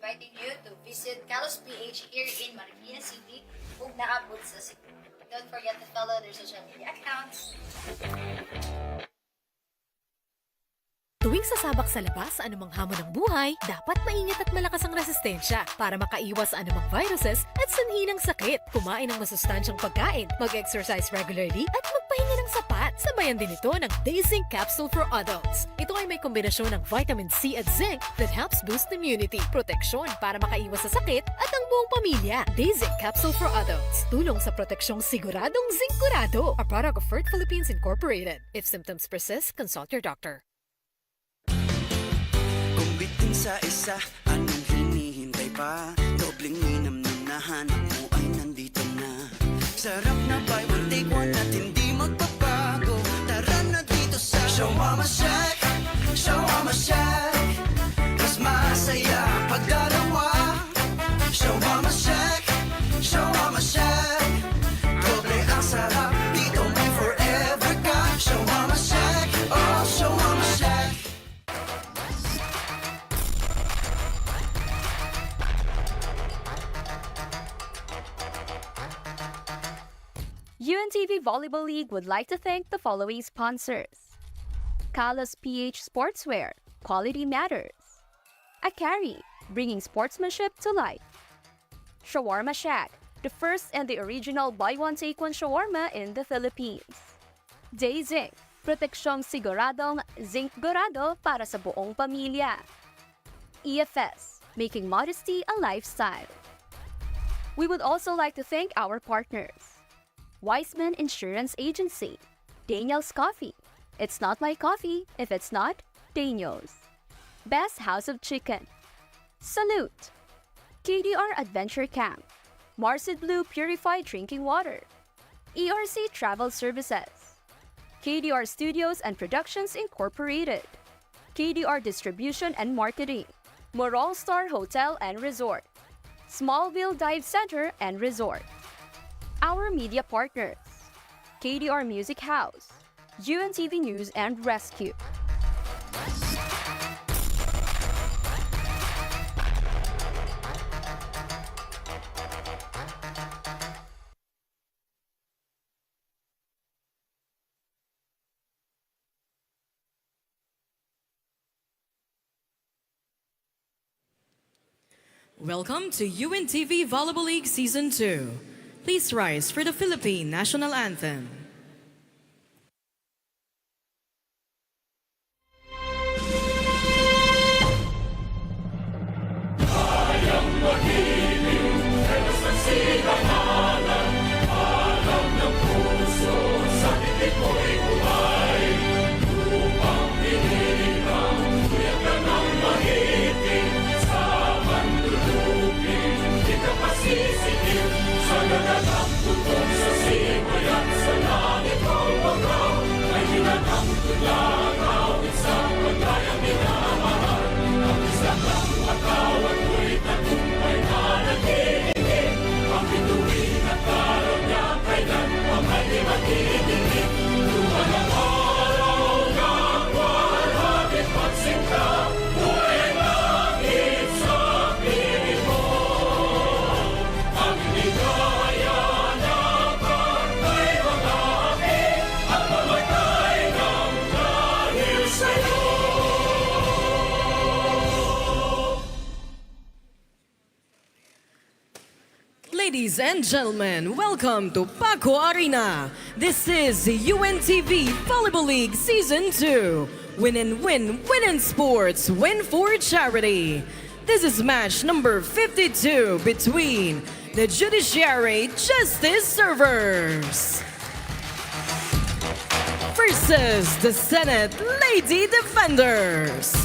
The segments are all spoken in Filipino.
inviting you to visit Carlos PH here in Marikina City ug naabot sa Cebu. Don't forget to follow their social media accounts. Tuwing sasabak sa labas sa anumang hamon ng buhay, dapat maingat at malakas ang resistensya para makaiwas sa anumang viruses at sanhi ng sakit. Kumain ng masustansyang pagkain, mag-exercise regularly at magpahinga ng sapat. Sabayan din ito ng Day Zinc Capsule for Adults. Ito ay may kombinasyon ng vitamin C at zinc that helps boost immunity, proteksyon para makaiwas sa sakit at ang buong pamilya. Day Zinc Capsule for Adults. Tulong sa proteksyong siguradong zinkurado. A product of Fert Philippines Incorporated. If symptoms persist, consult your doctor. Kumbitin sa isa, anong hinihintay pa? Dobleng minam na nahanap mo ay nandito na. Sarap na buy one take one at hindi magbabago. Tara na dito sa Shawarma Shack, Shawarma Shack. Mas masaya pag dalawa. Shawarma Shack, Shawarma Shack. Doble ang sarap, dito may forever ka. Shawarma Shack, oh Shawarma Shack. UNTV Volleyball League would like to thank the following sponsors: Carlos PH Sportswear, Quality Matters; Akari, bringing sportsmanship to life; Shawarma Shack, the first and the original buy one take one shawarma in the Philippines; Day Zinc, proteksyong siguradong zinc-gurado para sa buong pamilya; EFS, making modesty a lifestyle. We would also like to thank our partners: Wiseman Insurance Agency, Daniel's Coffee. It's not my coffee if it's not Daniel's. Best House of Chicken. Salute. KDR Adventure Camp. Marcid Blue Purified Drinking Water. ERC Travel Services. KDR Studios and Productions Incorporated. KDR Distribution and Marketing. Moral Star Hotel and Resort. Smallville Dive Center and Resort. Our media partners: KDR Music House, UNTV News and Rescue. Welcome to UNTV Volleyball League Season 2. Please rise for the Philippine National Anthem. Ladies and gentlemen, welcome to Paco Arena. This is the UNTV Volleyball League Season 2. Win and win, win in sports, win for charity. This is match number 52 between the Judiciary Justice Servers versus the Senate Lady Defenders.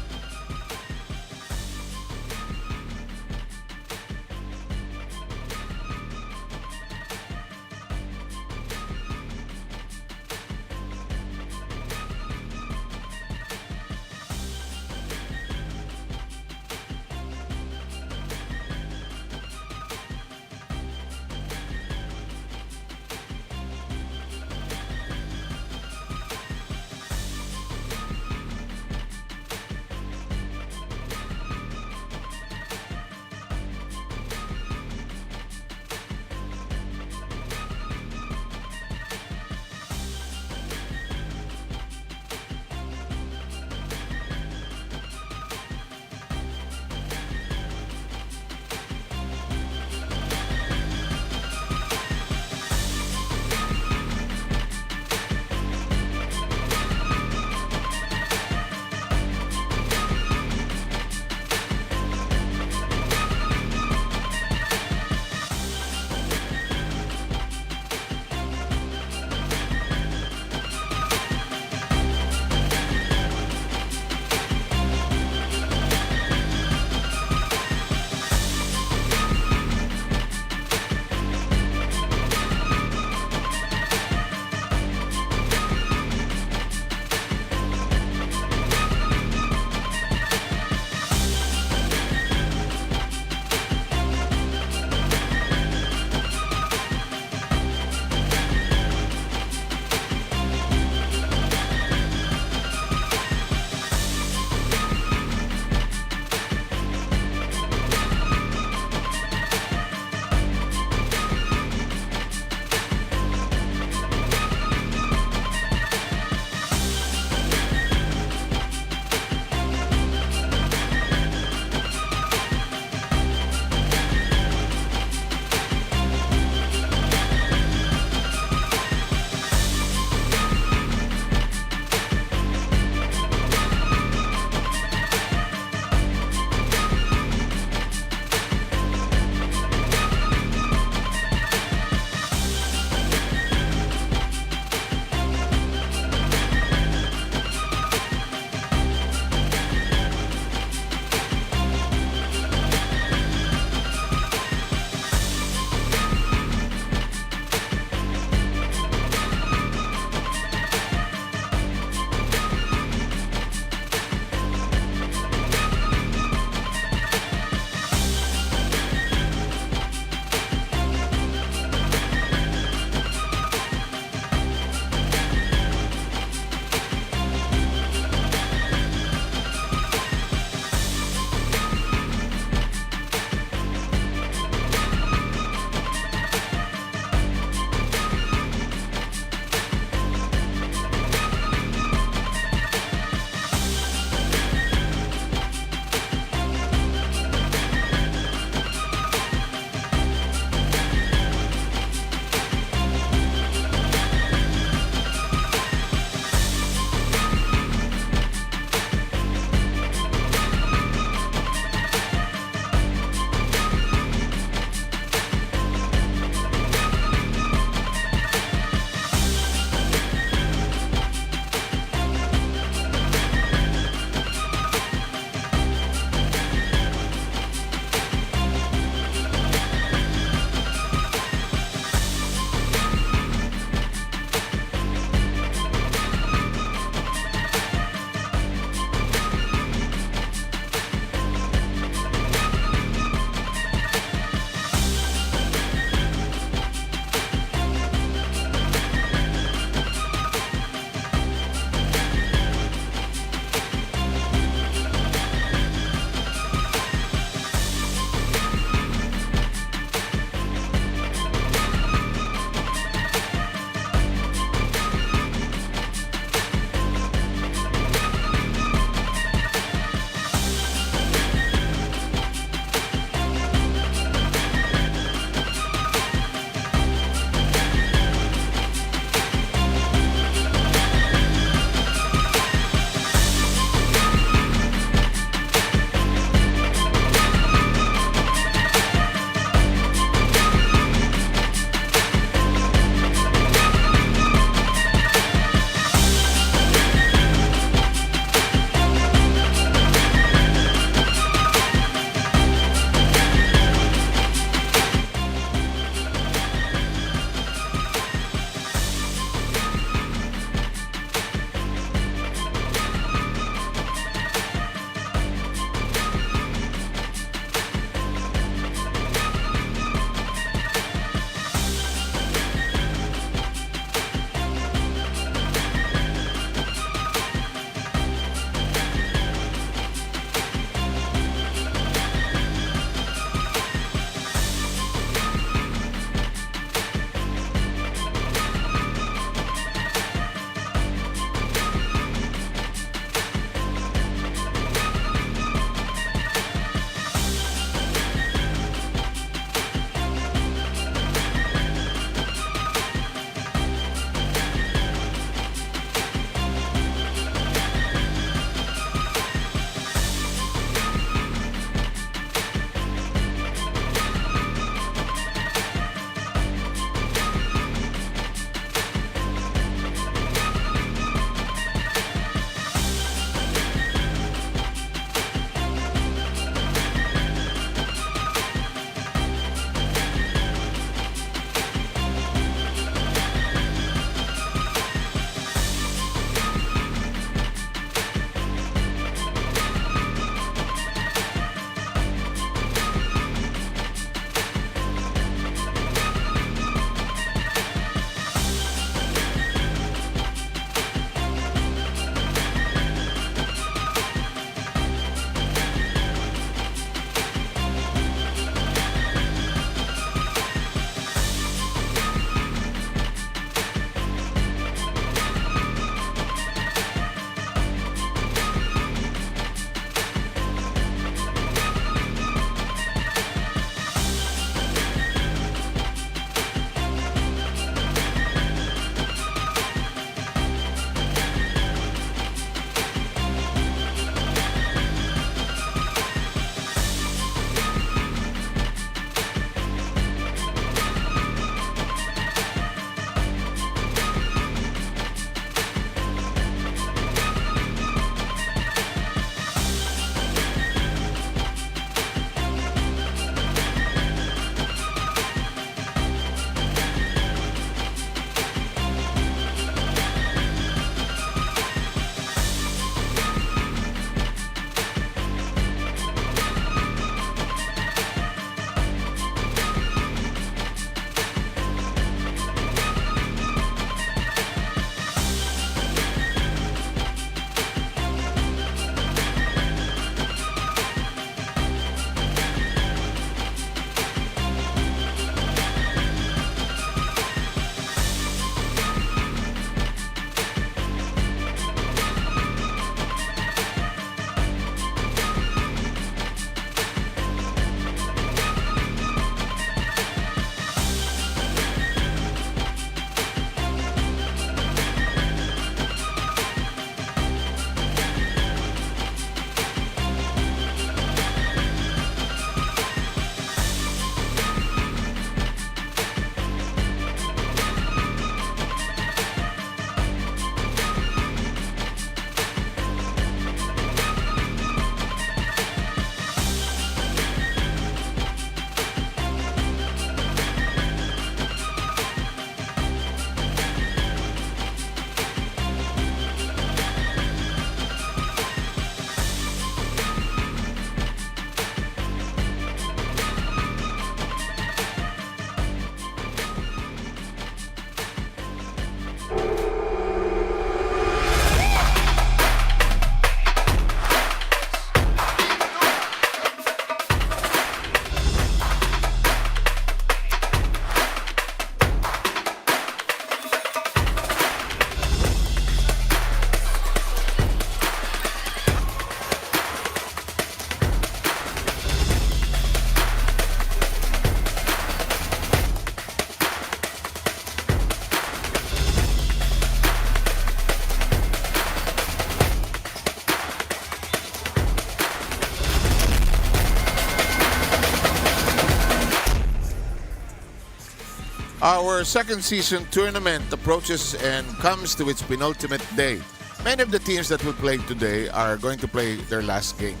Our second season tournament approaches and comes to its penultimate day. Many of the teams that will play today are going to play their last game.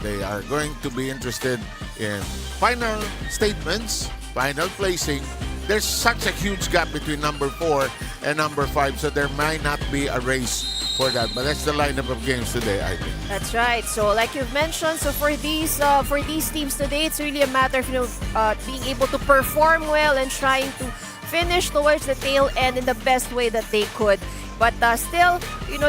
They are going to be interested in final statements, final placing. There's such a huge gap between number 4 and number 5, so there might not be a race for that. But that's the lineup of games today, I think. That's right. So like you've mentioned, so for these teams today, it's really a matter of being able to perform well and trying to finish towards the tail end in the best way that they could. But still,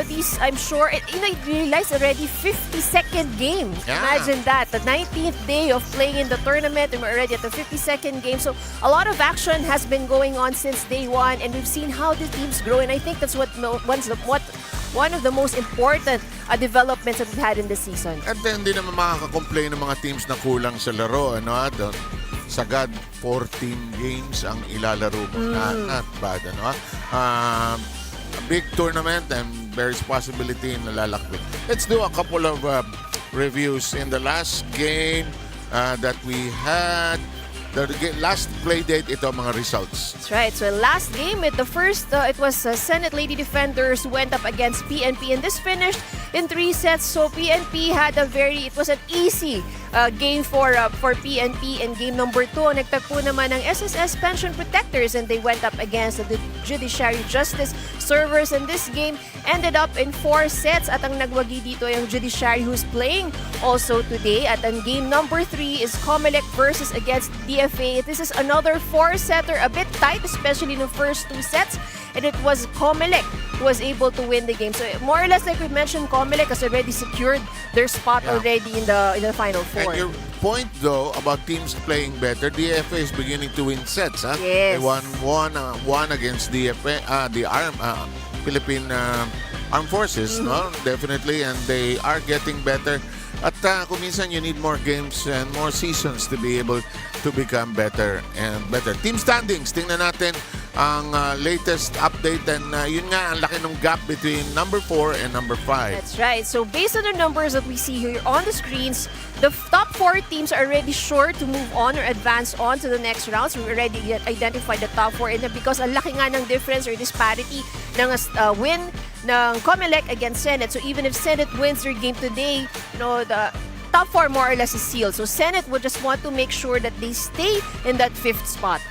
these, I'm sure, I realize already 52nd game. Yeah. Imagine that. The 19th day of playing in the tournament, and we're already at the 52nd game. So a lot of action has been going on since day one, and we've seen how the teams grow. And I think that's one of the most important developments that we've had in the season. At hindi naman makaka-complain ng mga teams na kulang sa laro. Sagad 14 games ang ilalaro mo. Not bad. A big tournament and there is possibility in nalalakbit. Let's do a couple of reviews in the last game that we had. The last play date, ito mga results. That's right. So last game, it was Senate Lady Defenders went up against PNP, and this finished in 3 sets. So PNP had it was an easy game for PNP in game number 2. Nagtagpo naman ng SSS Pension Protectors, and they went up against the Judiciary Justice Servers, and this game ended up in 4 sets. At ang nagwagi dito ay ang Judiciary, who's playing also today. At ang game number 3 is COMELEC versus against DFA. This is another 4-setter, a bit tight, especially in the first 2 sets. And it was COMELEC who was able to win the game. So more or less, like we mentioned, COMELEC has already secured their spot already in the Final Four. And your point, though, about teams playing better, DFA is beginning to win sets. Yes. They won one against DFA, the Philippine Armed Forces, no? Definitely, and they are getting better. At kung minsan you need more games and more seasons to be able to become better and better. Team standings, tingnan natin ang latest update, and yun nga, ang laki ng gap between number 4 and number 5. That's right. So based on the numbers that we see here on the screens, the top 4 teams are already sure to move on or advance on to the next rounds. We already identified the top 4, and because ang laki nga ng difference or disparity ng win ng COMELEC against Senate. So even if Senate wins their game today, the top 4 more or less is sealed. So Senate would just want to make sure that they stay in that 5th spot.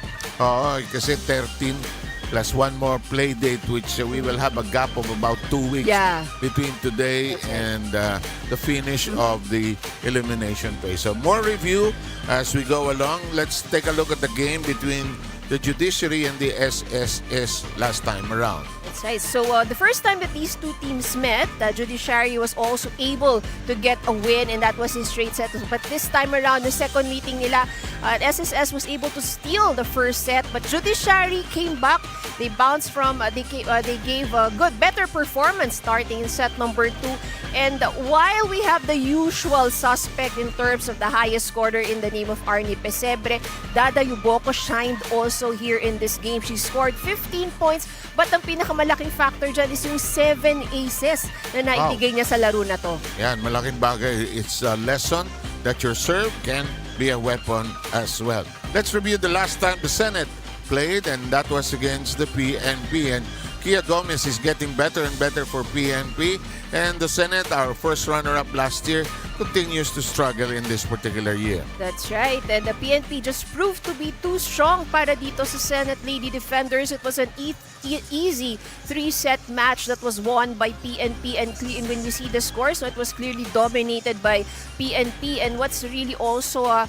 Oo, kasi 13 plus one more play date, which we will have a gap of about 2 weeks between today and the finish of the elimination phase. So more review as we go along. Let's take a look at the game between the Judiciary and the SSS last time around. That's right. So the first time that these two teams met, the Judiciary was also able to get a win, and that was in straight sets. But this time around, the second meeting nila, SSS was able to steal the first set, but Judiciary came back. They bounced from, they gave a better performance starting in set number 2. And while we have the usual suspect in terms of the highest scorer in the name of Arnie Pesebre, Dada Yuboko shined also here in this game. She scored 15 points, but ang pinakamalaking factor dyan is yung 7 aces na naibigay niya sa laro na to. Yan, malaking bagay. It's a lesson that your serve can be a weapon as well. Let's review the last time the Senate played, and that was against the PNP. And Kia Gomez is getting better and better for PNP. And the Senate, our first runner-up last year, continues to struggle in this particular year. That's right. And the PNP just proved to be too strong para dito sa Senate Lady Defenders. It was an easy 3-set match that was won by PNP. And when we see the score, so it was clearly dominated by PNP. And what's really also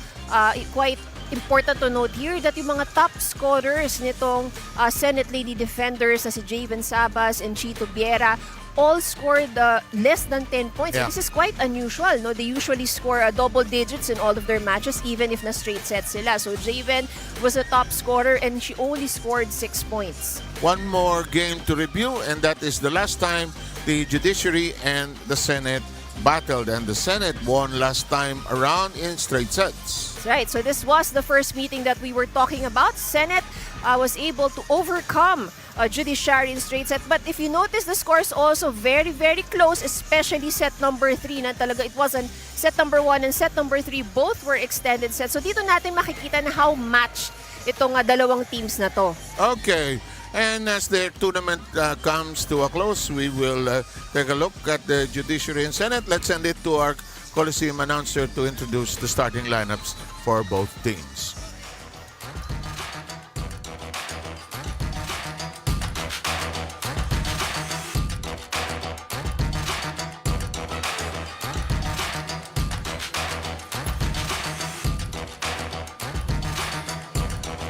quite important to note here that yung mga top scorers nitong Senate Lady Defenders na si Javen Sabas and Chito Viera all scored less than 10 points. Yeah. And this is quite unusual. No? They usually score double digits in all of their matches, even if na straight sets sila. So Javen was a top scorer and she only scored 6 points. One more game to review, and that is the last time the Judiciary and the Senate battled, and the Senate won last time around in straight sets. Right, so this was the first meeting that we were talking about. Senate was able to overcome Judiciary in straight set. But if you notice, the scores also very, very close, especially set number 3 na talaga. It wasn't set number 1 and set number 3, both were extended sets. So dito natin makikita na how matched itong dalawang teams na to. Okay. And as the tournament comes to a close, we will take a look at the Judiciary and Senate. Let's send it to our Coliseum announcer to introduce the starting lineups for both teams.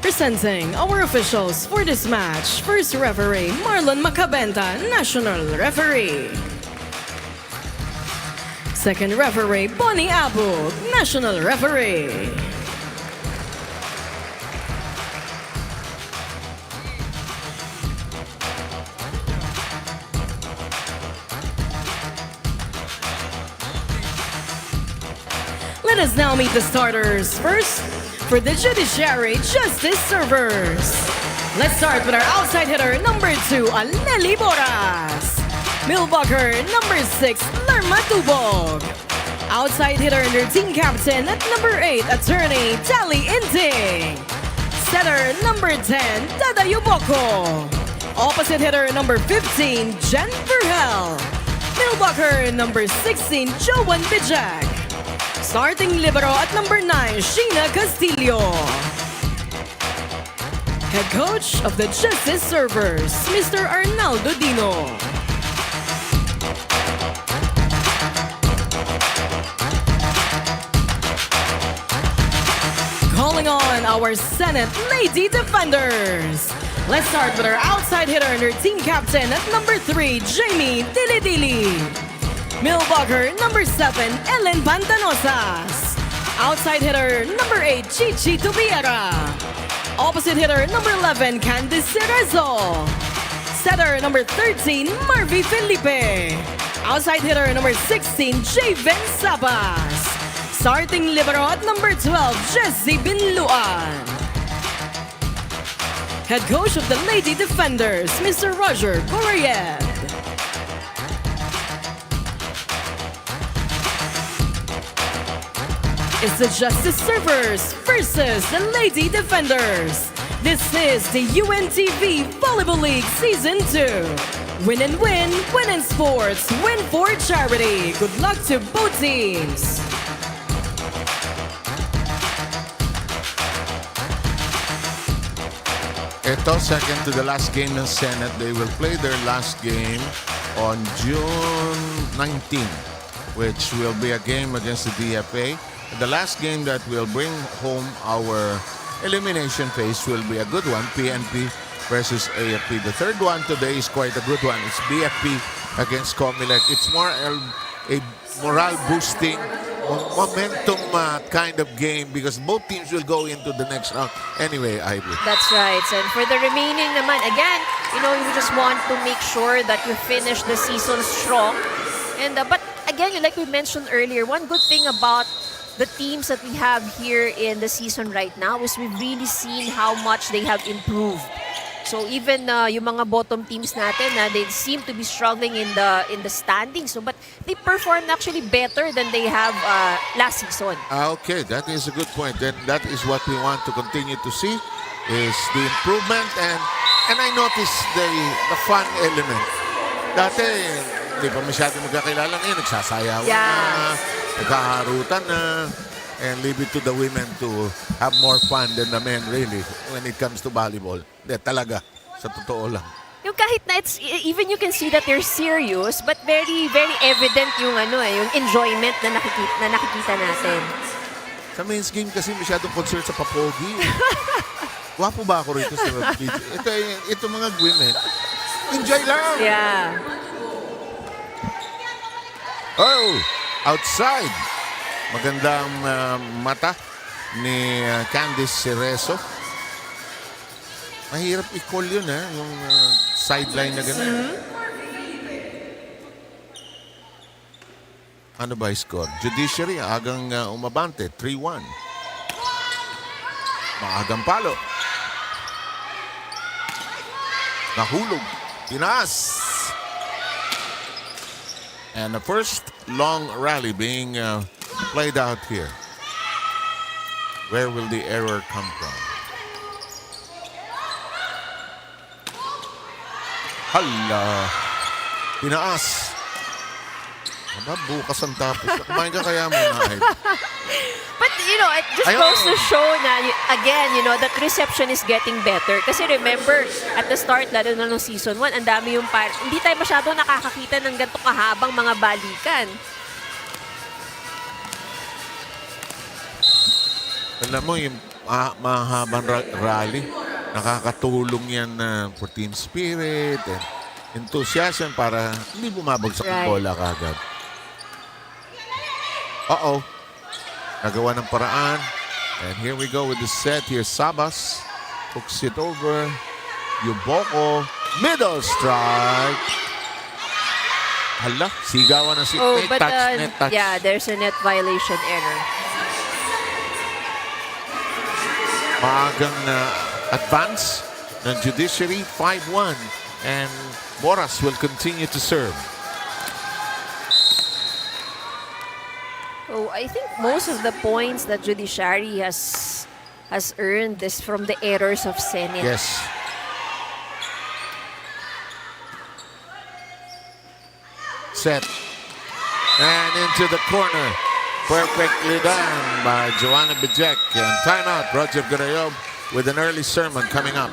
Presenting our officials for this match. First referee, Marlon Macabenta, National Referee. Second referee, Bonnie Abug, National Referee. Let us now meet the starters. First, for the Judiciary Justice Servers. Let's start with our outside hitter, number 2, Aleli Boras. Milbucker, number 6, Lerma Tubog. Outside hitter and their team captain at number 8, attorney Tally Inting. Setter, number 10, Dada Yuboko. Opposite hitter, number 15, Jen Verhel. Milbucker, number 16, Joan Bijak. Starting libero at number 9, Sheena Castillo. Head coach of the Justice Servers, Mr. Arnaldo Dino. Calling on our Senate Lady Defenders. Let's start with our outside hitter and her team captain at number 3, Jamie Dili. Milbucker, number 7, Ellen Pantanosas. Outside hitter, number 8, Chichi Tubiera. Opposite hitter, number 11, Candice Cerezo. Setter, number 13, Marvy Felipe. Outside hitter, number 16, Javen Sabas. Starting libero at number 12, Jessie Binluan. Head coach of the Lady Defenders, Mr. Roger Boreyev. It's the Justice Servers versus the Lady Defenders. This is the UNTV Volleyball League Season 2. Win and win, win in sports, win for charity. Good luck to both teams. Ito, second to the last game ng Senate. They will play their last game on June 19, which will be a game against the DFA. The last game that will bring home our elimination phase will be a good one, PNP versus AFP. The third one today is quite a good one. It's BFP against COMELEC. It's more a morale-boosting, momentum kind of game because both teams will go into the next round. Anyway, Ivy. That's right. And for the remaining naman, again, you just want to make sure that you finish the season strong. And but again, like we mentioned earlier, one good thing about the teams that we have here in the season right now is we've really seen how much they have improved. So even yung mga bottom teams natin, they seem to be struggling in the standings. So but they performed actually better than they have last season. Okay, that is a good point. That is what we want to continue to see is the improvement and I noticed the fun element. Dati, hindi pa masyado magkakilala ngayon, nagsasayaw na, nagkaharutan na, and leave it to the women to have more fun than the men really when it comes to volleyball. Hindi, talaga, sa totoo lang. Yung kahit na even you can see that they're serious, but very, very evident yung yung enjoyment na nakikita natin. Sa men's game kasi masyadong concern sa papogi. Wapo ba ako rito sa video? Ito mga women, enjoy lang! Yeah. Oh, outside. Magandang mata ni Candice Cerezo. Mahirap i-call yun, yung sideline na gano'n. Ano ba yung score? Judiciary, agang umabante, 3-1. Maagang palo. Nahulog. Tinaas. And the first long rally being played out here. Where will the error come from? Hala. Tinaas. Aba, bukas ang tapos. Kumain ka kaya muna, Ivy? But, it just goes to show na, again, that reception is getting better. Kasi remember, at the start, lalo na nung season 1, ang dami hindi tayo masyado nakakakita ng ganito kahabang mga balikan. Alam mo, yung mahabang rally, nakakatulong yan for team spirit and enthusiasm para hindi bumabagsak ang bola kagad. Uh-oh. Nagawa ng paraan. And here we go with the set. Here's Sabas. Hooks it over. Yuboko. Middle strike. Hala, sigawan na si But net touch. yeah, there's a net violation error. Maagang advance ng Judiciary, 5-1. And Boras will continue to serve. So I think most of the points that Judiciary has earned is from the errors of Senate. Yes. Set. And into the corner. Perfectly done by Joanna Bijek. And timeout, Roger Garayob with an early sermon coming up.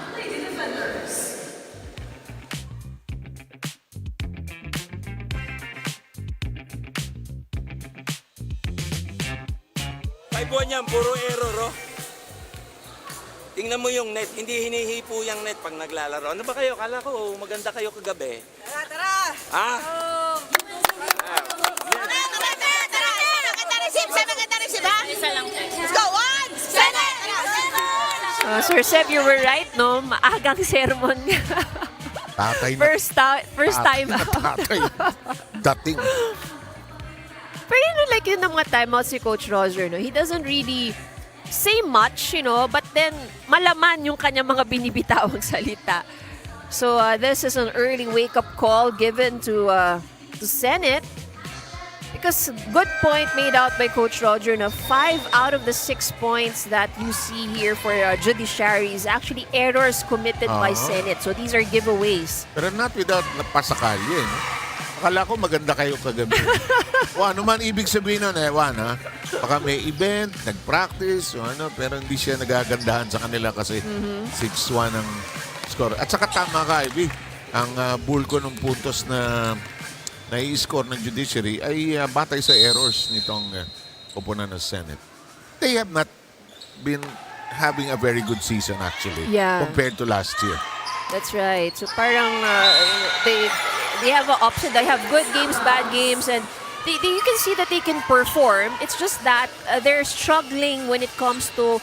Buwan yan, puro error, oh. Tingnan mo yung net, hindi hinihipo yung net pag naglalaro. Ano ba kayo? Kala ko, maganda kayo kagabi. Tara! Ha? Maganda receive, ha? Isa lang, let's go! One! Senate! Sir Seb, you were right, no? Maagang sermon niya. Tatay na. First time out. Tatay. Dating. Pero yun ang mga timeouts si Coach Roger, no? He doesn't really say much, but then malaman yung kanyang mga binibitawang salita. So this is an early wake-up call given to Senate. Because good point made out by Coach Roger na 5 out of the 6 points that you see here for Judiciary is actually errors committed by Senate. So these are giveaways. Pero not without napasakalye, no? Akala ko maganda kayo kagabi. Ano man ibig sabihin nun, ewan, ha? Baka may event, nag-practice, pero hindi siya nagagandahan sa kanila kasi 6-1 ang score. At saka tama ka, Ivy. Ang bulko ng puntos na nai-score ng Judiciary ay batay sa errors nitong opponent ng Senate. They have not been having a very good season actually compared to last year. That's right. So parang they have an option. They have good games, bad games, and you can see that they can perform. It's just that they're struggling when it comes to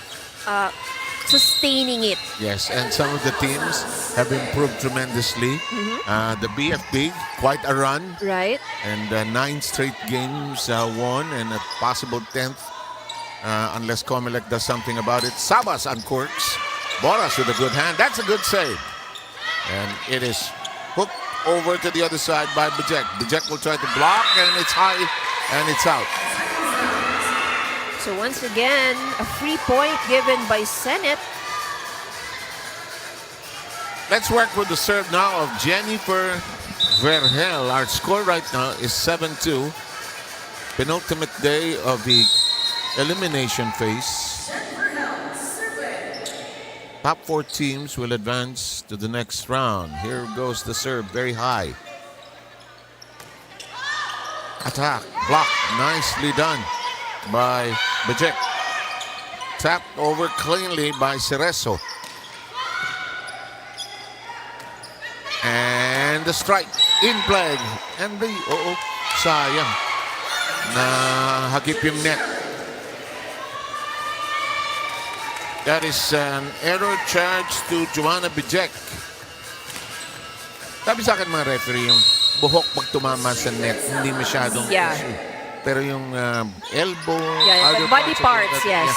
sustaining it. Yes, and some of the teams have improved tremendously. The BFB, quite a run. Right. And 9 straight games won and a possible 10th unless COMELEC does something about it. Sabas uncorks. Boras with a good hand. That's a good save. And it is hooked over to the other side by Bijek. Bijek will try to block, and it's high, and it's out. So once again, a free point given by Senate. Let's work with the serve now of Jennifer Verhel. Our score right now is 7-2. Penultimate day of the elimination phase. Top 4 teams will advance to the next round. Here goes the serve, very high. Attack, block, nicely done by Bijek. Tapped over cleanly by Cerezo. And the strike, in play. And the, sayang. Nahagip yung net. That is an error charge to Joanna Bijek. Sabi sa akin mga referee, yung buhok pag tumama sa net, hindi masyadong issue. Pero yung elbow, the body parts, yes.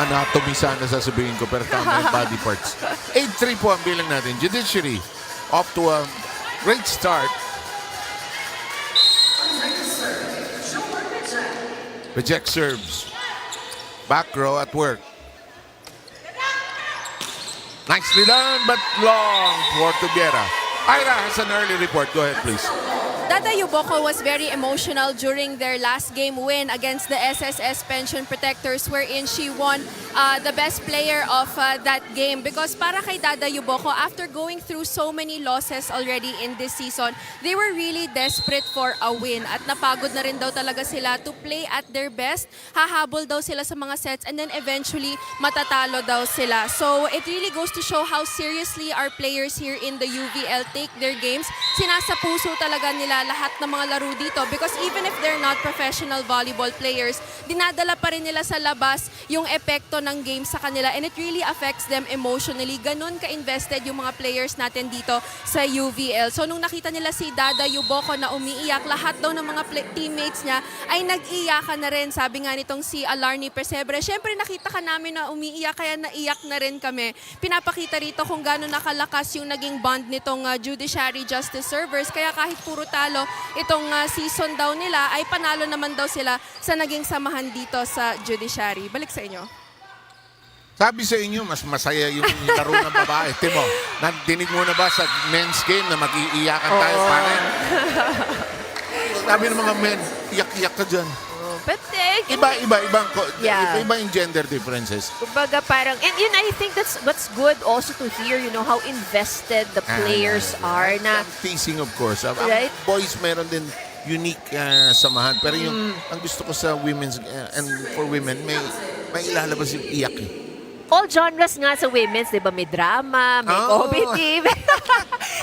Anatomy sana sasabihin ko, pero tama yung body parts. 8-3 po ang bilang natin. Judiciary off to a great start. Bijek serves. Back row at work. Nicely done, but long for Tubiera. Ira has an early report. Go ahead, please. Dada Yuboko was very emotional during their last game win against the SSS Pension Protectors, wherein she won the best player of that game. Because para kay Dada Yuboko, after going through so many losses already in this season, they were really desperate for a win. At napagod na rin daw talaga sila to play at their best. Hahabol daw sila sa mga sets and then eventually matatalo daw sila. So it really goes to show how seriously our players here in the UVL take their games. Sinasapuso talaga nila lahat ng mga laro dito because even if they're not professional volleyball players, dinadala pa rin nila sa labas yung epekto ng game sa kanila and it really affects them emotionally. Ganun ka-invested yung mga players natin dito sa UVL. So nung nakita nila si Dada Yuboko na umiiyak, lahat daw ng mga teammates niya ay nag-iyakan na rin. Sabi nga nitong si Alarni Persebre, syempre nakita ka namin na umiiyak kaya naiyak na rin kami. Pinapakita rito kung gaano nakalakas yung naging bond nitong Judiciary Justice Servers kaya kahit puro talo itong season daw nila ay panalo naman daw sila sa naging samahan dito sa Judiciary. Balik sa inyo. Sabi sa inyo, mas masaya yung laro ng babae. Timo, nadinig mo na ba sa men's game na mag-iiyakan tayo para? Sabi ng mga men, iyak-iyak ka dyan. But Iba yung gender differences. kumbaga parang, and yun, I think that's what's good also to hear, you know, how invested the players are na, Teasing, of course. Right? Ang boys meron din unique samahan. Pero yung, ang gusto ko sa women's, and for women, may ilalabas yung iyak eh. all genres nga sa women's, di ba? May drama, may comedy.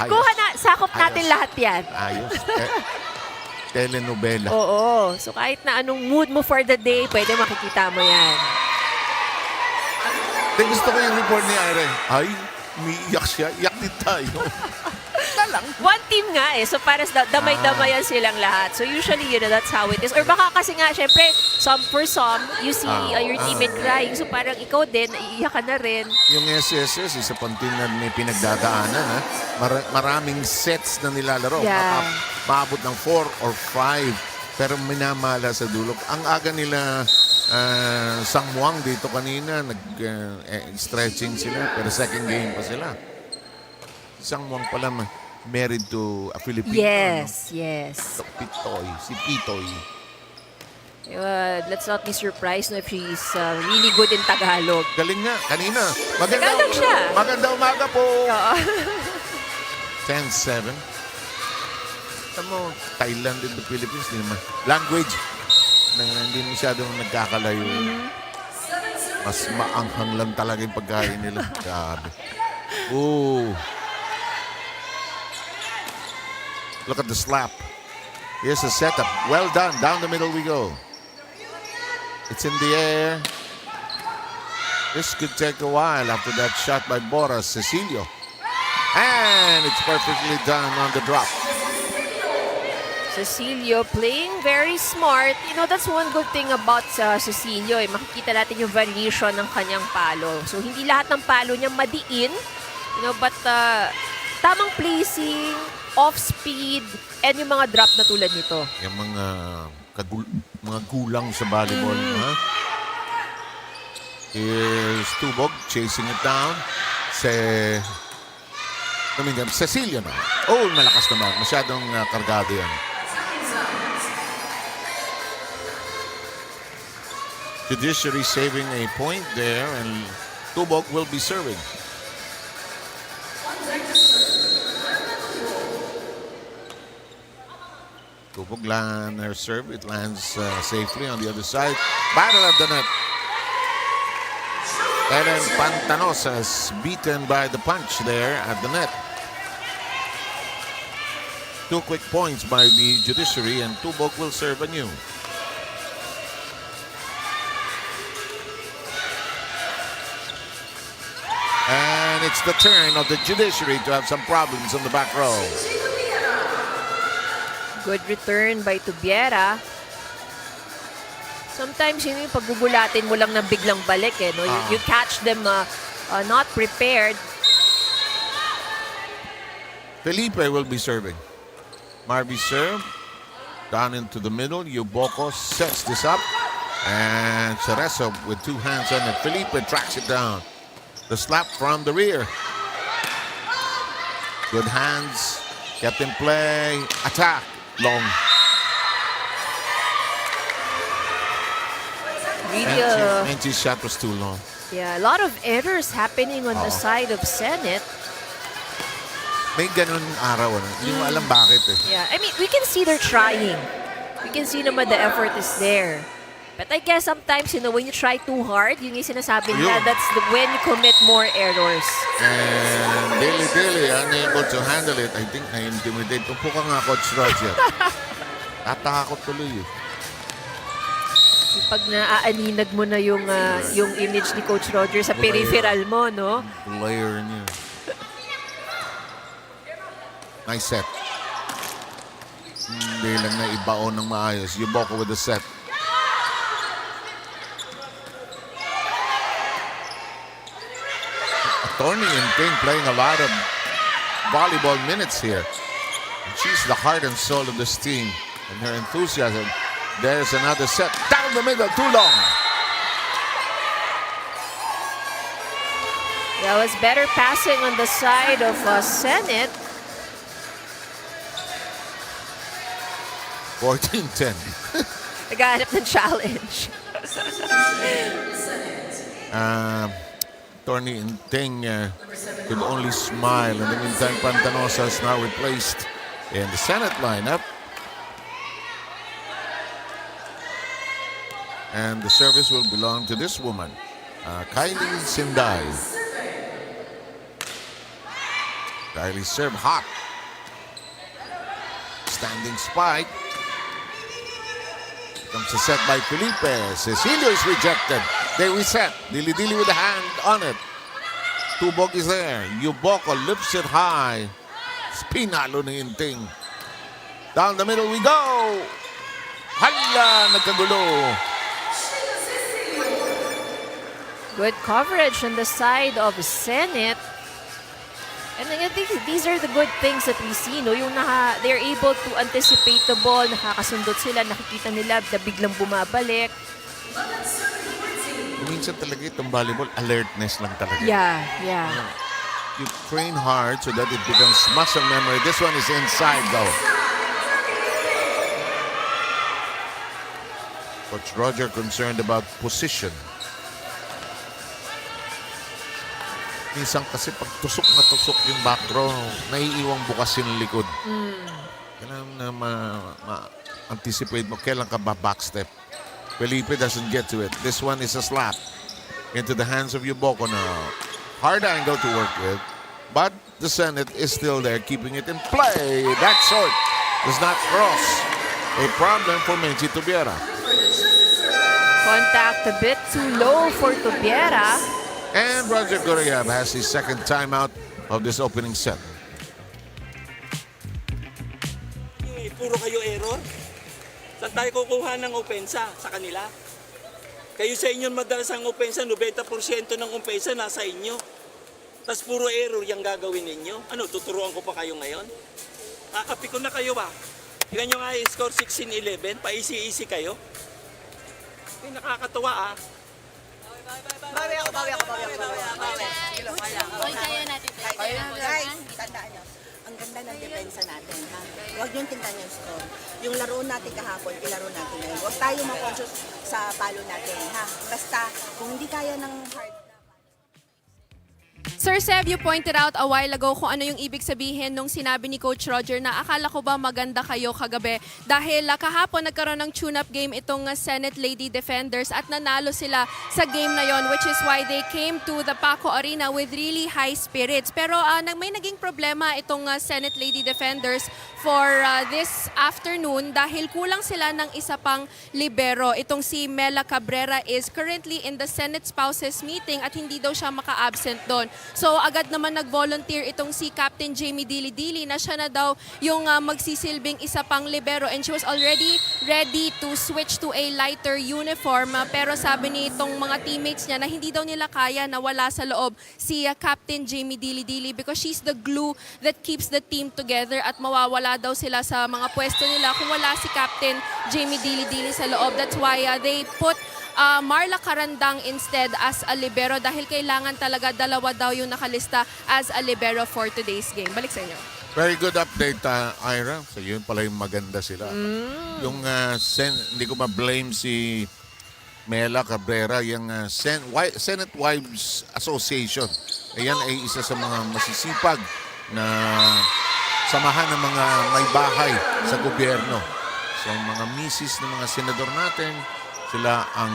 Kuha na, sakop natin lahat yan. Ayos. Telenovela. Oo. So kahit na anong mood mo for the day, pwede makikita mo yan. Gusto ko yung report ni Irene. Ay, umiiyak siya. Iyak din tayo. Lang. One team nga eh. So para damay-damayan silang lahat. So usually, you know, that's how it is. Or baka kasi nga, syempre, for some, you see your teammate crying. So parang ikaw din, iiyak ka na rin. Yung SSS, isa pang team na may pinagdadaanan. Ha? Maraming sets na nilalaro. Yeah. Maabot ng 4 or 5. Pero minamala sa dulo. Ang aga nila Sangmuang dito kanina, nag-stretching sila. Pero second game pa sila. Sangmuang pala married to a Filipino. Yes, yes. Si Pitoy. Let's not be surprised no, if she's really good in Tagalog. Galing nga, kanina. Tagalog siya. Maganda umaga po. Oo. 10-7. Tamo, Thailand and the Philippines, hindi naman. Language, hindi masyadong nagkakalayo. Mas maanghang lang talaga yung pagkain nila. Grabe. Ooh. Look at the slap. Here's the setup. Well done. Down the middle we go. It's in the air. This could take a while after that shot by Boras Cecilio. And it's perfectly done on the drop. Cecilio playing very smart. You know, that's one good thing about Cecilio. Eh. Makikita natin yung variation ng kanyang palo. So, hindi lahat ng palo niya madiin. You know, but tamang placing, off-speed, and yung mga drop na tulad nito. Yung mga gulang sa volleyball. Ha? Here's Tubog chasing it down. Cecilio na. Oh, malakas naman. Masyadong kargado yan. Judiciary saving a point there and Tubog will be serving. Tubog land her serve. It lands safely on the other side. Battle at the net. Ellen Pantanosa is beaten by the punch there at the net. 2 quick points by the Judiciary and Tubog will serve anew. And it's the turn of the Judiciary to have some problems on the back row. Good return by Tubiera. Sometimes yun yung paggugulatin mo lang ng biglang balik eh. No? You catch them not prepared. Felipe will be serving. Marvy serve. Down into the middle. Yuboko sets this up. And Cerezo with 2 hands on it. Felipe tracks it down. The slap from the rear. Good hands. Kept in play. Attack. Long. Really, Menchie's shot was too long. yeah, a lot of errors happening on the side of Senate. May ganun araw. Hindi mo alam bakit eh. Yeah, I mean, we can see they're trying. We can see naman the effort is there. But I guess sometimes, when you try too hard, yung sinasabi nila, Yun. that's when you commit more errors. And Dilly, unable to handle it. I think na-intimidate. Upo ka nga, Coach Roger. Tatakot tuloy eh. Pag naaaninag mo na yung image ni Coach Roger sa peripheral mo, no? Player niya. Nice set. Hindi lang na ibaon ng maayos. Yuboko with the set. Attorney and King playing a lot of volleyball minutes here. And she's the heart and soul of this team. And her enthusiasm. There's another set. Down the middle, too long. That was better passing on the side of Senate. 14-10. Naghahanap ng challenge. Tony and Ting could only smile. In the meantime, Pantanosa is now replaced in the Senate lineup. And the service will belong to this woman, Kylie Sinday. Kylie serve hot. Standing spike. Comes a set by Felipe. Cecilio is rejected. They reset. Dili-dili with a hand on it. Tubog is there. Yuboko lifts it high. Spinalo ni Inting. Down the middle we go. Hala, nagkagulo. Good coverage on the side of Senate. And I think these are the good things that we see, no? Yung they're able to anticipate the ball, nakakasundot sila, nakikita nila na biglang bumabalik. Minsan talaga itong volleyball, alertness lang talaga. Yeah. You train hard so that it becomes muscle memory. This one is inside though. Coach Roger concerned about position. Minsan kasi pag tusok na tusok yung back row, naiiwang bukas yung likod. Kailangan na ma-anticipate mo kailan ka ba backstep. Felipe doesn't get to it. This one is a slap into the hands of Yuboko now. Hard angle to work with, but the Senate is still there keeping it in play. That sort does not cross a problem for Menchie Tubiera. Contact a bit too low for Tubiera. And Roger Gurriab has his second timeout of this opening set. Puro kayo error. Saan tayo kukuha ng opensa sa kanila? Kayo sa inyo madalas ang opensa, 90% ng opensa nasa inyo. Tapos puro error yung gagawin ninyo. Ano, tuturuan ko pa kayo ngayon? Kakapiko na kayo ba? Tingnan nyo nga score 16-11, pa-easy-easy kayo. Nakakatawa ah. Bawi ako. Oy, kaya natin. Guys, tandaan nyo. Ang ganda ng depensa natin, ha? Huwag niyong tingnan yung score. Yung laro natin kahapon, ilaro natin ngayon. Huwag tayo ma-conscious sa palo natin, ha? Basta, kung hindi kaya ng hard. Sir Seb, you pointed out a while ago kung ano yung ibig sabihin nung sinabi ni Coach Roger na akala ko ba maganda kayo kagabi dahil kahapon nagkaroon ng tune-up game itong Senate Lady Defenders at nanalo sila sa game na yon, which is why they came to the Paco Arena with really high spirits. Pero may naging problema itong Senate Lady Defenders for this afternoon dahil kulang sila ng isa pang libero. Itong si Mela Cabrera is currently in the Senate Spouses meeting at hindi daw siya maka-absent doon. So agad naman nag-volunteer itong si Captain Jamie Dili-Dili na siya na daw yung magsisilbing isa pang libero and she was already ready to switch to a lighter uniform. Pero sabi ni itong mga teammates niya na hindi daw nila kaya na wala sa loob si Captain Jamie Dili-Dili because she's the glue that keeps the team together at mawawala daw sila sa mga pwesto nila kung wala si Captain Jamie Dili-Dili sa loob. That's why they put Marla Carandang instead as a libero dahil kailangan talaga dalawa daw yung nakalista as a libero for today's game. Balik sa inyo. Very good update, Ira. So yun pala yung maganda sila. Yung hindi ko ma-blame si Mela Cabrera, yung Senate Wives Association. Ayan ay isa sa mga masisipag na samahan ng mga may bahay sa gobyerno. So mga misis ng mga senador natin, sila ang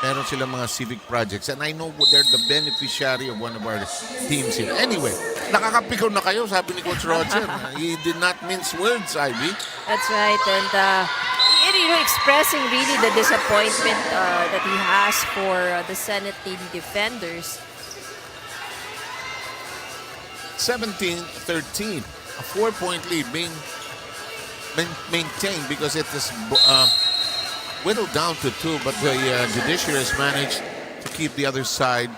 meron sila mga civic projects. And I know they're the beneficiary of one of our teams here. Anyway, nakakapikaw na kayo, sabi ni Coach Roger. He did not mince words, Ivy. That's right. And expressing really the disappointment that he has for the Senate Lady Defenders. 17-13, a 4-point lead being maintained because it is whittled down to 2, but the Judiciary has managed to keep the other side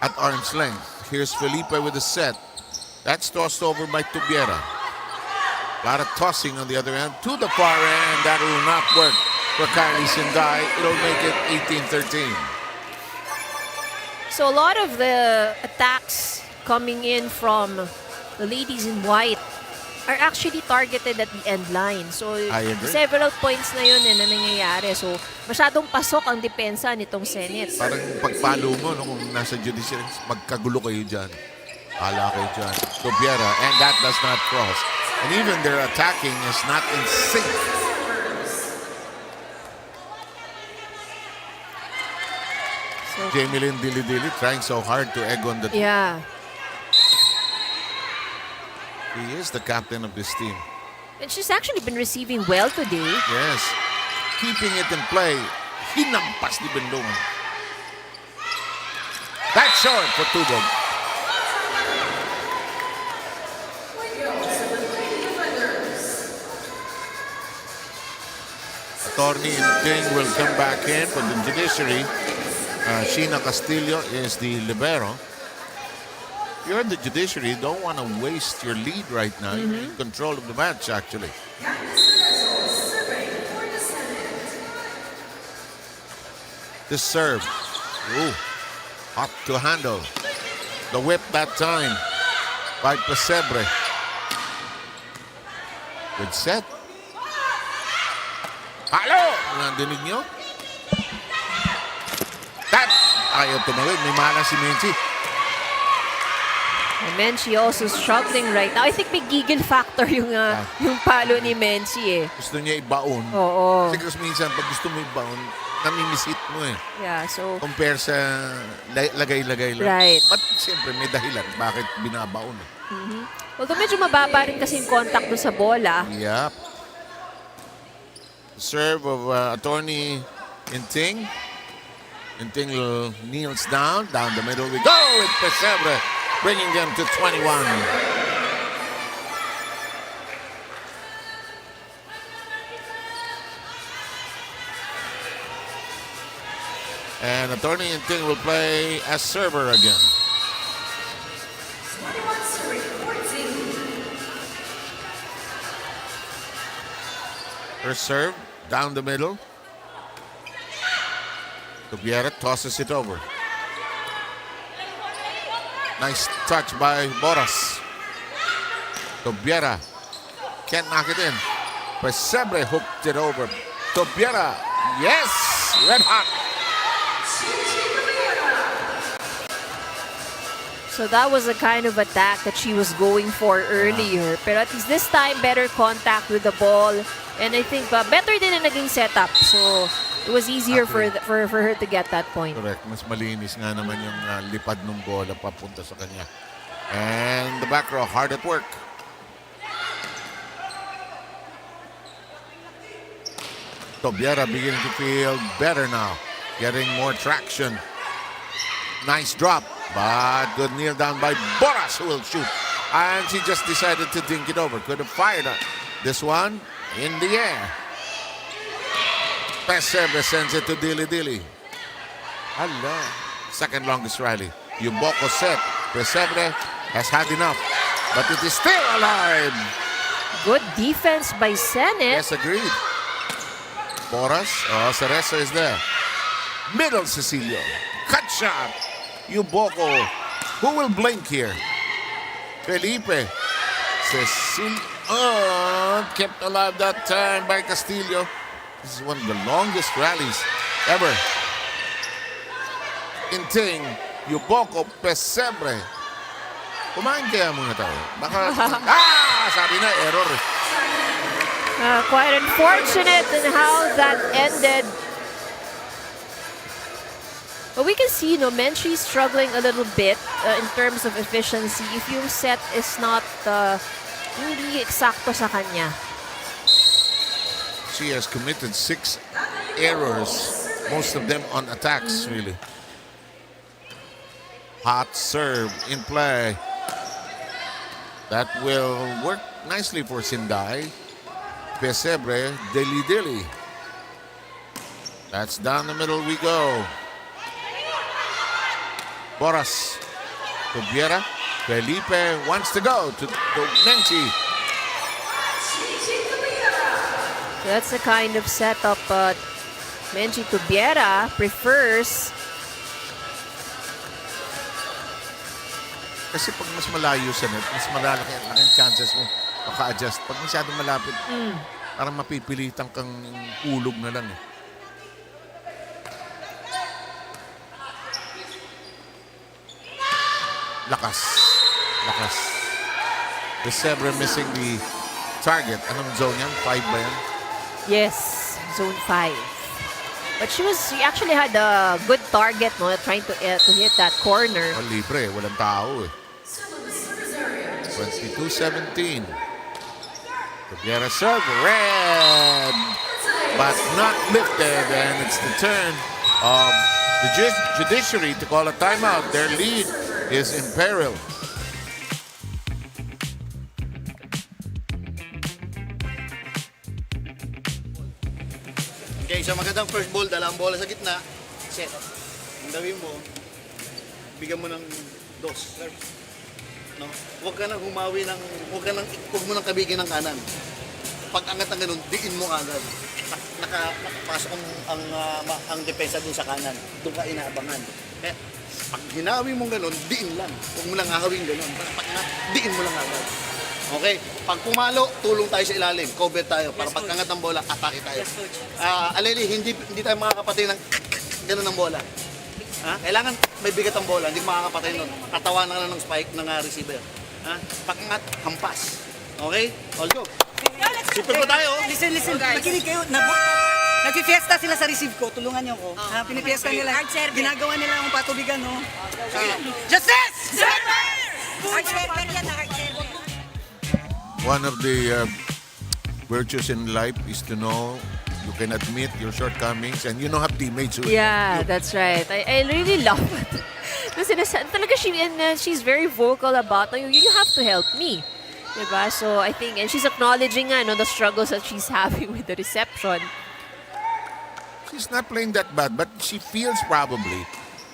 at arm's length. Here's Felipe with the set. That's tossed over by Tubiera. A lot of tossing on the other end to the far end. That will not work for Kylie Sinday. It'll make it 18-13. So a lot of the attacks coming in from the ladies in white are actually targeted at the end line. So, I agree. several points na yun na nangyayari. So, masyadong pasok ang depensa nitong Senate. Parang pagpalo mo no, kung nasa Judiciary, magkagulo kayo dyan. Hala kayo dyan. Tubiera, and that does not cross. And even their attacking is not in sync. So, Jamie Lynn Dili-Dili trying so hard to egg on the team. yeah. He is the captain of this team. And she's actually been receiving well today. Yes. Keeping it in play. Hinampas ni Bendungan. That's short for Tubog. Attorney Ting will come back in for the Judiciary. Sheena Castillo is the libero. You're in the Judiciary, you don't want to waste your lead right now. You're in control of the match, actually. The serve. Ooh, hot to handle. The whip that time by Pesebre. Good set. Halo! Nandinig nyo? That! Ayaw tumawid. May malas si Menchi. And Menchi also struggling right now. I think may giggle factor yung palo ni Menchi eh. Gusto niya ibaon. Oo. Kasi kasi minsan pag gusto mo ibaon, namimisit mo eh. Yeah, so Compare sa lagay-lagay lang. Right. But siyempre may dahilan bakit binabaon eh. although medyo mababa rin kasi yung contact doon sa bola. Yep. Serve of Attorney Inting. Inting kneels down the middle we go with Pesebre, bringing them to 21. And Attorney Inting will play as server again. Her serve down the middle. Tubiera tosses it over. Nice touch by Boras. Tubiera can't knock it in. Pesebre hooked it over. Tubiera, yes, red hot. So that was the kind of attack that she was going for earlier. Pero at least this time, better contact with the ball. And I think better din na naging setup. So it was easier for her to get that point. Correct. Mas malinis nga naman yung lipad ng bola papunta sa kanya. And the back row hard at work. Tubiera beginning to feel better now. Getting more traction. Nice drop. But good kneel down by Boras, who will shoot. And she just decided to dink it over. Could have fired this one in the air. Pesebre sends it to Dili-Dili. Hello. Second longest rally. Yuboko set. Pesebre has had enough. But it is still alive. Good defense by Senate. Yes, agreed. Boras. Oh, Cereza is there. Middle, Cecilio. Cut shot. Yuboko. Who will blink here? Felipe. Cecilio. Oh, kept alive that time by Castillo. This is one of the longest rallies ever. Inting. Yuboko. Pesebre. Kumain kaya muna tayo. Baka, sabi na, error. Quite unfortunate in how that ended. But we can see, Mentry struggling a little bit in terms of efficiency if yung set is not hindi eksakto sa kanya. She has committed 6 errors, most of them on attacks, really. Hot serve in play. That will work nicely for Sinday. Pesebre, Deli. That's down the middle we go. Boras. Tubiera. Felipe wants to go to Menchi. So that's the kind of setup Menchi Tubiera prefers. Kasi pag mas malayo sa net, mas malalaki ang chances mo maka-adjust. Pag masyadong malapit, parang mapipilitan kang ulog na lang eh. Lakas. Pesebre missing the target. Anong zone yan? 5 ba yan? Yes, zone 5. But she actually had a good target, trying to hit that corner. Oh, libre. Walang tao eh. 22-17. Tubiera serve. Red. But not lifted. And it's the turn of the Judiciary to call a timeout. Their lead is in peril. Okay, so magandang first ball, dala ang bola sa gitna, set. Ang gawin mo, bigyan mo ng dos. No? Huwag mo nang kabigin ng kanan. Pag angat ng ganun, diin mo agad. Nakapasok ang depensa dun sa kanan. Doon ka inaabangan. Kaya, pag hinawi mong ganun, diin lang. Huwag mo lang hahawin ganun. Pag angat, diin mo lang agad. Okay? Pag pumalo, tulong tayo sa ilalim. Cover tayo. Para pag angat ng bola, atake tayo. Aleli, hindi tayo makakapatay ng ganun ng bola. Kailangan may bigat ang bola. Hindi makakapatay nun. Katawanan ka na ng spike ng receiver. Pag angat, hampas. Okay? All go. Super po tayo. Listen. Makinig kayo. Nagpifiesta sila sa receive ko. Tulungan niyo ko. Pinifiesta nila. Ginagawa nila ang patubigan, no? Justice! Server! Hard server yan, hard server. One of the virtues in life is to know you can admit your shortcomings and you know have teammates who Yeah, that's right. I really love it. Talaga she's very vocal about, you have to help me. Diba? So I think, and she's acknowledging the struggles that she's having with the reception. she's not playing that bad, but she feels probably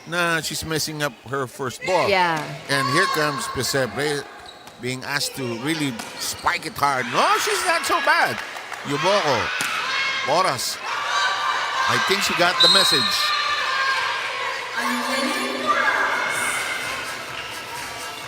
na she's messing up her first ball. Yeah. And here comes Pesebre being asked to really spike it hard. No, she's not so bad. Yuboko. Boras. I think she got the message.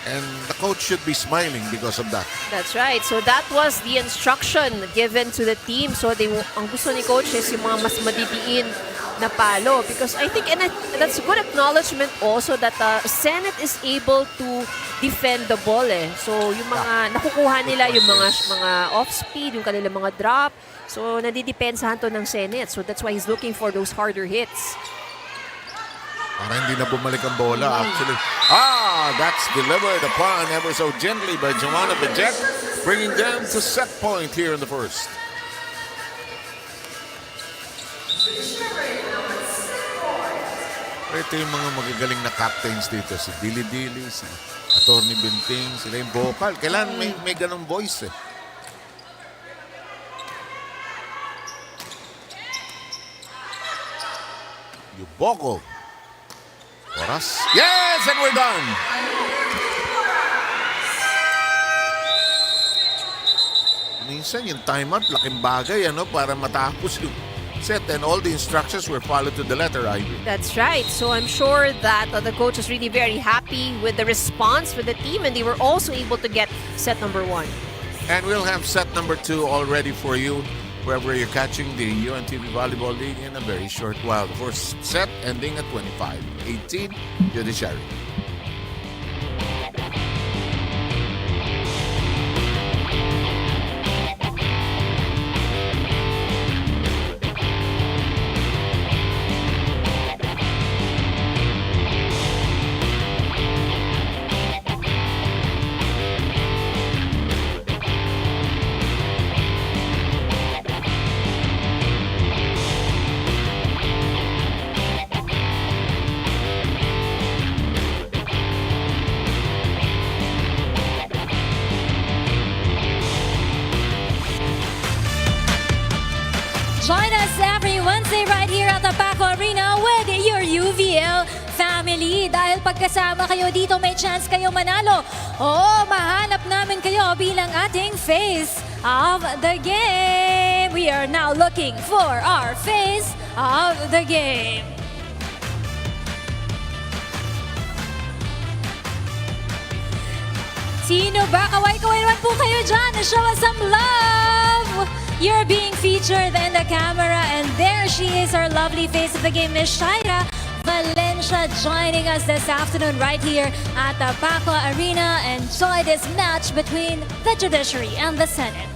And the coach should be smiling because of that. That's right. So that was the instruction given to the team. So ang gusto ni coach is yung mga mas madidiin na palo. Because I think, and that's good acknowledgement also that Senate is able to defend the ball eh. So yung mga nakukuha nila, yung mga off-speed, yung kanilang mga drop. So nadidepensahan to ng Senate. So that's why he's looking for those harder hits. Para hindi na bumalik ang bola, actually. That's delivered upon ever so gently by Joanna Bejet, bringing them to set point here in the first. Ito yung mga magagaling na captains dito. Si Dili-Dili, si Atty. Binting, sila yung vocal. Kailangan may ganong voice eh. Yuboko. Oras. Yes, and we're done. Minsan yung timeout, laking bagay para matapos yung set, and all the instructions were followed to the letter, Ivy. That's right. So I'm sure that the coach was really very happy with the response for the team, and they were also able to get set number 1. And we'll have set number 2 all ready for you wherever you're catching the UNTV Volleyball League in a very short while. The first set ending at 25-18, Judiciary. Join us every Wednesday right here at the Paco Arena with your UVL family. Dahil pagkasama kayo dito, may chance kayo manalo. Oo, mahanap namin kayo bilang ating face of the game. We are now looking for our face of the game. Sino ba? Kaway-kaway naman po kayo dyan. Show us some love. You're being featured in the camera, and there she is, our lovely face of the game, Miss Shaira Valencia, joining us this afternoon right here at the Paco Arena. Enjoy this match between the Judiciary and the Senate.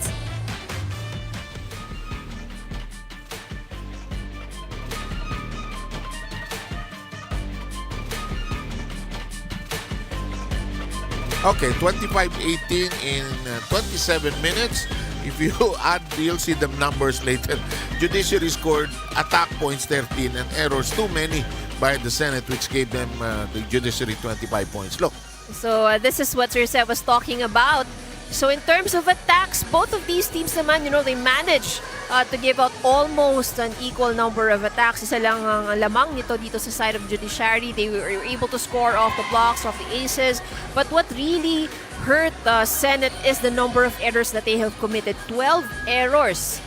Okay, 25-18 in 27 minutes. If you add, you'll see the numbers later. Judiciary scored attack points 13 and errors too many by the Senate, which gave them the Judiciary 25 points. Look. So this is what Sir Seth was talking about. So in terms of attacks, both of these teams naman, they managed to give out almost an equal number of attacks. Isa lang ang lamang nito dito sa side of Judiciary. They were able to score off the blocks, off the aces. But what really hurt the Senate is the number of errors that they have committed. 12 errors.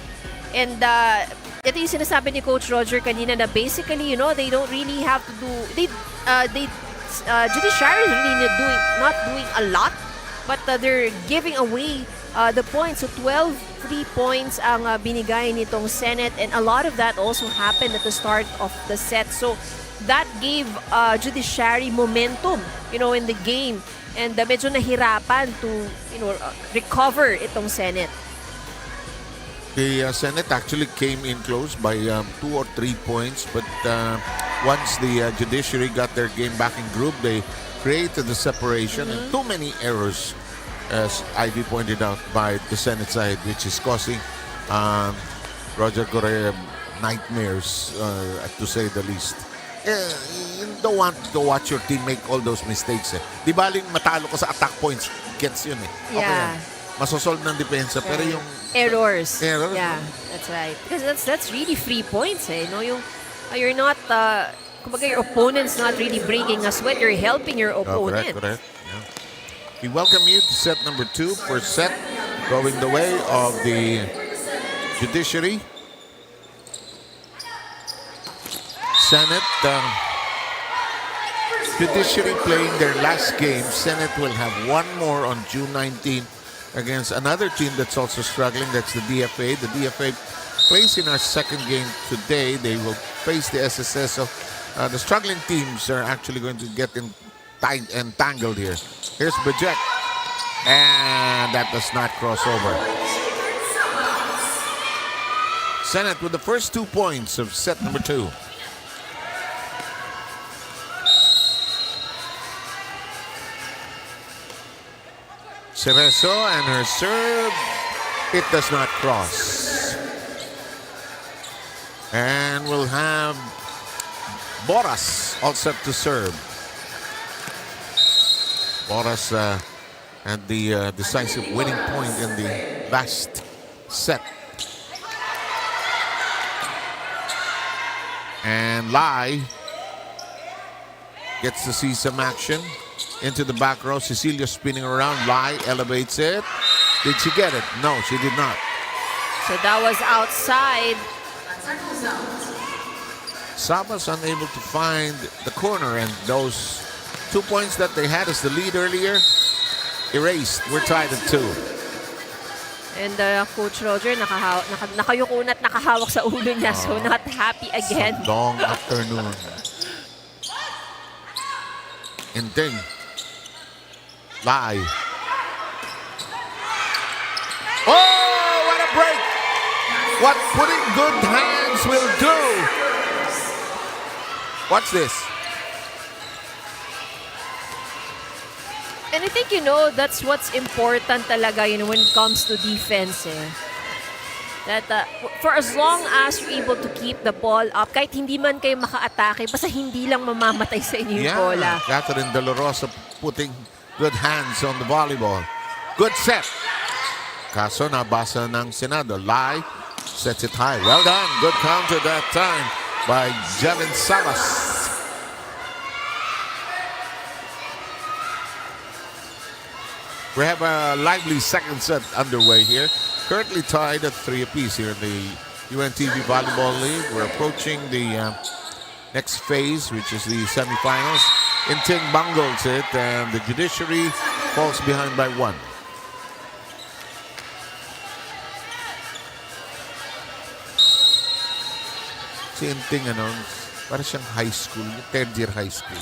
And ito yung sinasabi ni Coach Roger kanina na basically, they don't really have to do... Judiciary is really not doing a lot, but they're giving away the points. So 12 free points ang binigay nitong Senate, and a lot of that also happened at the start of the set. So that gave Judiciary momentum, in the game. And medyo nahirapan to, recover itong Senate. The Senate actually came in close by 2 or 3 points, but once the Judiciary got their game back in group, they created the separation and too many errors, as Ivy pointed out, by the Senate side, which is causing Roger Correa nightmares, to say the least. You don't want to watch your team make all those mistakes. Di baling matalo ko sa attack points, gets yun Okay Yeah. Masosolve ng depensa, pero yung Errors. Errors, Yeah, that's right. Because that's really 3 points, you're not, kumbaga your opponent's not really breaking a sweat, you're helping your opponent. Correct. Yeah. We welcome you to set number 2. First set going the way of the Judiciary. Senate, Judiciary playing their last game. Senate will have one more on June 19 against another team that's also struggling. That's the DFA. The DFA plays in our second game today. They will face the SSS. So the struggling teams are actually going to get entangled here. Here's Bajek. And that does not cross over. Senate with the first 2 points of set number 2. Cerezo and her serve. It does not cross. And we'll have Boras all set to serve. Boras had the decisive winning point in the last set. And Lai gets to see some action. Into the back row, Cecilia spinning around. Lai elevates it. Did she get it? No, she did not. So that was outside. Sabas unable to find the corner, and those 2 points that they had as the lead earlier, erased. We're tied at 2. And Coach Roger, nakayuko na at nakahawak sa ulo niya. So not happy again. It's a long afternoon. Inting. Lai. Oh, what a break! What putting good hands will do. What's this? And I think, that's what's important talaga, when it comes to defense, eh. That for as long as you're able to keep the ball up, kahit hindi man kayo maka-atake, basta hindi lang mamamatay sa inyo yung bola. Catherine De La Rosa putting good hands on the volleyball. Good set. Kaso nabasa ng Senado. Lai sets it high. Well done. Good counter that time by Jevin Salas. We have a lively second set underway here. Currently tied at 3 apiece here in the UNTV Volleyball League. We're approaching the next phase, which is the semifinals. Inting bungles it, and the Judiciary falls behind by 1. Si Inting, para siyang high school, third year high school.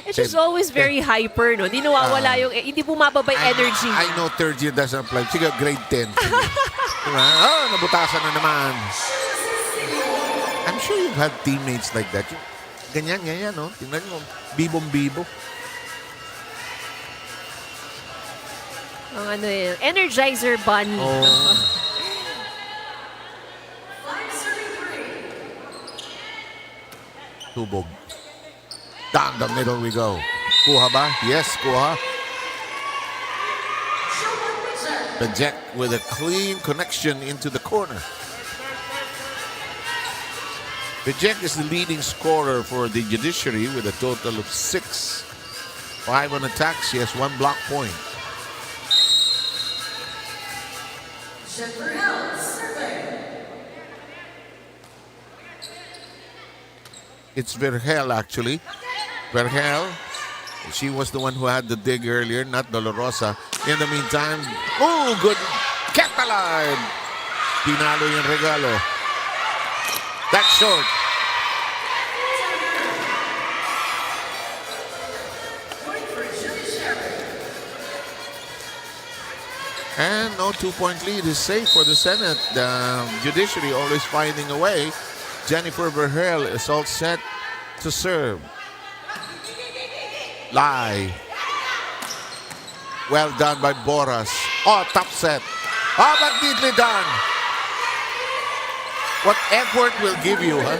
It's just always very hyper, no? Hindi nawawala hindi bumababa yung energy. I know third year doesn't apply. Sige, grade 10. Diba? Nabutasan na naman. I'm sure you've had teammates like that. Ganyan, no? Tingnan mo, bibong-bibo. Ang Energizer Bunny. Oh. Tubog. Down the middle we go. Kuha ba? Yes, kuha. The Jack with a clean connection into the corner. The Jack is the leading scorer for the Judiciary with a total of 6. 5 on attacks. He has 1 block point. It's Vergel, actually. Vergel, she was the one who had the dig earlier, not De La Rosa. In the meantime, good kept alive. Pinalo yung regalo. That's short. And no 2-point lead is safe for the Senate. The Judiciary always finding a way. Jennifer Vergel is all set to serve. Lai. Well done by Boras. Oh, top set. Oh, but neatly done. What effort will give you, huh?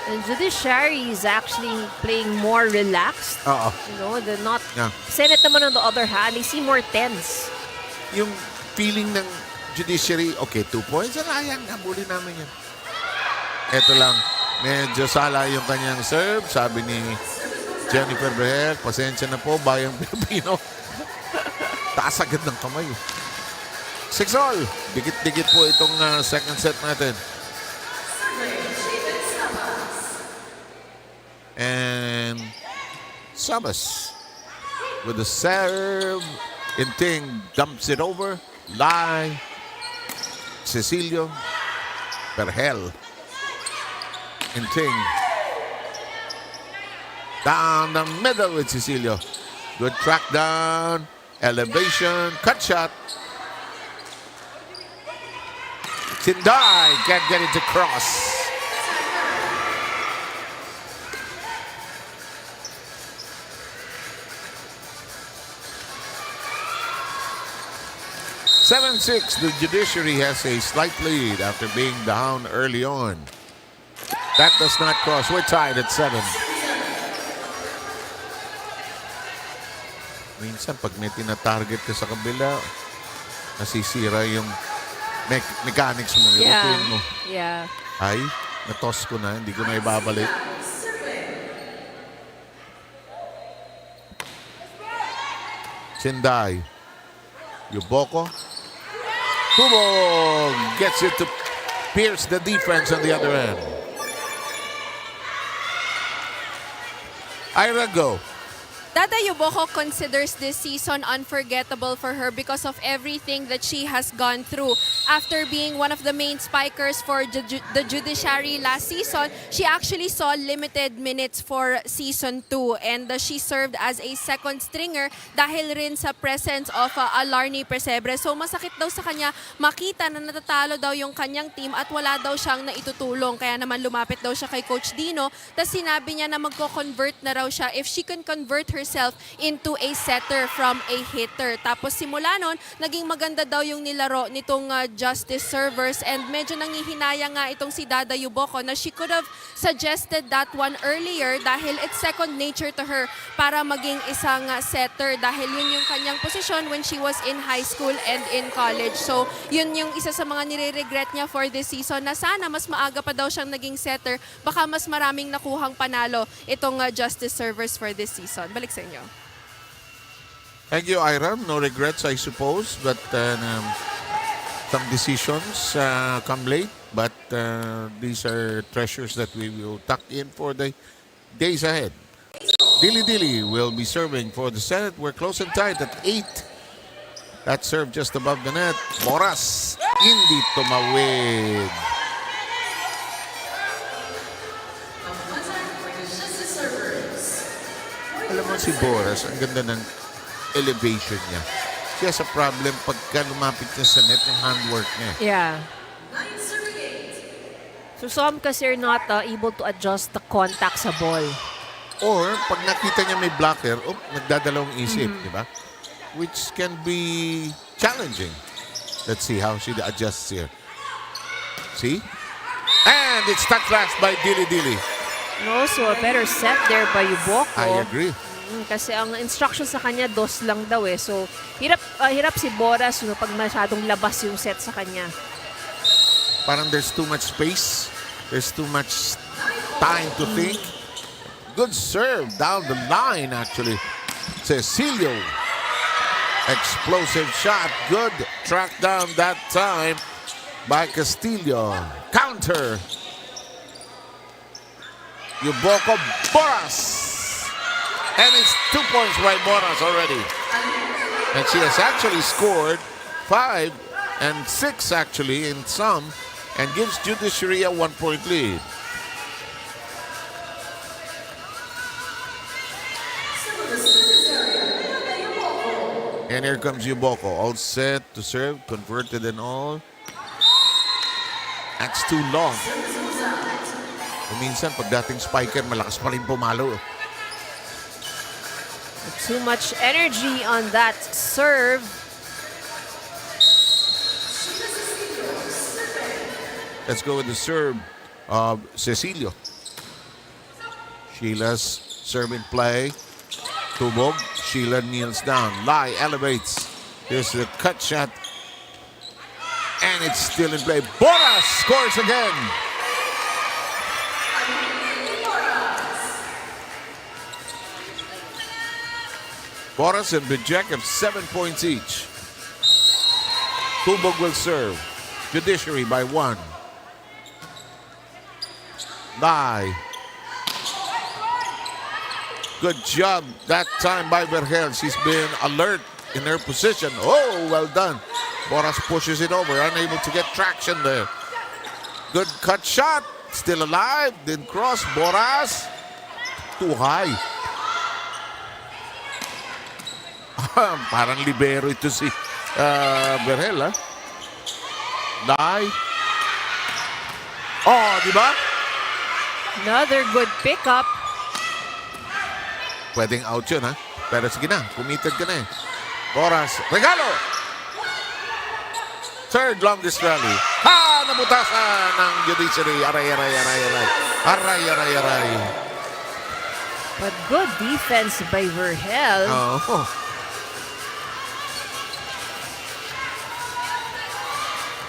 And Judiciary is actually playing more relaxed. They're not... Yeah. Senate naman on the other hand, they seem more tense. Yung feeling ng Judiciary, okay, 2 points. Ayan, nabuli namin yan. Ito lang, medyo sala yung kanyang serve. Sabi ni Jennifer Vergel, pasensya na po, bayang Pilipino. Taas agad ng kamay. 6-all. Dikit-dikit po itong second set natin. And Sabas with the serve. Inting dumps it over. Lai. Cecilio. Vergel. Inting. Down the middle with Cecilio. Good track down. Elevation. Cut shot. Tinday can't get it to cross. (7-6). The Judiciary has a slight lead after being down early on. That does not cross. We're tied at 7. Minsan, pag may tina-target ka sa kabila, nasisira yung mechanics mo, yung routine mo. Yeah. Ay, natos ko na, hindi ko na ibabalik. Sinday. Yuboko. Tubog gets it to pierce the defense on the other end. Ira, go. Dada Yuboko considers this season unforgettable for her because of everything that she has gone through. After being one of the main spikers for the Judiciary last season, she actually saw limited minutes for Season 2 and she served as a second stringer dahil rin sa presence of Alarni Presebre. So masakit daw sa kanya makita na natatalo daw yung kanyang team at wala daw siyang naitutulong. Kaya naman lumapit daw siya kay Coach Dino. Tapos sinabi niya na magko-convert na raw siya if she can convert herself into a setter from a hitter. Tapos simula nun, naging maganda daw yung nilaro nitong Justice servers and medyo nangihinaya nga itong si Dada Yuboko na she could have suggested that one earlier dahil it's second nature to her para maging isang setter dahil yun yung kanyang posisyon when she was in high school and in college. So yun yung isa sa mga nire-regret niya for this season na sana mas maaga pa daw siyang naging setter, baka mas maraming nakuhang panalo itong Justice servers for this season. Balik sa inyo. Thank you, Ira. No regrets, I suppose, but some decisions come late, but these are treasures that we will tuck in for the days ahead. Dili Dili will be serving for the Senate. We're close and tight at 8. That serve just above the net. Boras, hindi tumawid. Alam mo si Boras, ang ganda ng elevation niya. She has a problem pagka lumapit niya sa net yung handwork niya. Yeah. So some kasi are not able to adjust the contact sa ball. Or pag nakita niya may blocker, nagdadalawang isip, di ba? Which can be challenging. Let's see how she adjusts here. See? And it's stuck last by Dili Dili. No, so a better set there by Yuboko. I agree. Kasi ang instruction sa kanya, dos lang daw eh. So, hirap si Boras pag masyadong labas yung set sa kanya. Parang there's too much space. There's too much time to think. Good serve down the line, actually. Cecilio. Explosive shot. Good track down that time by Castillo. Counter. Yuboko, Boras. And it's 2 points by Boras already. And she has actually scored 5 and 6 actually in some and gives Judiciary a 1-point lead. And here comes Yuboko, all set to serve, converted and all. That's too long. Minsan, pag dating spiker, malakas pa rin pumalo. Too much energy on that serve. Let's go with the serve of Cecilio. Sheila's serve in play. Tubog. Sheila kneels down. Lai elevates. Here's the cut shot. And it's still in play. Boras scores again. Boras and Bijek have 7 points each. Tubog will serve. Judiciary by 1. Lai. Good job that time by Vergel. She's been alert in her position. Oh, well done. Boras pushes it over, unable to get traction there. Good cut shot. Still alive. Then cross. Boras. Too high. Parang libero ito si Vergel, ha? Lai. Oh, di ba? Another good pickup. Pwedeng out yun, ha? Pero sige na, committed ka na eh. Boras, regalo! Third longest rally. Ha! Nabutasan ng Judiciary. Aray, aray, aray, aray. Aray, aray, aray. But good defense by Vergel. Oh.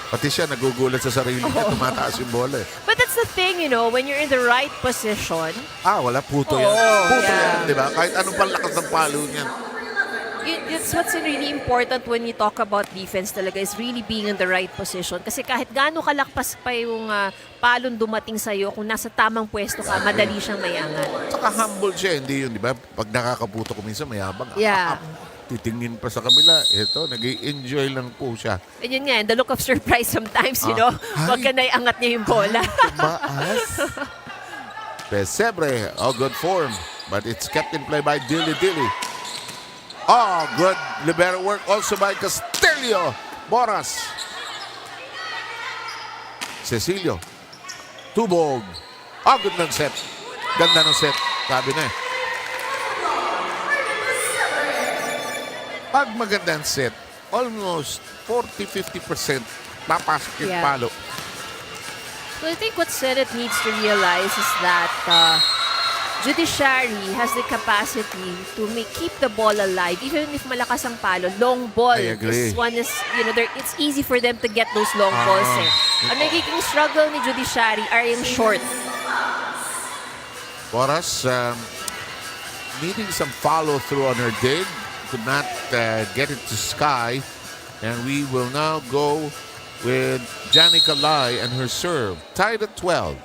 Pati siya nagugulat sa sarili niya, tumataas yung bola eh. But that's the thing, you know, when you're in the right position. Wala, puto yan. Puto yan, di ba? Kahit anong palakas ng palo niyan. It's what's really important when you talk about defense talaga is really being in the right position. Kasi kahit gaano kalakpas pa yung palon dumating sa'yo, kung nasa tamang pwesto ka, madali siyang mayangan. Saka humble siya, hindi yun, di ba? Pag nakakaputo ko minsan, mayabang. Yeah. Titingin pa sa kabila. Ito, nag-i-enjoy lang po siya. And yun nga, the look of surprise sometimes, you know, wag ka naiangat niya yung bola. Tumaas. Pesebre, good form. But it's kept in play by Dili. Good libero work also by Castillo. Boras. Cecilio. Tubog. Good ng set. Ganda ng set. Sabi na. Pag maganda ang set, almost 40-50% papasok yung palo. So I think what Senate needs to realize is that Judiciary has the capacity to keep the ball alive even if malakas ang palo. Long ball. I agree. This one is, you know, it's easy for them to get those long balls. Ang nagiging struggle ni Judiciary are yung short. Boras needing some follow-through on her dig. Could not get it to Sky. And we will now go with Janica Lai and her serve. Tied at 12.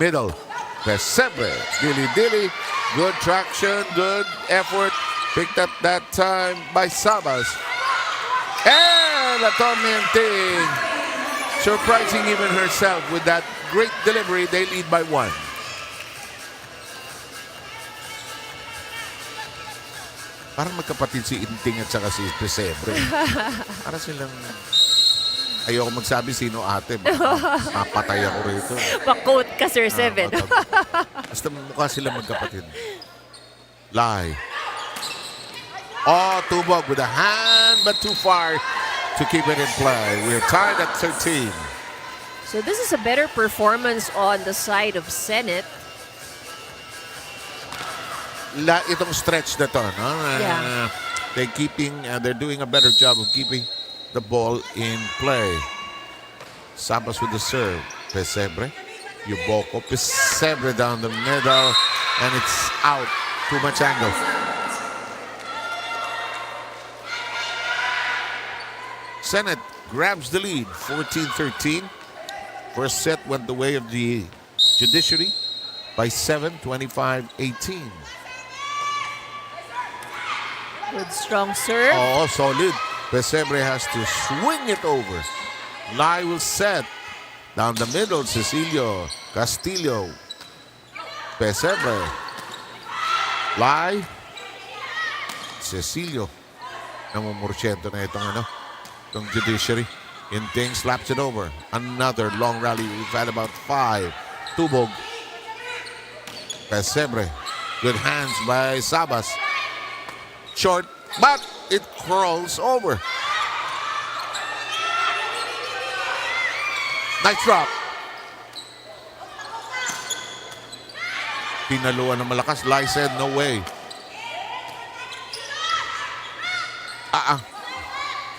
Middle. Pesebre. Dili. Good traction. Good effort. Picked up that time by Sabas. And Atomienting. Surprising even herself with that great delivery. They lead by 1. Parang magkapatid si Inting at saka si Pesebre. Para silang... Ayoko magsabi sino ate. Mapatay ako rito. Pa-quote ka, Sir Seven. Basta mukha sila magkapatid. Lai. Tubog with a hand but too far to keep it in play. We're tied at 13. So this is a better performance on the side of Senate. Itong stretch na to, no? Yeah. They're doing a better job of keeping the ball in play. Sabas with the serve. Pesebre. Yuboko. Pesebre down the middle. And it's out. Too much angle. Senate grabs the lead. 14-13. First set went the way of the Judiciary by 7, 25-18. Good strong serve. Solid. Pesebre has to swing it over. Lai will set. Down the middle, Cecilio. Castillo. Pesebre. Lai. Cecilio. Namumursyento na itong Judiciary. Inting slaps it over. Another long rally. We've had about 5. Tubog. Pesebre. Good hands by Sabas. Short, but it crawls over. Nice drop. Pinaluan ng malakas. Lai said, no way.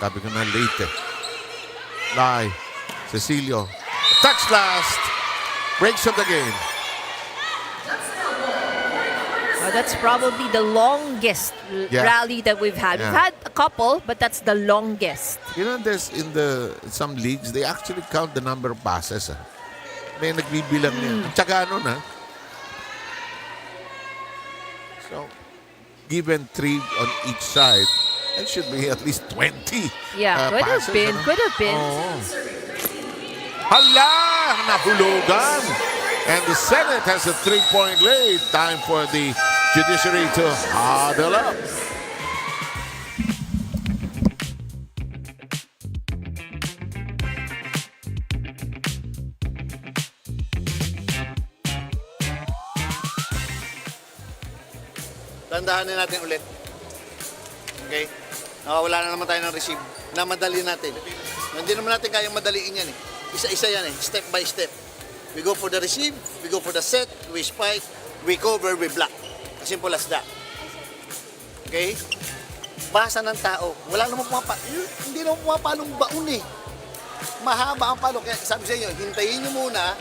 Sabi ko na late eh. Lai. Cecilio. Touch last. Breaks of the game. That's probably the longest rally that we've had. We've had a couple, but that's the longest. You know, there's in some leagues, they actually count the number of passes. May nagbibilang niya. Tsaka So, given 3 on each side, that should be at least 20 could passes. Could have been. Hala! Nahulugan! And the Senate has a 3-point lead. Time for the Judiciary to huddle up. Tandahanin natin ulit. Okay? Nakawala na naman tayo ng receive. Namadali natin. Hindi naman natin kayang madaliin yan eh. Isa-isa yan eh. Step by step. We go for the receive, we go for the set, we spike, we cover, we block. As simple as that. Okay? Basa ng tao. Wala namang hindi naman pumapalong baon eh. Mahaba ang palo. Kaya sabi sa inyo, hintayin nyo muna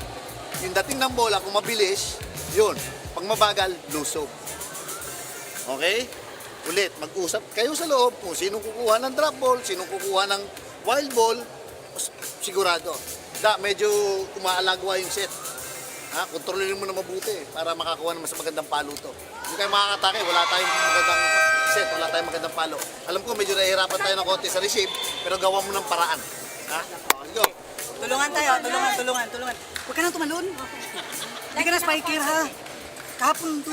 yung dating ng bola, kung mabilis, yun. Pag mabagal, lusob. Okay? Ulit, mag-usap kayo sa loob kung sinong kukuha ng drop ball, sinong kukuha ng wild ball, sigurado. Medyo umaalagwa yung set. Kontrolin mo na mabuti para makakuha ng mas magandang palo to. Hindi tayo makakatake, wala tayong magandang set, wala tayong magandang palo. Alam ko medyo nahihirapan tayo ng konti sa receive, pero gawa mo ng paraan. Let's go. Tulungan tayo, tulungan. Huwag ka nang tumalon. Hindi ka na spiker, ha? Kahapon.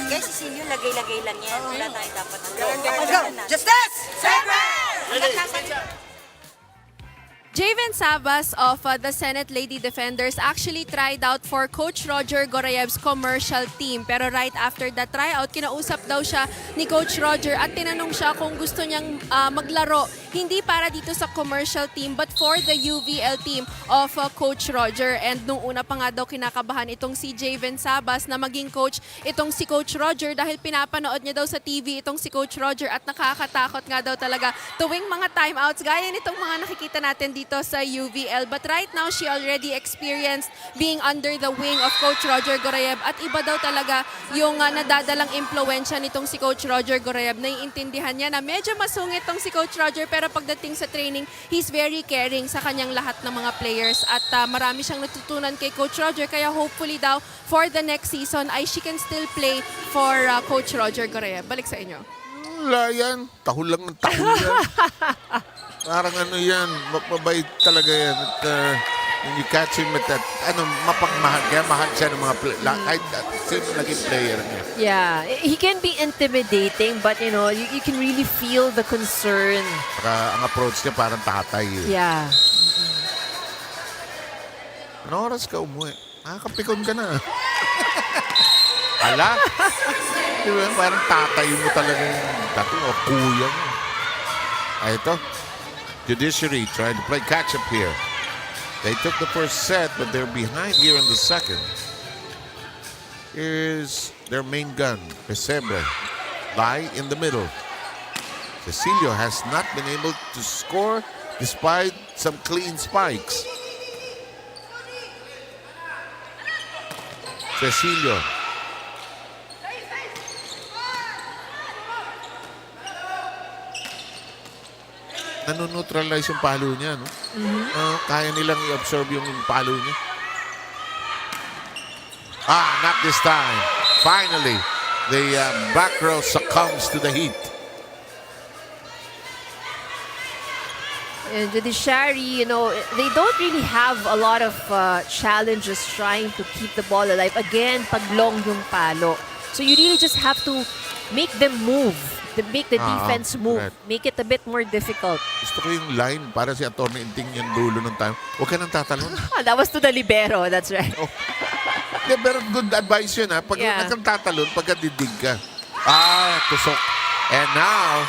Guys, si Silvio, lagay-lagay lang yan. Wala tayo dapat. Let's go. Justice! Javen Sabas of the Senate Lady Defenders actually tried out for Coach Roger Gorayev's commercial team. Pero right after the tryout, kinausap daw siya ni Coach Roger at tinanong siya kung gusto niyang maglaro hindi para dito sa commercial team but for the UVL team of Coach Roger. And nung una pa nga daw kinakabahan itong si Javen Sabas na maging coach itong si Coach Roger dahil pinapanood niya daw sa TV itong si Coach Roger at nakakatakot nga daw talaga tuwing mga timeouts gaya nitong mga nakikita natin dito sa UVL. But right now, she already experienced being under the wing of Coach Roger Gorayev at iba daw talaga yung nadadalang impluensya nitong si Coach Roger Gorayev. Naiintindihan niya na medyo masungit tong si Coach Roger pero pagdating sa training, he's very caring sa kanyang lahat ng mga players at marami siyang natutunan kay Coach Roger kaya hopefully daw for the next season ay she can still play for Coach Roger Gorayev. Balik sa inyo. Wala yan. Tahol lang ng tahol yan. Parang ano yan, mabait talaga yan. At when you catch him at that, mapagmahal. Kaya mahal siya ng mga kahit sino naging player niya. Yeah, he can be intimidating but you know, you can really feel the concern. Ang approach niya parang tatay. Yeah. Ano oras ka umuwi? Nakakapikon ka na. Ala? Diba, parang tatay mo talaga yung tatay o kuya mo. Ito. Judiciary trying to play catch-up here. They took the first set, but they're behind here in the second. Here's their main gun, Pesebre. Lie in the middle. Cecilio has not been able to score despite some clean spikes. Cecilio. Nano-neutralize yung palo niya, no? Kaya nilang i-absorb yung palo niya. Not this time. Finally, the back row succumbs to the heat. And Judiciary, you know, they don't really have a lot of challenges trying to keep the ball alive. Again, pag long yung palo. So you really just have to make them move. To make the defense move. Correct. Make it a bit more difficult. Gusto ko yung line para si Atty. Inting yung dulo ng time. Huwag ka nang tatalon. That was to the libero, that's right. Oh. Yeah, pero good advice yun, ha? Pag huwag kang tatalon, pagka didig ka. Tusok. And now,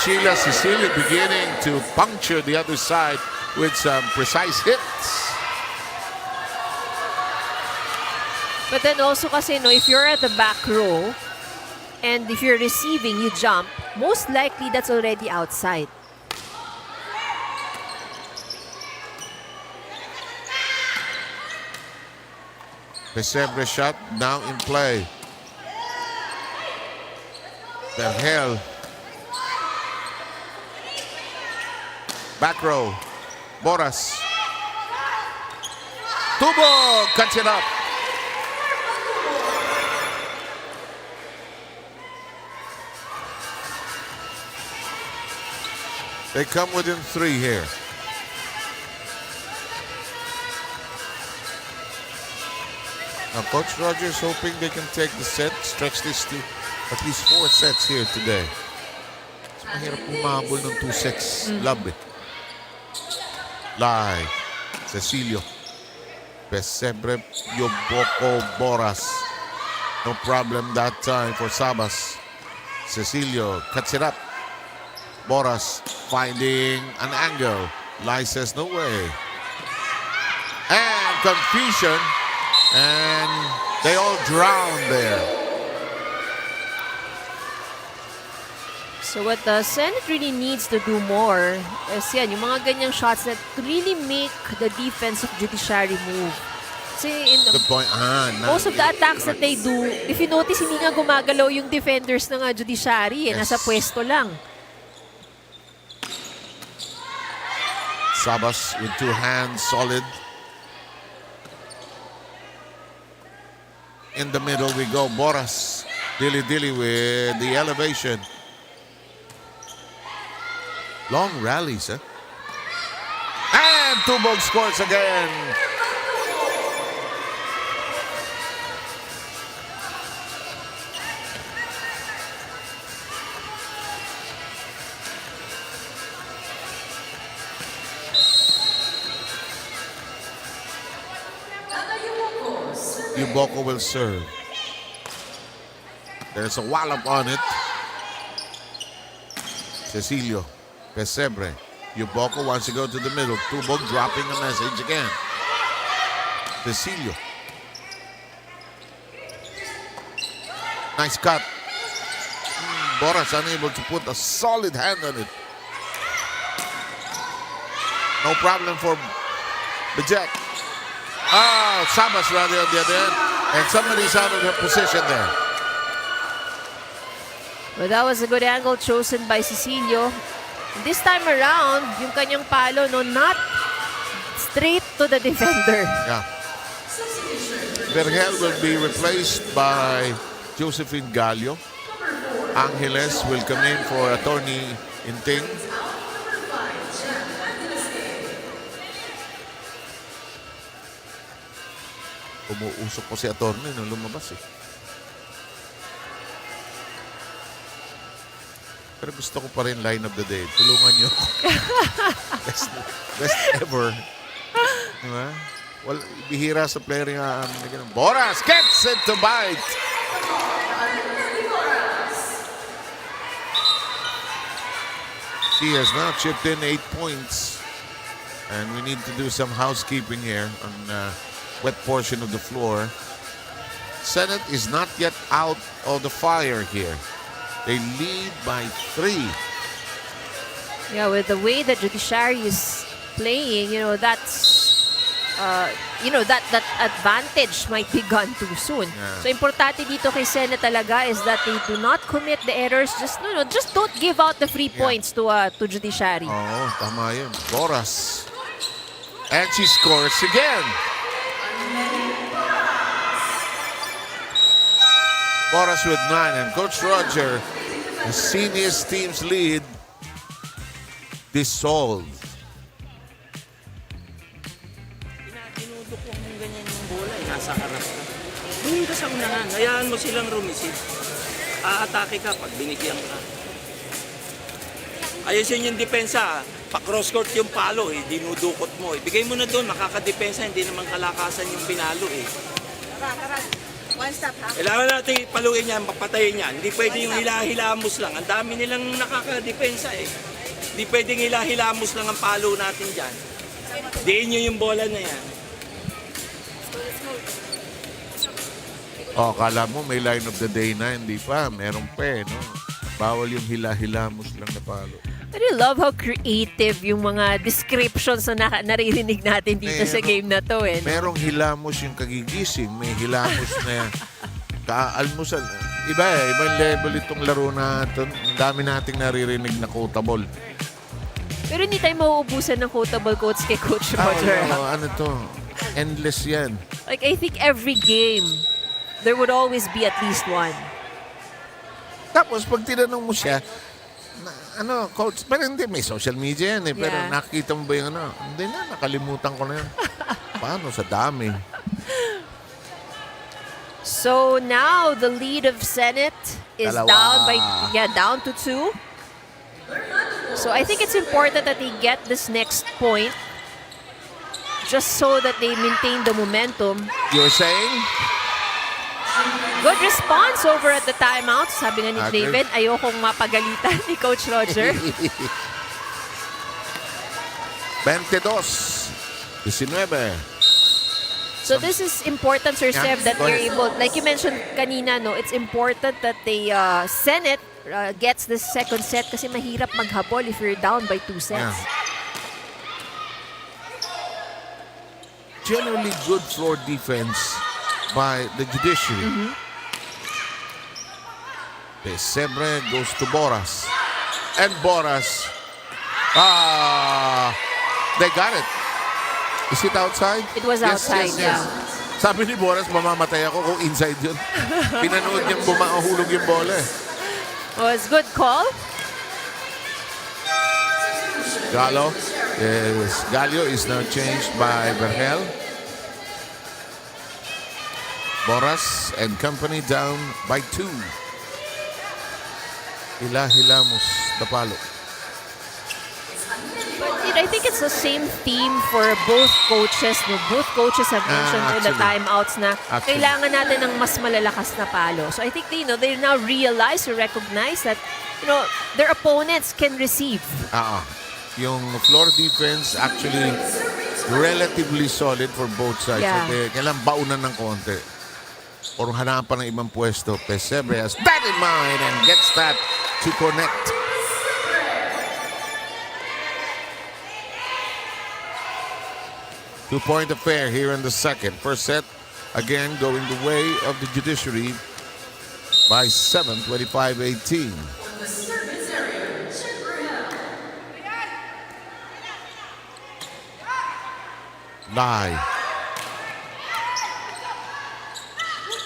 Sheila Cecilia beginning to puncture the other side with some precise hits. But then also kasi, no, if you're at the back row, and if you're receiving, you jump, most likely that's already outside. Pesebre shot now in play. Berhel. Back row. Boras. Tubo cuts it up. They come within 3 here. Now, Coach Rogers hoping they can take the set, stretch this to at least 4 sets here today. It's mahirap umabol ng 2 sets. Love it. Lai. Cecilio. Pesebre, Yoboko, Boras. No problem that time for Sabas. Cecilio cuts it up. Boras finding an angle. Lai says no way. And confusion. And they all drown there. So what the Senate really needs to do more is yan, yung mga ganyang shots that really make the defense of Judiciary move. Kasi in Good point. most of the attacks that they do, if you notice, hindi nga gumagalaw yung defenders ng Judiciary. Nasa pwesto lang. Sabas with two hands, solid. In the middle we go. Boras. Dili with the elevation. Long rallies, huh? And Tubog scores again. Yuboko will serve. There's a wallop on it. Cecilio, Pesebre. Yuboko wants to go to the middle. Tubog dropping a message again. Cecilio. Nice cut. Boras unable to put a solid hand on it. No problem for Bejek. Sabas rather on the other end. And somebody's out of their position there. Well, that was a good angle chosen by Cecilio. This time around, yung kanyang palo, not straight to the defender. Yeah. Vergel will be replaced by Josephine Gallo. Angeles will come in for Attorney Inting. Umuusok po si Attorney nung lumabas eh. Pero gusto ko pa rin line of the day. Tulungan niyo ako. best ever. Diba? Well, bihira sa player nga. Boras gets it to bite. She has now chipped in 8 points. And we need to do some housekeeping here on wet portion of the floor. Senate is not yet out of the fire here. They lead by 3. Yeah, with the way that Judiciary is playing, that's that advantage might be gone too soon. Yeah. So importante dito kay Senate talaga is that they do not commit the errors. Just don't give out the free points to Judiciary. Oh, tama yun. Boras. And she scores again. Boras with 9, and Coach Roger has seen his team's lead dissolved. Dinudok lang ng ganyan yung bola, nasa harap ka. Doon ka sa unahan, hayaan mo silang rumisid. Aatake ka pag binigyan ka. Ayusin yung depensa, pa-cross court yung palo, dinudukot mo. Ibigay mo na doon, makakadepensa, hindi naman kalakasan yung pinalo eh. Tara. One stop, ha? Kailangan natin paluin yan, papatayin yan. Hindi pwede yung hilahilamos lang. Ang dami nilang nakakadepensa eh. Hindi pwedeng hilahilamos lang ang palo natin dyan. Diin nyo yung bola na yan. Kala mo may line of the day na, hindi pa. Meron pa eh, no? Bawal yung hilahilamos lang na palo. I really love how creative yung mga descriptions na naririnig natin dito sa game na to. Merong hilamos yung kagigising. May hilamos na kaalmusal. Ibang level itong laro na ito. Ang dami nating naririnig na quotable. Pero hindi tayo mauubusan ng quotable quotes kay Coach Roger. Ano to? Endless yan. Like, I think every game, there would always be at least one. Tapos, pag tinanong mo siya, coach, pero hindi, may social media yan eh. Pero nakikita mo ba yung Hindi na, nakalimutan ko na yan. Paano? Sa dami. So now, the lead of Senate is down to 2. So I think it's important that they get this next point just so that they maintain the momentum. You're saying? Good response over at the timeout. Sabi nga ni David, ayokong mapagalitan ni Coach Roger. 22-19. So this is important, Sir Seb, that they're able, like you mentioned kanina, it's important that the Senate gets this second set kasi mahirap maghabol if you're down by 2 sets. generally good floor defense by the Judiciary. Pesebre goes to Boras. And Boras, they got it. Is it outside? It was outside, yeah. Sabi ni Boras, mamamatay ako kung inside yun. Pinanood niyang bumahulog yung bola eh. Was good call. Gallo is now changed by Vergel. Boras and company down by 2. Hilamos Tapalo. But I think it's the same theme for both coaches. No? Both coaches have mentioned in the timeouts na kailangan natin ng mas malalakas na palo. So I think they now realize or recognize that their opponents can receive. Yung floor defense actually relatively solid for both sides. Yeah. Kailangan baunan ng konti. Or hanapan ng ibang pwesto. Pesebre has that in mind and gets that to connect. Two-point affair here in the second. First set, again, going the way of the Judiciary by 7, 25-18. Lai.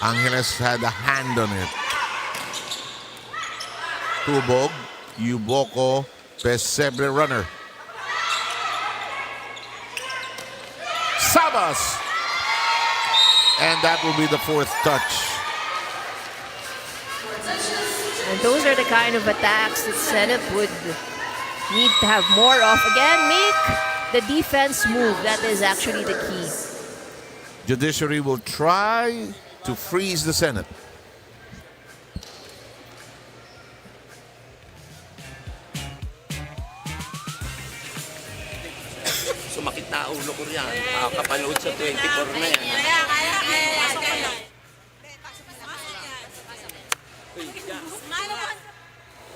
Angeles had a hand on it. Tubog, Yuboko, Pesebre runner. Sabas! And that will be the fourth touch. And those are the kind of attacks that Senate would need to have more of. Again, make the defense move. That is actually the key. Judiciary will try to freeze the Senate. Sumakit na ulo ko riyan. Kapanood sa 24 na yan.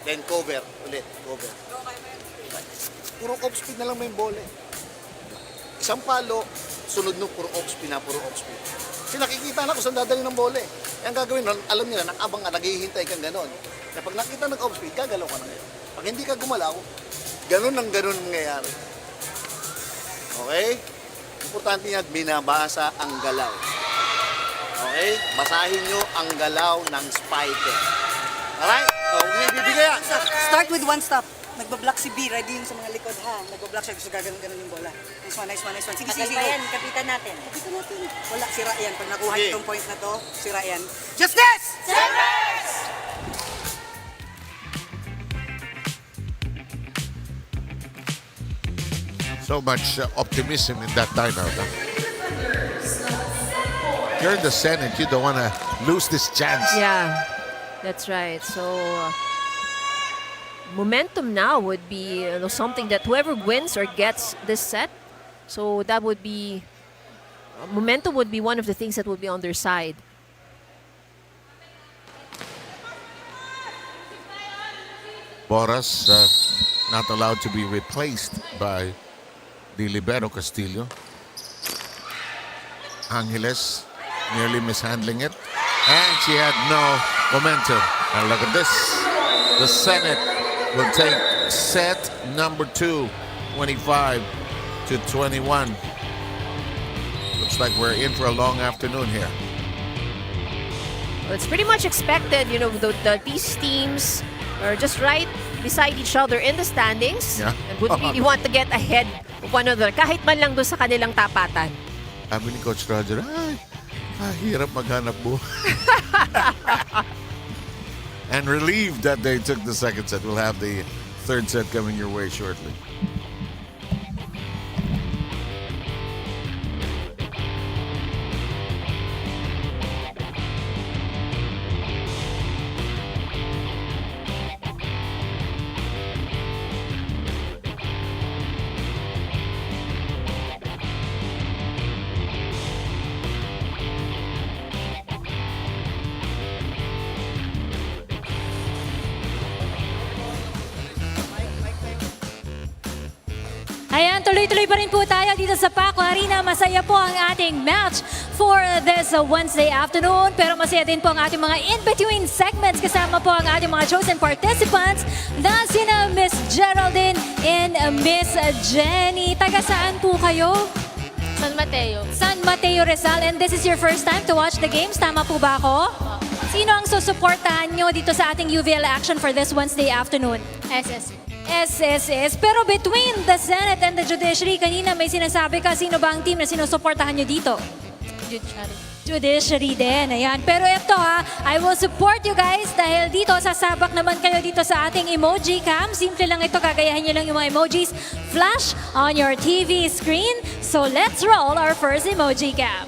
Then cover ulit. Cover. Puro off speed na lang may bola. Isang palo, sunod nung puro off speed na, puro off speed. Kasi nakikita na kung saan dadali ng bola. Ang gagawin, alam nila, nakabang ka, naghihintay kang gano'n. Kaya pag nakita ng off speed, gagalaw ka na ngayon. Pag hindi ka gumalaw, gano'n ang gano'n nangyayari. Okay? Importante yan, binabasa ang galaw. Okay? Basahin nyo ang galaw ng spiker. Alright? Huwag niyo ibibigay yan. Start with one stop. Nagbablock si B, ready yung sa mga likod ha. Nagbablock siya, gusto gaganon yung bola. Nice one, nice one, nice one. Sige, sige, sige. Kapitan natin. Kapitan natin. Wala, sira yan. Pag nakuha niyo itong point na to, sira yan. Justice! Service! So much optimism in that timeout. Huh? You're in the Senate. You don't want to lose this chance. Yeah, that's right. So momentum now would be something that whoever wins or gets this set, so that would be momentum would be one of the things that would be on their side. Boras not allowed to be replaced by the libero Castillo. Angeles nearly mishandling it. And she had no momentum. And look at this. The Senate will take set number 2, 25-21. Looks like we're in for a long afternoon here. Well, it's pretty much expected, these teams are just right beside each other in the standings. Yeah. And would really want to get ahead of one another, kahit man lang doon sa kanilang tapatan. Sabi ni Coach Roger, hirap maghanap buhay. And relieved that they took the second set. We'll have the third set coming your way shortly. tuloy-tuloy pa rin po tayo dito sa Paco Arena. Masaya po ang ating match for this Wednesday afternoon. Pero masaya din po ang ating mga in-between segments. Kasama po ang ating mga chosen participants na sina Miss Geraldine and Miss Jenny. Taga saan po kayo? San Mateo. San Mateo Rizal. And this is your first time to watch the games. Tama po ba ako? Sino ang susuportahan nyo dito sa ating UVL action for this Wednesday afternoon? SS. SSS. Pero between the Senate and the Judiciary, kanina may sinasabi ka, sino ba ang team na sinusuportahan nyo dito? Judiciary. Judiciary din, ayan. Pero ito I will support you guys dahil dito sasabak naman kayo dito sa ating emoji cam. Simple lang ito, kagayahin nyo lang yung mga emojis. Flash on your TV screen. So let's roll our first emoji cam.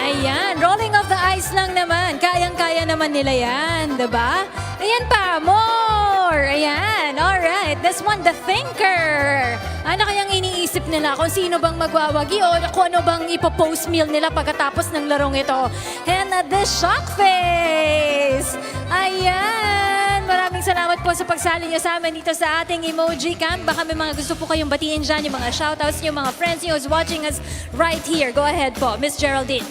Ayan, rolling of the eyes lang naman. Kayang-kaya naman nila yan, diba? Ayan pa, more! Ayan, alright. This one, the thinker. Ano kayang iniisip nila kung sino bang magwawagi o kung ano bang ipopost meal nila pagkatapos ng larong ito? And the shock face. Ayan. Maraming salamat po sa pagsali niyo sa amin dito sa ating emoji cam. Baka may mga gusto po kayong batiin dyan, yung mga shoutouts niyo, mga friends niyo who's watching us right here. Go ahead po, Miss Geraldine.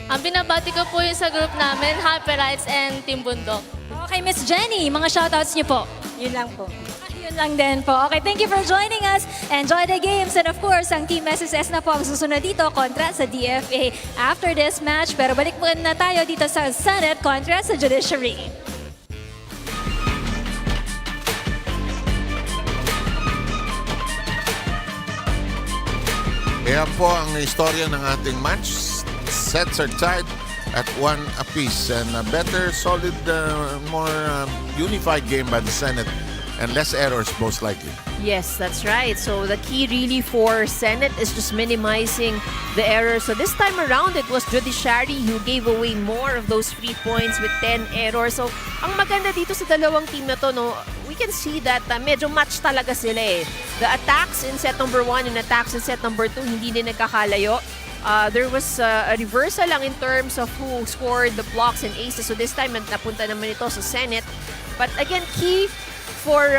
Ang binabati ko po yung sa group namin, Hyperites and Team Bundok. Okay, Miss Jenny, mga shoutouts niyo po. Yun lang po. Yun lang din po. Okay, thank you for joining us. Enjoy the games. And of course, ang Team SSS na po ang susunod dito kontra sa DFA after this match. Pero balik muna tayo dito sa Senate kontra sa Judiciary. Ayan po ang istorya ng ating match. Sets are tied at 1 apiece, and a better, solid, more unified game by the Senate and less errors most likely. Yes, that's right. So the key really for Senate is just minimizing the errors. So this time around, it was Judiciary who gave away more of those free points with 10 errors. So ang maganda dito sa dalawang team na to, no, we can see that medyo match talaga sila eh. The attacks in set number 1 and attacks in set number 2, hindi din nagkakalayo. There was a reversal lang in terms of who scored the blocks and aces. So this time, napunta naman ito sa Senate. But again, key for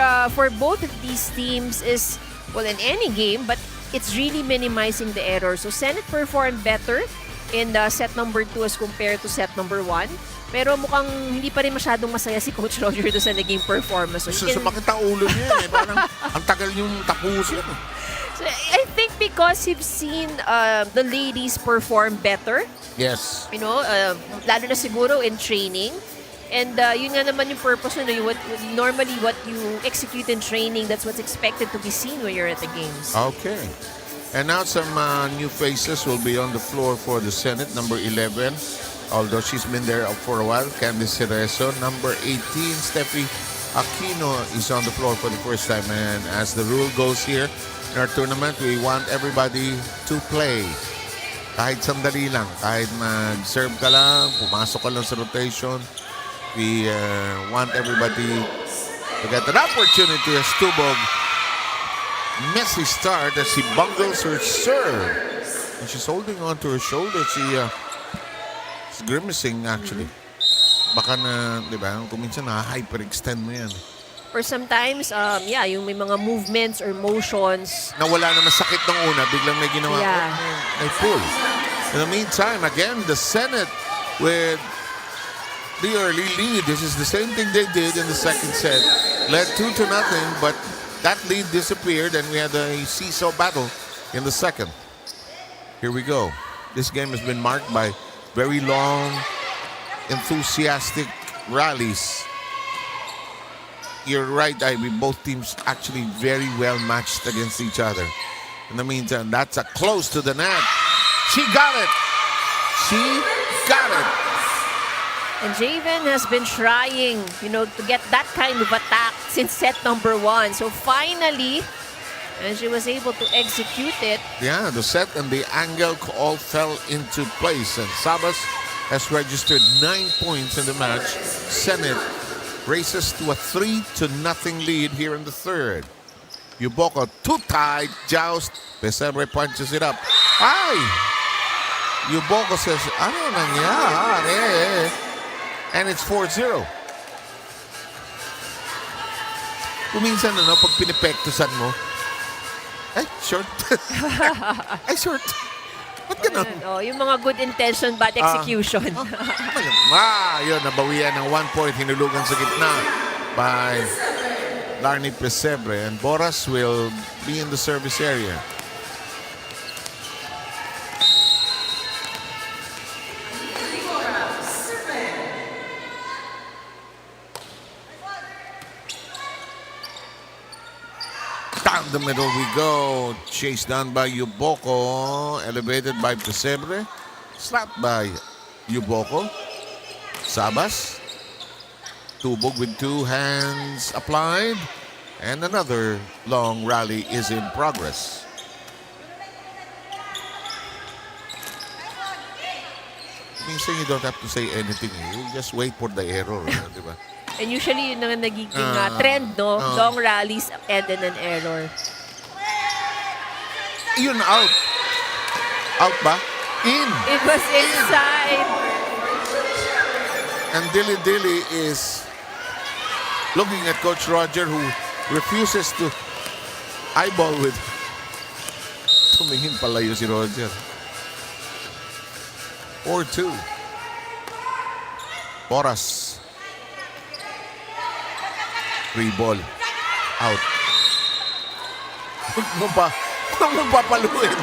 both of these teams is, well, in any game, but it's really minimizing the errors. So Senate performed better in the set number 2 as compared to set number 1. Pero mukhang hindi pa rin masyadong masaya si Coach Roger doon sa naging performance. So Sumakit ang ulo niya eh. Parang ang tagal yung tapusin. So I think because you've seen the ladies perform better. Yes. You know, lalo na siguro in training. And yun nga naman yung purpose, normally what you execute in training, that's what's expected to be seen when you're at the games. Okay. And now some new faces will be on the floor for the Senate. Number 11, although she's been there for a while, Candice Cerezo. Number 18, Steffi Aquino is on the floor for the first time. And as the rule goes here, in our tournament, we want everybody to play. Kahit sandali lang, kahit mag-serve ka lang, pumasok ka lang sa rotation, we want everybody to get an opportunity as Tubog. Messy start as she bungles her serve. And she's holding on to her shoulder. She's grimacing actually. Baka na, di ba, kung minsan na-hyperextend mo yan. Or sometimes, yung may mga movements or motions. Nawala na masakit ng una, biglang may ginawa. Yeah. May pull. In the meantime, again, the Senate with the early lead. This is the same thing they did in the second set. Led 2-0, but that lead disappeared and we had a seesaw battle in the second. Here we go. This game has been marked by very long, enthusiastic rallies. You're right, Ivy. Both teams actually very well matched against each other. In the meantime, that's a close to the net. She got it. She got it. And Javen has been trying, to get that kind of attack since set number 1. So finally, and she was able to execute it. Yeah, the set and the angle all fell into place. And Sabas has registered 9 points in the match. Senate races to a 3-0 lead here in the third. Yuboko, too tight, joust. Pesebre punches it up. Ay! Yuboko says, ano nangyari? And it's 4-0. Kung minsan, pag pinipektusan mo, ay, short. Ay, short. Ba't ganun? Oh, yung mga good intention, bad execution. Yun, nabawian ng 1 point. Hinulugan sa gitna by Larny Pesebre. And Boras will be in the service area. Down the middle we go. Chased down by Yuboko. Elevated by Pesebre. Slapped by Yuboko. Sabas. Tubog with 2 hands applied. And another long rally is in progress. Minsan you don't have to say anything. You just wait for the error. Di ba? And usually yun ang nagiging trend, no? Long rallies end in an error. Yun, out. Out ba? In. It was inside. And Dilly Dilly is looking at Coach Roger, who refuses to eyeball with. Tumingin palayo si Roger. 4-2. Boras. Free ball. Out. Huwag mo papaluin.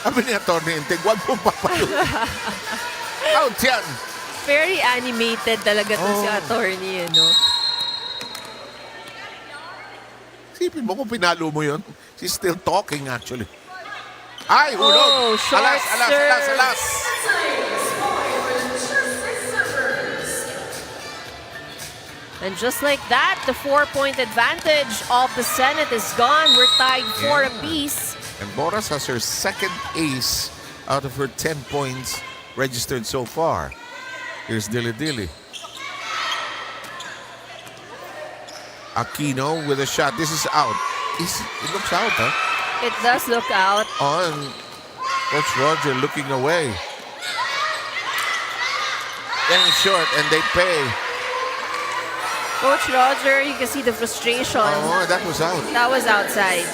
Sabi ni Atty. Intig, huwag mo papaluin. Out yan. Very animated talaga to si attorney, no? Sipin mo kung pinalo mo yun. She's still talking actually. Ay, hulog. Short Alas. And just like that, the 4-point advantage of the Senate is gone. We're tied 4 apiece. And Boras has her second ace out of her 10 points registered so far. Here's Dilly Dilly. Aquino with a shot. This is out. It looks out, huh? It does look out. And Coach Roger looking away. Getting short, and they pay. Coach Roger, you can see the frustration. Oh, that was out. That was outside.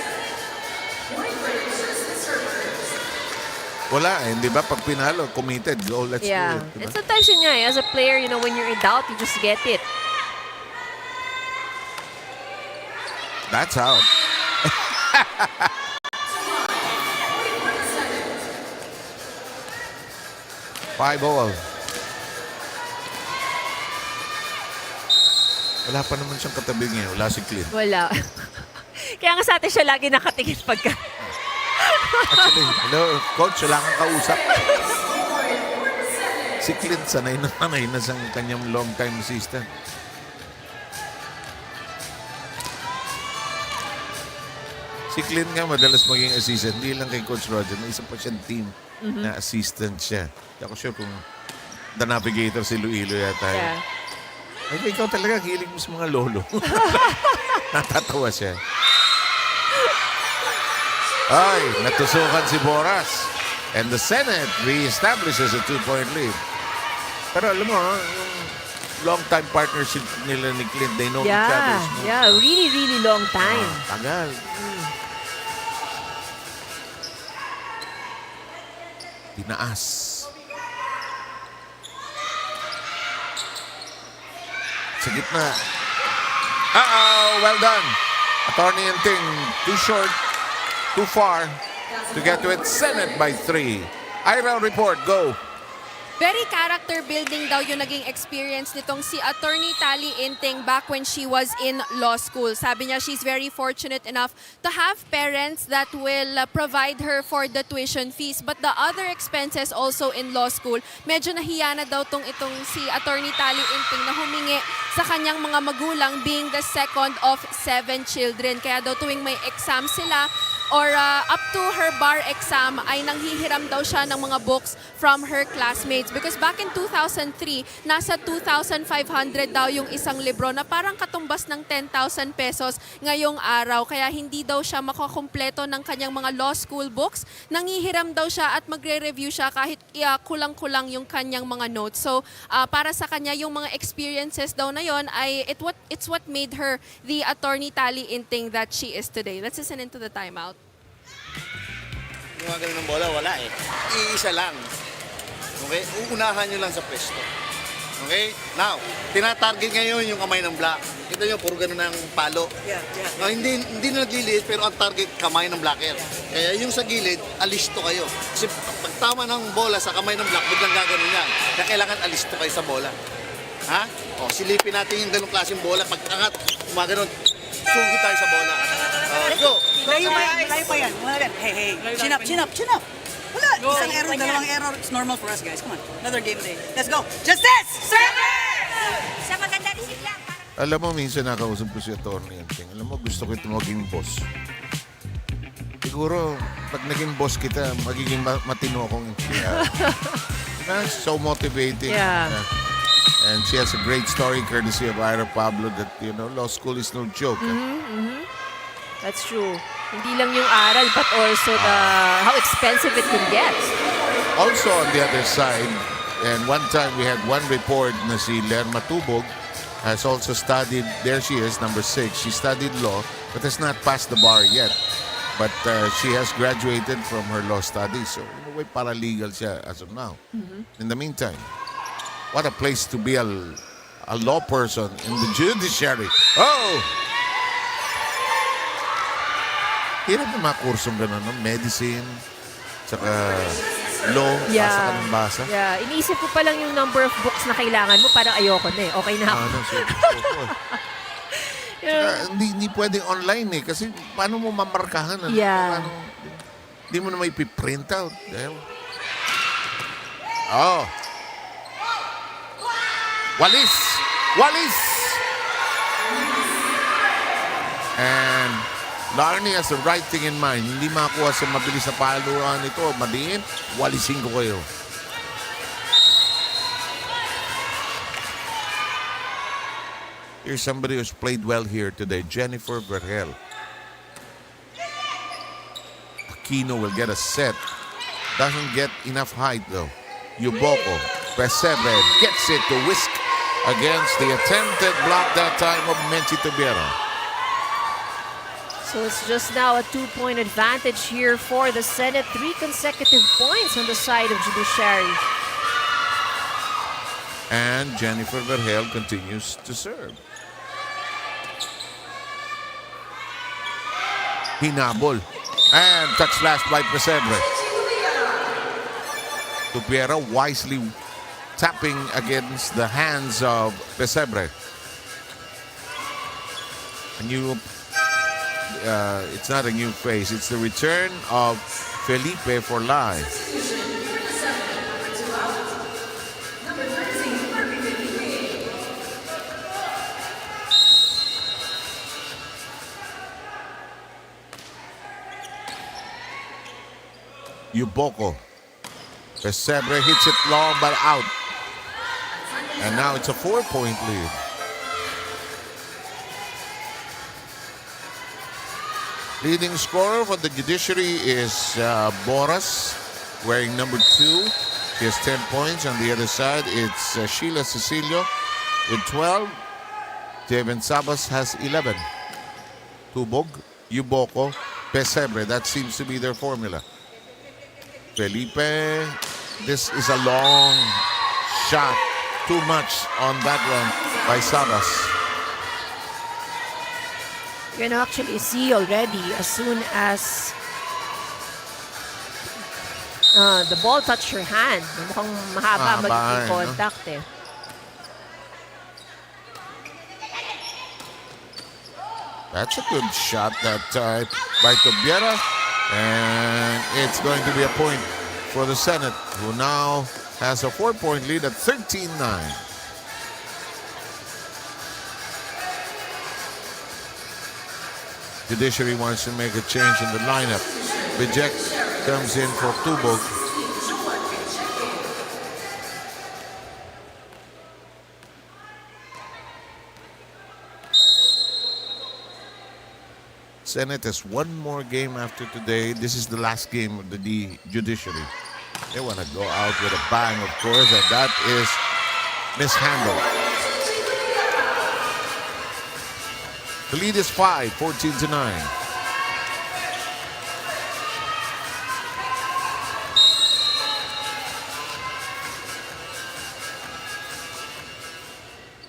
Wala eh, di ba? Pag pinalo, committed. Go, let's do it. And sometimes yun nga eh, as a player, when you're in doubt, you just get it. That's out. Five all. Wala pa naman siyang katabi niya. Wala si Clint. Wala. Kaya nga sa atin siya lagi nakatingin pagka... Actually, hello, coach, wala kang kausap. Si Clint, sanay na sa kanyang long-time assistant. Si Clint nga madalas maging assistant. Hindi lang kay Coach Roger. May isa pa siyang team na assistant siya. Hindi ako sure kung the navigator si Luilo yata. Yeah. Ay, ikaw talaga, hilig mo sa mga lolo. Natatawa siya. Ay, natusukan si Boras. And the Senate reestablishes a 2-point lead. Pero alam mo, yung long-time partnership nila ni Clint, they know each other. Yeah, really, really long time. Tagal. Tinaas. Sa gitna. Well done. Attorney Inting, too short, too far to get to it. Senate by 3. IRL report, go. Very character building daw yung naging experience nitong si Attorney Tally Inting back when she was in law school. Sabi niya she's very fortunate enough to have parents that will provide her for the tuition fees. But the other expenses also in law school, medyo nahiya na daw itong si Attorney Tally Inting na humingi sa kanyang mga magulang being the second of 7 children. Kaya daw tuwing may exam sila or up to her bar exam ay nanghihiram daw siya ng mga books from her classmates. Because back in 2003, nasa 2,500 daw yung isang libro na parang katumbas ng 10,000 pesos ngayong araw. Kaya hindi daw siya makakumpleto ng kanyang mga law school books. Nanghihiram daw siya at magre-review siya kahit kulang-kulang yung kanyang mga notes. So para sa kanya, yung mga experiences daw na yon ay it's what made her the attorney tali-inting that she is today. Let's listen into the timeout. Yung mga ganun ng bola, wala eh. Iisa lang. Okay? Uunahan nyo lang sa pwesto. Okay? Now, tinatarget ngayon yung kamay ng black. Kita nyo, puro ganun ng palo. No, hindi na nagliliit, pero ang target, kamay ng blacker. Kaya yung sa gilid, alisto kayo. Kasi pag tama ng bola sa kamay ng black, biglang gaganon yan. Kaya kailangan alisto kayo sa bola. Ha? O, silipin natin yung ganung klaseng bola. Pag angat, gumaganon, sugod tayo sa bola. Go! Layo pa yan. Hey. Chin up. Wala. Isang error, dalawang error. It's normal for us, guys. Come on. Another game day. Let's go. Justice! Server! Sa maganda rin sila. Alam mo, minsan nakausap ko si Atty. Anting. Alam mo, gusto ko ito maging boss. Siguro, pag naging boss kita, magiging matino akong empleyado. So motivating. Yeah. And she has a great story courtesy of Ira Pablo that, law school is no joke. That's true. Hindi lang yung aral, but also how expensive it can get. Also on the other side, and one time we had one report na si Lerma Tubog has also studied, there she is, number 6. She studied law, but has not passed the bar yet. But she has graduated from her law studies. So, in a way, paralegal siya as of now. In the meantime, what a place to be a law person in the judiciary. Oh! Hirap na mga kursong gano'n, no? Medicine, tsaka law, basa ka ng basa. Yeah, iniisip ko pa lang yung number of books na kailangan mo, parang ayoko na eh. Okay na ako. Hindi pwedeng online eh, kasi paano mo mamarkahan? Yeah. Hindi mo na may piprint out. Oh. Walis! And Larnie has the right thing in mind. Hindi makakuha sa mabilis na paluan ito. Madiin, walisin ko kayo. Here's somebody who's played well here today, Jennifer Verhel. Aquino will get a set. Doesn't get enough height though. Yuboko, Pesebre gets it to whisk against the attempted block that time of Menchi Tubiera. So it's just now a 2-point advantage here for the Senate. 3 consecutive points on the side of Judiciary. And Jennifer Verhel continues to serve. Hinabol. And touch slash by Pesebre. Tubiera wisely tapping against the hands of Pesebre. It's not a new face. It's the return of Felipe for live. Yuboko. Pesebre hits it long but out. And now it's a 4-point lead. Leading scorer for the Judiciary is Boras, wearing number 2. She has 10 points. On the other side, it's Sheila Cecilio with 12. Javen Sabas has 11. Tubog, Yuboko, Pesebre. That seems to be their formula. Felipe, this is a long shot. Too much on that one by Sabas. You can actually see already as soon as the ball touched her hand. Mukhang mahaba magiging contact eh. That's a good shot that time by Tubiera. And it's going to be a point for the Senate, who now has a 4-point lead at 13-9. Judiciary wants to make a change in the lineup. Bijek comes in for Tubog. Senate has one more game after today. This is the last game of the Judiciary. They want to go out with a bang, of course, and that is mishandled. The lead is 5, 14-9.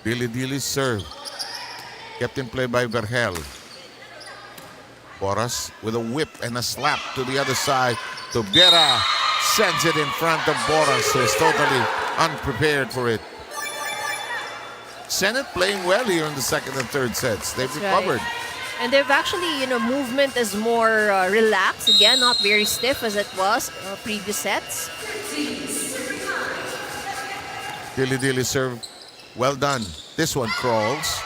Dili serve. Kept in play by Vergel. Boras with a whip and a slap to the other side. Tubiera sends it in front of Boras, who is totally unprepared for it. Senate playing well here in the second and third sets. They've recovered. And they've actually, movement is more relaxed. Again, not very stiff as it was previous sets. Dili serve. Well done. This one crawls.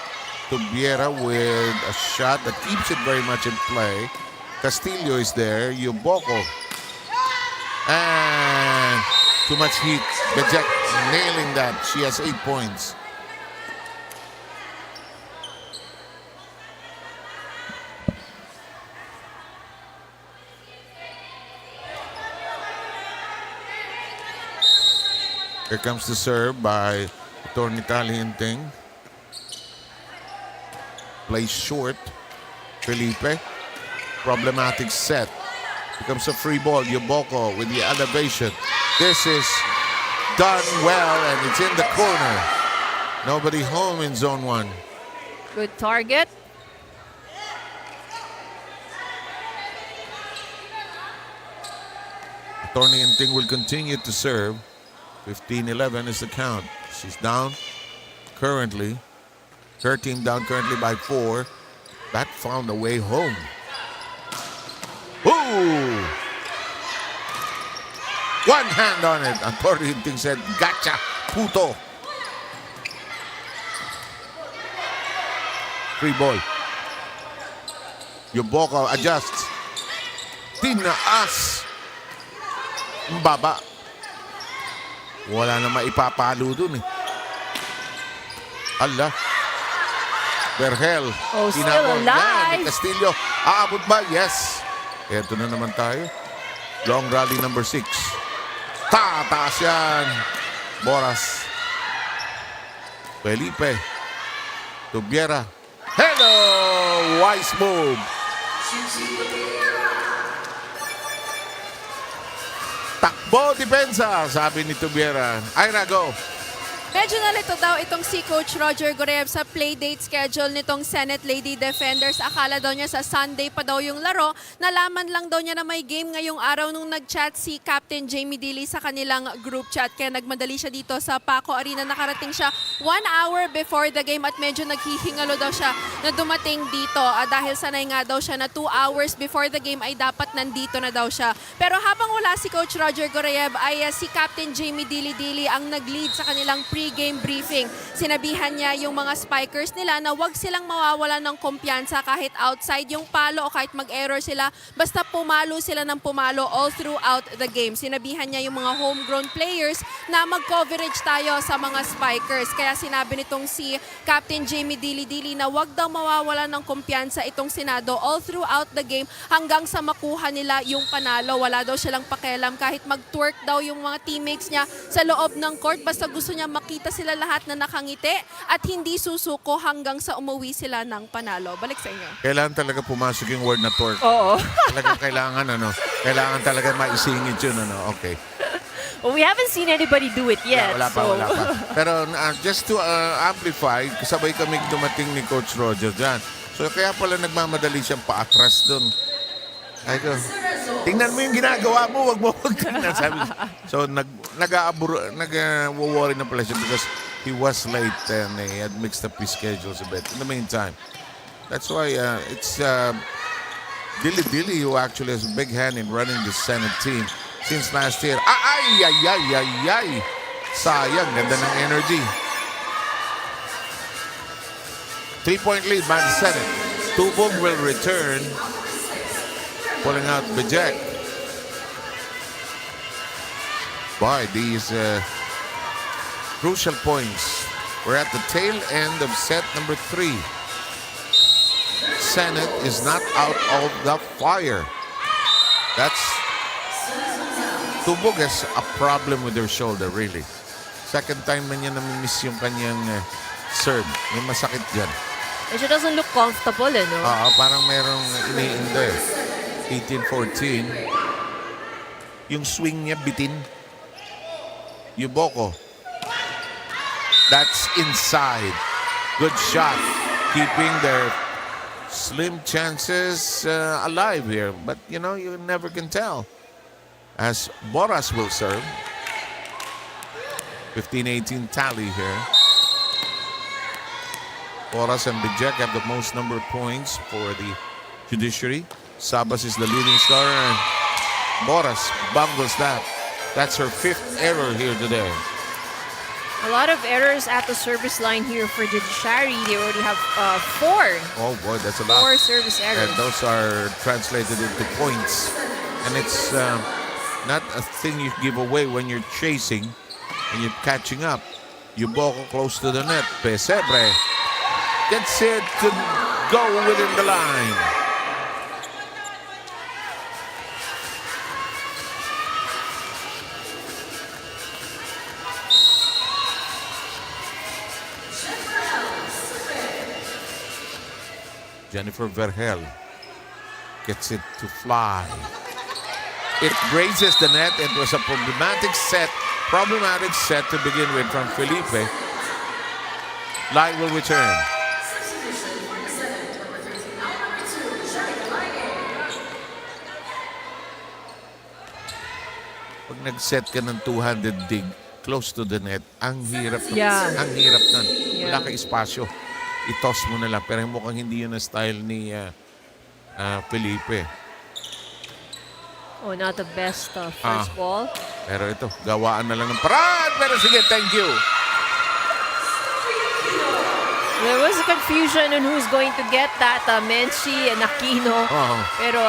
Tubiera with a shot that keeps it very much in play. Castillo is there. Yuboko. And too much heat. Bijek nailing that. She has 8 points. Here comes the serve by Tornitalienting. Plays short. Felipe. Problematic set. Becomes a free ball. Yuboko with the elevation. This is done well, and it's in the corner. Nobody home in zone 1. Good target. Tornitalienting will continue to serve. 15-11 is the count. She's down currently. Her team down currently by 4. That found a way home. Ooh! One hand on it. And Tornitalienting said, "Gotcha, puto." Free ball. Yuboko adjusts. Tinaas. Baba. Wala na maipapalo dun eh. Ala. Vergel. Oh, still alive. Castillo. Aabot ba? Yes. Eto na naman tayo. Long rally number 6. Tataas yan. Boras. Felipe. Tubiera. Hello! Wise move. Takbo, depensa, sabi ni Tubiera. Ira, go. Medyo nalito daw itong si Coach Roger Gorev sa playdate schedule nitong Senate Lady Defenders. Akala daw niya sa Sunday pa daw yung laro. Nalaman lang daw niya na may game ngayong araw nung nag-chat si Captain Jamie Dili sa kanilang group chat. Kaya nagmadali siya dito sa Paco Arena. Nakarating siya 1 hour before the game at medyo naghihingalo daw siya na dumating dito. Dahil sanay nga daw siya na 2 hours before the game ay dapat nandito na daw siya. Pero habang wala si Coach Roger Gorev ay si Captain Jamie Dili ang nag-lead sa kanilang pre-game briefing. Sinabihan niya yung mga spikers nila na wag silang mawawalan ng kumpiyansa kahit outside yung palo o kahit mag-error sila. Basta pumalo sila ng pumalo all throughout the game. Sinabihan niya yung mga homegrown players na mag-coverage tayo sa mga spikers. Kaya sinabi nitong si Captain Jamie Dili na wag daw mawawalan ng kumpiyansa itong Senado all throughout the game hanggang sa makuha nila yung panalo. Wala daw silang pakialam kahit mag-twerk daw yung mga teammates niya sa loob ng court. Basta gusto niya makita sila lahat na nakangiti at hindi susuko hanggang sa umuwi sila ng panalo. Balik sa inyo. Kailangan talaga pumasok yung word na twerk. Oo. Talagang kailangan, kailangan talaga maisingit yun, Okay. Well, we haven't seen anybody do it yet. Wala pa. Pero just to amplify, kasabay kami dumating ni Coach Roger dyan. So kaya pala nagmamadali siyang paatras doon. Ay ko, tingnan mo yung ginagawa mo, wag mo tingnan. Sabi. So nag-worry na pala siya because he was late and he had mixed up his schedules a bit. In the meantime, that's why it's Dili who actually has a big hand in running the Senate team since last year. Ay! Sayang, ganda ng energy. 3-point lead by the Senate. Tubog will return, pulling out Bijek. Boy, these crucial points. We're at the tail end of set number 3. Senate is not out of the fire. That's Tubog has a problem with her shoulder, really. Second time na niya namimiss yung kanyang serve. May masakit dyan. And she doesn't look comfortable, no? Parang merong iniinda eh. 18-14. Yung swing niya bitin. Yuboko. That's inside. Good shot. Keeping their slim chances alive here. But, you know, you never can tell. As Boras will serve. 15-18 tally here. Boras and Bijek have the most number of points for the Judiciary. Sabas is the leading scorer, and Boras bungles that. That's her 5th error here today. A lot of errors at the service line here for Judiciary. They already have 4. Oh boy, that's a lot. 4 service errors. And those are translated into points. And it's not a thing you give away when you're chasing and you're catching up. Yuboko close to the net. Pesebre gets it to go within the line. Jennifer Verhel gets it to fly. It grazes the net. It was a problematic set to begin with from Felipe. Line will return. Pag nag-set ka ng 200 dig close to the net, ang hirap ang hirap nun. Wala ka espasyo. I-toss mo na lang. Pero mukhang hindi yun ang style ni Felipe. Oh, not the best first ball. Pero ito, gawaan na lang ng paraan. Pero sige, thank you. There was a confusion on who's going to get that, Menchi and Aquino. Pero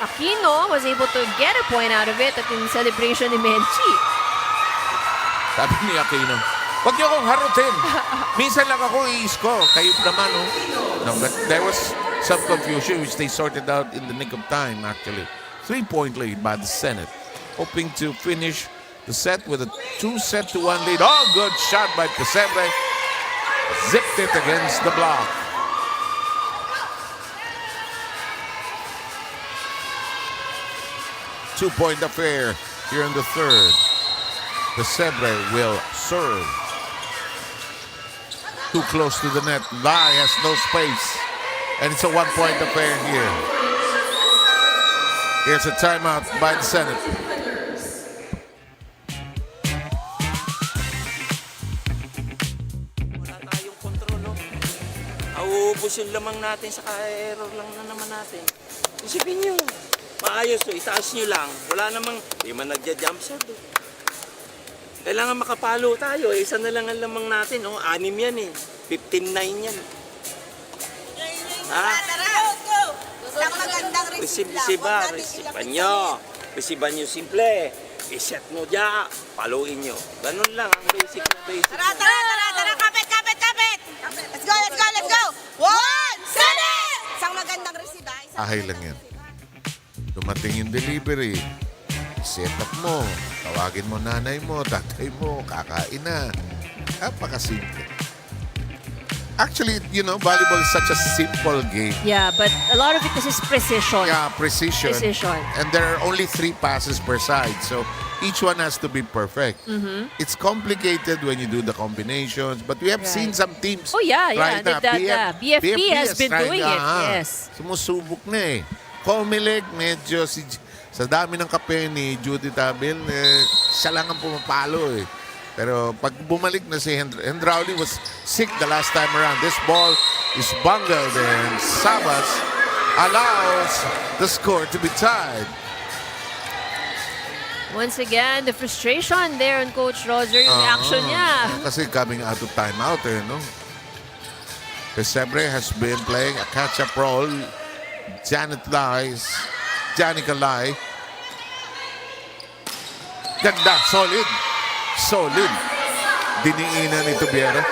Aquino was able to get a point out of it at in celebration ni Menchi. Sabi ni Aquino, huwag niyo akong harutin. Minsan lang ako i-score. Kayo naman, oh. No, but there was some confusion which they sorted out in the nick of time, actually. 3-point lead by the Senate. Hoping to finish the set with a 2-1 lead. Oh, good shot by Pesebre. Zipped it against the block. Two-point affair here in the third. Pesebre will serve. Too close to the net. Lai has no space. And it's a one-point affair here. Here's a timeout by the Senate. Wala tayong kontrol, no? Auubos yung lamang natin, saka error lang na naman natin. Isipin nyo, maayos to, itaas nyo lang. Wala namang, di man nagja-jump shot. Kailangan makapalo tayo. Isa na lang ang lamang natin. Oh, 6 yan eh. 15-9 yan. Ha? Isang magandang receive lang. Resiban nyo simple. I-set mo dyan. Paluin nyo. Ganun lang ang basic na basic. Tara! Kapit! Let's go! One! Senate! Isang magandang receive, ha? Ahay lang yan. Dumating yung delivery. Set up mo. Tawagin mo nanay mo, tatay mo, kakain na. Napakasimple. Actually, you know, volleyball is such a simple game. Yeah, but a lot of it is precision. Yeah, precision. Precision. And there are only 3 passes per side. So each one has to be perfect. It's complicated when you do the combinations. But we have seen some teams. Oh, yeah. Right now. BFP has been doing it. Yes. Sumusubok na eh. COMELEC, medyo sa dami ng kape ni Judy Tabil, siya lang ang pumapalo eh. Pero pag bumalik na si Hendrauli was sick the last time around. This ball is bungled and Sabas allows the score to be tied. Once again, the frustration there on Coach Roger, yung action niya. Kasi coming out of timeout eh, no? Pesebre has been playing a catch-up role. Janica Lai. Ganda, solid. Solid. Diniinan ni Tubiero.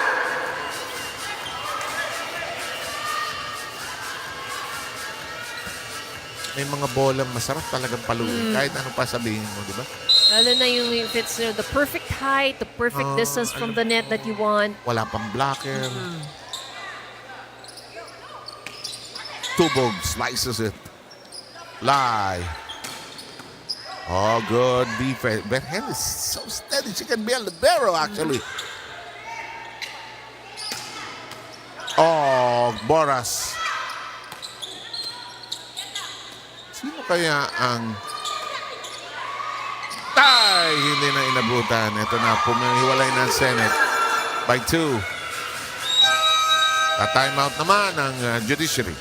May mga bolang masarap talagang paluin. Kahit ano pa sabihin mo, di ba? Lalo na yung if it's the perfect height, the perfect distance from the net that you want. Wala pang blocker. Tubog slices it. Lai. Oh, good defense. But Hen is so steady. She can be a libero, actually. Oh, Boras. Sino kaya ang... Ay! Hindi na inabutan. Ito na, pumihiwalay ng Senate by 2. Ta-timeout naman ang Judiciary.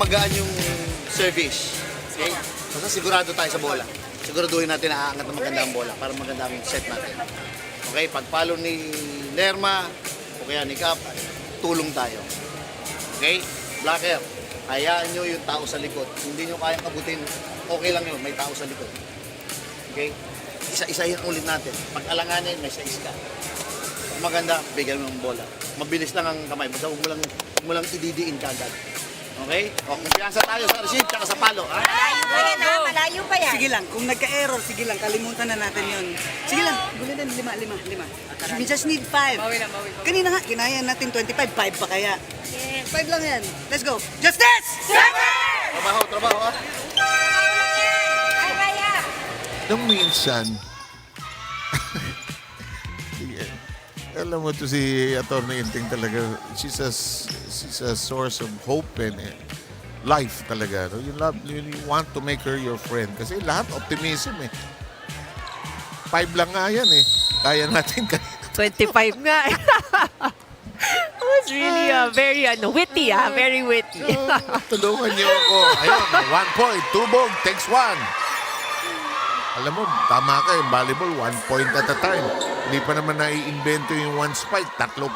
Magaan yung service. Okay? Basta sigurado tayo sa bola. Siguraduhin natin na aangat ng maganda ang bola para maganda ang set natin. Okay? Pagpalo ni Lerma o kaya ni Cap, tulong tayo. Okay? Blocker, hayaan nyo yung tao sa likod. Hindi nyo kayang abutin, okay lang yun, may tao sa likod. Okay? Isa-isahin ulit natin. Pag alanganin, may size ka. Pag maganda, bigyan mo ng bola. Mabilis lang ang kamay. Basta huwag mo lang ididiin kagad. Okay? O, kumpiyansa tayo sa receive tsaka sa palo. Ha? Malayo pa yan. Sige lang, kung nagka-error, sige lang, kalimutan na natin yun. Sige lang, guli din, 5. We just need 5. Kanina nga, kinaya natin 25, 5 pa kaya. 5 lang yan. Let's go. Justice! Trabaho, ha? Nung minsan, alam mo to si Atty. Inting talaga, she's a source of hope and life talaga. No? You want to make her your friend kasi lahat optimism eh. 5 lang nga yan eh. Kaya natin 25 nga. It was really very witty, very witty. Tulungan niyo ako. Ayun, 1 point. Tubog takes 1. Alam mo, tama ka yung volleyball, 1 point at a time. Hindi pa naman nai-invento yung 1 spike. Tatlong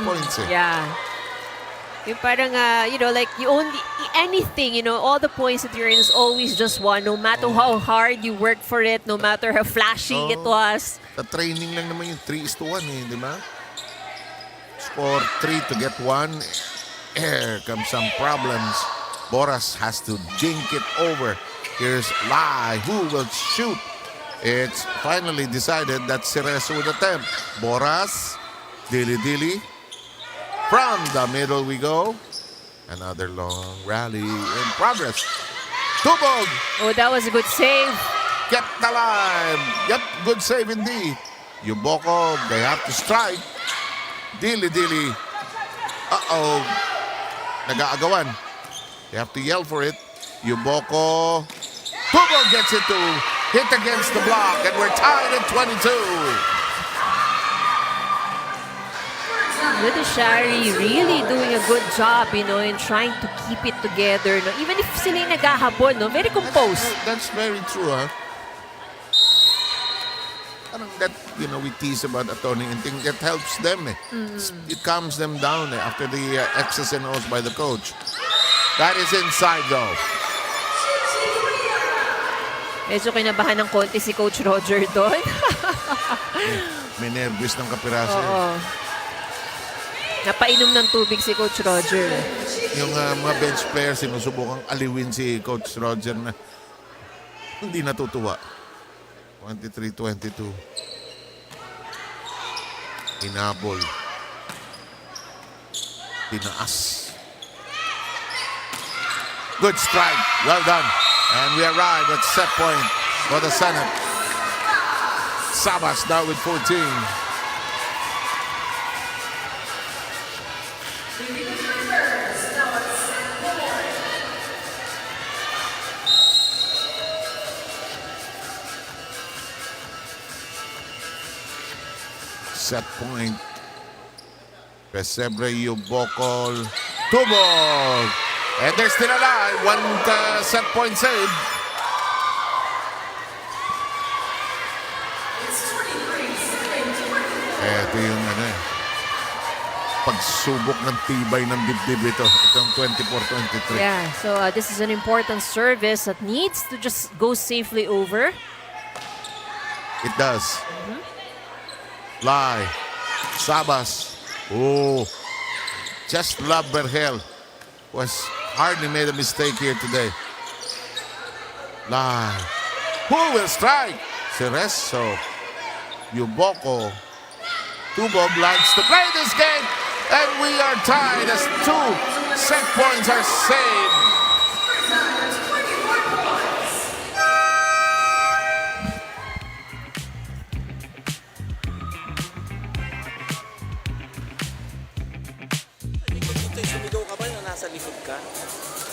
points eh. Yeah. Yung parang, like, you only, anything, all the points that you're in is always just 1. No matter how hard you work for it, no matter how flashy it was. Sa training lang naman yung 3:1 eh, di ba? Score 3 to get 1. Here comes some problems. Boras has to jink it over. Here's Lai, who will shoot. It's finally decided that Cerezo would attempt. Boras, Dili. From the middle we go. Another long rally in progress. Tubog! Oh, that was a good save. Kept alive. Yep, good save indeed. Yuboko, they have to strike. Dili. Uh-oh. Nag-aagawan. They have to yell for it. Yuboko. Tubog gets it to hit against the block, and we're tied at 22. Judiciary really doing a good job, in trying to keep it together. No? Even if sila yung naghahabol, very composed. That's very true, huh? Parang that, we tease about Atty. Inting, that helps them eh. It calms them down after the X's and O's by the coach. That is inside though. Medyo kinabahan ng konti si Coach Roger doon. May nervous ng kapiraso. Oo. Napainom ng tubig si Coach Roger. Yung mga bench players, sinusubukang aliwin si Coach Roger na hindi natutuwa. 23-22. Hinabol. Tinaas. Good strike. Well done. And we arrive at set point for the Senate. Sabas now with 14. Set point. Pesebre, Yubokol, Tubog. And they're still alive. One set point save. Ito yung pagsubok ng tibay ng dibdib ito. Itong 24-23. Yeah, so this is an important service that needs to just go safely over. It does. Lai. Sabas. Oh. Just love Berhel. Was hardly made a mistake here today. Lai. Who will strike? Cerezo. Yuboko. Tubog likes to play this game. And we are tied as 2 set points are saved. Sumigaw ka ba na nasa likod ka?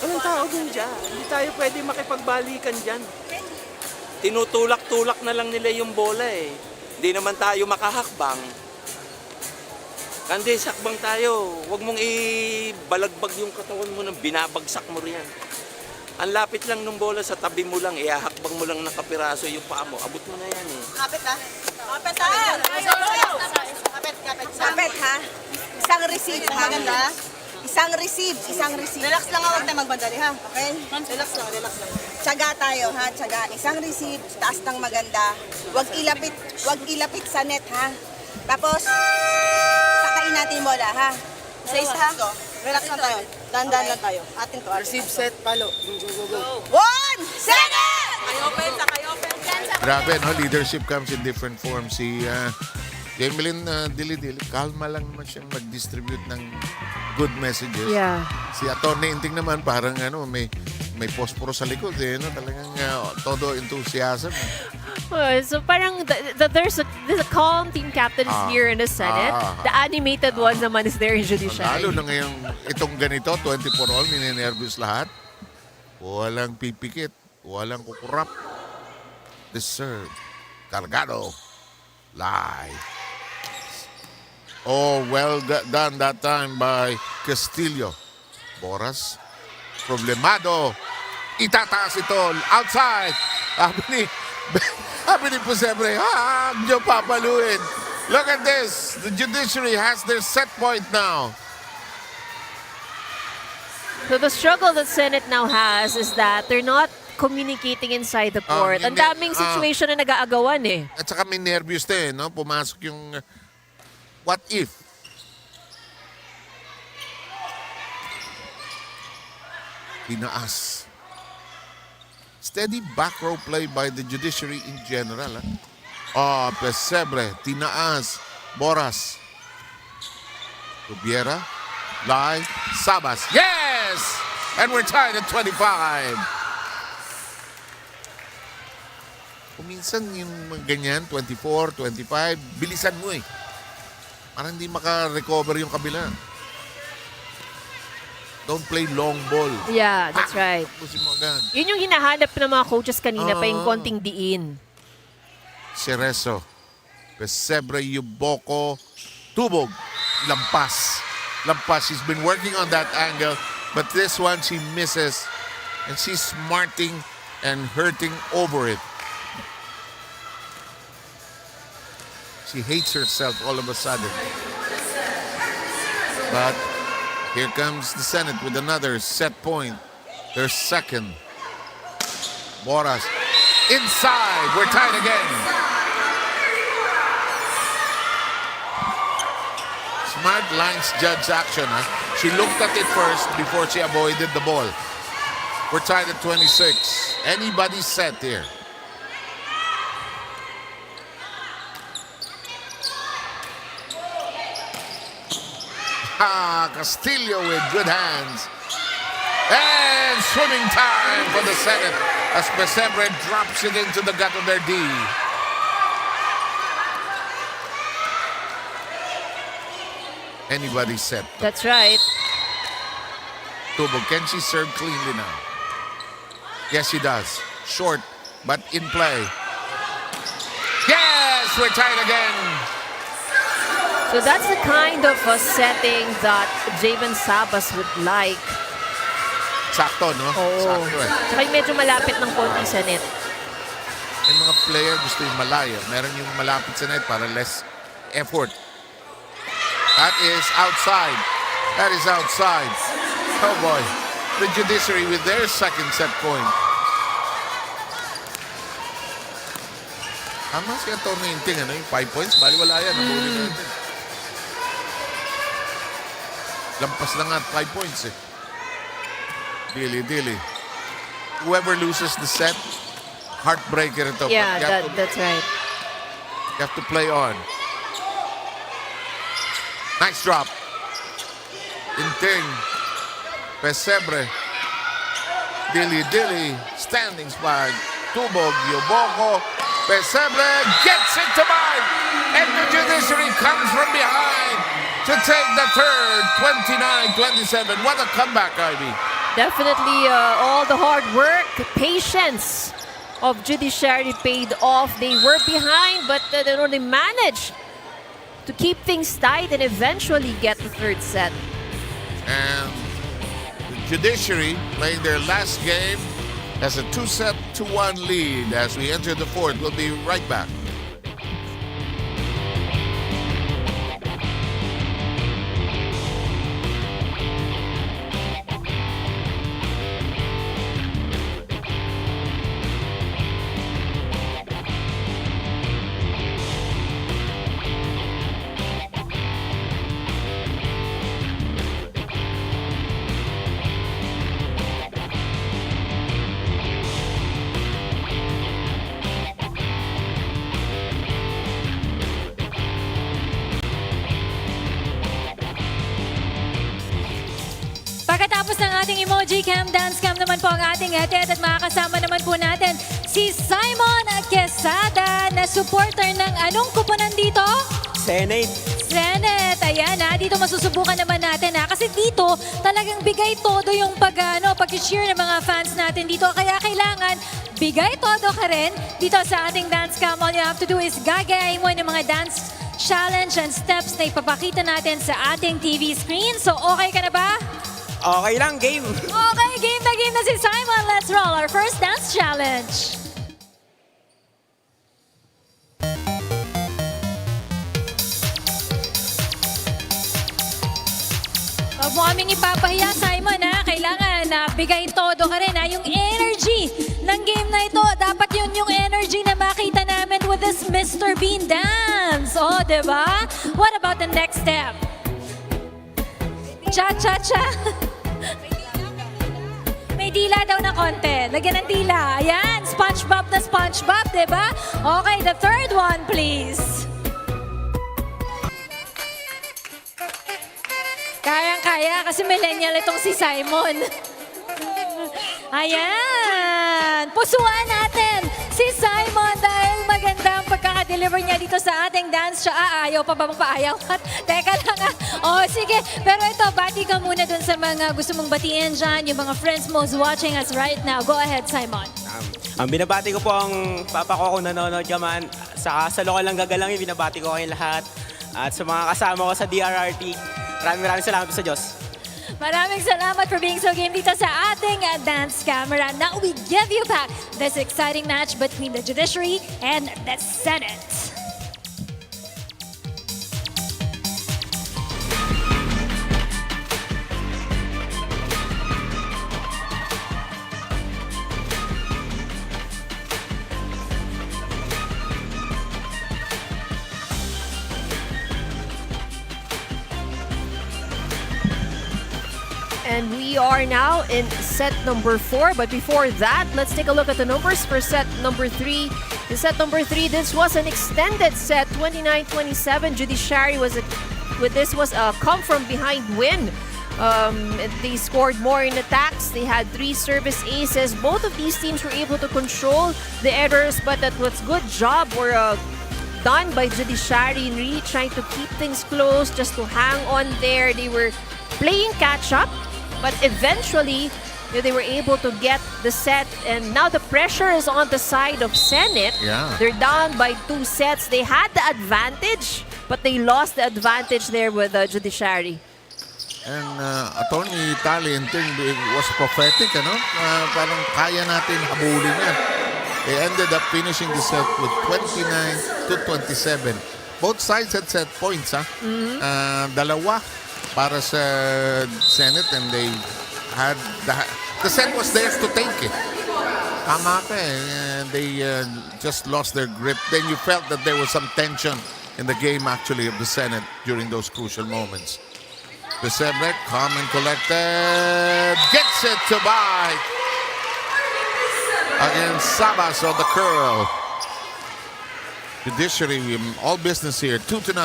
Walang tao dun dyan. Hindi tayo pwede makipagbalikan dyan. Tinutulak-tulak na lang nila yung bola eh. Hindi naman tayo makahakbang. Kandi, sakbang tayo. Huwag mong ibalagbag yung katawan mo nang binabagsak mo riyan. Ang lapit lang ng bola sa tabi mo lang, ihahakbang mo lang ng kapiraso yung paa mo. Abot mo na yan eh. Kapit ha? Kapit ha? Kapit ha? Isang receive ha? Maganda? Isang receive. Relax lang huwag na magbandali ha? Okay? Relax lang. Tiyaga tayo ha? Tiyaga. Isang receive, taas ng maganda. Huwag ilapit sa net ha? Tapos, takain natin yung bola ha? Isa ha? Relax lang tayo. Dandan lang tayo. Atin to. Receive set, palo. Go. 1, second! Kayo open. Grabe, no? Leadership comes in different forms. Si Jamelyn Dili-Dili, kalma lang naman siyang mag-distribute ng good messages. Yeah. Si Atty. Inting naman parang may posporo sa likod eh, no? Talagang todo enthusiasm. So parang there's a calm team captain is here in the Senate. The animated one naman is there in Judiciary. Lalo na ngayong itong ganito, 24 all, ninenervyos lahat. Walang pipikit, walang kukurap. Deserve. Cargado. Lie. Oh, well done that time by Castillo. Boras. Problemado. Itataas ito. Outside. Sabi ni Pusebre, diyo papaluin. Look at this. The Judiciary has their set point now. So the struggle that Senate now has is that they're not communicating inside the court. Ang daming situation na nag-aagawan eh. At saka may nervous na no? Pumasok yung what if? Tinaas. Steady back row play by the Judiciary in general. Pesebre, tinaas, Boras. Rubiera, Lai, Sabas. Yes! And we're tied at 25. Kung minsan yung ganyan, 24, 25, bilisan mo eh. Para hindi maka-recover yung kabila. Don't play long ball. Yeah, that's right. Tapusin mo agad. Yun yung hinahanap ng mga coaches kanina pa yung konting diin. Cerezo, Pesebre, Yuboko, Tubog, Lampas. She's been working on that angle, but this one she misses. And she's smarting and hurting over it. She hates herself all of a sudden. But here comes the Senate with another set point. Their second. Boras. Inside. We're tied again. Smart lines judge action. She looked at it first before she avoided the ball. We're tied at 26. Anybody set here. Castillo with good hands. And swimming time for the Senate as Pesebre drops it into the gut of their D. Anybody set. That's right. Tubog, can she serve cleanly now? Yes, she does. Short, but in play. Yes, we're tied again. So that's the kind of setting that Javen Sabas would like. Sakto, no? Oo. Sakto eh. Tsaka yung medyo malapit ng konti sa net. Yung mga player gusto yung malayo. Meron yung malapit sa net para less effort. That is outside. That is outside. Oh boy. The Judiciary with their second set point. Mas kaya tormenting, ano yung 5 points? Bali wala yan. Nabuli natin. Lampas na nga 5 points eh. Dili. Whoever loses the set, heartbreaker ito. Yeah, that's right. You have to play on. Nice drop. Inting. Pesebre. Dili. Standing spike. Tubog. Yoboko. Pesebre gets it to mine. And the Judiciary comes from behind to take the third. 29-27. What a comeback, Ivy. Definitely all the hard work, patience of Judiciary paid off. They were behind, but they managed to keep things tight and eventually get the third set. And the Judiciary, playing their last game, has a 2-1 lead as we enter the fourth. We'll be right back. Pagkatapos ng ating emoji cam, dance cam naman po ang ating hatid at makakasama naman po natin si Simon Quesada na supporter ng anong kuponan dito? Senate. Ayan dito masusubukan naman natin kasi dito talagang bigay todo yung pag-cheer ng mga fans natin dito. Kaya kailangan bigay todo ka rin dito sa ating dance cam. All you have to do is gagayain mo ng mga dance challenge and steps na ipapakita natin sa ating TV screen. So okay ka na ba? Okay lang, game. Okay, game na si Simon. Let's roll our first dance challenge. Huwag mo kaming ipapahiya, Simon, Kailangan bigay todo ka rin, Yung energy ng game na ito, dapat yun yung energy na makita namin with this Mr. Bean dance. Oh, diba? What about the next step? Cha-cha-cha. May dila daw na konti. Lagyan ng dila. Ayan, SpongeBob na SpongeBob, diba? Okay, the third one, please. Kayang-kaya kasi millennial itong si Simon. Ayan! Pusuan natin si Simon dahil maganda ang pagkaka-deliver niya dito sa ating dance. Ayaw pa ba magpaayaw? Teka lang sige. Pero ito, bati ka muna dun sa mga gusto mong batiin dyan, yung mga friends mo who's watching us right now. Go ahead, Simon. Ang binabati ko po ang papa ko kung nanonood ka man. Sa lokal lang gagalangin, binabati ko kayong lahat. At sa mga kasama ko sa DRRT, maraming salamat po sa Diyos. Maraming salamat for being so game dito sa ating dance camera. Now we give you back this exciting match between the Judiciary and the Senate. And we are now in set number 4. But before that, let's take a look at the numbers for set number 3. In set number 3, this was an extended set, 29-27. Judiciary was a come-from-behind win. They scored more in attacks. They had 3 service aces. Both of these teams were able to control the errors, but that was good job done by Judiciary in really trying to keep things close, just to hang on there. They were playing catch-up, but eventually they were able to get the set, and now the pressure is on the side of Senate. Yeah. They're down by 2 sets. They had the advantage, but they lost the advantage there with the Judiciary. And Attorney Talenting was prophetic, parang kaya natin habulin yan. They ended up finishing the set with 29-27. both sides had set points, ha? Dalawa para sa Senate, and they had the Senate was theirs to take it. Tama ka eh. They just lost their grip. Then you felt that there was some tension in the game actually of the Senate during those crucial moments. The Sebrek, calm and collected, gets it to bite against Sabas on the curl. Judiciary, all business here, 2-0.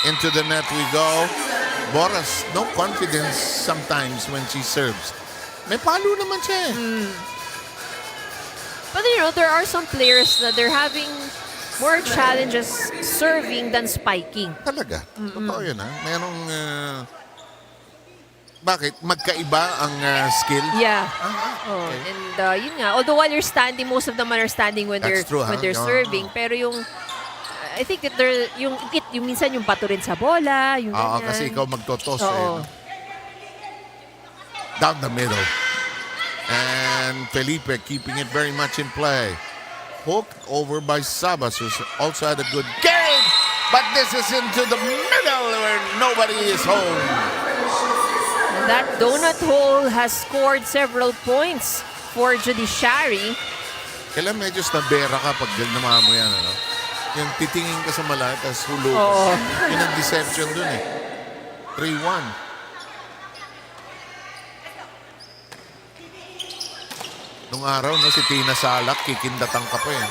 Into the net we go. Boras, no confidence sometimes when she serves. May palo naman siya eh. But you know, there are some players that they're having more challenges serving than spiking. Talaga? Totoo yun, ha? Merong... bakit? Magkaiba ang skill? Yeah. And yun nga, although while you're standing, most of them are standing when That's true, when they're huh? serving. Pero yung I think that yung minsan yung bato rin sa bola, yung Oo, ganyan. kasi ikaw magtotos Oo. eh. Down the middle. And Felipe keeping it very much in play. Hooked over by Sabas, who's also had a good game. But this is into the middle where nobody is home. And that donut hole has scored several points for Judiciary. Kailan medyo nabera ka pag naman mo yan, ano? Yung titingin ka sa malayo, tapos hulog. Oo. Yun ang deception dun eh. 3-1. Nung araw, no, si Tina Salak, kikindatan ka pa eh.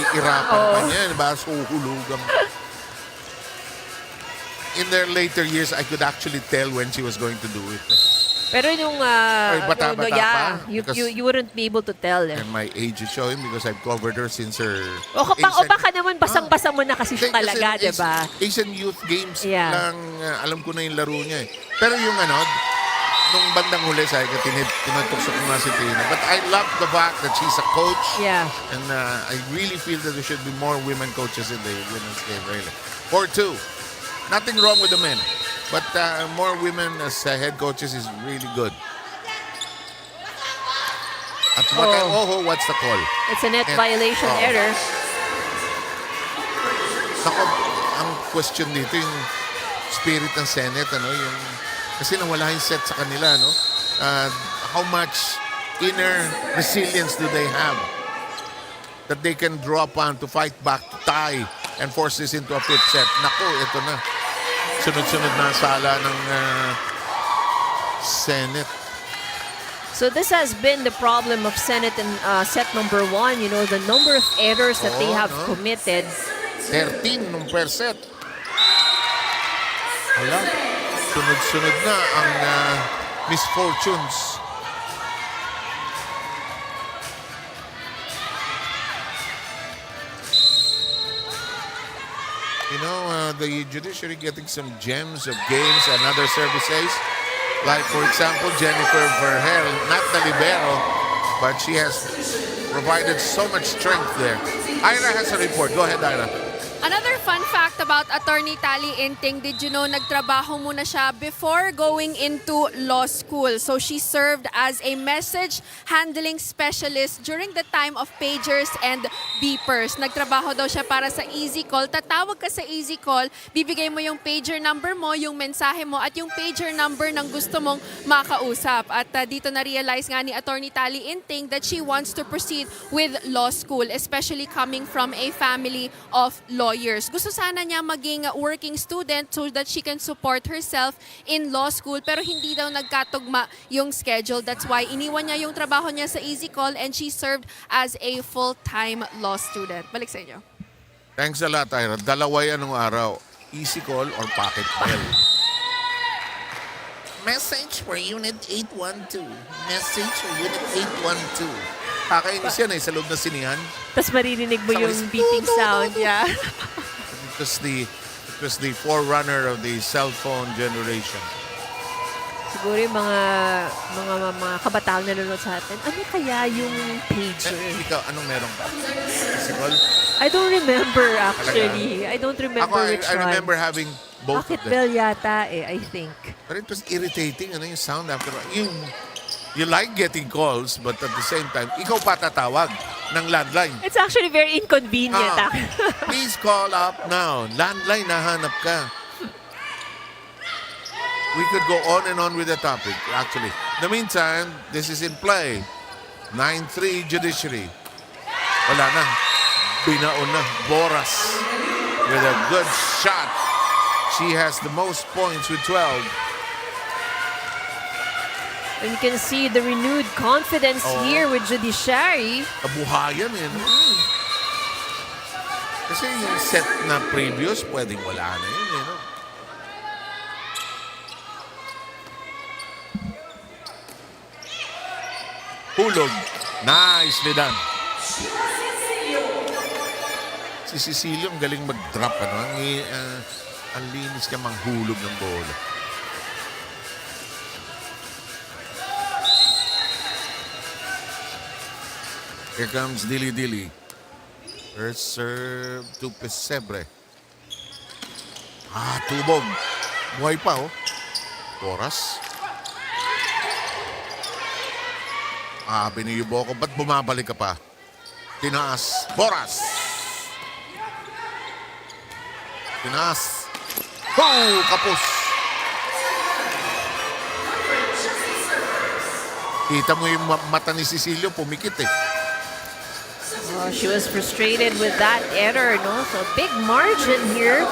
Iirapan pa niya, diba? Suhulugan. In their later years, I could actually tell when she was going to do it. Pero yung bata-bata pa. you wouldn't be able to tell. Eh. And my age is showing because I've covered her since her... O baka naman basang-basa mo na kasi siya talaga, di ba? Asian Youth Games Yeah. lang, alam ko na yung laro niya eh. Pero yung nung bandang huli, sabi ko, tinutukso ko nga si Tina. But I love the fact that she's a coach. Yeah. And I really feel that there should be more women coaches in the women's game, really. 4-2. Nothing wrong with the men. But more women as head coaches is really good. At what's the call? It's a net violation error. Nako, ang question dito yung spirit ng Senate, yung kasi nawala yung set sa kanila, no? How much inner resilience do they have that they can draw upon to fight back, to tie, and force this into a fifth set? Nako, ito na. Sunod-sunod na sala ng Senate. So this has been the problem of Senate in set number 1. You know, the number of errors that they have committed. 13 nung per set. Wala. Sunod-sunod na ang misfortunes. You know, the Judiciary getting some gems of games and other services. Like, for example, Jennifer Verhel, not the libero, but she has provided so much strength there. Ira has a report. Go ahead, Ira. Another fun fact about Attorney Tally Inting, did you know nagtrabaho muna siya before going into law school? So she served as a message handling specialist during the time of pagers and beepers. Nagtrabaho daw siya para sa Easy Call. Tatawag ka sa Easy Call, bibigay mo yung pager number mo, yung mensahe mo, at yung pager number ng gusto mong makausap. At dito na-realize nga ni Attorney Tally Inting that she wants to proceed with law school, especially coming from a family of lawyers. Gusto sana niya maging working student so that she can support herself in law school, pero hindi daw nagkatugma yung schedule. That's why iniwan niya yung trabaho niya sa Easy Call and she served as a full-time law student. Balik sa inyo. Thanks a lot, Ira. Dalawa yan nung araw. Easy Call or Pocket Bell. Message for Unit 812. Message for Unit 812. Kakainis yan sa loob ng sinihan. Tapos maririnig mo yung beeping sound. Yeah. It was the forerunner of the cell phone generation. Siguro yung mga kabataan na nanonood sa atin, ano kaya yung pager? Ikaw, anong meron ka? Easy Call? I don't remember actually. I don't remember which I one. remember having both Pocket of them. Bell yata I think. But it was irritating, yung sound after. You like getting calls, but at the same time, ikaw pa tatawag ng landline. It's actually very inconvenient. Please call up now. Landline, nahanap ka. We could go on and on with the topic, actually. In the meantime, this is in play. 9-3 Judiciary. Wala na. Binaon na. Boras with a good shot. She has the most points with 12. And you can see the renewed confidence here with Judiciary. Kabuhayan eh. Kasi yung set na previous, pwedeng wala na yun. You know? Hulog. Nicely done. Si Cecilio ang galing mag-drop. Ang linis ka manghulog ng bola. Here comes Dili Dili. First serve to Pesebre. Tubog. Buhay pa, Boras. Biniyubo ko. Ba't bumabalik ka pa? Tinaas. Boras. Tinaas. Kapos. Kita mo yung mata ni Cecilio, pumikit eh. Oh, she was frustrated with that error, no? So big margin here.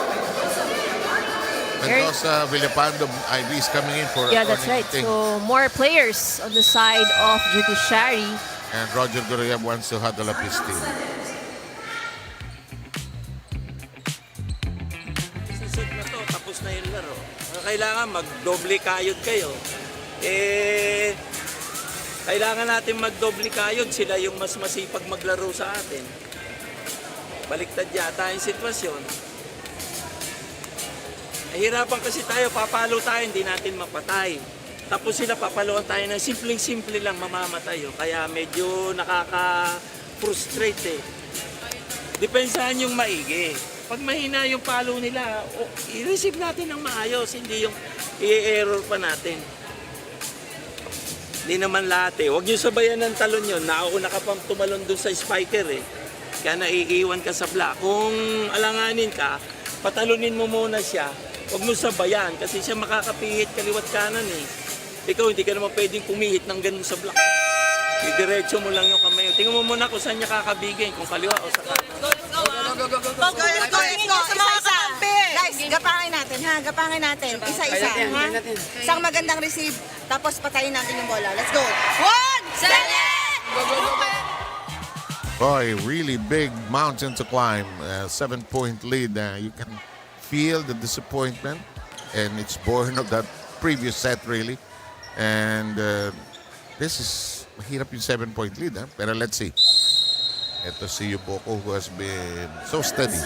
Mendoza, Villapando, IB is coming in for Yeah, that's right. So more players on the side of Judiciary. And Roger Gurriab wants to huddle up his team. Sa set na to, tapos na yung laro. Kailangan mag-doble kayod kayo. Kailangan natin mag-doble kayod. Sila yung mas masipag maglaro sa atin. Baliktad yata yung sitwasyon. Hirapan kasi tayo, papalo tayo, hindi natin mapatay. Tapos sila papaluan tayo ng simpleng-simple lang, mamamatay. Kaya medyo nakaka-frustrate eh. Depensahan yung maigi. Pag mahina yung palo nila, i-receive natin ng maayos, hindi yung i-error pa natin. Hindi naman lahat eh. Huwag nyo sabayan ng talon yun. Nauna ka pang tumalon dun sa spiker eh. Kaya naiiwan ka sa block. Kung alanganin ka, patalunin mo muna siya. Huwag mo sabayan kasi siya makakapihit kaliwat kanan eh. Ikaw hindi ka naman pwedeng pumihit ng ganun sa block. Idiretso mo lang yung kamay. Tingnan mo muna kung saan niya kakabigin. Kung kaliwa o sa kanan. Let's go. Guys, gapangin natin ha. Gapangin natin. Isa-isa ha. Isang magandang receive. Tapos patayin natin yung bola. Let's go. 1, select! Boy, really big mountain to climb. 7-point lead. You can feel the disappointment, and it's born of that previous set, really. And this is mahirap yung 7-point lead, Pero let's see. Ito si Yuboko, who has been so steady.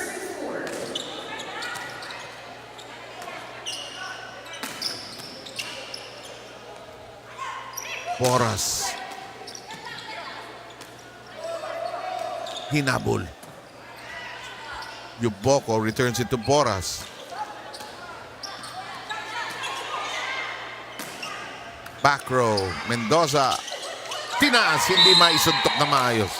Boras. Hinabol. Yuboko returns it to Boras. Back row. Mendoza. Tinaas. Hindi maisuntok na maayos.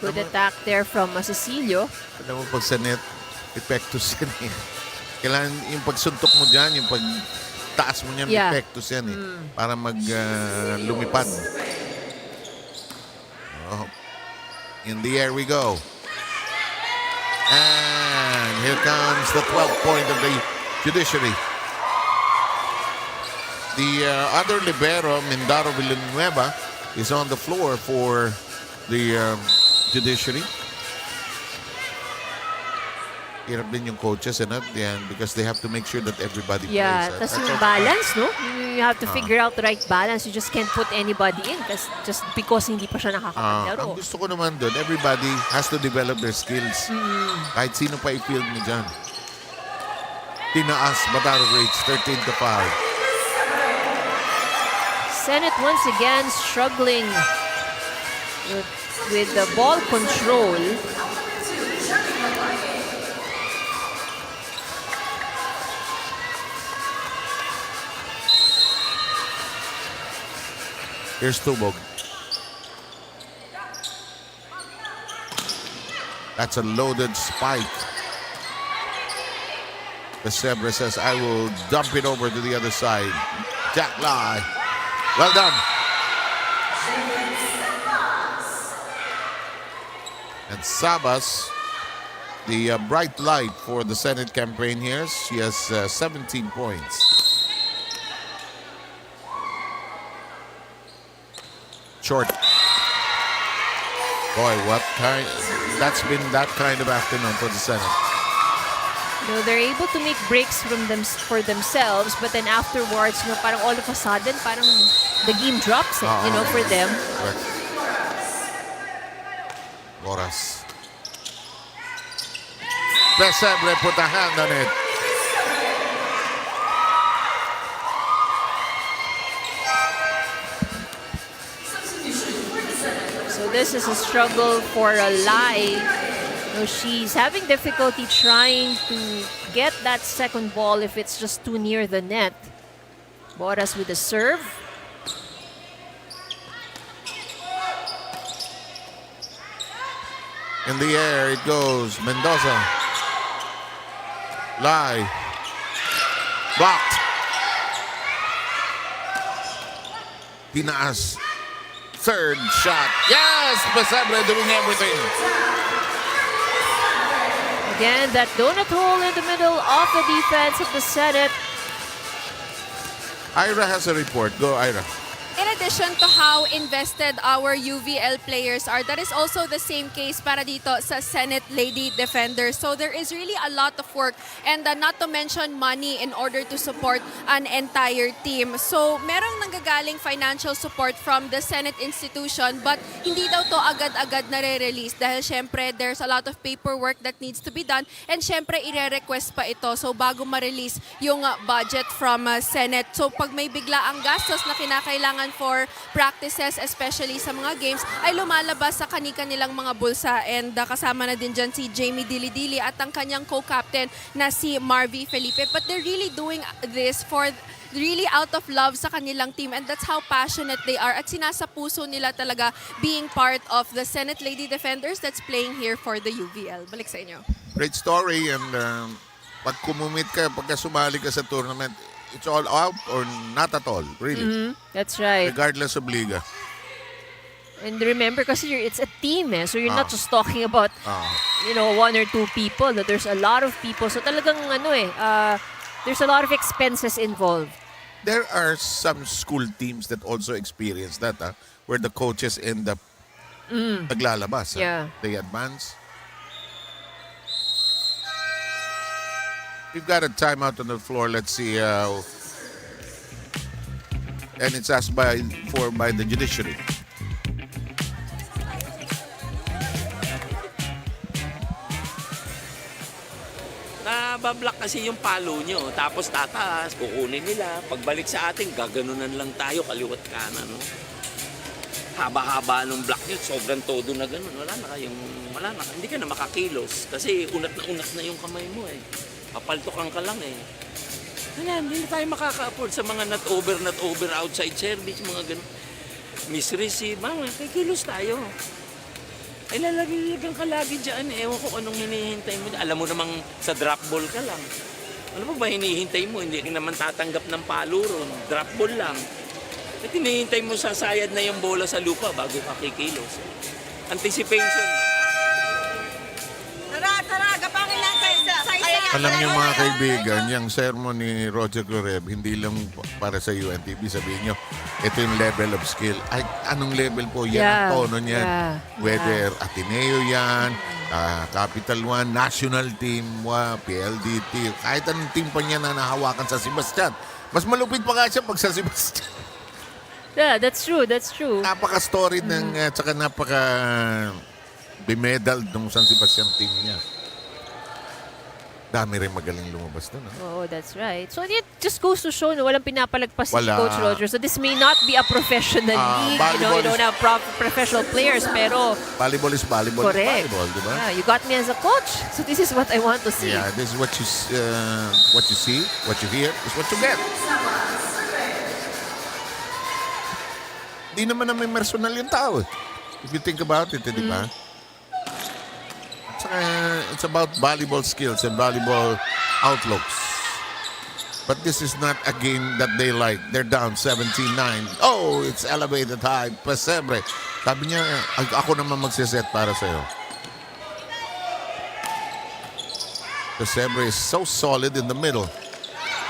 Good attack there from Cecilio. Alam mo pag sa net, epektus yan eh. Kailangan yung pagsuntok mo dyan, yung pagtaas mo niyan, epektus yan eh. Para lumipad. In the air we go. And here comes the 12th point of the Judiciary. The other libero, Mindaro Villanueva, is on the floor for the Judiciary. Hirap din yung coaches because they have to make sure that everybody plays. Tapos yung balance, no? You have to figure out the right balance. You just can't put anybody in just because hindi pa siya nakakapaglaro. Ang gusto ko naman doon, everybody has to develop their skills. Kahit sino pa i-field mo dyan. Tinaas, Bataro rates 13-5. Senate once again struggling with the ball control. Here's Tubog. That's a loaded spike. Pesebre says, I will dump it over to the other side. Jack Lai. Well done. And Sabas, the bright light for the Senate campaign here. She has 17 points. Short. Boy, what kind? That's been that kind of afternoon for the Senate. They're able to make breaks for themselves, but then afterwards, parang all of a sudden, parang the game drops, for them. Correct. Boras. Pesebre put a hand on it. So this is a struggle for a Lai. She's having difficulty trying to get that second ball if it's just too near the net. Boras with the serve. In the air it goes. Mendoza. Lai. Blocked. Tinaas. Third shot. Yes! Pesebre doing everything. Again, that donut hole in the middle of the defense of the Senate. Ira has a report. Go, Ira. In addition to how invested our UVL players are, that is also the same case para dito sa Senate Lady Defenders. So there is really a lot of work and not to mention money in order to support an entire team. So merong nanggagaling financial support from the Senate institution but hindi daw to agad-agad nare-release dahil syempre there's a lot of paperwork that needs to be done and syempre ire-request pa ito. So bago ma-release yung budget from Senate. So pag may bigla ang gastos na kinakailangan for practices, especially sa mga games, ay lumalabas sa kani-kanilang mga bulsa. And kasama na din dyan si Jamie Dili-Dili at ang kanyang co-captain na si Marvy Felipe. But they're really doing this for really out of love sa kanilang team and that's how passionate they are at sinasapuso nila talaga being part of the Senate Lady Defenders that's playing here for the UVL. Balik sa inyo. Great story and pag kumumit ka, pagka sumali ka sa tournament, it's all out or not at all, really. That's right. Regardless of liga. And remember, kasi it's a team, so you're not just talking about, one or two people. There's a lot of people. So talagang, there's a lot of expenses involved. There are some school teams that also experience that, where the coaches end up naglalabas. Yeah. They advance. We've got a timeout on the floor. Let's see. And it's asked by the Judiciary. Nabablock kasi yung palo nyo. Tapos tataas, kukunin nila. Pagbalik sa atin, gaganunan lang tayo, kaliwat kanan. No? Haba-haba ng block nyo, sobrang todo na ganun. Wala na. Hindi ka na makakilos. Kasi unat na yung kamay mo eh. Papaltokan ka lang eh. Hindi na tayo makaka-afford sa mga not over, outside service, mga ganun. Misreceive, kikilos tayo. Ay, lalagyan ka lagi dyan. Ewan ko anong hinihintay mo. Alam mo namang sa drop ball ka lang. Ano ba hinihintay mo? Hindi ka naman tatanggap ng palo ron. Drop ball lang. At hinihintay mo sasayad na yung bola sa lupa bago ka kikilos. Anticipation. Tara, gapangin lang sa isa. Alam niyo mga kaibigan, yung sermon ni Roger Gloreb, hindi lang para sa UNTV. Sabihin niyo, ito yung level of skill. Ay, anong level po? Yan ang tono niyan. Whether Ateneo yan, Capital One, National Team, PLDT, kahit anong team pa niya na nahawakan sa Sebastian. Mas malupit pa nga siya pag sa Sebastian. Yeah, that's true. Napaka-story ng, tsaka bimedal ng San Sebastian team niya. Dami rin magaling lumabas doon. Oh, that's right. So it just goes to show na walang pinapalagpas si Wala. Coach Roger. So this may not be a professional league. You don't have professional players, pero Volleyball is volleyball. correct. Volleyball, di ba? Yeah, you got me as a coach. So this is what I want to see. Yeah, this is what you see, what you hear is what you get. Di naman na may personal yung tao eh. If you think about it, di ba? Saka, it's about volleyball skills and volleyball outlooks. But this is not a game that they like. They're down 17-9. Oh, it's elevated high. Pesebre. Sabi niya, ako naman magsiset para sa'yo. Pesebre is so solid in the middle.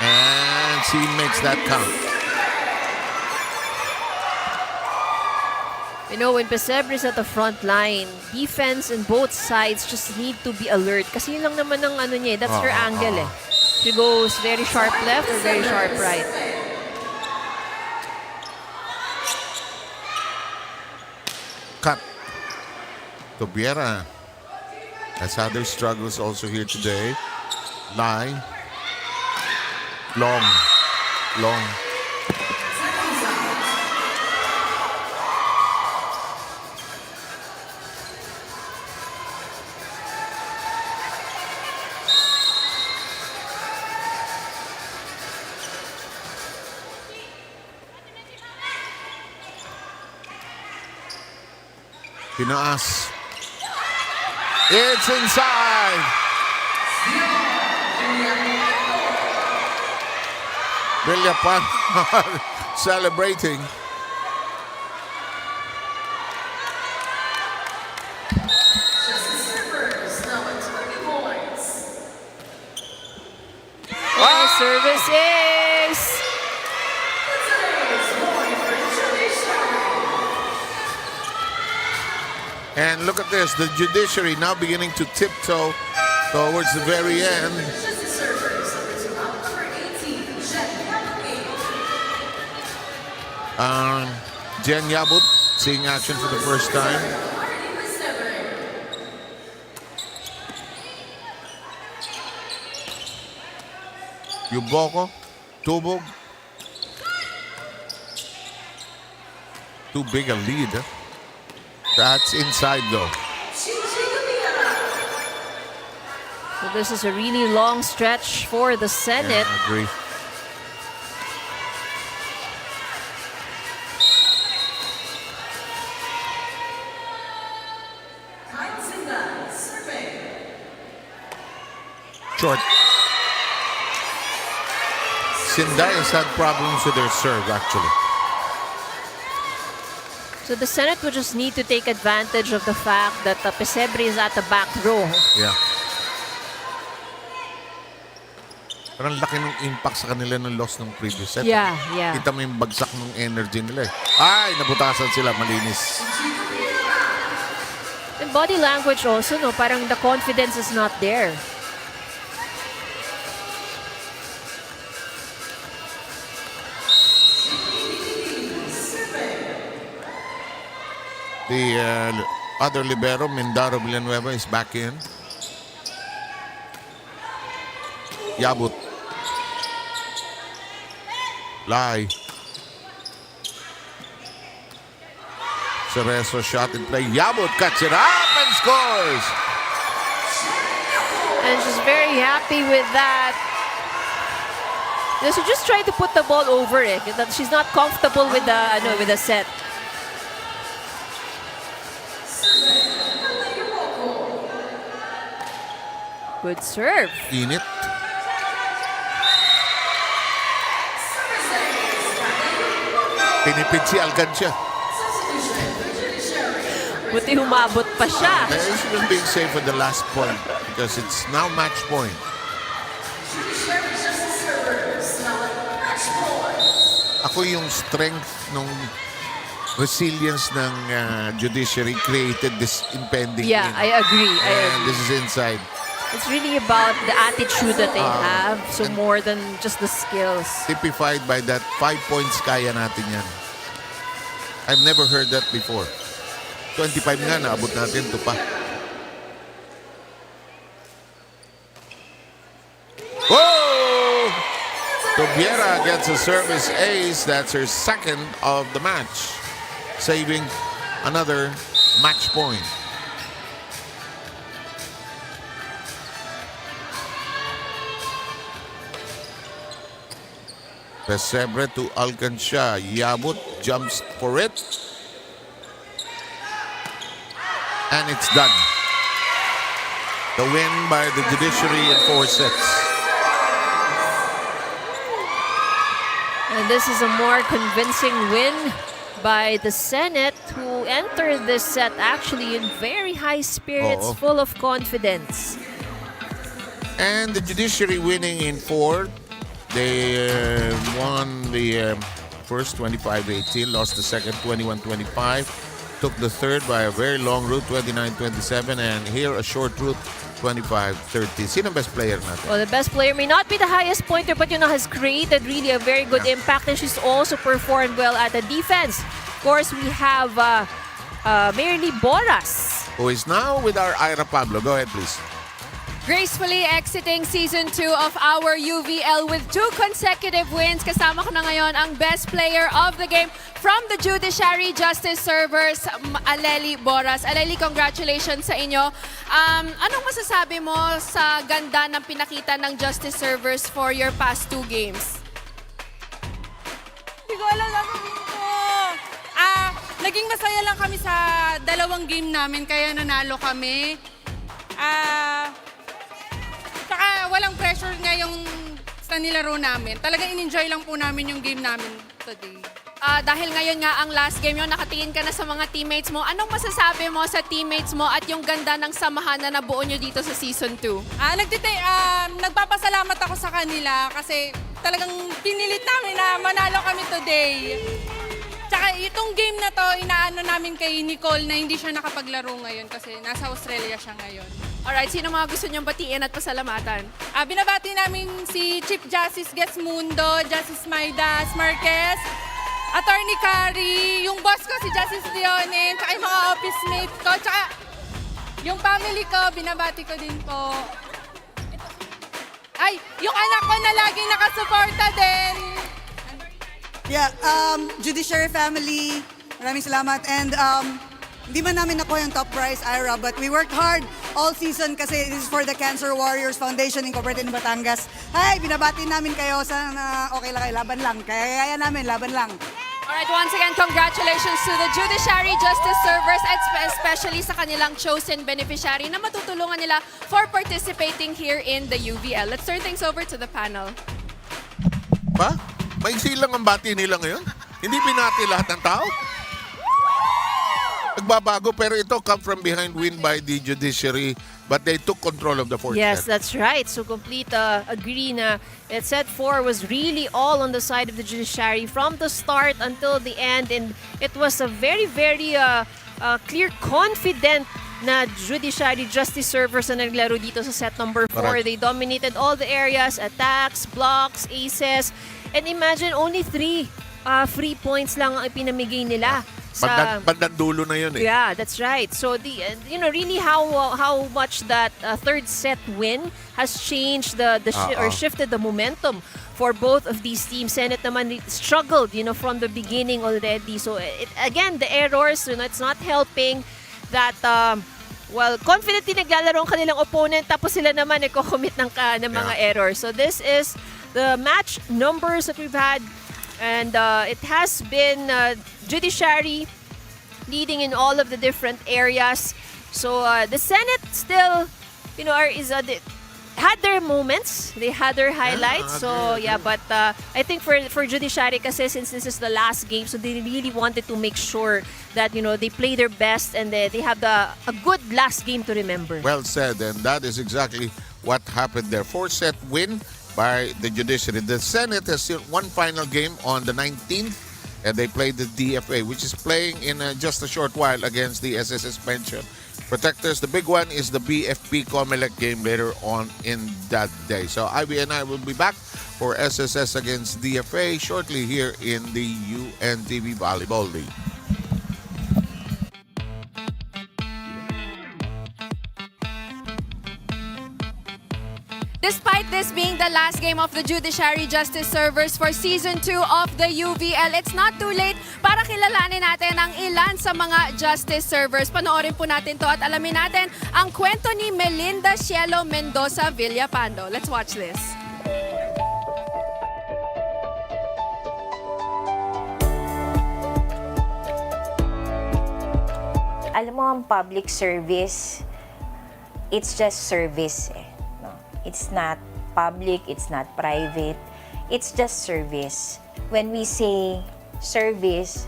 And she makes that count. You know, when Pesebre is at the front line, defense on both sides just need to be alert. Kasi yun lang naman ang ano niya, that's her angle eh. She goes very sharp left or very sharp right. Cut. Tobiera has had their struggles also here today. Lie. Long. Pinaas. It's inside. Villapan celebrating. Service is... And look at this, the Judiciary now beginning to tiptoe towards the very end. Jen Yabut seeing action for the first time. Yuboko, Tubog. Too big a lead. Huh? That's inside though. So this is a really long stretch for the Senate. Yeah, I agree. Short. Sinday has had problems with their serve actually. So the Senate would just need to take advantage of the fact that Pesebre is at the back row. Yeah. Parang laki ng impact sa kanila ng loss ng previous set. Yeah. Kita mo yung bagsak ng energy nila eh. Ay, nabutasan sila, malinis. And body language also, no? Parang the confidence is not there. The other libero, Mindaro Villanueva, is back in. Yabut. Lai. Cerezo shot in play. Yabut cuts it up and scores. And she's very happy with that. She just tried to put the ball over it. She's not comfortable with the set. Good serve. Init. Pinipid si Alcancia. Buti humabot pa siya. They shouldn't be safe for the last point because it's now match point. Ako yung strength nung resilience ng Judiciary created this impending Yeah, in. I agree. And this is inside. It's really about the attitude that they have, so more than just the skills. Typified by that 5 points kaya natin yan. I've never heard that before. 25 nga, naabot natin ito pa. Whoa! Tobiera gets a service ace. That's her second of the match. Saving another match point. Pesebre to Alcancia. Yabut jumps for it. And it's done. The win by the Judiciary in 4 sets. And this is a more convincing win by the Senate, who entered this set actually in very high spirits, full of confidence. And the Judiciary winning in 4. They won the first 25-18, lost the second 21-25, took the third by a very long route, 29-27, and here a short route, 25-30. Sino best player natin? Well, the best player may not be the highest pointer, but has created really a very good impact, and she's also performed well at the defense. Of course, we have Merely Boras, who is now with our Ira Pablo. Go ahead, please. Gracefully exiting Season 2 of our UVL with 2 consecutive wins. Kasama ko na ngayon ang best player of the game from the Judiciary Justice Servers, Aleli Boras. Aleli, congratulations sa inyo. Anong masasabi mo sa ganda ng pinakita ng Justice Servers for your past 2 games? Hindi ko alam gagawin ko. Naging masaya lang kami sa 2 game namin, kaya nanalo kami. Saka walang pressure nga yung sa nilaro namin. Talagang in-enjoy lang po namin yung game namin today. Dahil ngayon nga ang last game yun, nakatingin ka na sa mga teammates mo. Anong masasabi mo sa teammates mo at yung ganda ng samahan na nabuo nyo dito sa Season 2? Nagpapasalamat ako sa kanila kasi talagang pinilit namin na manalo kami today. Tsaka itong game na to, inaano namin kay Nicole na hindi siya nakapaglaro ngayon kasi nasa Australia siya ngayon. Alright, sino mga gusto niyong batiin at pasalamatan? Binabati namin si Chief Justice Gesmundo, Justice Maidas Marquez, Attorney Carrie, yung boss ko si Justice Leone, tsaka yung mga office mates ko, tsaka yung family ko, binabati ko din po. Ay, yung anak ko na laging nakasuporta din. Yeah, Judiciary family, maraming salamat. And hindi man namin nakuha yung top prize, Ira, but we worked hard all season kasi this is for the Cancer Warriors Foundation Incorporated in Batangas. Hi, binabati namin kayo. Sana okay lang kayo, laban lang. Kaya namin, laban lang. Alright, once again, congratulations to the Judiciary Justice Servers, especially sa kanilang chosen beneficiary na matutulungan nila for participating here in the UVL. Let's turn things over to the panel. Ba? Maiksi lang ang bati nila ngayon? Hindi binati lahat ng tao? Nagbabago, pero ito come from behind win by the Judiciary, but they took control of the fourth Yes, set. that's right. So complete agree na set 4 was really all on the side of the Judiciary from the start until the end, and it was a very, very clear, confident na Judiciary Justice Servers na naglaro dito sa set number 4. Correct. They dominated all the areas, attacks, blocks, aces, and imagine only 3 free points lang ang ipinamigay nila. Bandang dulo na yun eh. Yeah, that's right. So really how much that third set win has changed or shifted the momentum for both of these teams. Senate naman struggled, from the beginning already. So again, the errors, it's not helping that confidently naglalaro ang kanilang opponent, tapos sila naman nagko-commit ng mga errors. So this is the match numbers that we've had. And it has been Judiciary leading in all of the different areas. So the Senate still, had their moments. They had their highlights. But I think for Judiciary kasi, since this is the last game, so they really wanted to make sure that they play their best and they have a good last game to remember. Well said, and that is exactly what happened there. 4-set win by the Judiciary. The Senate has one final game on the 19th, and they play the DFA, which is playing in just a short while against the SSS Pension Protectors. The big one is the BFP COMELEC game later on in that day. So Ivy and I will be back for SSS against DFA shortly here in the UNTV Volleyball League. Despite this being the last game of the Judiciary Justice Servers for Season 2 of the UVL, it's not too late para kilalanin natin ang ilan sa mga Justice Servers. Panoorin po natin to at alamin natin ang kwento ni Melinda Cielo Mendoza Villapando. Let's watch this. Alam mo, ang public service, it's just service. No? It's not public, it's not private, it's just service. When we say service,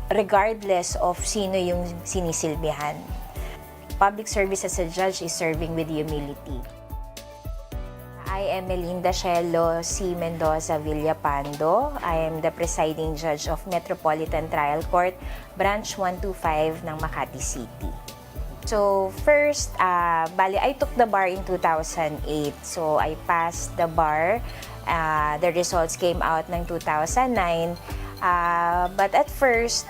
regardless of sino yung sinisilbihan, public service as a judge is serving with humility. I am Melinda Shelo C. Mendoza Villapando. I am the presiding judge of Metropolitan Trial Court, Branch 125 ng Makati City. So first, I took the bar in 2008. So I passed the bar. The results came out ng 2009. But at first,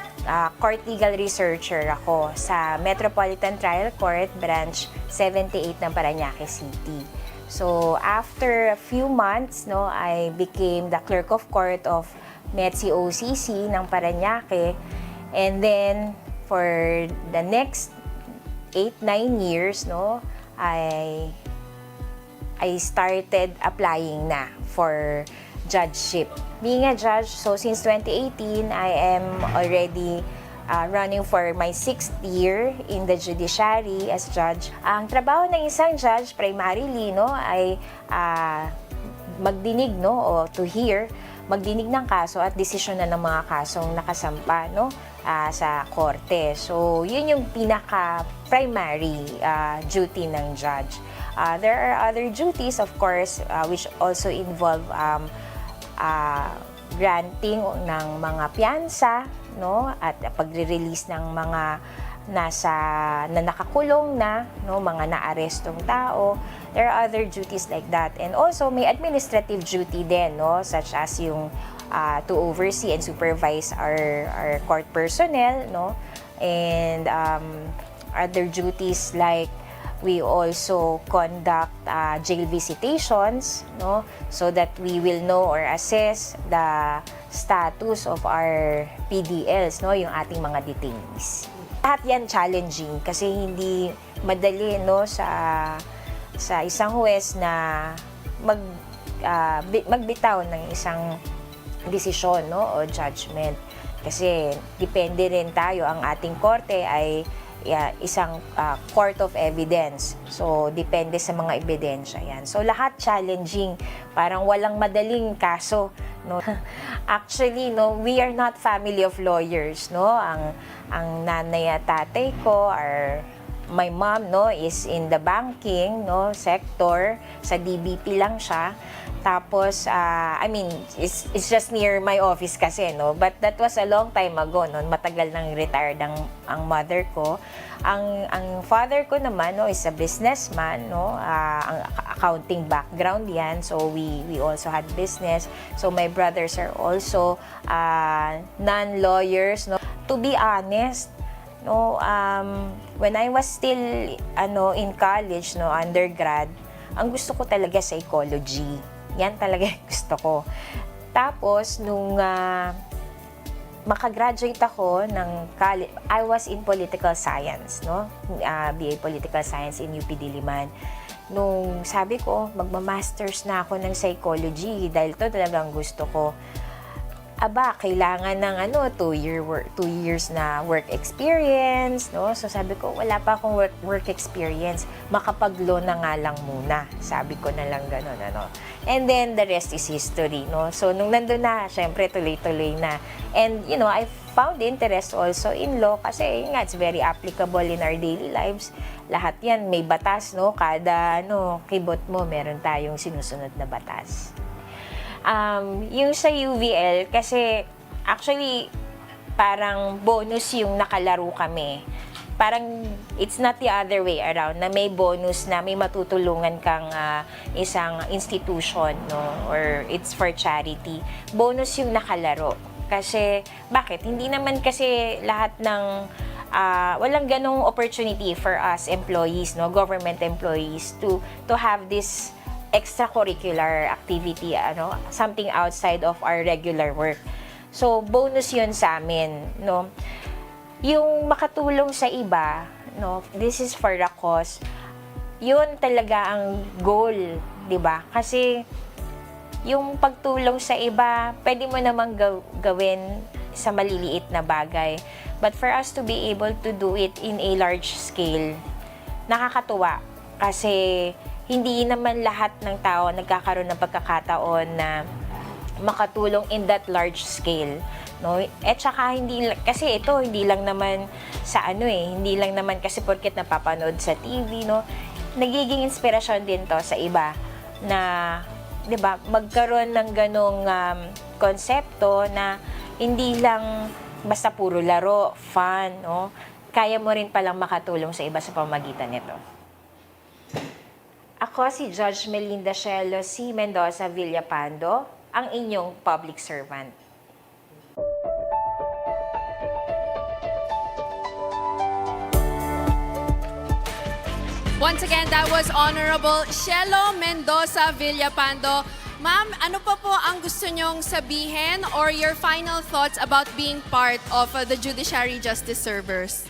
court legal researcher ako sa Metropolitan Trial Court, Branch 78 ng Parañaque City. So after a few months, I became the clerk of court of METSI OCC ng Parañaque. And then for the next 8-9 years, I started applying na for judgeship. Being a judge, so since 2018, I am already running for my 6th year in the Judiciary as judge. Ang trabaho ng isang judge, primarily, ay magdinig, o to hear, magdinig ng kaso at desisyonan ng mga kasong nakasampa, sa korte. So, yun yung pinaka-primary duty ng judge. There are other duties, of course, which also involve granting ng mga piyansa, at pagre-release ng mga na nakakulong na, mga naarestong tao. There are other duties like that. And also, may administrative duty din, such as yung to oversee and supervise our court personnel, and other duties like we also conduct jail visitations, so that we will know or assess the status of our PDLs, yung ating mga detainees. Lahat yan challenging kasi hindi madali sa isang huwes na magbitaw ng isang desisyon, o judgment. Kasi depende rin tayo, ang ating korte ay isang court of evidence. So, depende sa mga ebidensya yan. So, lahat challenging. Parang walang madaling kaso. Actually, we are not family of lawyers. Ang nanay at tatay ko are my mom is in the banking sector. Sa DBP lang siya. Tapos, it's just near my office kasi, But that was a long time ago, Matagal nang retired ang mother ko. Ang father ko naman, is a businessman, Ang accounting background yan. So, we also had business. So, my brothers are also non-lawyers, To be honest, when I was still, in college, undergrad, ang gusto ko talaga psychology. Yan talaga yung gusto ko. Tapos, nung makagraduate ako ng college, I was in political science, BA Political Science in UP Diliman. Nung sabi ko, magma-masters na ako ng psychology dahil to talagang gusto ko. Kailangan ng 2 years na work experience, So sabi ko, wala pa akong work experience, makapag-law na nga lang muna. Sabi ko na lang gano'n, And then the rest is history, So nung nandun na, syempre tuloy-tuloy na. And I found interest also in law kasi it's very applicable in our daily lives. Lahat yan may batas, Kada kibot mo, meron tayong sinusunod na batas. Yung sa UVL, kasi actually parang bonus yung nakalaro kami. Parang it's not the other way around na may bonus na may matutulungan kang isang institution, or it's for charity. Bonus yung nakalaro. Kasi, bakit? Hindi naman kasi lahat ng walang ganong opportunity for us employees, government employees to have this extracurricular activity, something outside of our regular work. So, bonus yun sa amin, Yung makatulong sa iba, this is for the cause, yun talaga ang goal, di ba? Kasi, yung pagtulong sa iba, pwede mo namang gawin sa maliliit na bagay. But for us to be able to do it in a large scale, nakakatuwa. Kasi hindi naman lahat ng tao nagkakaroon ng pagkakataon na makatulong in that large scale, no? At saka kasi ito hindi lang naman sa hindi lang naman kasi porket napapanood sa TV, no? Nagiging inspirasyon din to sa iba na 'di ba, magkaroon ng ganong konsepto na hindi lang basta puro laro, fun, no? Kaya mo rin palang makatulong sa iba sa pamamagitan nito. Ako si Judge Melinda Shelo C. Mendoza Villapando, ang inyong public servant. Once again, that was Honorable Shelo Mendoza Villapando. Ma'am, ano pa po ang gusto nyong sabihin or your final thoughts about being part of the Judiciary Justice Servers?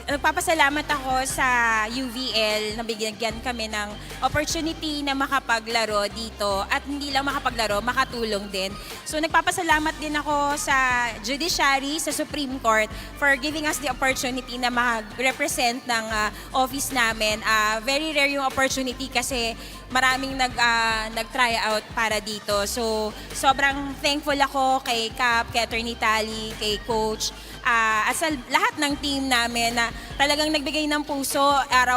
Nagpapasalamat ako sa UVL na bigyan kami ng opportunity na makapaglaro dito at hindi lang makapaglaro, makatulong din. So nagpapasalamat din ako sa Judiciary, sa Supreme Court for giving us the opportunity na mag-represent ng office namin. Very rare yung opportunity kasi maraming nag-try out para dito. So sobrang thankful ako kay Cap, kay Attorney Tally, kay Coach, at sa lahat ng team namin na talagang nagbigay ng puso.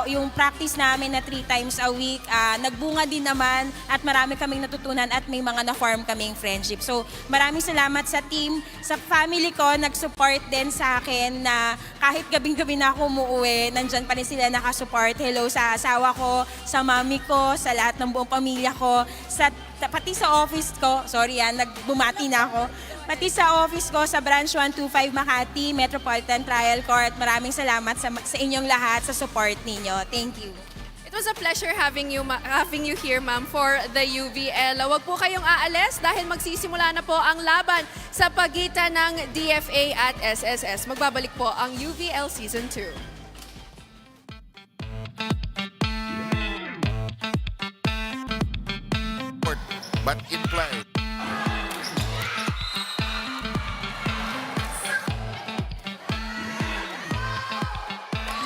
Yung practice namin na 3 times a week, nagbunga din naman at marami kaming natutunan at may mga na-form kaming friendship. So maraming salamat sa team, sa family ko, nag-support din sa akin na kahit gabing-gabi na ako umuwi, nandyan pa rin sila nakasupport. Hello sa asawa ko, sa mami ko, sa lahat ng buong pamilya ko, pati sa office ko, nagbumati na ako. Pati sa office ko sa Branch 125 Makati, Metropolitan Trial Court. Maraming salamat sa inyong lahat sa support ninyo. Thank you. It was a pleasure having you here, ma'am, for the UVL. Huwag po kayong aalis dahil magsisimula na po ang laban sa pagitan ng DFA at SSS. Magbabalik po ang UVL Season 2. But in play.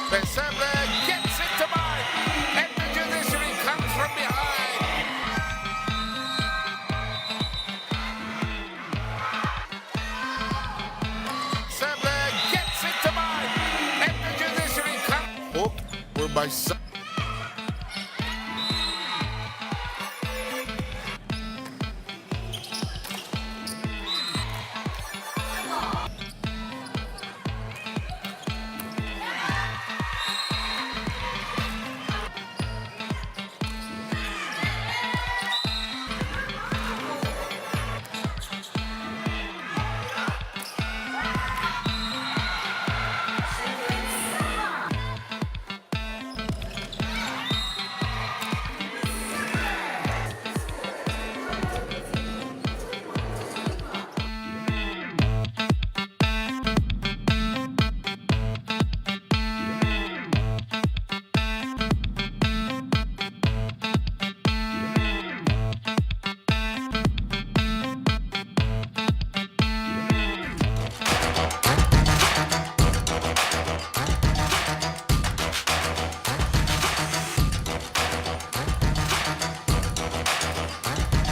Pesebe gets it to Mark, and the Judiciary comes from behind. Pesebe gets it to Mark, and the Judiciary comes. Oh, we're by.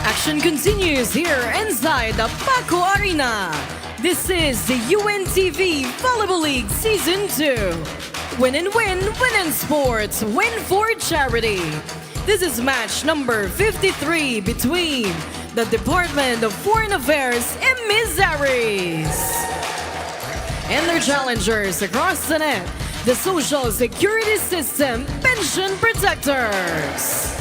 Action continues here inside the Paco Arena. This is the UNTV Volleyball League Season 2. Win and win, win in sports, win for charity. This is match number 53 between the Department of Foreign Affairs Emissaries and their challengers across the net, the Social Security System Pension Protectors.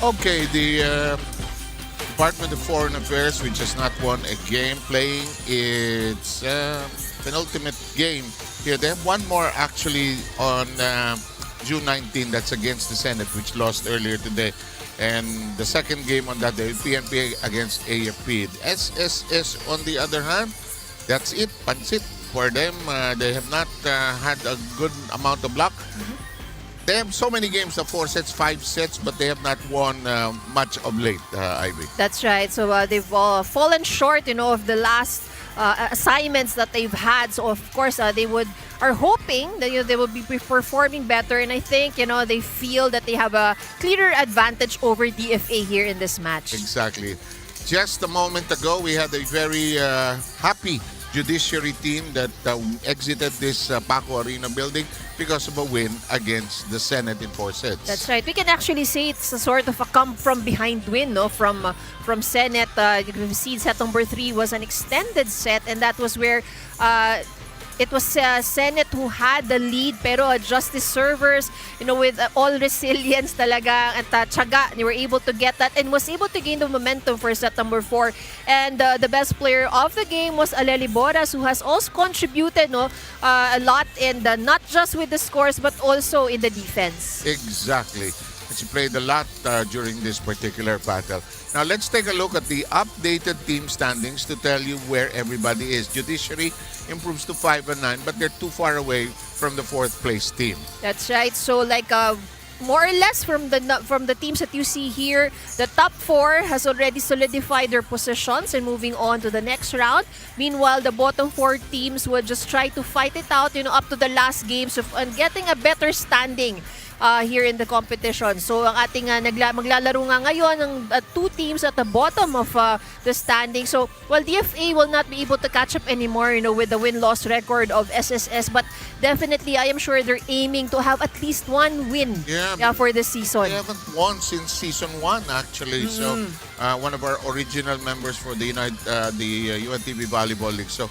Okay, the Department of Foreign Affairs, which has not won a game, playing its penultimate game here. They have one more actually on June 19. That's against the Senate, which lost earlier today. And the second game on that day, PNP against AFP. SSS, on the other hand, that's it. Pansit for them. They have not had a good amount of luck. They have so many games, 4 sets, 5 sets, but they have not won much of late, Ivy. That's right. So they've fallen short, of the last assignments that they've had. So of course, they are hoping that they will be performing better. And I think they feel that they have a clearer advantage over DFA here in this match. Exactly. Just a moment ago, we had a very happy Judiciary team that exited this Paco Arena building because of a win against the Senate in 4 sets. That's right. We can actually say it's a sort of a come-from-behind win, from Senate. You can see set number 3 was an extended set, and that was where it was Senate who had the lead, pero Justice servers, with all resilience talaga at tiyaga, they were able to get that and was able to gain the momentum for set number 4. And the best player of the game was Aleli Boras, who has also contributed a lot in not just with the scores but also in the defense. Exactly. She played a lot during this particular battle. Now let's take a look at the updated team standings to tell you where everybody is. Judiciary improves to 5-9, but they're too far away from the 4th place team. That's right. So more or less from the teams that you see here, the top 4 has already solidified their positions and moving on to the next round. Meanwhile, the bottom 4 teams will just try to fight it out, up to the last games and getting a better standing here in the competition. So ang ating maglalaro nga ngayon ng 2 teams at the bottom of the standing. So while DFA will not be able to catch up anymore, with the win-loss record of SSS, but definitely I am sure they're aiming to have at least 1 win for this season. They haven't won since season 1 actually. So one of our original members for the UNTV Volleyball League. So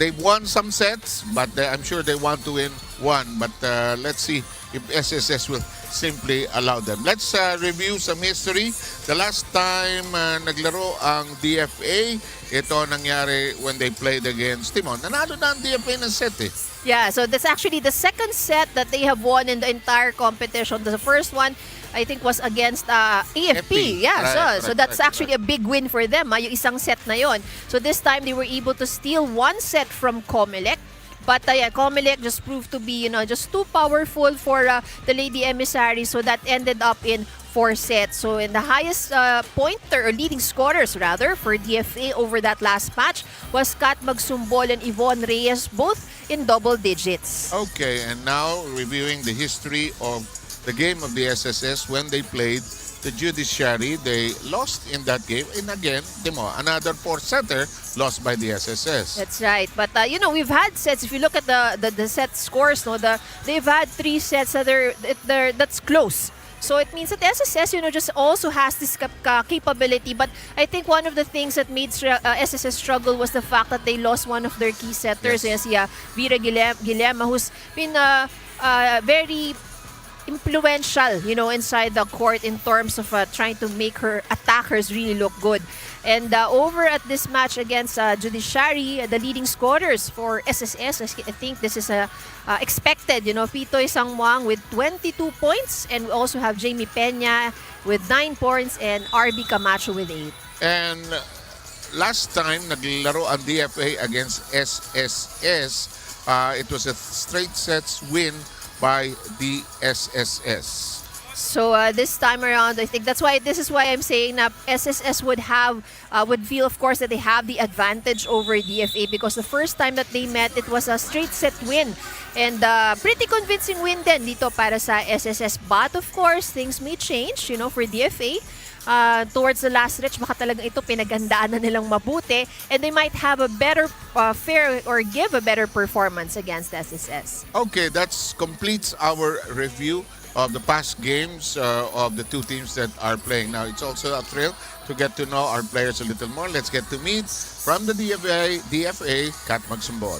they've won some sets, but I'm sure they want to win 1. But let's see if SSS will simply allow them. Let's review some history. The last time naglaro ang DFA, ito nangyari when they played against Timon. Nanalo na ang DFA ng set eh. Yeah, so that's actually the second set that they have won in the entire competition. The first one, I think, was against AFP. Yeah, so that's actually a big win for them, yung isang set na yon. So this time, they were able to steal 1 set from COMELEC. But COMELEC just proved to be, just too powerful for the Lady Emissaries. So that ended up in 4 sets. So in the highest pointer, or leading scorers rather, for DFA over that last match was Kat Magsumbol and Yvonne Reyes, both in double digits. Okay, and now reviewing the history of the game of the SSS when they played the Judiciary. They lost in that game. And again, another 4-setter lost by the SSS. That's right. But, we've had sets. If you look at the set scores, they've had 3 sets that's close. So it means that SSS, just also has this capability. But I think one of the things that made SSS struggle was the fact that they lost one of their key setters. Yes. Vera Guilema, who's been very influential, inside the court in terms of trying to make her attackers really look good. And over at this match against Judiciary, the leading scorers for SSS, I think this is expected. Pitoy Sangwang with 22 points, and we also have Jamie Peña with 9 points and RB Camacho with 8. And last time naglaro ang DFA against SSS, it was a straight sets win by the SSS. So this time around, I think this is why I'm saying that SSS would feel, of course, that they have the advantage over DFA, because the first time that they met, it was a straight set win. And pretty convincing win din dito para sa SSS. But of course, things may change, for DFA. Towards the last stretch, baka talagang ito pinagandaan na nilang mabuti, and they might have a better give a better performance against SSS. Okay, that completes our review of the past games of the 2 teams that are playing now. It's also a thrill to get to know our players a little more. Let's get to meet from the DFA, Kat Magsumbol.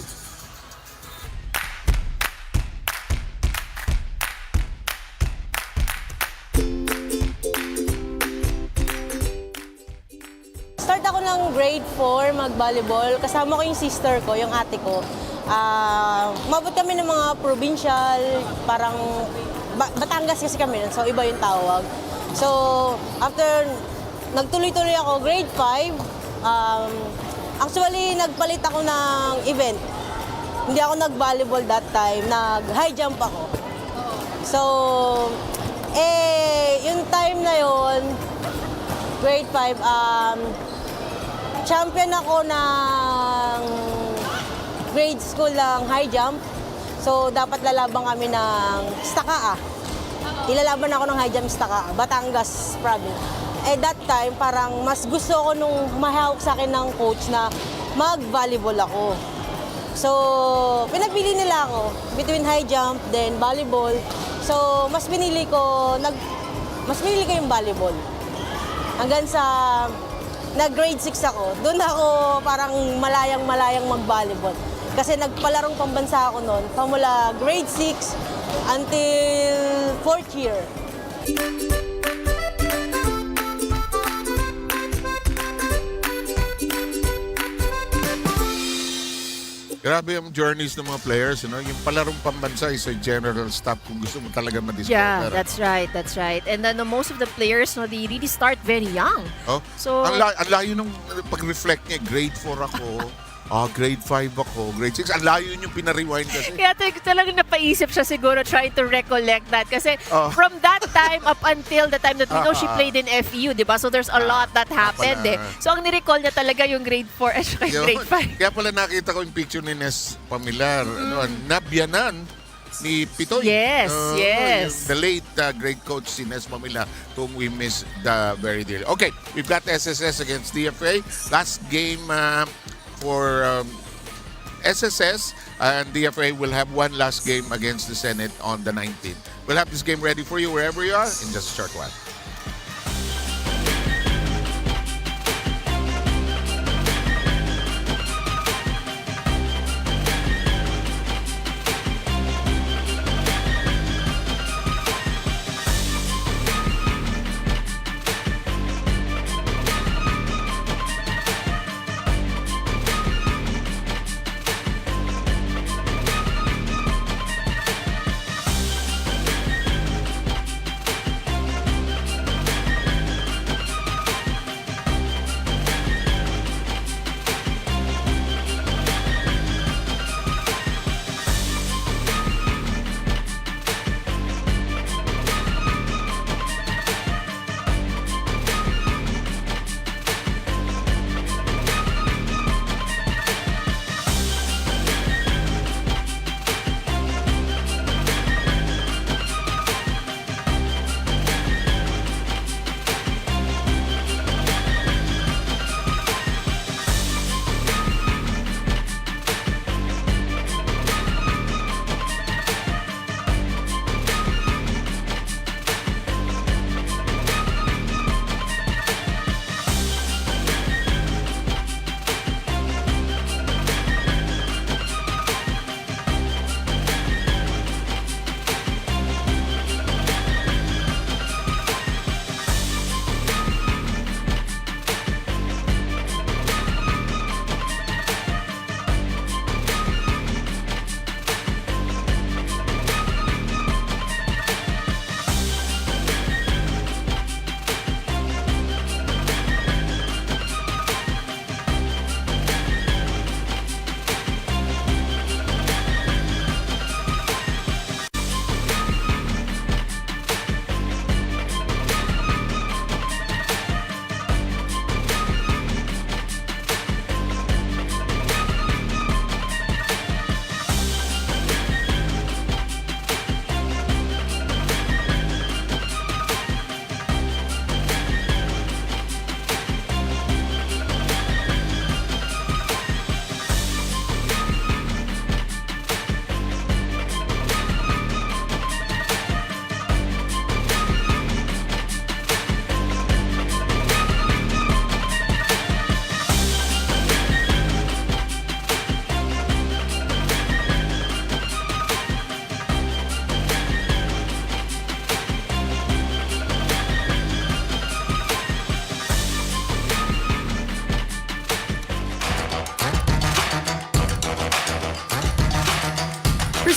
Start ako ng grade 4 mag-volleyball. Kasama ko yung sister ko, yung ate ko. Mabot kami ng mga provincial, parang Batangas kasi kami, so iba yung tawag. So, after nagtuloy-tuloy ako, grade 5, actually nagpalit ako ng event. Hindi ako nag-volleyball that time, nag-high jump ako. So, yung time na yon, grade 5, champion ako ng grade school ng high jump. So, dapat lalaban kami ng Stakaa. Ilalaban ako ng high jump Stakaa, Batangas province. That time, parang mas gusto ko nung mahawak sa akin ng coach na mag-volleyball ako. So, pinagpili nila ako between high jump, then volleyball. So, mas pinili ko yung volleyball. Hanggang sa nag-grade 6 ako, doon ako parang malayang-malayang mag-volleyball. Kasi nagpalarong pambansa ako noon, pamula grade 6 until 4th year. Grabe yung journeys ng mga players, Yung palarong pambansa is a general stop kung gusto mo talaga ma-discover. Yeah, that's right. And then most of the players, they really start very young. Oh? So, ang layo nung pag-reflect niya, grade 4 ako, grade 5 ako, grade 6. Ang layo yung pina-rewind kasi. Kaya talagang napaisip siya siguro trying to recollect that. Kasi from that time up until the time that we know she played in FEU, di ba? So there's a lot that happened So ang nirecall niya talaga yung grade 4 at saka yung grade 5. Kaya pala nakita ko yung picture ni Nes Pamilar, nabyanan ni Pitoy. Yes. The late great coach si Nes Pamilar, whom we miss very dearly. Okay, we've got SSS against DFA. Last game for SSS, and DFA will have one last game against the Senate on the 19th. We'll have this game ready for you wherever you are in just a short while.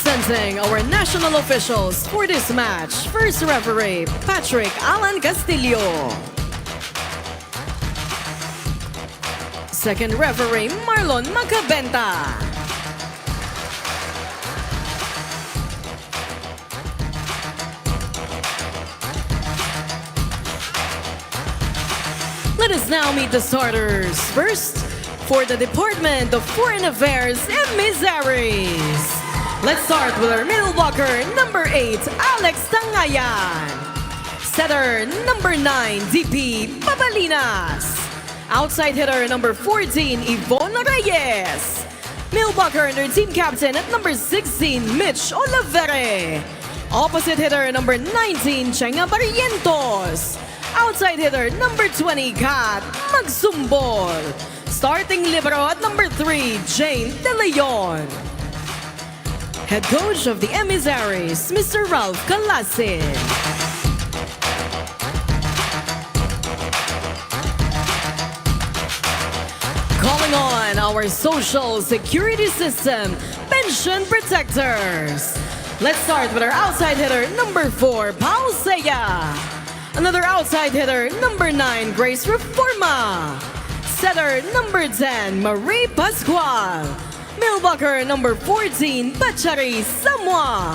Presenting our national officials for this match. First referee, Patrick Alan Castillo. Second referee, Marlon Macabenta. Let us now meet the starters. First, for the Department of Foreign Affairs, Emissaries. Let's start with our middle blocker, number 8, Alex Tangayan. Setter, number 9, DP Babalinas. Outside hitter, number 14, Yvonne Reyes. Middle blocker and their team captain at number 16, Mitch Olivere. Opposite hitter, number 19, Chenga Barrientos. Outside hitter, number 20, Kat Magsumbol. Starting libero at number 3, Jane De Leon. Head coach of the Emissaries, Mr. Ralph Calasin. Calling on our social security system, pension protectors. Let's start with our outside hitter, number 4, Paul Seiya. Another outside hitter, number 9, Grace Reforma. Setter, number 10, Marie Pascual. Middlebucker, number 14, Pachari Samwa.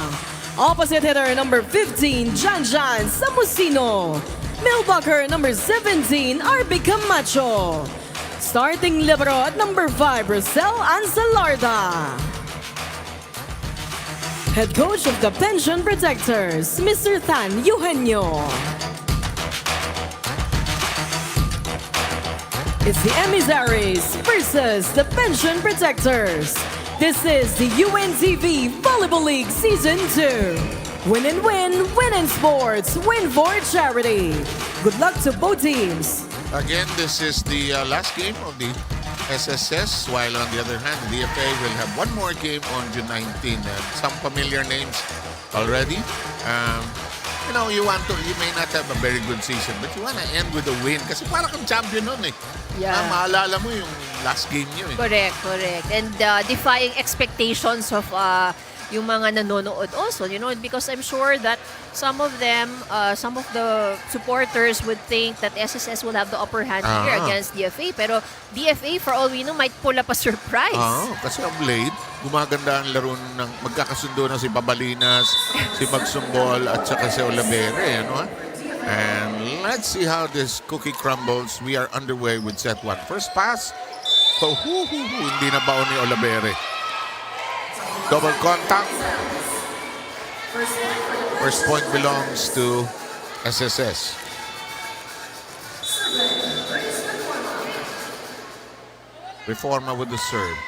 Opposite hitter, number 15, Janjan Samusino. Middlebucker, number 17, Arby Camacho. Starting libero at number 5, Rosel Anzalarda. Head coach of the Pension Protectors, Mr. Tan Eugenio. It's the Emissaries versus the Pension Protectors. This is the UNTV Volleyball League Season 2. Win and win, win in sports, win for charity. Good luck to both teams. Again, this is the last game of the SSS, while on the other hand, the DFA will have one more game on June 19. Some familiar names already. You may not have a very good season, but you want to end with a win kasi para kang champion nun eh. Yeah. Maalala mo yung last game niyo eh. Correct. And defying expectations of yung mga nanonood also, because I'm sure that some of them, some of the supporters would think that SSS will have the upper hand here against DFA. Pero DFA, for all we know, might pull up a surprise. Kasi of late, gumaganda ang laro ng magkakasundo na si Babalinas, si Magsumbol, at saka si Olivere. And let's see how this cookie crumbles. We are underway with set 1. First pass. So, hindi na baon ni Olivere. Double contact. First point belongs to SSS. Reforma with the serve.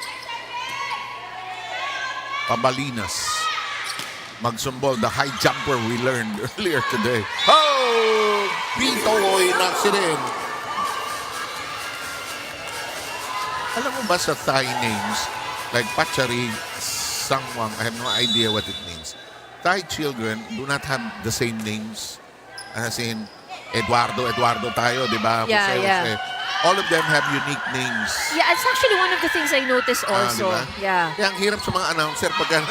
Pabalinas. Magsumbol, the high jumper we learned earlier today. Oh! Pitoy na rin. Alam mo ba sa Thai names, like Pachari, Sangwang, I have no idea what it means. Thai children do not have the same names. As in, Eduardo tayo, di ba? Yeah. All of them have unique names. Yeah, it's actually one of the things I noticed also. Diba? Yeah. Kaya ang hirap sa mga announcer pagka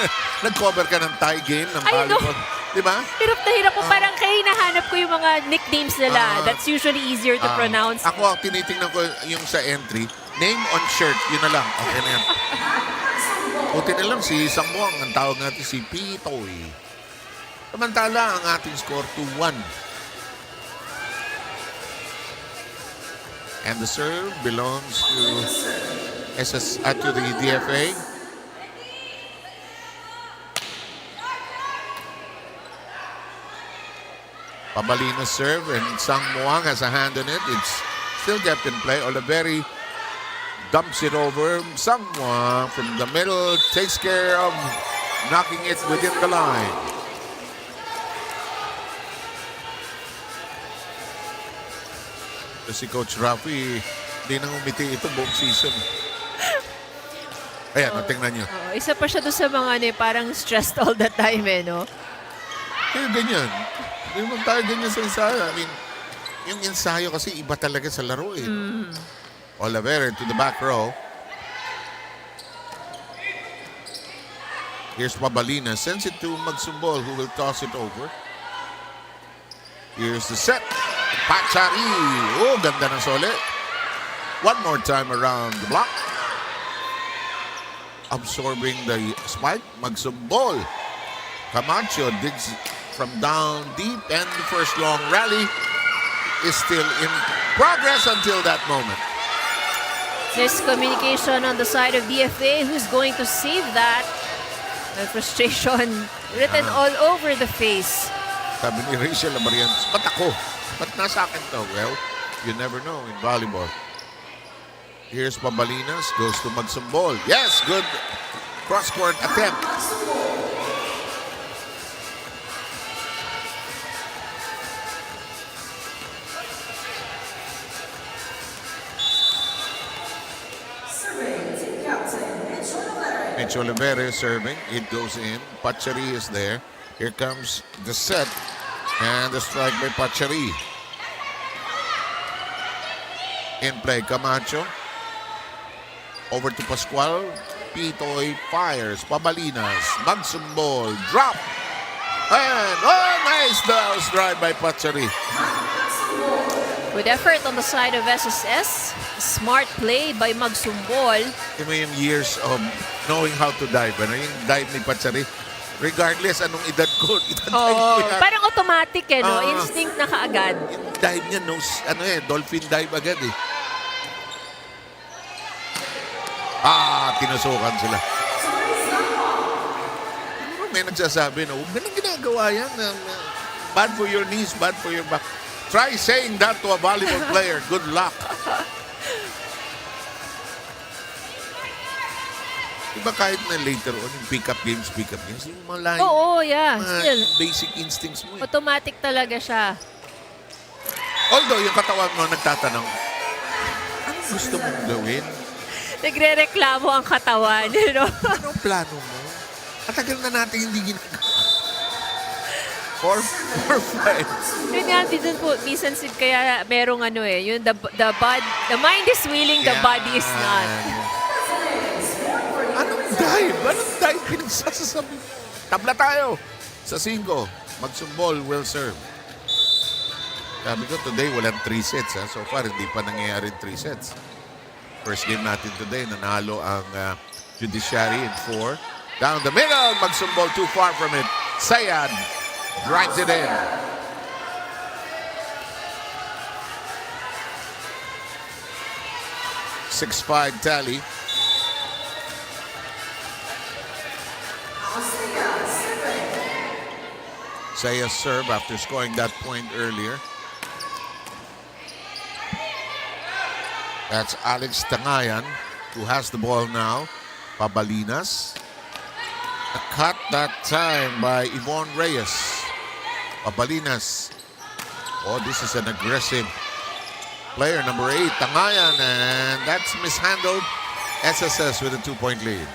nag-cover ka ng Thai game, ng volleyball. Di ba? Hirap na hirap ko. Parang kaya hinahanap ko yung mga nicknames nila. That's usually easier to pronounce. Ako, tinitingnan ko yung sa entry, name on shirt, yun na lang. Okay na yan. Buti na lang si Sambuang, ang tawag natin si Pitoy. Samantala, ang ating score 2-1. And the serve belongs to to the DFA. Pabalina's serve, and Sang Muang has a hand on it. It's still kept in play. Oliveri dumps it over. Sang Muang from the middle takes care of knocking it within the line. Si Coach Rafi, hindi nang umiti ito buong season. Ayan, tingnan nyo. Isa pa siya doon sa mga parang stressed all the time no? Kaya ganyan. Hindi mo tayo ganyan sa ensayo. I mean, yung ensayo kasi iba talaga sa laro eh. Olivera to the back row. Here's Pabalina. Sends it to Magsumbol, who will toss it over. Here's the set. Pachari. Oh, ganda ng sole. One more time around the block. Absorbing the spike. Magsumbol. Camacho digs from down deep, and the first long rally is still in progress until that moment. Miscommunication on the side of DFA. Who's going to save that? The frustration written all over the face. Sabi ni Rachel Abarians, ba't ako? Ba't nasa akin to? Well, you never know in volleyball. Here's Pabalinas, goes to Magsumbol. Yes, good cross-court attempt. Mitch Olivera serving. It goes in. Pachari is there. Here comes the set. And the strike by Pachari. In play, Camacho. Over to Pascual. Pitoy fires. Pabalinas. Magsumbol. Drop. And, oh, nice down strike by Pachari. Good effort on the side of SSS. Smart play by Magsumbol. Ito mo yung years of knowing how to dive. Ano yung dive ni Pachari? Regardless anong edad ko, itadive ko yan. Parang automatic no? Instinct na kaagad. Yung dive niya, dolphin dive agad eh. Tinusukan sila. May nagsasabi na, huwag ganang ginagawa yan. Bad for your knees, bad for your back. Try saying that to a volleyball player. Good luck. Diba kahit na later on, yung pick-up games, yung mga line, Oo, yeah. Still, basic instincts mo. Automatic talaga siya. Although, yung katawan mo nagtatanong, ano gusto mong gawin? Nagre-reklamo ang katawan. Anong plano mo? Matagal na natin hindi ginagawa. For fights. Yun nga, minsan kaya merong yung the mind is willing, the body is not. Anong dive pinagsasasabi? Tabla tayo sa 5. Magsumbol will serve. Sabi ko, today walang 3 sets. So far, hindi pa nangyayari 3 sets. First game natin today, nanalo ang Judiciary in 4. Down the middle, Magsumbol too far from it. Sayad drives it in. Six-5 tally. Sayas serve after scoring that point earlier. That's Alex Tangayan, who has the ball now. Pabalinas. A cut that time by Yvonne Reyes. Pabalinas. Oh, this is an aggressive player, number 8, Tangayan, and that's mishandled. SSS with a 2-point lead.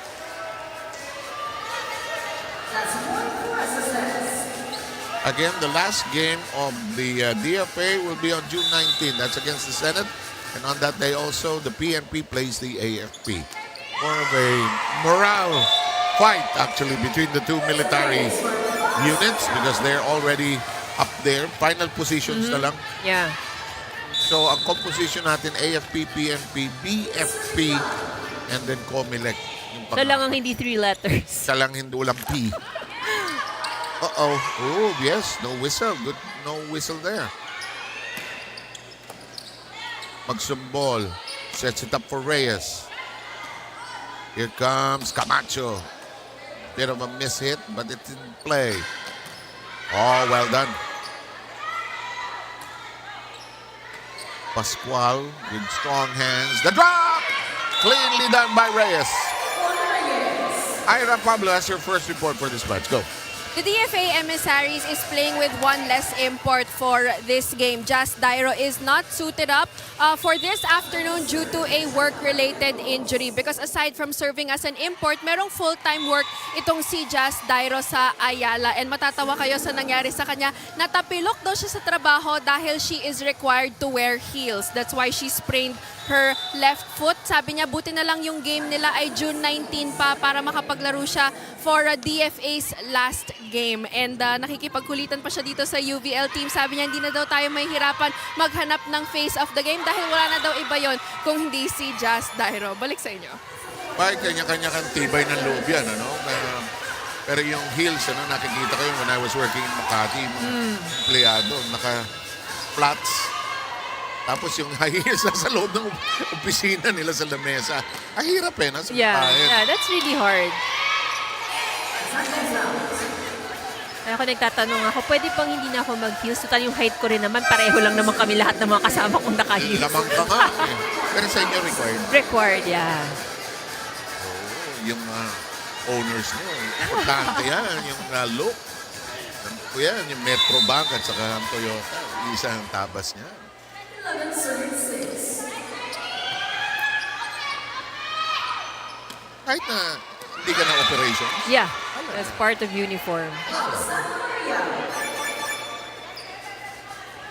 Again, the last game of the DFA will be on June 19. That's against the Senate. And on that day also, the PNP plays the AFP. More of a morale fight, actually, between the two military units because they're already up there. Final positions na lang. Yeah. So, ang composition natin, AFP, PNP, BFP, and then COMELEC. Sa lang ang hindi 3 letters. Sa lang hindi walang P. Uh-oh. Oh, yes. No whistle. Good. No whistle there. Magsumbol. Sets it up for Reyes. Here comes Camacho. Bit of a miss hit, but it's in play. Oh, well done. Pascual with strong hands. The drop! Cleanly done by Reyes. Ira Pablo has your first report for this match. Go. The DFA Emissaries is playing with one less import for this game. Just Dairo is not suited up for this afternoon due to a work-related injury. Because aside from serving as an import, merong full-time work itong si Just Dairo sa Ayala. And matatawa kayo sa nangyari sa kanya. Natapilok daw siya sa trabaho dahil she is required to wear heels. That's why she sprained her left foot. Sabi niya, buti na lang yung game nila ay June 19 pa para makapaglaro siya for DFA's last game. And nakikipagkulitan pa siya dito sa UVL team. Sabi niya, hindi na daw tayo mahihirapan maghanap ng face of the game dahil wala na daw iba yon kung hindi si Jazz Dairo. Balik sa inyo. Bakit kanya-kanya kang tibay ng loob yan, ano? Pero yung heels, ano, nakikita ko yun when I was working in Makati, mga empleyado, naka-flats. Tapos yung high heels sa loob ng opisina nila sa lamesa. Ang hirap eh, nasa Yeah, that's really hard. Kaya ako nagtatanong ako, pwede pang hindi na ako mag-heels? Total yung height ko rin naman, pareho lang naman kami lahat ng mga kasama kong naka-heels. Lamang ka nga eh. Pero sa inyo required. Required, yeah. Yung owners nyo, importante yan, yung look. Yan, yung Metro Bank at saka ang Toyota, isa ang tabas niya. Kahit na hindi ka na operation. Yeah, as part of uniform.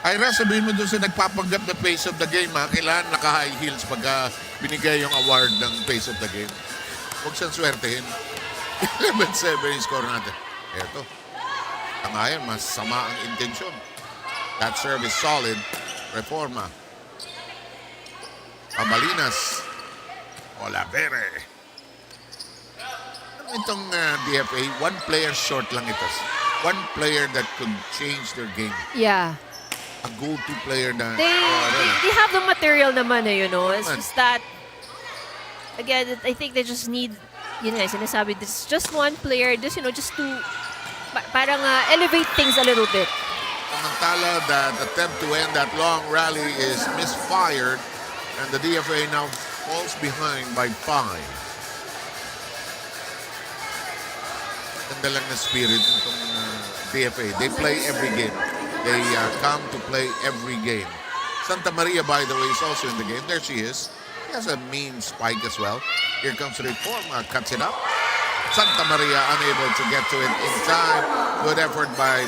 Ira, sabihin mo doon sa nagpapanggap na pace of the game, ha? Kailangan naka-high heels pagka binigay yung award ng pace of the game. Huwag siyang swertehin. 11-7 yung score natin. Eto. Tangayan, mas sama ang intensyon. That serve is solid. Reforma. Abalinas. Olavere. Ano itong DFA? One player short lang ito. One player that could change their game. Yeah. A go-to player na... They have the material naman you know. It's just that, again, I think they just need, yun nga, sinasabi, this just one player, just, just to, parang elevate things a little bit. Samantala, that attempt to end that long rally is misfired and the DFA now falls behind by 5. Ganda lang na spirit nitong DFA. They play every game. They come to play every game. Santa Maria, by the way, is also in the game. There she is. She has a mean spike as well. Here comes the reforma, cuts it up. Santa Maria unable to get to it in time. Good effort by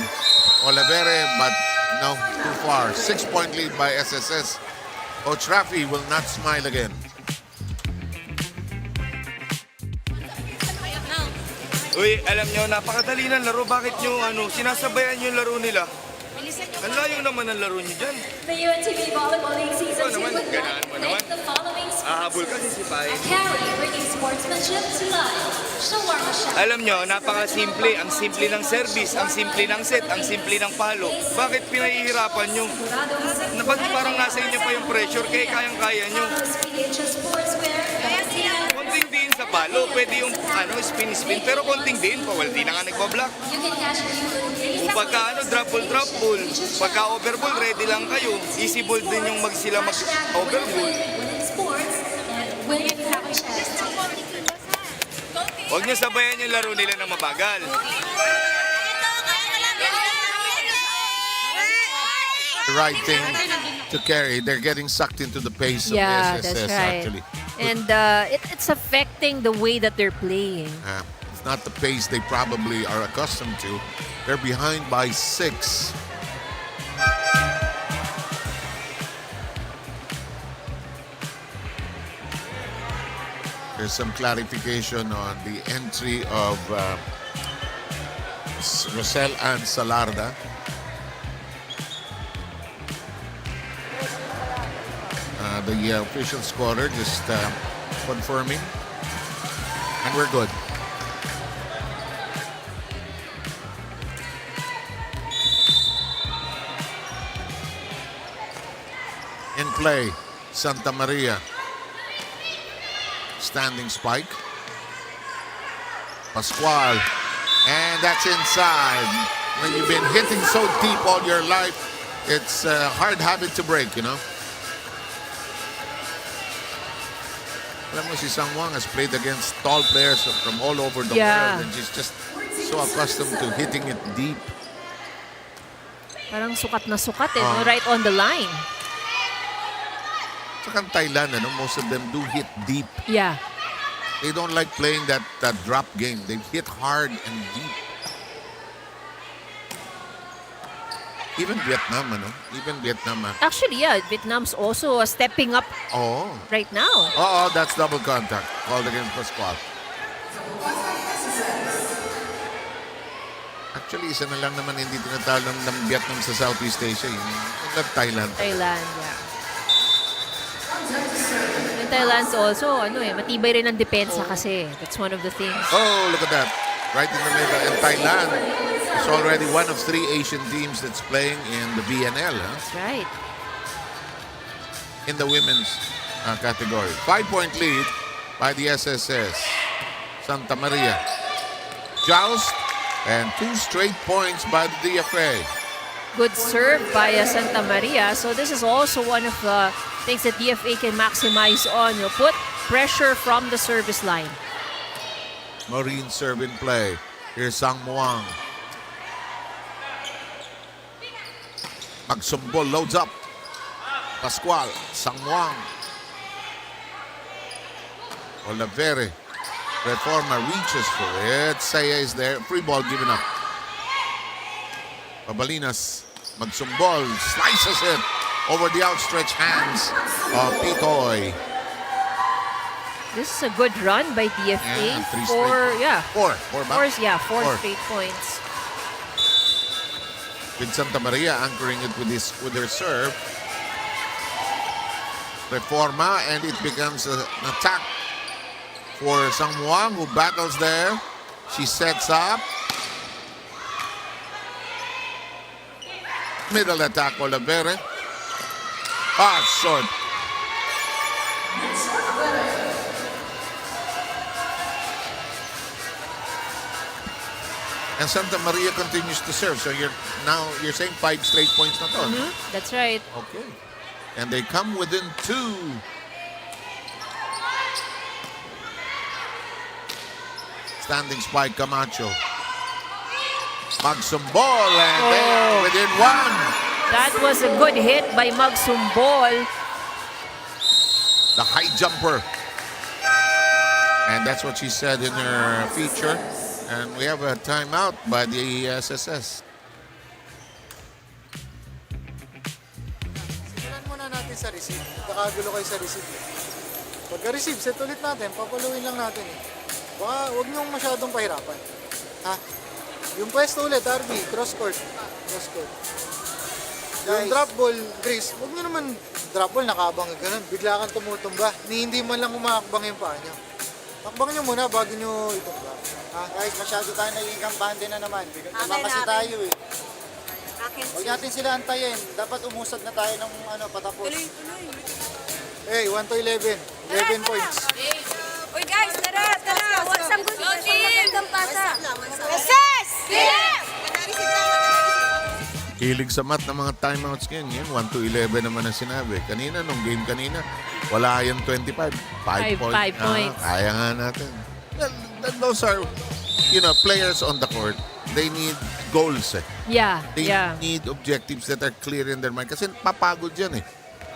Olavere, but no, too far. 6-point lead by SSS. Coach Rafi will not smile again. Uy, alam nyo, napakadali ng laro. Bakit nyo sinasabayan yung laro nila? Ang layo naman ang laro nyo dyan. The UNTV Volleyball League Season 2 naman, will ganaan mo naman. the following Ahabol ka si Sipay. carry bringing sportsmanship to life. Shawarma Shack. Alam nyo, napakasimple. Ang simple ng service, ang simple ng set, ang simple ng palo. Bakit pinahihirapan nyo? Ba't parang nasa inyo pa yung pressure kaya kayang-kaya nyo? Konting din sa palo, pwede yung spin-spin, pero konting din, pawal di na nga nagbablock. Kung pagka drop ball, pagka overball, ready lang kayo. Easy ball din yung sila mag-overball. Huwag nyo sabayan yung laro nila na mabagal. The right thing to carry. They're getting sucked into the pace of the SSS, that's right. actually. And it's affecting the way that they're playing. It's not the pace they probably are accustomed to. They're behind by 6. There's some clarification on the entry of Rosel and Salarda. The official scorer just confirming. And we're good. In play, Santa Maria. Standing spike. Pascual. And that's inside. When you've been hitting so deep all your life, it's a hard habit to break, you know. Alam mo, si Sang Wang has played against tall players from all over the world, and she's just so accustomed to hitting it deep. Parang sukat na sukat no? Right on the line. Saka Thailand, most of them do hit deep. Yeah. They don't like playing that drop game. They hit hard and deep. Even Vietnam, ano? Even Vietnam. Actually, yeah, Vietnam's also stepping up Oh. right now. Oo, that's double contact. Called against Pascual. Actually, isa na lang naman hindi tinatalo ng Vietnam sa Southeast Asia. Yung Thailand. Thailand, yeah. Yung Thailand's also, matibay rin ang depensa kasi. That's one of the things. Oh, look at that. Right in the middle. And Thailand is already one of 3 Asian teams that's playing in the VNL. That's right. In the women's category. 5-point lead by the SSS. Santa Maria. Joust. And 2 straight points by the DFA. Good serve by Santa Maria. So this is also one of the things that DFA can maximize on. Put pressure from the service line. Marine serve in play. Here's Sang Muang. Magsumbol loads up. Pascual. Sang Muang. Olavere. Reforma reaches for it. Saya is there. Free ball given up. Pabalinas. Magsumbol. Slices it over the outstretched hands of Pitoy. This is a good run by DFA. Yeah, 3 Four straight. Four straight points. With Santa Maria anchoring it with their serve. Reforma, and it becomes an attack for Sang Muang, who battles there. She sets up. Middle attack, Olavere. Short. And Santa Maria continues to serve. So you're saying 5 straight points na to. That's right. Okay. And they come within 2. Standing spike, Camacho. Magsumbol, and they're within 1. That was a good hit by Magsumbol. The high jumper. And that's what she said in her feature. And we have a timeout by the SSS. Simulan muna natin sa receive. Nakagulo kayo sa receive. Pagka-receive, set ulit natin. Papaluin lang natin. Baka huwag niyong masyadong pahirapan. Ha? Yung pwesto ulit, RB, cross-court. Cross-court. Yung drop ball, Grace, huwag niyo naman drop ball, nakabang ganun. Bigla kang tumutumba. Hindi man lang umakbang yung paa niyo. Akbang niyo muna bago niyo itumba. Guys, masyado tayo naging kampante na naman. Kasi tayo eh. Huwag natin sila antayin. Dapat umusad na tayo ng patapos. Hey, 1 to 11. 11 points. Uy guys, tara! Huwag sanggol. Magandang pasa. SS! Hilig sa mat ng mga timeouts ngayon. Yan, 1 to 11 naman ang sinabi. Kanina, nung game kanina, wala yung 25. 5 points. 5 points. Kaya nga natin. Those are, players on the court. They need goals eh. Yeah, They need objectives that are clear in their mind. Kasi papagod yan eh.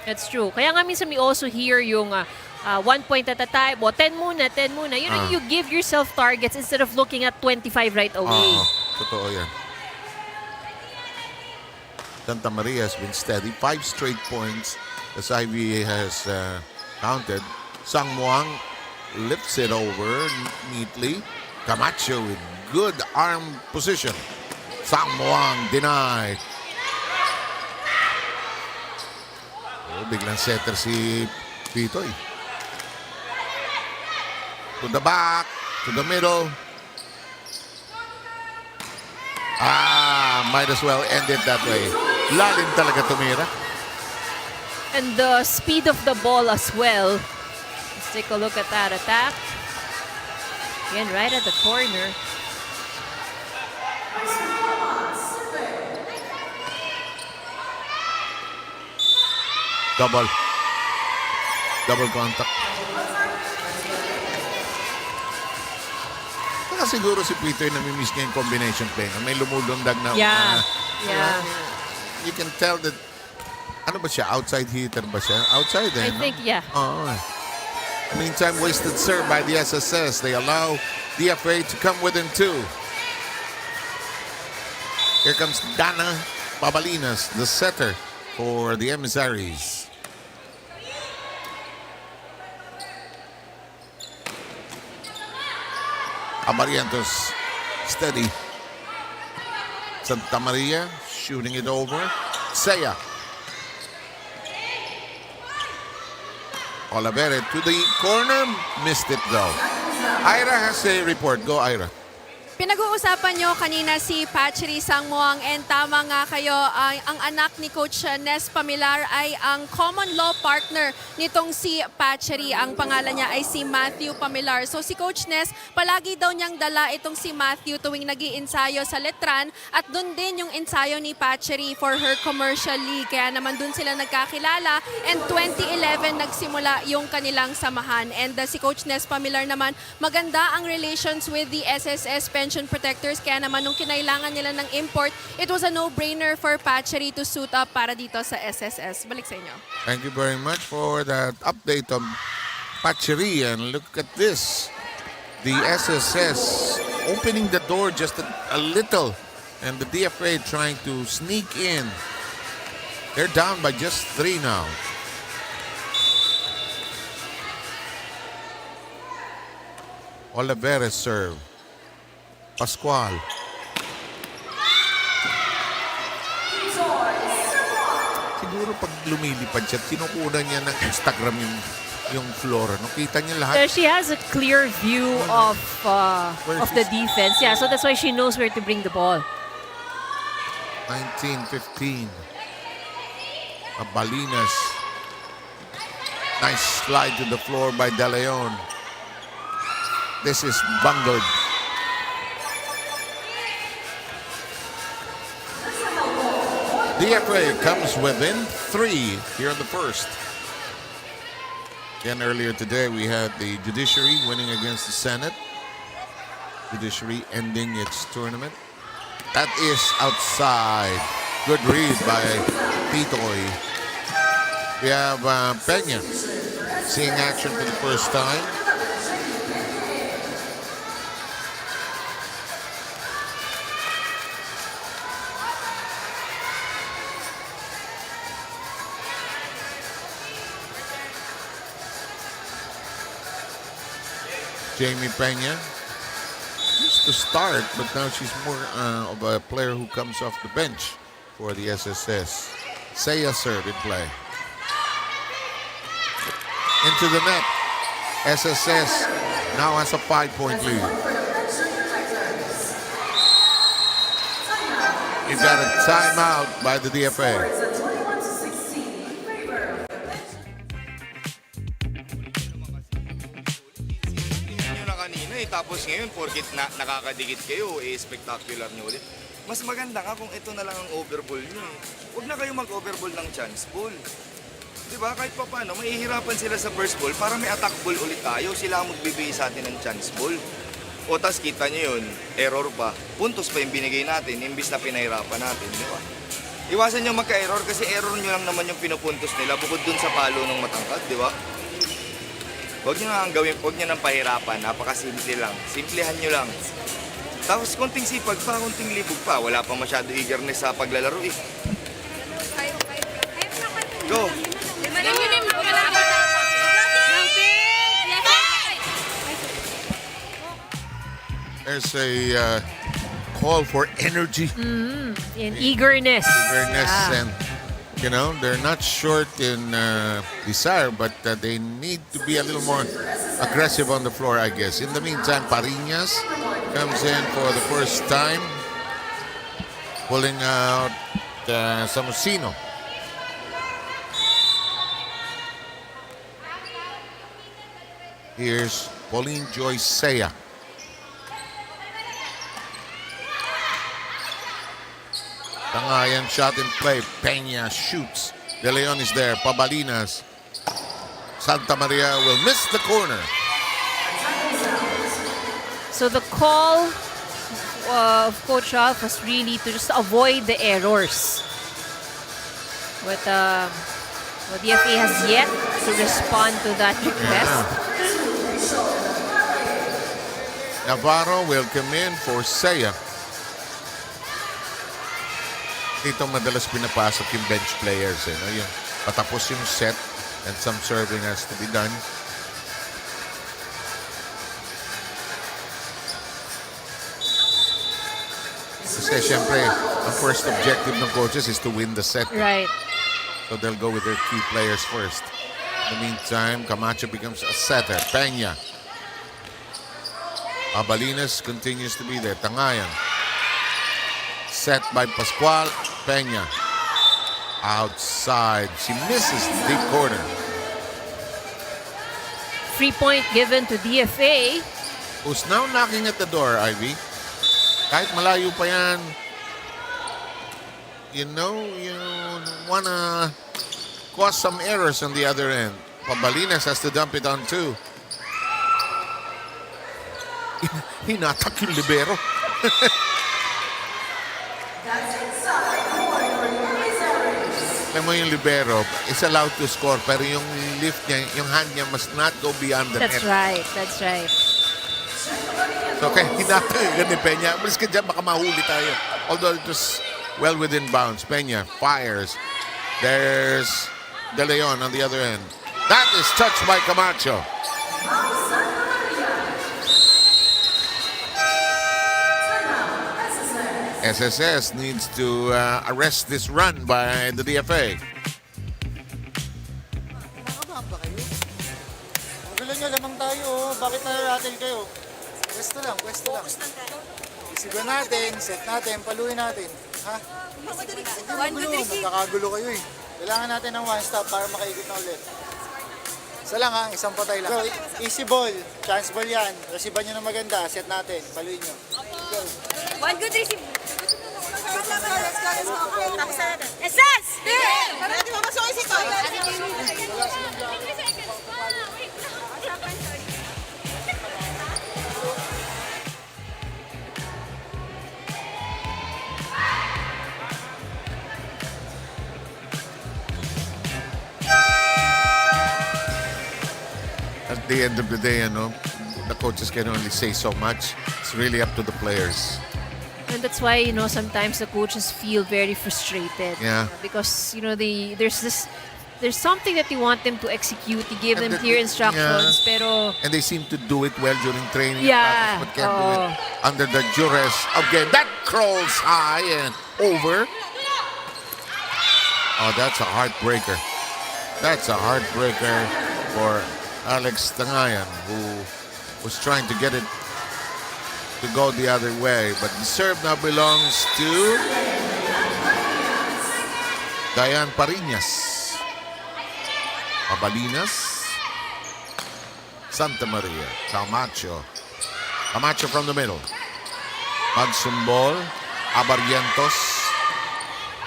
That's true. Kaya nga minsan we also hear yung 1 point at a time. 10 muna. You give yourself targets instead of looking at 25 right away. Totoo yan. Santa Maria has been steady. 5 straight points as IVA has counted. Sang Muang lifts it over neatly. Camacho with good arm position. Sang Muang denied. Biglang setter si Pitoy. To the back, to the middle. Might as well end it that way. Lalim talaga tumira. And the speed of the ball as well. Let's take a look at that attack. Again, right at the corner. Double contact. Kaya siguro si Peter namimiss niya yung combination play. May lumulundag na. Yeah. You can tell that, ano ba siya? Outside hitter ba siya? Outside I think, yeah. Meantime, wasted serve by the SSS. They allow DFA to come within 2. Here comes Dana. Pabalinas, the setter for the Emissaries. Abarientos, steady. Santa Maria shooting it over. Saya. Olavere to the corner. Missed it though. Ira has a report. Go, Ira. Pinag-uusapan nyo kanina si Patchery Sangmuang and tama nga kayo, ang anak ni Coach Nes Pamilar ay ang common law partner nitong si Patchery. Ang pangalan niya ay si Matthew Pamilar. So si Coach Nes, palagi daw niyang dala itong si Matthew tuwing nag-iinsayo sa Letran at doon din yung ensayo ni Patchery for her commercial league. Kaya naman doon sila nagkakilala and 2011 nagsimula yung kanilang samahan. And si Coach Nes Pamilar naman, maganda ang relations with the SSS Pension Protectors. Kaya naman nung kinailangan nila ng import, it was a no-brainer for Patchery to suit up para dito sa SSS. Balik sa inyo. Thank you very much for that update of Patchery. And look at this. The SSS opening the door just a little. And the DFA trying to sneak in. They're down by just 3 now. Oliveres serve. Pascual. Siguro pag lumilipad siya, tinukunan niya ng Instagram yung floor. No? Kita niya lahat. She has a clear view of the defense. Yeah, so that's why she knows where to bring the ball. 19-15. Abalinas. Nice slide to the floor by De Leon. This is bungled. DFA comes within 3 here in the first. Again, earlier today we had the Judiciary winning against the Senate. Judiciary ending its tournament. That is outside. Good read by Titoy. We have Peña seeing action for the first time. Jamie Peña used to start, but now she's more of a player who comes off the bench for the SSS. Saya serve in play. Into the net. SSS now has a 5-point lead. You've got a timeout by the DFA. Tapos ngayon, porkit nakakadikit kayo, spectacular nyo ulit. Mas maganda nga kung ito na lang ang overball nyo. Huwag na kayo mag-overball ng chance ball. Diba? Kahit pa paano, mahihirapan sila sa first ball para may attack ball ulit tayo. Sila ang magbibigay sa atin ng chance ball. O tas kita nyo yun, error pa. Puntos pa yung binigay natin, imbis na pinahirapan natin. Diba? Iwasan nyo magka-error kasi error nyo lang naman yung pinupuntos nila bukod dun sa palo ng matangkad, di ba? Huwag nyo nga ang gawin, huwag nyo nang pahirapan, napakasimple lang. Simplihan nyo lang. Tapos konting sipag pa, konting libog pa. Wala pa masyado eagerness sa paglalaro eh. Go! There's a call for energy. And eagerness. And you know, they're not short in desire, but they need to be a little more aggressive on the floor, I guess. In the meantime, Pariñas comes in for the first time, pulling out Samosino. Here's Pauline Joyce Saya. Tangayan shot in play. Peña shoots. De Leon is there. Pabalinas. Santa Maria will miss the corner. So the call of Coach Ralph was really to just avoid the errors. But the FA has yet to respond to that request. Navarro will come in for Saya. dito madalas pinapasok yung bench players. No? Yung patapos yung set and some serving has to be done. Kasi syempre, ang first objective ng coaches is to win the set. Right. So they'll go with their key players first. In the meantime, Camacho becomes a setter. Peña. Abalinas continues to be there. Tangayan. Set by Pascual. Peña. Outside. She misses the deep corner. Free point given to DFA. Who's now knocking at the door, Ivy. Kahit malayo pa yan, you wanna cause some errors on the other end. Pabalinas has to dump it on two. Hinatak yung libero. Alam mo yung libero is allowed to score pero yung lift niya, yung hand niya must not go beyond the net. That's right. That's right. Okay, hinatagan ni Peña. Malis ka dyan, baka mahuli tayo. Although it was well within bounds. Peña fires. There's De Leon on the other end. That is touched by Camacho. SSS needs to arrest this run by the DFA. Nakakabahan ba kayo? Ang gulo nyo, lamang tayo. Bakit nararattle kayo? Pwesto lang, pwesto lang. Isiba natin, set natin, paluin natin. Ha? Hindi mo gulo, magkakagulo kayo eh. Kailangan natin ng one stop para makaikot na ulit. Isa lang ha, isang patay lang. So, easy ball, chance ball yan. Resiban nyo na maganda, set natin, paluin nyo. Go. One good receive. SS! Ready mo masukin si Toy? At the end of the day, the coaches can only say so much. It's really up to the players. And that's why, sometimes the coaches feel very frustrated. Yeah. Because, there's something that you want them to execute. You give them clear instructions, pero... And they seem to do it well during training Yeah. practice, but can't do it under the duress of game. That crawls high and over. Oh, that's a heartbreaker. That's a heartbreaker for Alex Tangayan, who was trying to get it to go the other way. But the serve now belongs to Diane Parinas. Abalinas. Santa Maria. Camacho. Camacho from the middle. Pagsumbol. Abarrientos.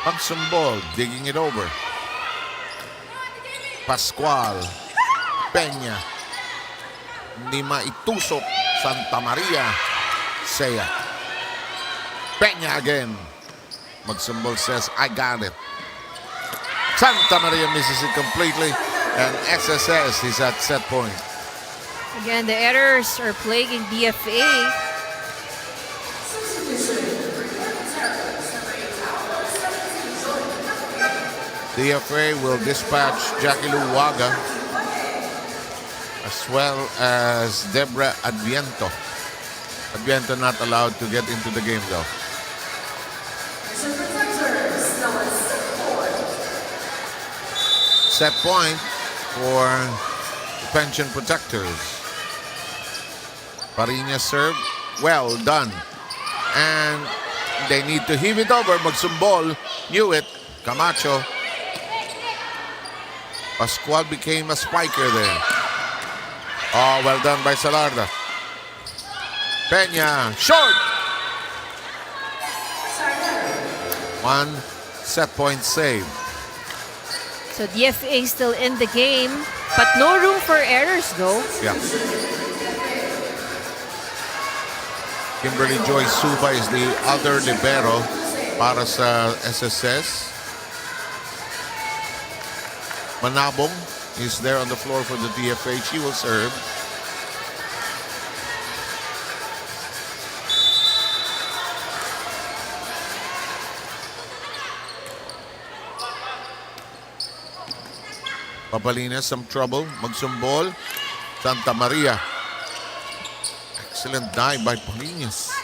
Pagsumbol. Digging it over. Pascual. Peña. Hindi maitusok. Santa Maria. Saya. Peña again. Magsumbol says, I got it. Santa Maria misses it completely. And SSS is at set point. Again, the errors are plaguing DFA. DFA will dispatch Jackie Luwaga as well as Debra Adviento. Adviento not allowed to get into the game though. Set point for the pension protectors. Pariña serve. Well done. And they need to heave it over. Magsumbol. Knew it. Camacho. Pascual became a spiker there. Oh, well done by Salarda. Peña. Short. One set point save. So DFA still in the game, but no room for errors though. Yeah. Kimberly Joy Suba is the other libero para sa SSS. Manabong is there on the floor for the DFA. She will serve. Papalinas, some trouble. Magsumbol. Santa Maria. Excellent dive by Papalinas.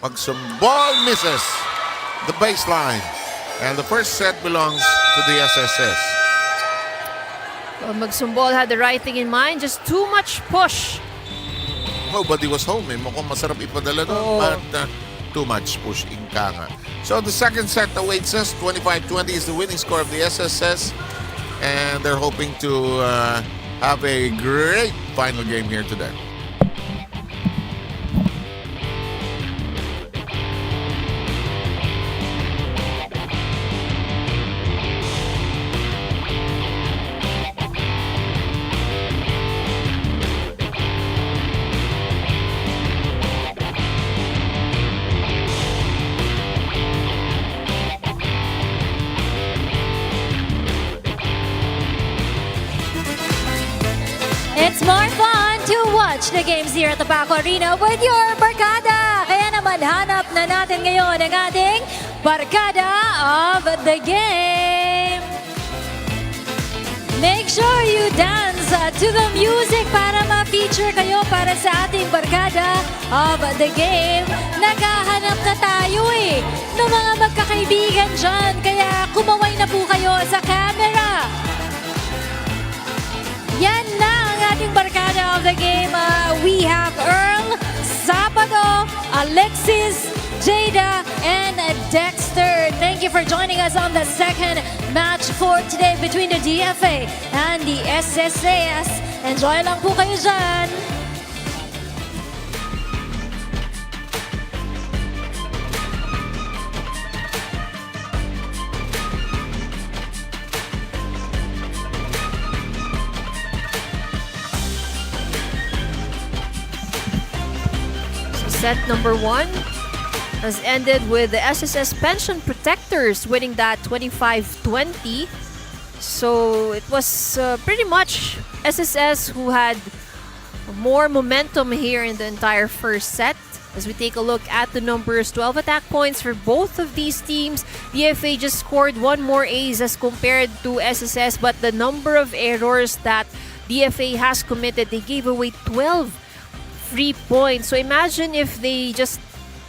Magsumbol misses the baseline. And the first set belongs to the SSS. Well, Magsumbol had the right thing in mind, just too much push. Nobody was home. Mukhang masarap ipadala doon. Oh. But too much push inka nga. So the second set awaits us. 25-20 is the winning score of the SSS. And they're hoping to have a great final game here today. It's more fun to watch the games here at the Paco Arena with your barkada. Kaya naman hanap na natin ngayon ang ating barkada of the game. Make sure you dance to the music para ma-feature kayo para sa ating barkada of the game. Naghahanap na tayo ng mga magkakaibigan dyan. Kaya kumaway na po kayo sa camera. Yan na ang ating barkada of the game. We have Earl, Sabado, Alexis, Jada, and Dexter. Thank you for joining us on the second match for today between the DFA and the SSAS. Enjoy lang po kayo dyan. Set number 1 has ended with the SSS Pension Protectors winning that 25-20. So it was pretty much SSS who had more momentum here in the entire first set. As we take a look at the numbers, 12 attack points for both of these teams. DFA just scored one more ace as compared to SSS, but the number of errors that DFA has committed, they gave away 12 free points. So imagine if they just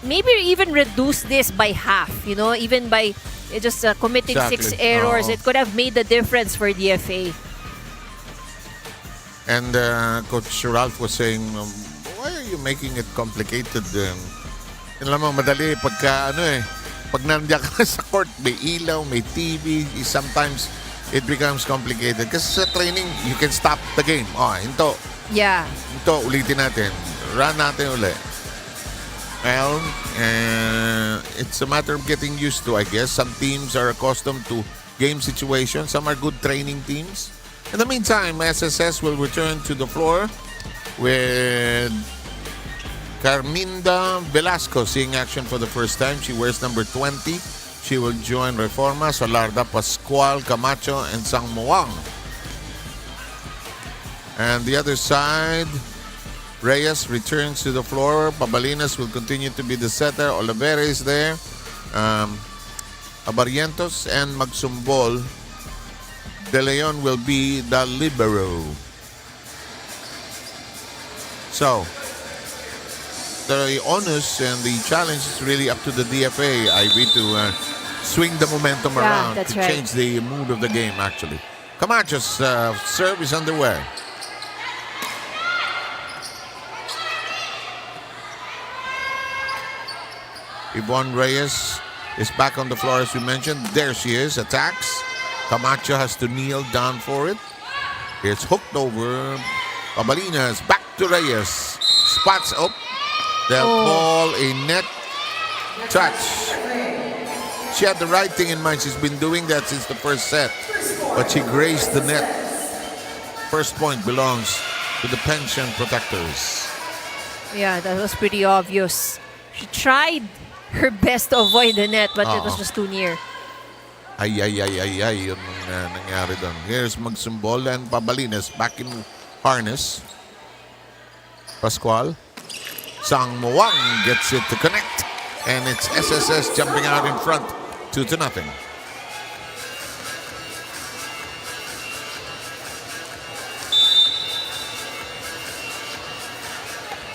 maybe even reduce this by half, even by just committing 6 errors. It could have made the difference for DFA. And Coach Ralph was saying, why are you making it complicated? Yun lamang madali pagka pag nandiyan ka sa court, may ilaw, may TV, sometimes it becomes complicated. Kasi sa training, you can stop the game. Hinto. Yeah. Ito, ulitin natin. Run natin ulit. Well, it's a matter of getting used to, I guess. Some teams are accustomed to game situations. Some are good training teams. In the meantime, SSS will return to the floor with Carminda Velasco seeing action for the first time. She wears number 20. She will join Reforma, Solarda, Pascual, Camacho, and Sangmuang. And the other side, Reyes returns to the floor. Pabalinas will continue to be the setter. Olivera is there. Abarientos and Magsumbol. De Leon will be the libero. So, the onus and the challenge is really up to the DFA, Ivy, to swing the momentum around to change the mood of the game, actually. Camacho's serve is underway. Yvonne Reyes is back on the floor, as we mentioned. There she is, attacks. Camacho has to kneel down for it. It's hooked over. Pabalinas back to Reyes. Spots up. They'll call a net touch. She had the right thing in mind. She's been doing that since the first set. But she grazed the net. First point belongs to the Pension Protectors. Yeah, that was pretty obvious. She tried her best to avoid the net, but it was just too near. Ay, yun ang nangyari doon. Here's Magsumbol and Pabalinas back in harness. Pascual. Sangmuang gets it to connect. And it's SSS jumping out in front, 2-0.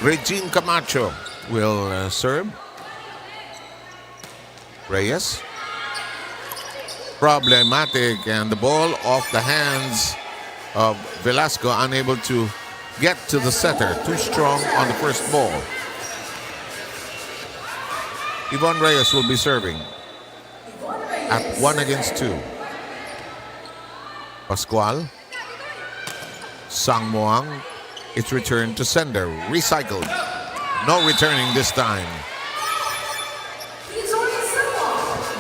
Regine Camacho will serve. Reyes. Problematic, and the ball off the hands of Velasco, unable to get to the setter. Too strong on the first ball. Yvonne Reyes will be serving at 1 against 2. Pascual. Sang Moang. It's returned to sender. Recycled. No returning this time.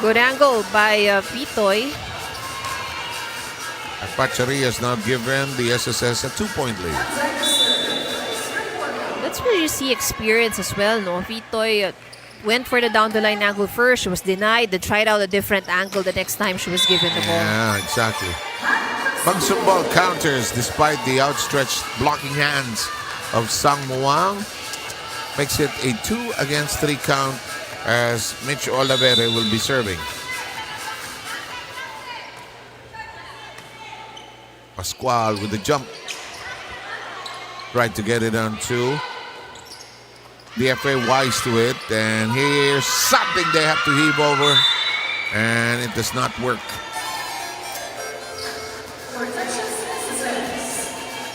Good angle by Pitoy. Pachari has now given the SSS a 2-point lead. That's where you see experience as well, no? Pitoy went for the down the line angle first. She was denied. They tried out a different angle the next time she was given the ball. Yeah, exactly. Magsumbol counters despite the outstretched blocking hands of Sang Muang. Makes it a 2 against 3 count as Mitch Olavere will be serving. Pascual with the jump. Tried to get it on 2. DFA wise to it, and here's something they have to heave over, and it does not work.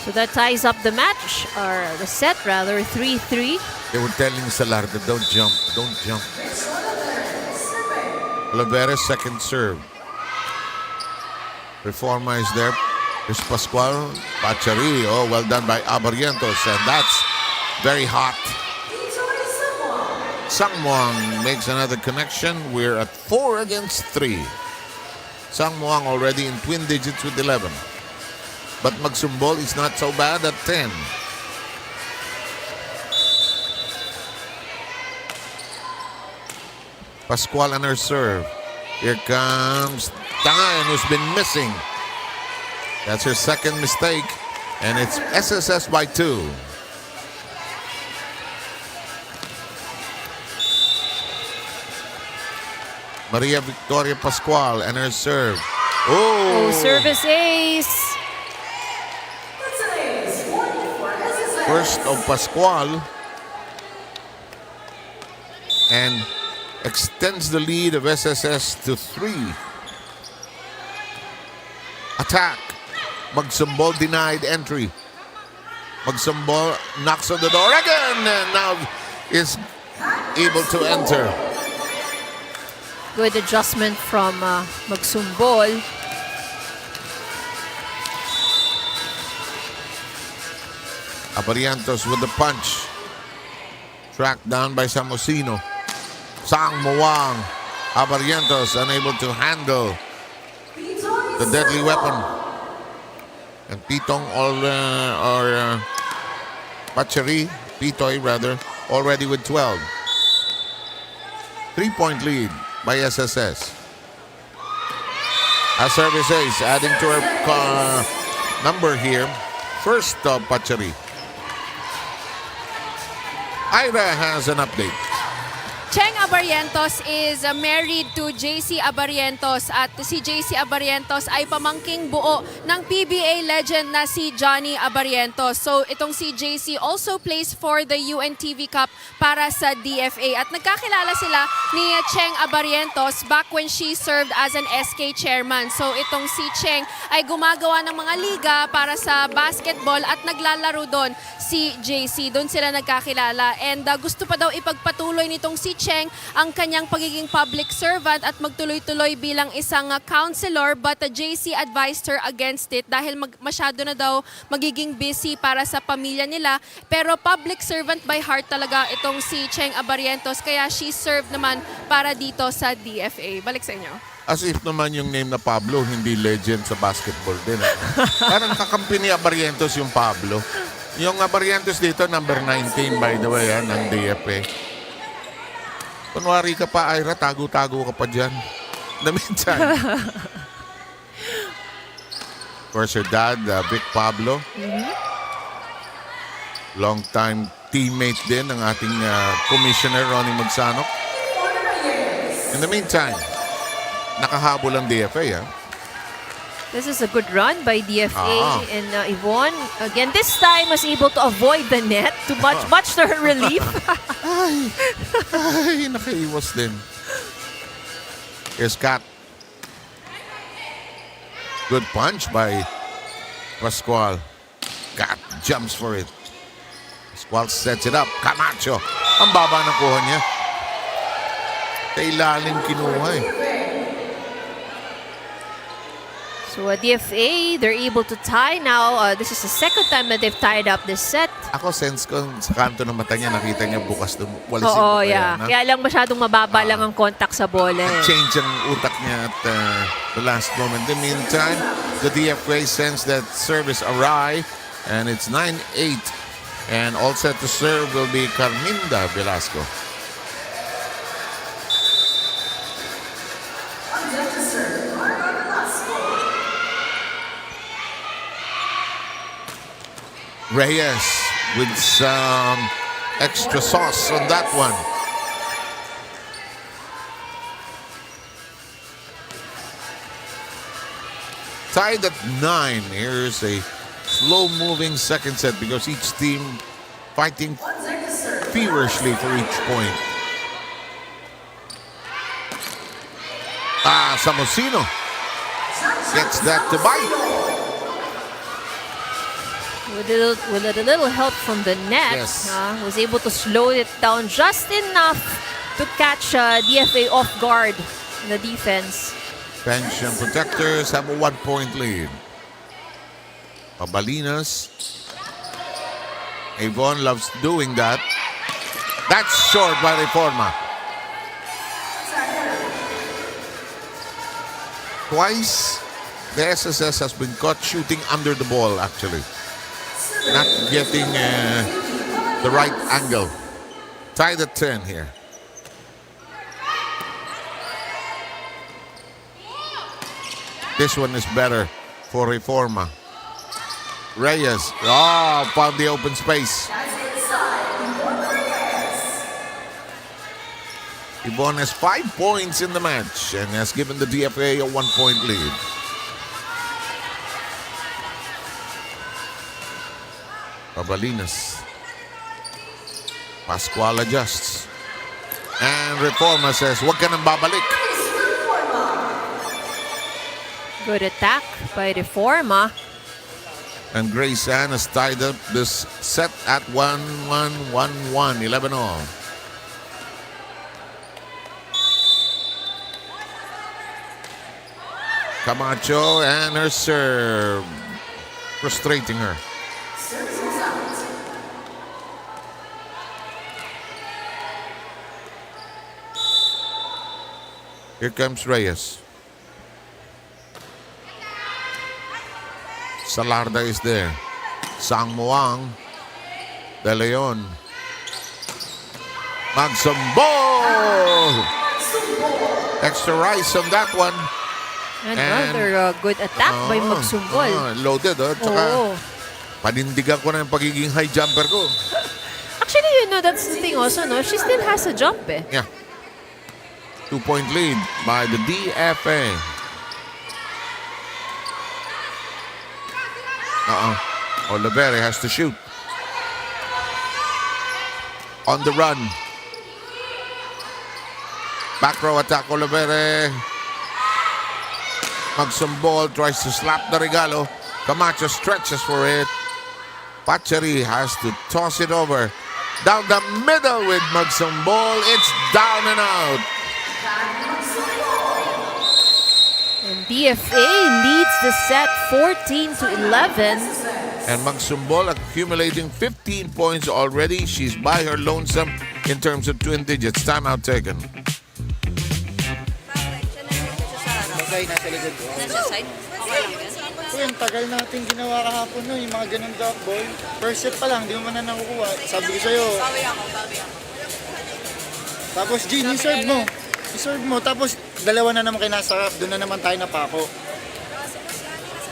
So that ties up the match, or the set rather, 3-3. They were telling Salardo, don't jump, don't jump. Oliveira's second serve. Reforma is there. There's Pascual. Pachari, oh, well done by Abarientos, and that's very hot. Sang Muang makes another connection. We're at 4 against 3. Sang Muang already in twin digits with 11. But Magsumbol is not so bad at 10. Pascual and her serve. Here comes Tangan, who's been missing. That's her second mistake. And it's SSS by 2. Maria Victoria Pascual and her serve. Oh, service ace. First of Pascual, and extends the lead of SSS to 3. Attack. Magsumbol denied entry. Magsumbol knocks on the door again, and now is able to enter. Good adjustment from Magsumbol. Abarientos with the punch. Tracked down by Samosino. Sang Muang. Abarientos unable to handle the deadly weapon. And Pitong Pachari, Pitoy rather, already with 12. 3-point lead by SSS. A service ace adding to her number here. First of Pachari. Ira has an update. Cheng Abarientos is married to JC Abarientos at si JC Abarientos ay pamangking buo ng PBA legend na si Johnny Abarientos. So itong si JC also plays for the UNTV Cup para sa DFA at nagkakilala sila ni Cheng Abarientos back when she served as an SK chairman. So itong si Cheng ay gumagawa ng mga liga para sa basketball at naglalaro doon si JC. Doon sila nagkakilala and gusto pa daw ipagpatuloy nitong si Cheng ang kanyang pagiging public servant at magtuloy-tuloy bilang isang counselor, but JC advised her against it dahil masyado na daw magiging busy para sa pamilya nila. Pero public servant by heart talaga itong si Cheng Abarientos, kaya she served naman para dito sa DFA. Balik sa inyo. As if naman yung name na Pablo hindi legend sa basketball din. Parang kakampi ni Abarientos yung Pablo. Yung Abarientos dito, number 19 by the way, ng DFA. Kunwari ka pa, Ira, tago-tago ka pa dyan. The meantime. Of course, her dad, Vic Pablo. Long-time teammate din ng ating commissioner, Ronnie Magsanok. In the meantime, nakahabol ang DFA. This is a good run by DFA and Yvonne. Again, this time was able to avoid the net to much to her relief. Ay, nakaiwas din. Here's Kat. Good punch by Pascual. Kat jumps for it. Pascual sets it up. Camacho. Ang baba ng kuha niya. Kailalim kinuha eh. So DFA, they're able to tie now. This is the second time that they've tied up this set. Ako sense ko sa kanto ng mata niya, nakita niya bukas doon. Oo, yeah. Kaya lang masyadong mababa lang ang contact sa bola. Change ang utak niya at the last moment. In the meantime, the DFA sends that service awry and it's 9-8. And all set to serve will be Carminda Velasco. Reyes with some extra sauce on that one. Tied at 9. Here's a slow-moving second set because each team fighting feverishly for each point. Samosino gets that to bite. With a little help from the net, was able to slow it down just enough to catch DFA off guard in the defense. Bench and protectors have a 1-point lead. Pabalinas. Avon loves doing that. That's short by Reforma. Twice, the SSS has been caught shooting under the ball, actually. Not getting the right angle. Tied at 10 here. This one is better for Reforma. Reyes. Found the open space. Yvonne has 5 points in the match and has given the DFA a 1-point lead. Pabalinas. Pascual adjusts. And Reforma says, "Wag ka nang babalik." Good attack by Reforma. And Grace Ann has tied up this set at 1-1-1-1, 11-all. Camacho and her serve, frustrating her. Here comes Reyes. Salarda is there. Sang Muang. De Leon. Magsumbol! Extra rice on that one. Another good attack by Magsumbol. Loaded, Tsaka, panindigan ko na yung pagiging high jumper ko. Actually, that's the thing also, no? She still has a jump, eh. Yeah. 2-point lead by the DFA. Oliveri has to shoot. On the run. Back row attack, Oliveri. Magsumbol tries to slap the regalo. Camacho stretches for it. Pacheri has to toss it over. Down the middle with Magsumbol. It's down and out. And DFA leads the set 14-11. And Magsumbol accumulating 15 points already. She's by her lonesome in terms of twin digits. Timeout taken. Nasa likod ko. Nasa side? Okay lang yan. Yung tagal natin ginawa kahapon no, yung mga ganun drop ball. First set pa lang, di mo man na nakukuha. Sabi ko sa'yo. Bawi ako. Tapos Jean, i-serve mo. I-serve mo. Tapos dalawa na naman kayo nasa half. Doon na naman tayo na Paco.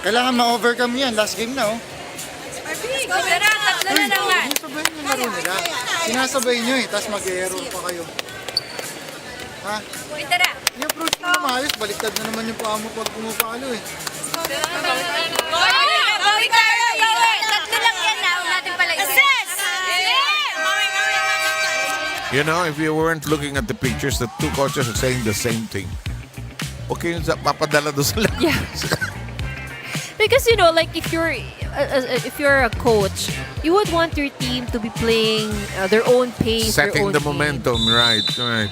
Kailangan ma-overcome yan. Last game na, oh. Tara, tatlo na naman. Sinasabayin nyo laro nila. Sinasabayin nyo eh. Tapos mag-error pa kayo. Ha? Tara. I-approach mo na maayos. Baliktad na naman yung paa mo pag pumapalo eh. Bawi tayo. Tatlo lang yan na. Huwag natin pala assess! You know, if you weren't looking at the pictures, the two coaches are saying the same thing. Okay, papadala doon sila. Yeah. Because like if you're a coach, you would want your team to be playing their own pace, Setting their the own game. momentum, right.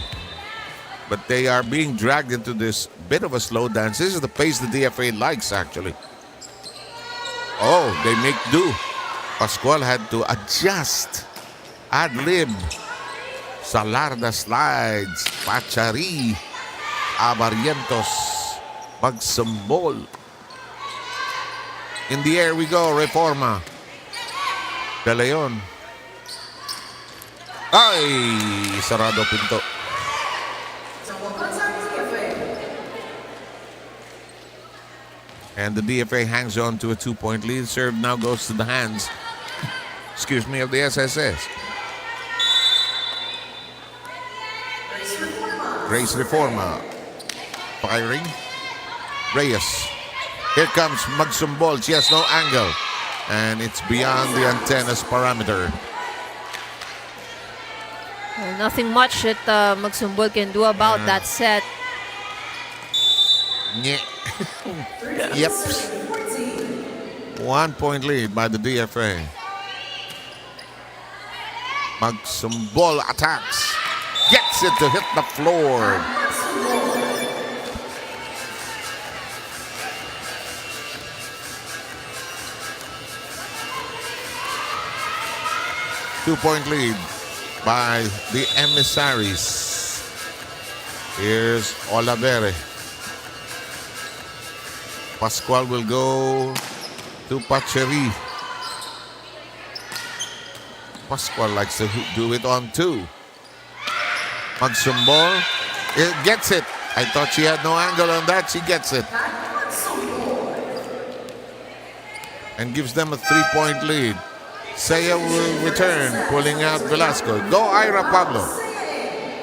But they are being dragged into this bit of a slow dance. This is the pace the DFA likes, actually. Oh, they make do. Pascual had to adjust. Ad-lib. Salarda slides. Pachari. Abarientos. Magsumbol. In the air we go. Reforma. De Leon. Ay! Sarado pinto. And the DFA hangs on to a 2-point lead. Serve now goes to the hands, of the SSS. Grace Reforma. Firing. Reyes. Here comes Magsumbol. She has no angle. And it's beyond the antenna's parameter. Well, nothing much that Magsumbol can do about that set. Nye. Yep. 1-point lead by the DFA. Magsumbol attacks. Gets it to hit the floor. Two-point lead by the Emissaries. Here's Olavere. Pascual will go to Pacheri. Pascual likes to do it on two. Magsumbol. It gets it. I thought she had no angle on that. She gets it. And gives them a 3-point lead. Saya will return, pulling out Velasco. Go Ira Pablo.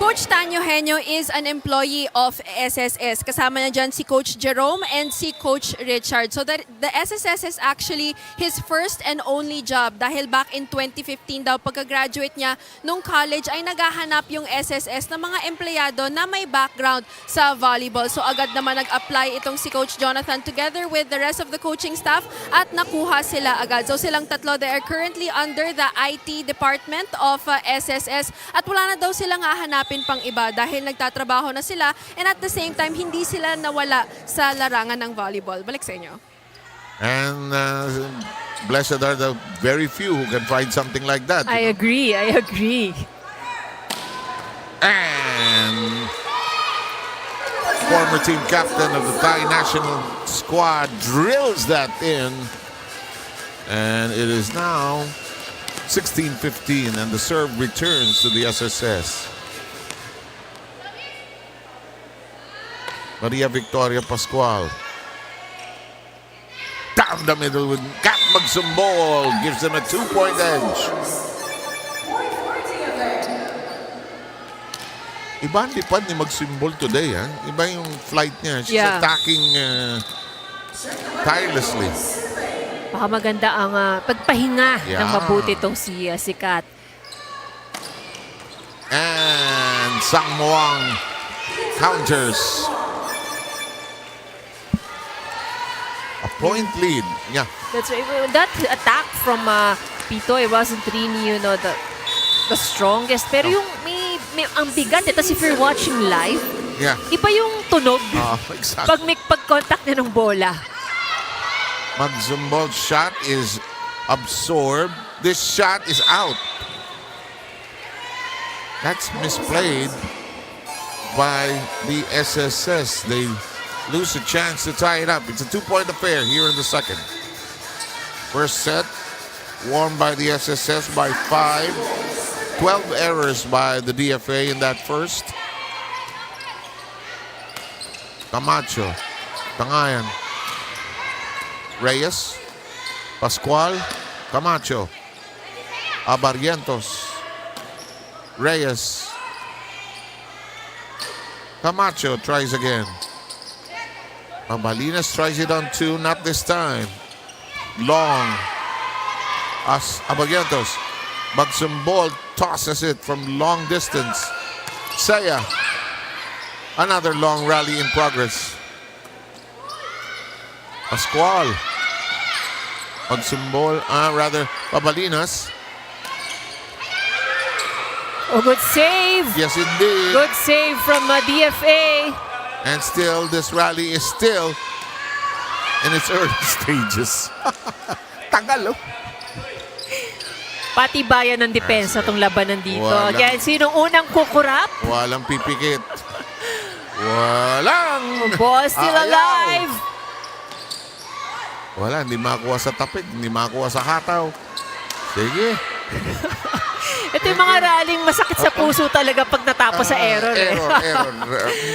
Coach Tanyo Henyo is an employee of SSS. Kasama na dyan si Coach Jerome and si Coach Richard. So that the SSS is actually his first and only job dahil back in 2015 daw pagka-graduate niya nung college ay naghahanap yung SSS ng mga empleyado na may background sa volleyball. So agad naman nag-apply itong si Coach Jonathan together with the rest of the coaching staff at nakuha sila agad. So silang tatlo, they are currently under the IT department of SSS at wala na daw silang hahanapin pang iba dahil nagtatrabaho na sila and at the same time hindi sila nawala sa larangan ng volleyball. Balik sa inyo. And blessed are the very few who can find something like that. I agree. And former team captain of the Thai national squad drills that in. And it is now 16-15 and the serve returns to the SSS. Maria Victoria Pascual. Down the middle with Kat Magsumbol. Gives them a 2-point edge. Iba ang lipad ni Magsumbol today. Iba yung flight niya. She's attacking tirelessly. Baka maganda ang pagpahinga ng mabuti itong si Kat. And Sang Muang counters. A point lead. Yeah. That's right. That attack from Pito, it wasn't really, the strongest. Pero yung may ang bigat. Tapos if you're watching live, iba yung tunog. Exactly. Pag may pag-contact na ng bola. Magzumbol's shot is absorbed. This shot is out. That's misplayed by the SSS. They lose a chance to tie it up. It's a 2-point affair here in the second. First set won by the SSS by 5. 12 errors by the DFA in that first. Camacho. Tangayan. Reyes. Pascual. Camacho. Abarientos. Reyes. Camacho tries again. Pambalinas tries it on 2, not this time. Long. As Abaguentos. Magsumbol tosses it from long distance. Saya. Another long rally in progress. Pascual. Magsumbol, rather, Pabalinas. Oh, good save. Yes, indeed. Good save from DFA. And still, this rally is still in its early stages. Tagal, oh. Pati bayan ng depensa tong labanan dito. Walang- Kaya sinong unang kukurap? Walang pipikit. Walang. Ball still Ayaw. alive. Wala, hindi makuha sa tapik, hindi makuha sa hataw. Sige. Ito yung mga rallying masakit sa puso talaga pag natapos sa error. Error.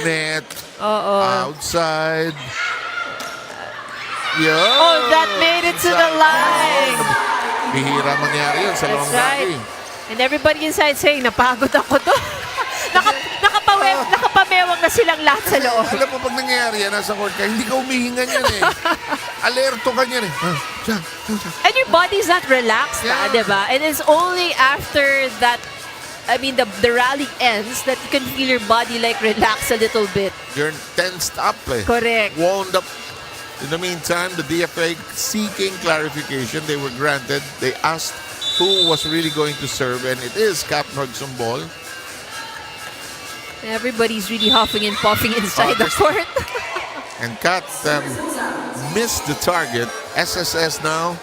Net. Oo. Outside. Yo. Oh, that made it to the line. Bihira mangyari yun sa long That's right. rally. And everybody inside saying, napagod ako to. Nakapamewang na silang lahat sa loob. Alam mo, pag nangyayari yan, nasa court ka, hindi ka umihinga niyan eh. Alerto ka niyan eh. And your body's not relaxed, diba? And it's only after that, I mean, the rally ends that you can feel your body like relax a little bit. You're tensed up eh. Correct. Wound up. In the meantime, the DFA seeking clarification. They were granted. They asked who was really going to serve, and it is Kat Magsumbol. Everybody's really huffing and puffing inside the court. And Kat missed the target. SSS now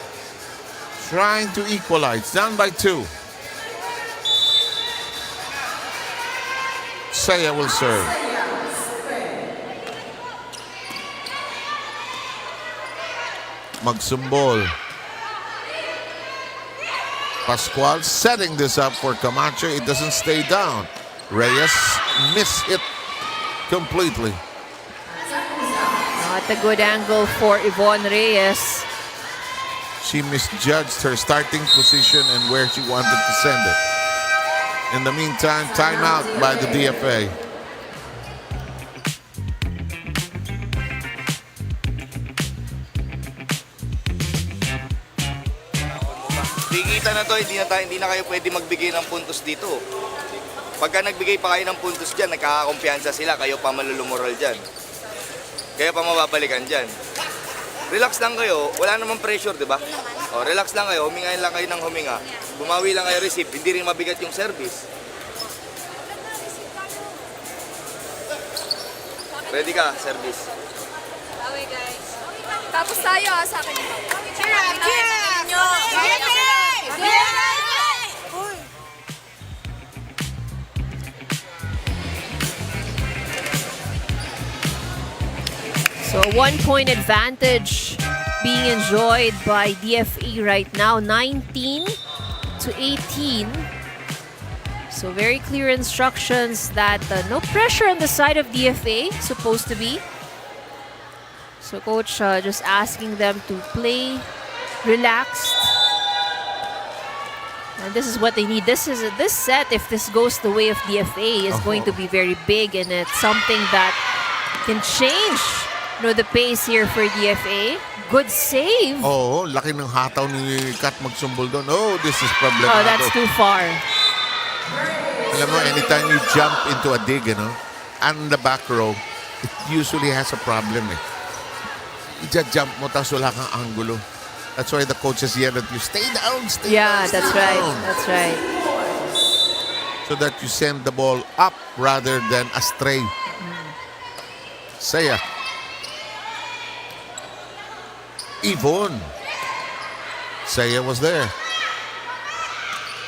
trying to equalize. Down by 2. Saya will serve. Magsumbol. Pascual setting this up for Camacho. It doesn't stay down. Reyes missed it completely. Not a good angle for Yvonne Reyes. She misjudged her starting position and where she wanted to send it. In the meantime, timeout by the DFA. Kita na to, hindi na kayo pwede magbigay ng puntos dito. Pagka nagbigay pa kayo ng puntos dyan, nagkakakumpiyansa sila, kayo pa malulumural dyan. Kaya pa mababalikan dyan. Relax lang kayo, wala namang pressure, di ba? O, relax lang kayo, humingayin lang kayo ng huminga. Bumawi lang kayo receive, hindi rin mabigat yung service. Ready ka, service. Okay, guys. Tapos tayo sa akin. So 1-point advantage being enjoyed by DFA right now, 19-18. So very clear instructions that no pressure on the side of DFA, supposed to be. So coach just asking them to play relaxed. And this is what they need. This set, if this goes the way of DFA, is going to be very big, and it's something that can change the pace here for DFA. Good save. Oh, laki ng hataw ni Kat Magsumbol doon. Oh, this is problematic. Oh, that's too far. Alam mo, anytime you jump into a dig, and the back row, it usually has a problem eh. I-jump mo, tapos wala kang angulo. That's why the coaches yell at you, stay down, stay down. Yeah, that's right. That's right. So that you send the ball up rather than astray. Saya. Yvonne. Saya was there.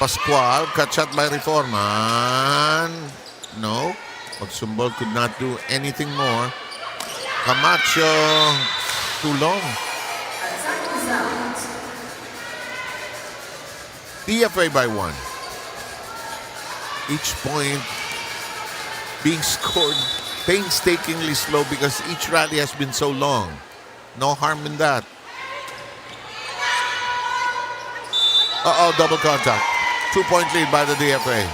Pascual, cut shot by Reforman. No. Magsumbol could not do anything more. Camacho, too long. DFA by 1. Each point being scored painstakingly slow because each rally has been so long. No harm in that. Uh-oh, double contact. 2-point lead by the DFA.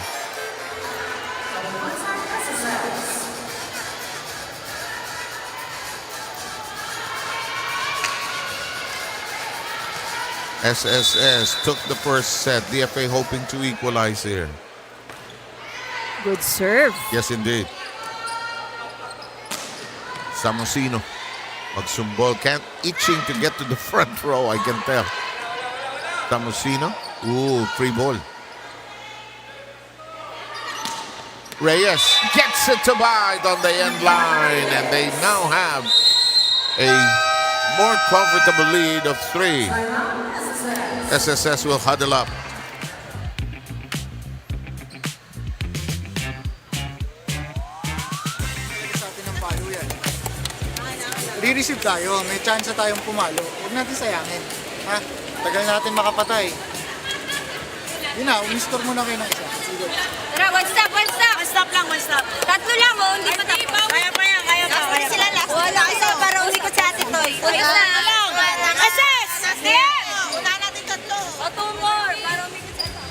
SSS took the first set. DFA hoping to equalize here. Good serve. Yes, indeed. Samosino. Magsumbol. Itching to get to the front row, I can tell. Samosino. Ooh, free ball. Reyes gets it to bite on the end line, and they now have a more comfortable lead of 3. SSS will huddle up. Sa atin ang palo yan. Re-receive tayo, may chance tayong pumalo. Huwag natin sayangin. Ha? Tagal natin makapatay. Yun na, umistor muna kayo ng isa. Sige. Tara, one stop, one stop. One stop lang, one stop. Tatlo lang, oh. Hindi pa tapos. Kaya pa yan, kaya pa. Kaya sila last. Wala isa para ulikot sa atin, Toy. Isa lang. Assess! Yes! Una natin tatlo. O, 2 more. Para umikot sa atin.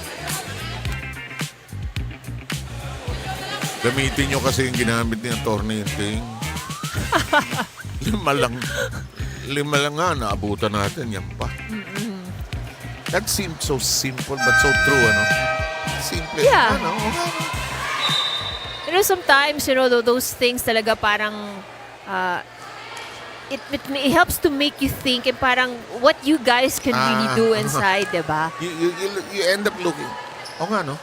Gamitin nyo kasi yung ginamit ni Atty. King. 5 lang nga, naabutan natin. Yan pa. That seemed so simple but so true, ano? Simple. Yeah. Ano? You know, sometimes, you know, those things talaga parang it helps to make you think and parang what you guys can really do inside, diba? You end up looking. Oo nga, no?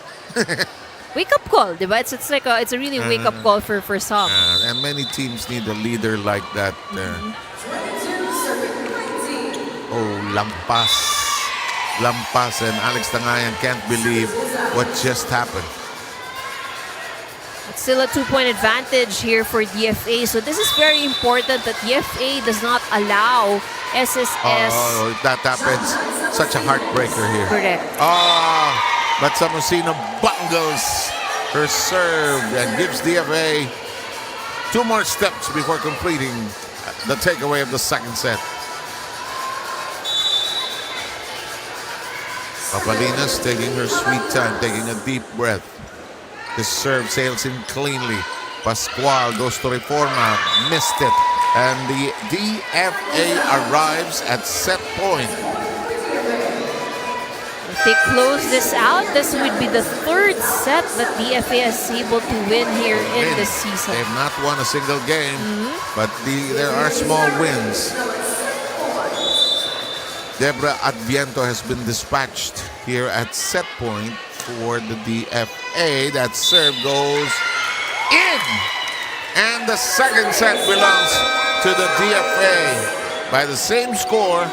Wake up call, diba? It's like it's a really wake up call for some. And many teams need a leader like that. Oh, Lampas and Alex Tangayan can't believe what just happened. It's still a 2-point advantage here for DFA. So this is very important that DFA does not allow SSS. Oh, that happens. Such a heartbreaker here. Correct. But Samosino bungles her serve and gives DFA 2 more steps before completing the takeaway of the second set. Papalinas taking her sweet time, taking a deep breath. The serve sails in cleanly. Pascual goes to Reforma, missed it. And the DFA arrives at set point. If they close this out, this would be the 3rd set that DFA is able to win here in the season. They have not won a single game, but there are small wins. Debra Adviento has been dispatched here at set point for the DFA. That serve goes in! And the second set belongs to the DFA by the same score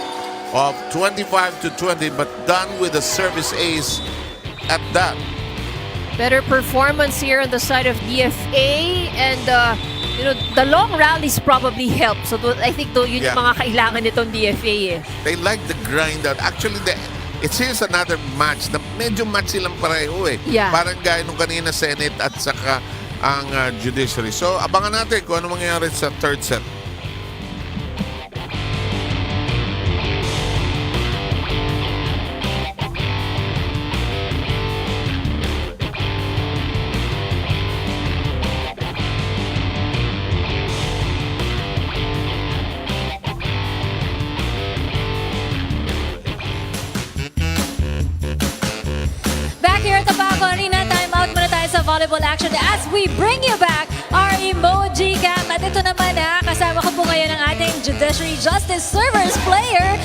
of 25-20, but done with a service ace at that. Better performance here on the side of DFA, and you know, the long rallies probably help. So I think yun yung mga kailangan nitong DFA. They like the grind out. Actually, it's here's another match na medyo match silang pareho eh. Yeah. Parang gaya nung kanina Senate at saka ang Judiciary. So abangan natin kung ano mangyayari sa 3rd set. volleyball action as we bring you back our emoji cam. At ito naman kasama ko po ngayon ang ating Judiciary Justice Servers player.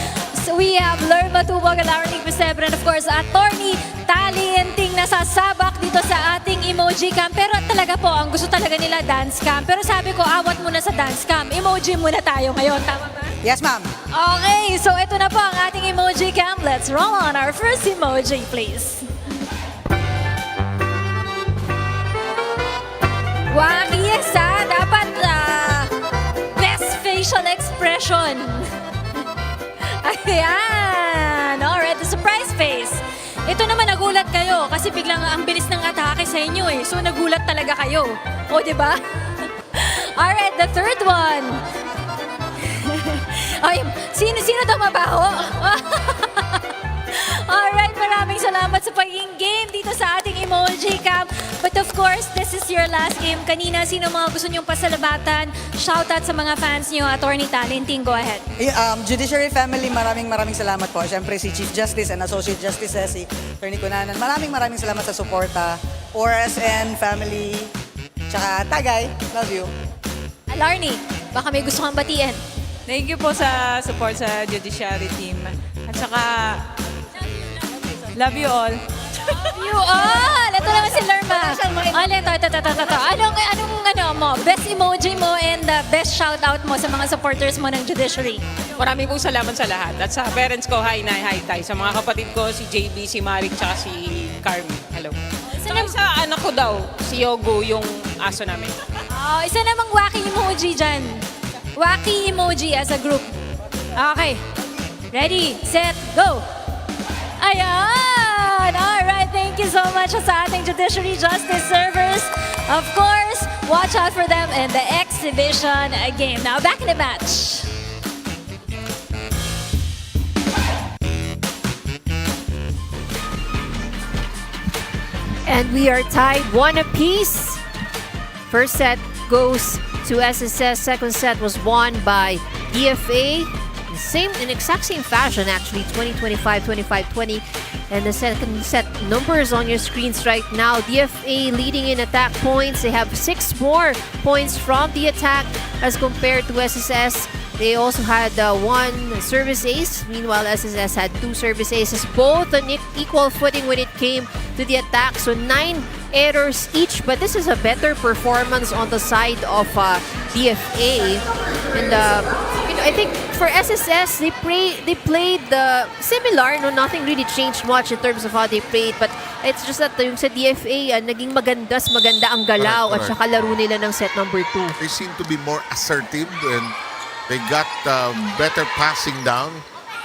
So we have Lerma Tubog, Larry Pesebre, and of course, Attorney Talenting nasasabak dito sa ating emoji cam. Pero talaga po, ang gusto talaga nila dance cam. Pero sabi ko, awat muna sa dance cam. Emoji muna tayo ngayon. Tama ba? Yes, ma'am. Okay, so ito na po ang ating emoji cam. Let's roll on our first emoji, please. Wow, yes dapat best facial expression. Ayan, alright, the surprise face. Ito naman nagulat kayo kasi biglang ang bilis ng atake sa inyo eh. So nagulat talaga kayo. O, diba? Alright, the third one. Ay, sino daw mabaho? Alright, maraming salamat sa pagiging game dito sa ating emoji cam. But of course, this is your last game. Kanina, sino mga gusto nyong pasalamatan? Shoutout sa mga fans nyo. Attorney Talenting, go ahead. Judiciary family, maraming salamat po. Siyempre si Chief Justice and Associate Justices, si Attorney Cunanan. Maraming salamat sa suporta. ORSN family, tsaka Tagay, love you. Alarni, baka may gusto kang batiin. Thank you po sa support sa Judiciary team. At saka, love you all. You all! Ito naman si Lerma. Ito. Anong mo? Best emoji mo and best shoutout mo sa mga supporters mo ng Judiciary. Maraming pong salamat sa lahat. At sa parents ko, hi Nay, hi Tay. Sa mga kapatid ko, si JB, si Marik, tsaka si Carmi. Hello. Saka sa anak ko daw, si Yogo, yung aso namin. Isa namang wacky emoji dyan. Wacky emoji as a group. Okay. Ready, set, go! Ayan! Alright, thank you so much sa ating Judiciary Justice servers. Of course, watch out for them in the exhibition game. Now, back in the match. And we are tied 1 apiece. First set goes to SSS. Second set was won by DFA. In exact same fashion, actually, 20-25, 25-20. And the second set numbers on your screens right now. DFA leading in attack points. They have 6 more points from the attack as compared to SSS. They also had 1 service ace. Meanwhile, SSS had 2 service aces, both on equal footing when it came to the attack. So 9 errors each, but this is a better performance on the side of DFA. And I think for SSS, they played similar. No, nothing really changed much in terms of how they played, but it's just that yung sa DFA, naging maganda ang galaw at saka laro nila ng set number 2. They seem to be more assertive and they got better passing down.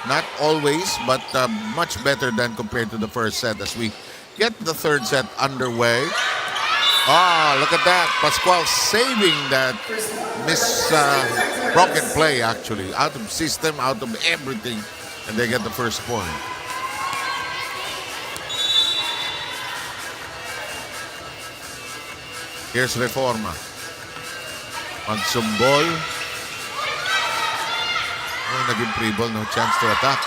Not always, but much better than compared to the first set as we get the third set underway. Look at that. Pascual saving that broken play, actually. Out of system, out of everything. And they get the first point. Here's Reforma. Magsumbol. Naging free ball, no chance to attack.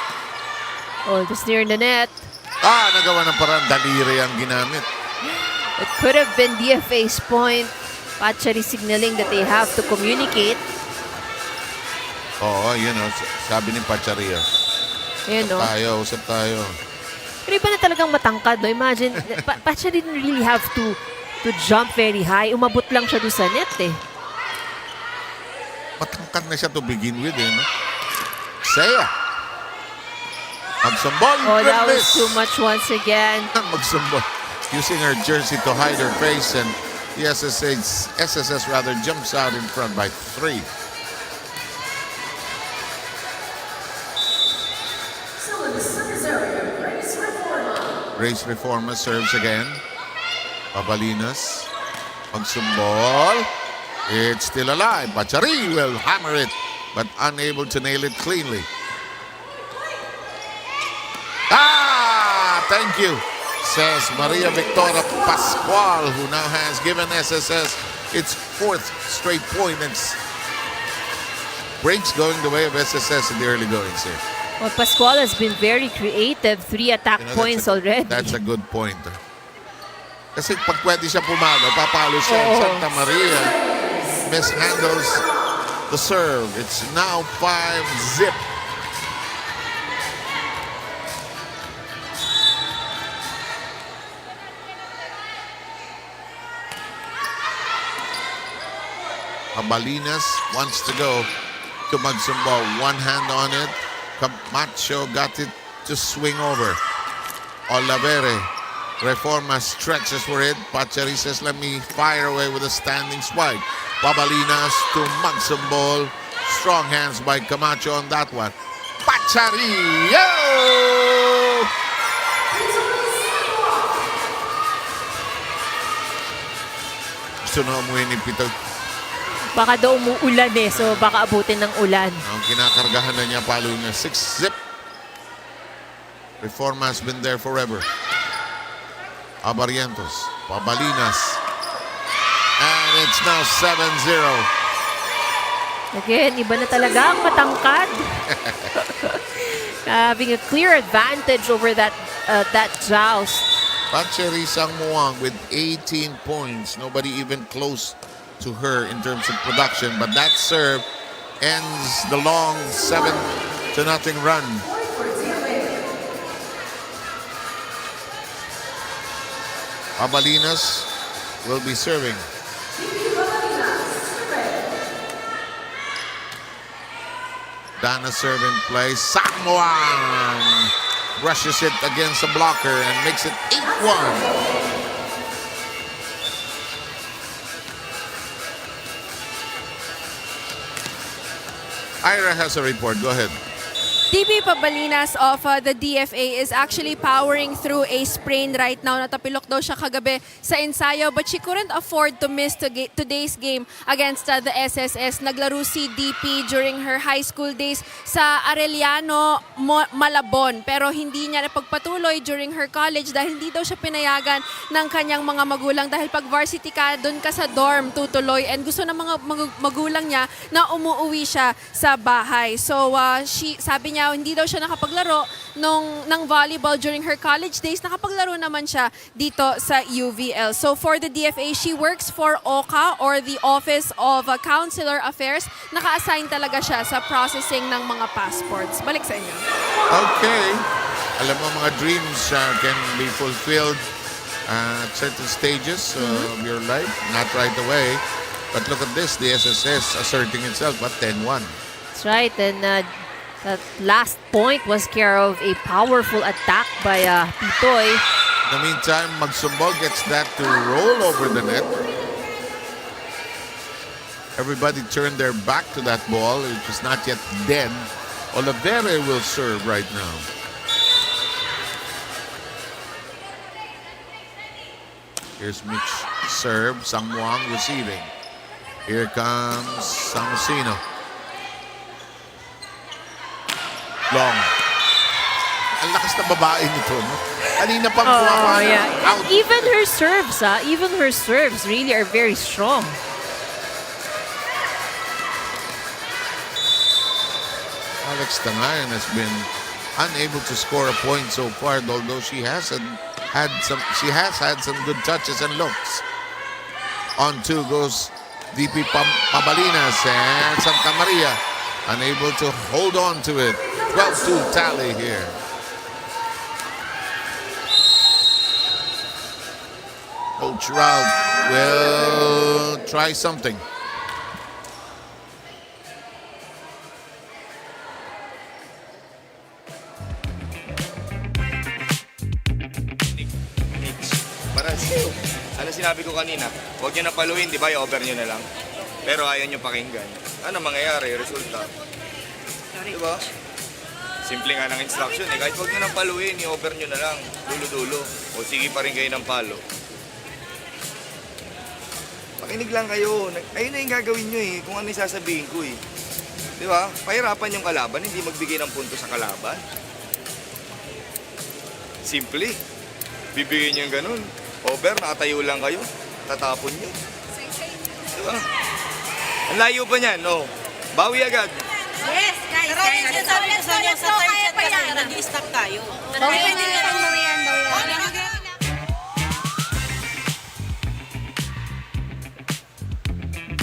Just near the net. Nagawa ng parang daliri ang ginamit. It could have been DFA's point. Actually signaling that they have to communicate. Sabi ni Pacharia. Usap tayo. Pero iba na talagang matangkad, no? Imagine, Pacha didn't really have to jump very high. Umabot lang siya doon sa net, eh. Matangkad na siya to begin with, eh, no? Saya. Magsumbol. That was too much once again. Magsumbol. Using her jersey to hide her face, and the SSS rather jumps out in front by 3. Grace Reforma serves again. Pabalinas. Magsumbol. It's still alive. Bachari will hammer it, but unable to nail it cleanly. Thank you, says Maria Victoria Pascual, who now has given SSS its 4th straight point. It's breaks going the way of SSS in the early goings here. Well, Pascual has been very creative. 3 attack points already. That's a good point. Kasi pag pwede siya pumalo, papalo siya. Santa Maria mishandles the serve. It's now 5-zip. Abalinas wants to go to Magsumbol. 1 hand on it. Camacho got it to swing over. Olavere. Reforma stretches for it. Pachari says, let me fire away with a standing swipe. Babalinas to Magsumbol. Strong hands by Camacho on that one. Pachari! Yo! Gusto na umuwi ni Pito. Baka daw umuulan eh, so baka abutin ng ulan. Ang kinakargahan na niya palo niya. 6-zip. Reforma has been there forever. Abarientos, Pabalinas. And it's now 7-0. Again, iba na talaga ang matangkad. Having a clear advantage over that joust. Pacheri Sangmuang with 18 points. Nobody even close to her in terms of production. But that serve ends the long 7-0 run. Abalinas will be serving. Dana serve in play. Sangmuang rushes it against the blocker and makes it 8-1. Ira has a report. Go ahead. DB Pabalinas of the DFA is actually powering through a sprain right now. Natapilok daw siya kagabi sa ensayo, but she couldn't afford to miss today's game against the SSS. Naglaro si DP during her high school days sa Arellano, Malabon. Pero hindi niya napagpatuloy during her college dahil hindi daw siya pinayagan ng kanyang mga magulang. Dahil pag varsity ka, doon ka sa dorm tutuloy. And gusto ng mga magulang niya na umuwi siya sa bahay. So sabi niya, hindi daw siya nakapaglaro ng volleyball during her college days. Nakapaglaro naman siya dito sa UVL. So for the DFA, she works for OCA or the Office of Consular Affairs. Naka-assign talaga siya sa processing ng mga passports. Balik sa inyo. Okay. Alam mo, mga dreams can be fulfilled at certain stages of your life. Not right away. But look at this, the SSS asserting itself at 10-1. That's right. And that last point was care of a powerful attack by Pitoy. In the meantime, Magsumbog gets that to roll over the net. Everybody turned their back to that ball, which is not yet dead. Olivere will serve right now. Here's Mitch serve, Sangmuang receiving. Here comes Samosino. Long. Ang lakas na babae nito, no? Kanina pang out. Even her serves really are very strong. Alex Tangayan has been unable to score a point so far, although she has had some good touches and looks. On two goes DP Pabalinas and Santa Maria unable to hold on to it. 12-2 tally here. Coach Ralph will try something. Para sa'yo. Ano sinabi ko kanina? Huwag nyo na paluin, di ba? I-over nyo na lang. Pero ayaw nyo pakinggan. Ano mangyayari? Resulta. Di ba? Simple nga ng instruction eh. Kahit huwag nyo nang paluin, i-over nyo na lang. Dulo-dulo. O sige pa rin kayo ng palo. Makinig lang kayo. Ayun na yung gagawin nyo eh. Kung ano yung sasabihin ko eh. Di ba? Pahirapan yung kalaban, hindi magbigay ng punto sa kalaban. Simple. Bibigyan nyo yung ganun. Over, nakatayo lang kayo. Tatapon nyo. Di ba? Ang layo pa niyan, no? Bawi agad. Yes, guys. Pero yung sinasabi ko sa inyo, sa third set kasi nag-i-stop tayo. Pwede na lang bawian.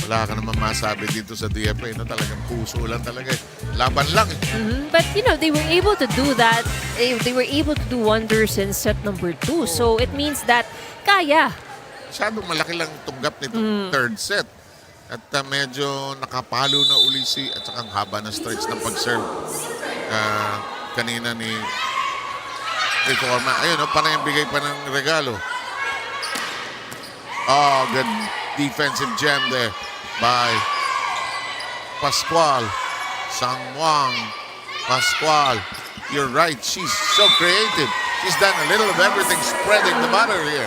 Wala ka naman masabi dito sa DFA, no? Talagang puso lang talaga eh. Laban lang eh. But they were able to do that. They were able to do wonders in set number 2. So it means that kaya. Masyadong malaki lang tunggap nito third set. At medyo nakapalo na uli at saka ang haba na stretch ng pag-serve kanina ni Reforma. Ayun, parang yung bigay pa ng regalo. Oh, good defensive jam there by Pascual. Sangmuang. Pascual. You're right. She's so creative. She's done a little of everything, spreading the butter here.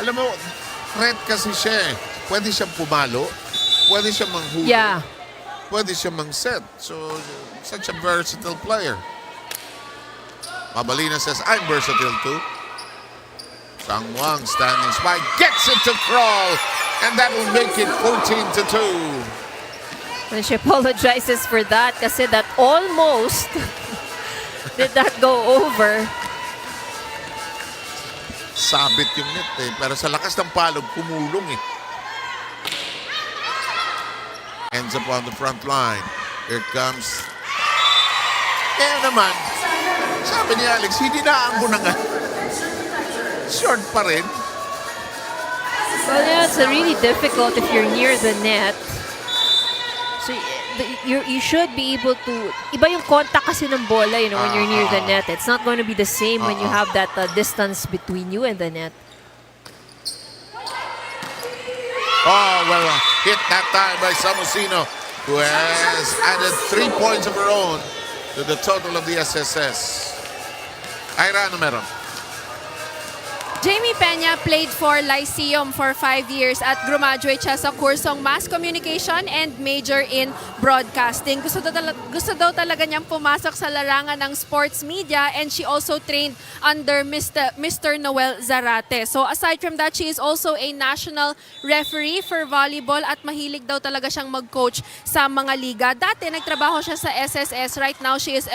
Alam mo, threat kasi siya eh. Pwede siyang pumalo. Pwede siyang manghuli. Yeah. pwede siya mang-set. So, such a versatile player. Mabalina says, I'm versatile too. Sang Wang standing spike, gets it to crawl, and that will make it 14-2. And she apologizes for that kasi that almost did not go over. Sabit yung net eh. Pero sa lakas ng palog, kumulong eh. Ends up on the front line. Here comes. Kaya naman, sabi ni Alex, hindi na mo na nga. Short pa rin. Well, yeah, it's really difficult if you're near the net. So you should be able to, iba yung contact kasi ng bola, you know, when you're near the net. It's not going to be the same when you have that distance between you and the net. Oh, well, hit that time by Samosino, who has added 3 points of her own to the total of the SSS. Ira, ano meron? Jamie Peña played for Lyceum for 5 years at graduate siya sa kursong Mass Communication and major in Broadcasting. Gusto daw talaga niyang pumasok sa larangan ng sports media, and she also trained under Mr. Noel Zarate. So aside from that, she is also a national referee for volleyball at mahilig daw talaga siyang mag-coach sa mga liga. Dati nagtrabaho siya sa SSS. Right now, she is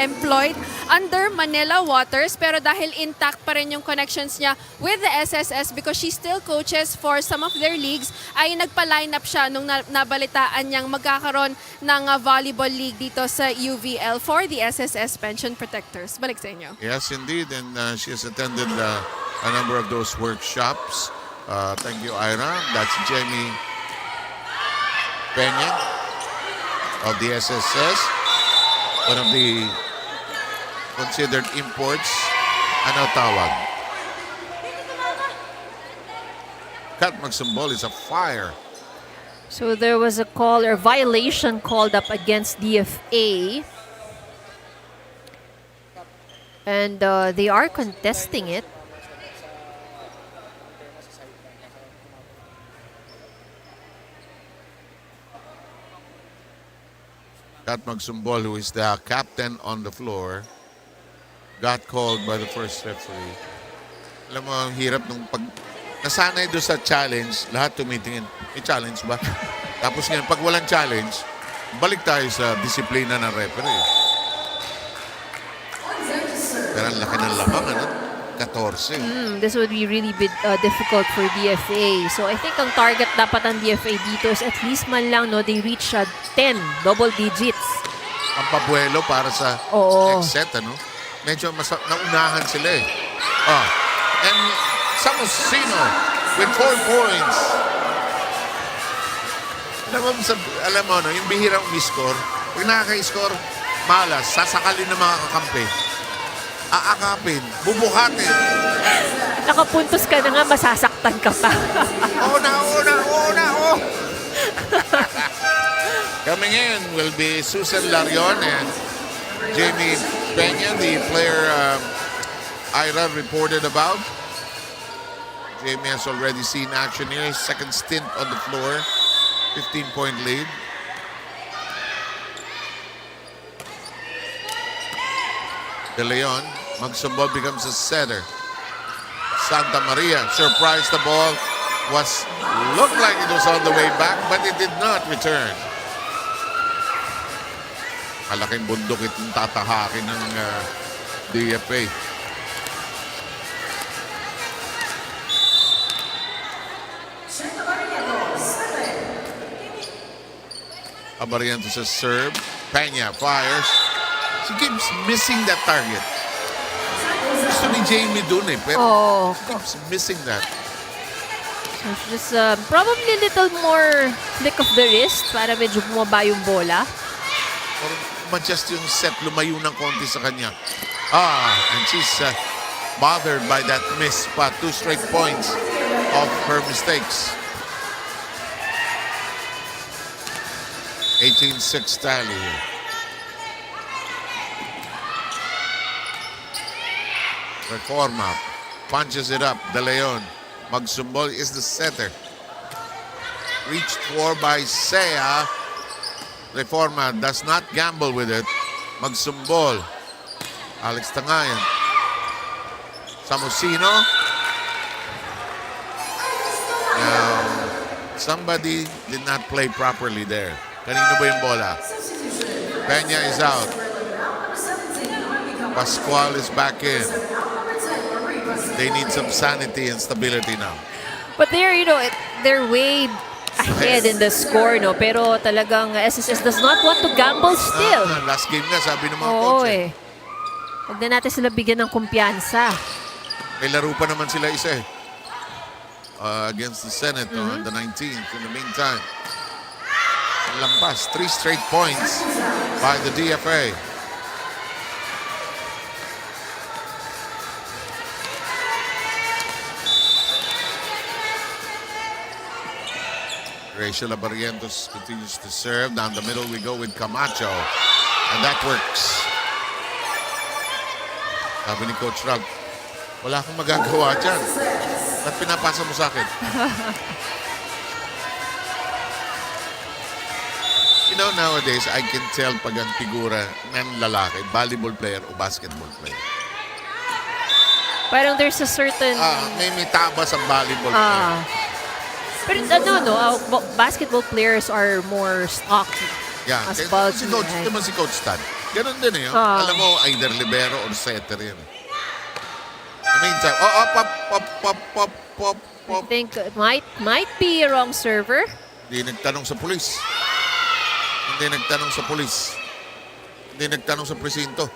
employed under Manila Waters, pero dahil intact pa rin yung connections niya with the SSS because she still coaches for some of their leagues, ay nagpa-line up siya nung nabalitaan niyang magkakaroon ng volleyball league dito sa UVL for the SSS Pension Protectors. Balik sa inyo. Yes, indeed. And she has attended a number of those workshops. Thank you, Ira. That's Jamie Peña of the SSS. One of the considered imports. Ano tawag? Kat Magsumbol is a fire. So there was a call or violation called up against DFA. And they are contesting it. Kat Magsumbol, who is the captain on the floor, got called by the first referee. Alam mo, ang hirap nung pag nasanay doon sa challenge, lahat tumitingin. May challenge ba? Tapos ngayon, pag walang challenge, balik tayo sa disiplina ng referee. Pero ang laki ng lamang, ano? 14. This would be really difficult for DFA. So I think ang target dapat ng DFA dito is at least man lang, no, they reach 10, double digits. Ang pabuelo para sa next set, ano? Medyo naunahan sila eh. And Samosino with 4 points. Alam mo, no, yung bihirang umiscore, pag nakaka-score, malas, sasakalin ng mga kakampi. Aakapin, bubuhatin. Nakapuntos ka na nga, masasaktan ka pa. Coming in will be Susan Larion and Jamie Peña, the player Ira reported about. Jamie has already seen action here. Second stint on the floor. 15-point lead. De Leon, Magsumbol becomes a setter. Santa Maria surprised the ball. Looked like it was on the way back, but it did not return. Malaking bundok itong tatahakin ng DFA. Abarientos a serve. Peña fires. She keeps missing that target. Gusto ni Jamie dun eh, pero she keeps missing that. So just probably a little more flick of the wrist para medyo bumaba yung bola. Or ma-adjust yung set, lumayo ng konti sa kanya. And she's bothered by that miss pa. 2 straight points of her mistakes. 18-6 tally here. Reforma punches it up. De Leon. Magsumbol is the setter. Reached for by Sea. Reforma does not gamble with it. Magsumbol. Alex Tangayan. Samusino. Now, somebody did not play properly there. Kanino ba yung bola? Peña is out. Pascual is back in. They need some sanity and stability now. But they're, they're way ahead in the score, no? Pero talagang SSS does not want to gamble still. Last game nga, sabi ng mga Oo coach. eh. Huwag na natin sila bigyan ng kumpiyansa. May laro pa naman sila isa eh. Against the Senate on the 19th. In the meantime, lampas. 3 straight points by the DFA. Rachel Barrientos continues to serve. Down the middle we go with Camacho. And that works. Sabi ni Coach Ralph, wala akong magagawa dyan. Ba't pinapasa mo sa akin? Nowadays, I can tell pag ang figura ng lalaki, volleyball player o basketball player. Parang there's a certain... may tabas ang volleyball player. Pero basketball players are more stocky. Yeah. Mas Si Coach Stan. Ganun din eh. Alam mo, either libero or setter yan. I mean, I think it might be a wrong server. Hindi nagtanong sa pulis. Hindi nagtanong sa pulis. Hindi nagtanong sa presinto.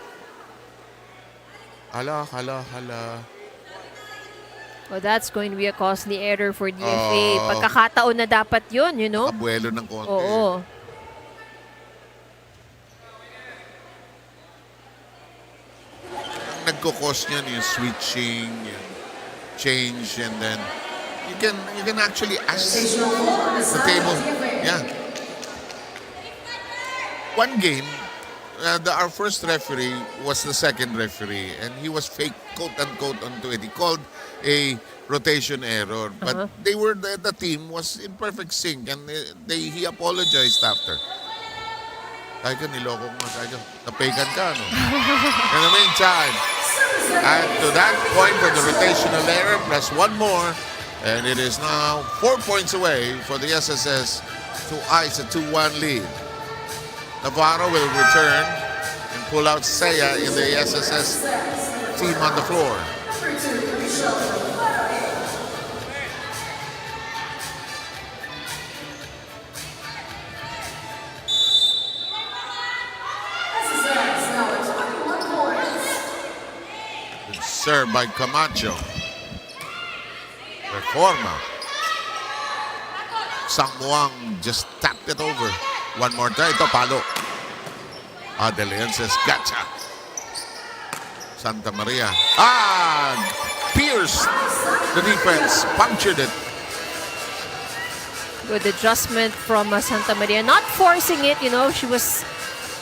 Hala. Well, that's going to be a costly error for DFA. Pagkakataon na dapat yun, Abuelo ng konti. Oo. Ang nagkukos niyan yung switching, yung change, and then you can actually ask the table. Yeah. One game, our first referee was the second referee, and he was fake, quote-unquote, onto it. He called a rotation error, but the team was in perfect sync, and he apologized after. Ay ka, niloko mo. Napakan ka, no? In the meantime, and to that point for the rotational error, plus one more, and it is now 4 points away for the SSS to ice a 2-1 lead. Navarro will return and pull out Saya in the SSS team on the floor. Good serve by Camacho. Reforma. Sangmuang just tapped it over. One more time. Ito, palo. De Leon says, gotcha. Santa Maria. Pierced the defense. Punctured it. Good adjustment from Santa Maria. Not forcing it, she was...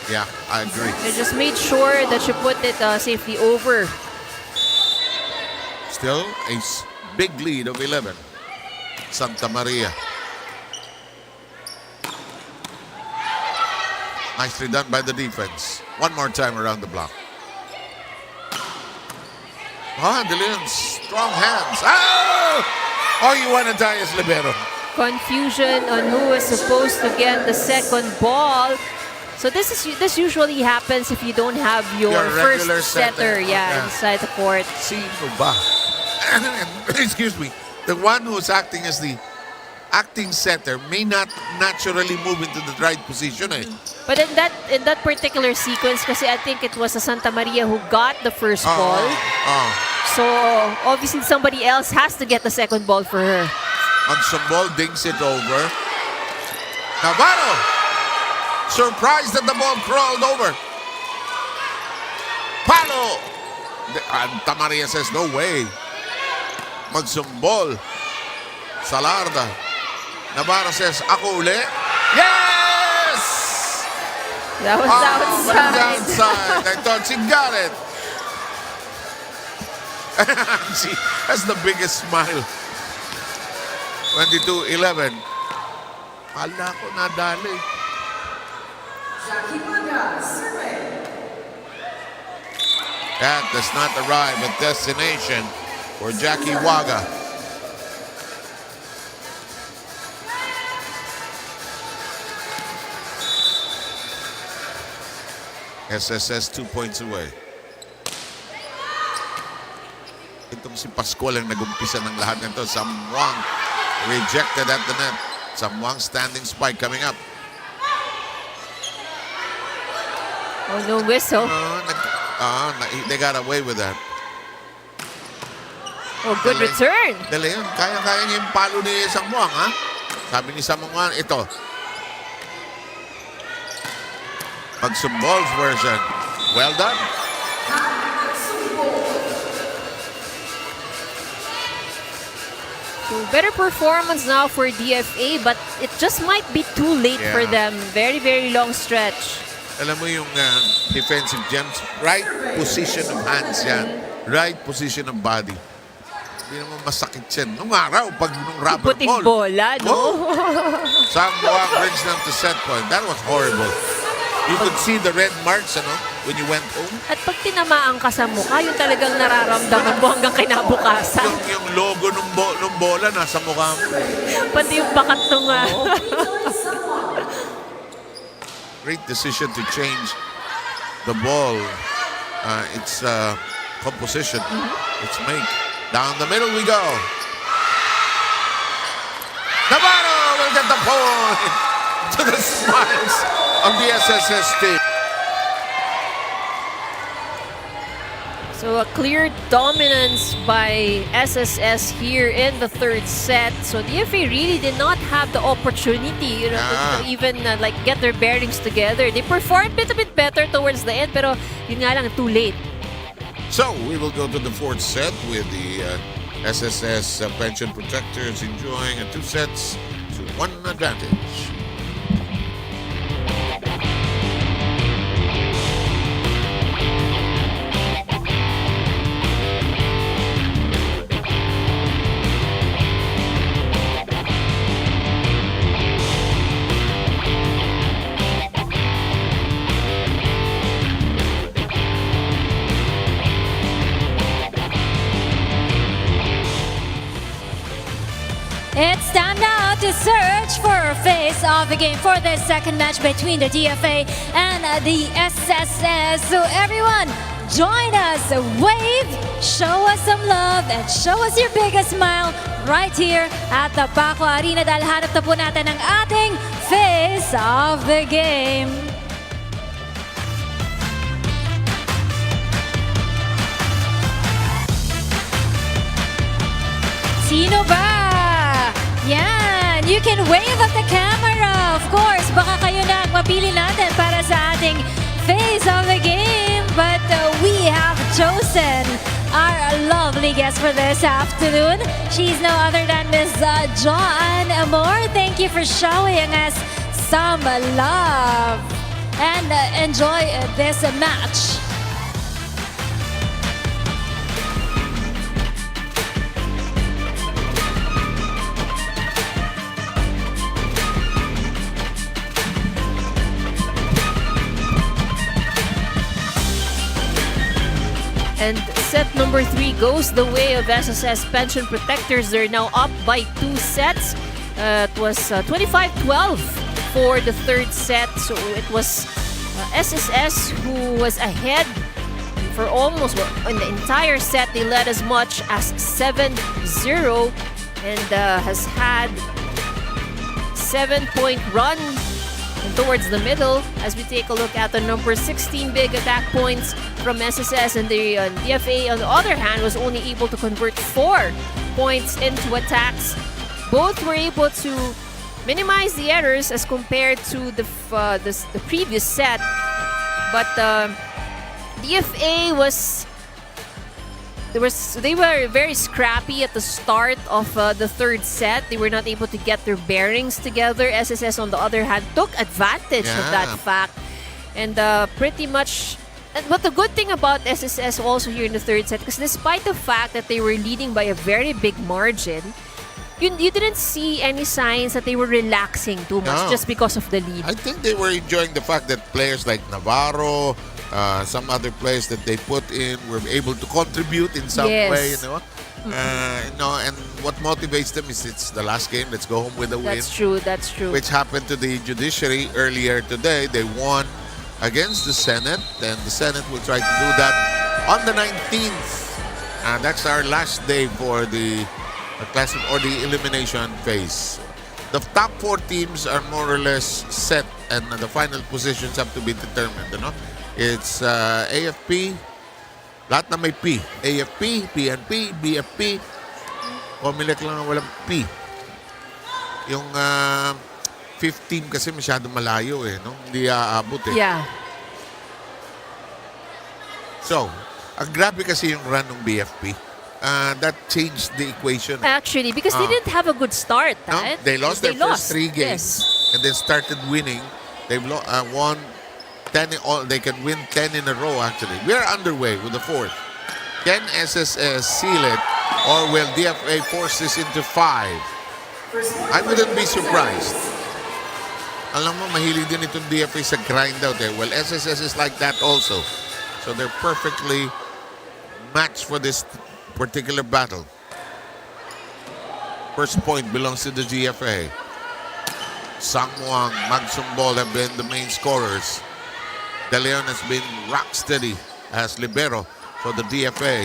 Yeah, I agree. They just made sure that she put it safely over. Still a big lead of 11. Santa Maria. Nicely done by the defense. One more time around the block. De Leon, strong hands. All you want to die is libero. Confusion on who is supposed to get the second ball. So this usually happens if you don't have your first setter, inside the court. Sino ba? Excuse me. The one who's acting as the acting setter may not naturally move into the right position. But in that particular sequence, kasi I think it was Santa Maria who got the first ball. So obviously somebody else has to get the second ball for her. Magsumbol dinks it over. Navarro! Surprised that the ball crawled over. Palo! Santa Maria says, no way. Magsumbol. Salarda. Navarro says, ako uli. Yes! That was outside. I thought she got it. She has the biggest smile. 22-11. Hala ko nadali. That does not arrive at destination for Jackie Waga. SSS 2 points away. Itong si Pascual ang nag-umpisa ng lahat nito. Samwang rejected at the net. Samwang standing spike coming up. Oh, no whistle. They got away with that. Oh, good return. Dali yun. Kaya-kaya niya yung palo ni Samwang, ha? Sabi ni Samwang, ito. Pag-sumballs version. Well done. So better performance now for DFA, but it just might be too late for them. Very, very long stretch. Alam mo yung defensive gems, right position of hands yan. Right position of body. Hindi naman masakit yan. Nung araw, pag nung rubber Puting ball. bola, no? Samwang brings them to set point. That was horrible. You could see the red marks, when you went home. At pag tinamaan ka sa mukha, yung talagang nararamdaman mo hanggang kinabukasan. Yung logo ng bola nasa mukha mo. Pati yung bakat nung... Great decision to change the ball. Its composition. Its make. Down the middle we go. Navarro will get the point to the smiles of the SSS team. So a clear dominance by SSS here in the third set. So DFA really did not have the opportunity, to even get their bearings together. They performed a bit better towards the end, pero yun nga lang, too late. So we will go to the fourth set with the SSS Pension Protectors enjoying a 2 sets to 1 advantage. It's time now to search for a face of the game for the second match between the DFA and the SSS. So everyone, join us, wave, show us some love, and show us your biggest smile right here at the Paco Arena dahil hanap na po natin ang ating face of the game. Sino ba? Yan! You can wave at the camera, of course. Baka kayo na ang mapili natin para sa ating face of the game. But we have chosen our lovely guest for this afternoon. She's no other than Miss John Amor. Thank you for showing us some love. And enjoy this match. And set number 3 goes the way of SSS Pension Protectors. They're now up by 2 sets. It was 25-12 for the third set. So it was SSS who was ahead for almost in the entire set. They led as much as 7-0 and has had 7-point run towards the middle as we take a look at the number 16 big attack points from SSS, and the DFA on the other hand was only able to convert 4 points into attacks. Both were able to minimize the errors as compared to the previous set, but DFA they were very scrappy at the start of the third set. They were not able to get their bearings together. SSS, on the other hand, took advantage of that fact. And pretty much... But the good thing about SSS also here in the third set, because despite the fact that they were leading by a very big margin, you didn't see any signs that they were relaxing too much No. just because of the lead. I think they were enjoying the fact that players like Navarro, some other players that they put in were able to contribute in some Yes. way, and what motivates them is it's the last game. Let's go home with a win. That's true. That's true. Which happened to the Judiciary earlier today. They won against the Senate, and the Senate will try to do that on the 19th. That's our last day for the class or the elimination phase. The top 4 teams are more or less set, and the final positions have to be determined. It's AFP, lahat na may P. AFP, PNP, BFP, COMELEC lang ang walang P. Yung 5th team kasi masyado malayo hindi aabot Yeah. So, ang grabe kasi yung run ng BFP. That changed the equation. Actually, because they didn't have a good start, No, right? they lost their first 3 games Yes. and then started winning. They've won 10. They can win 10 in a row, actually. We are underway with the 4th. Can SSS seal it, or will DFA force this into 5? I wouldn't be surprised. Alam mo, mahilig din itong DFA sa grind out eh. Well, SSS is like that also. So they're perfectly matched for this particular battle. First point belongs to the GFA. Sangwang, Magsumbol have been the main scorers. De Leon has been rock steady as libero for the DFA.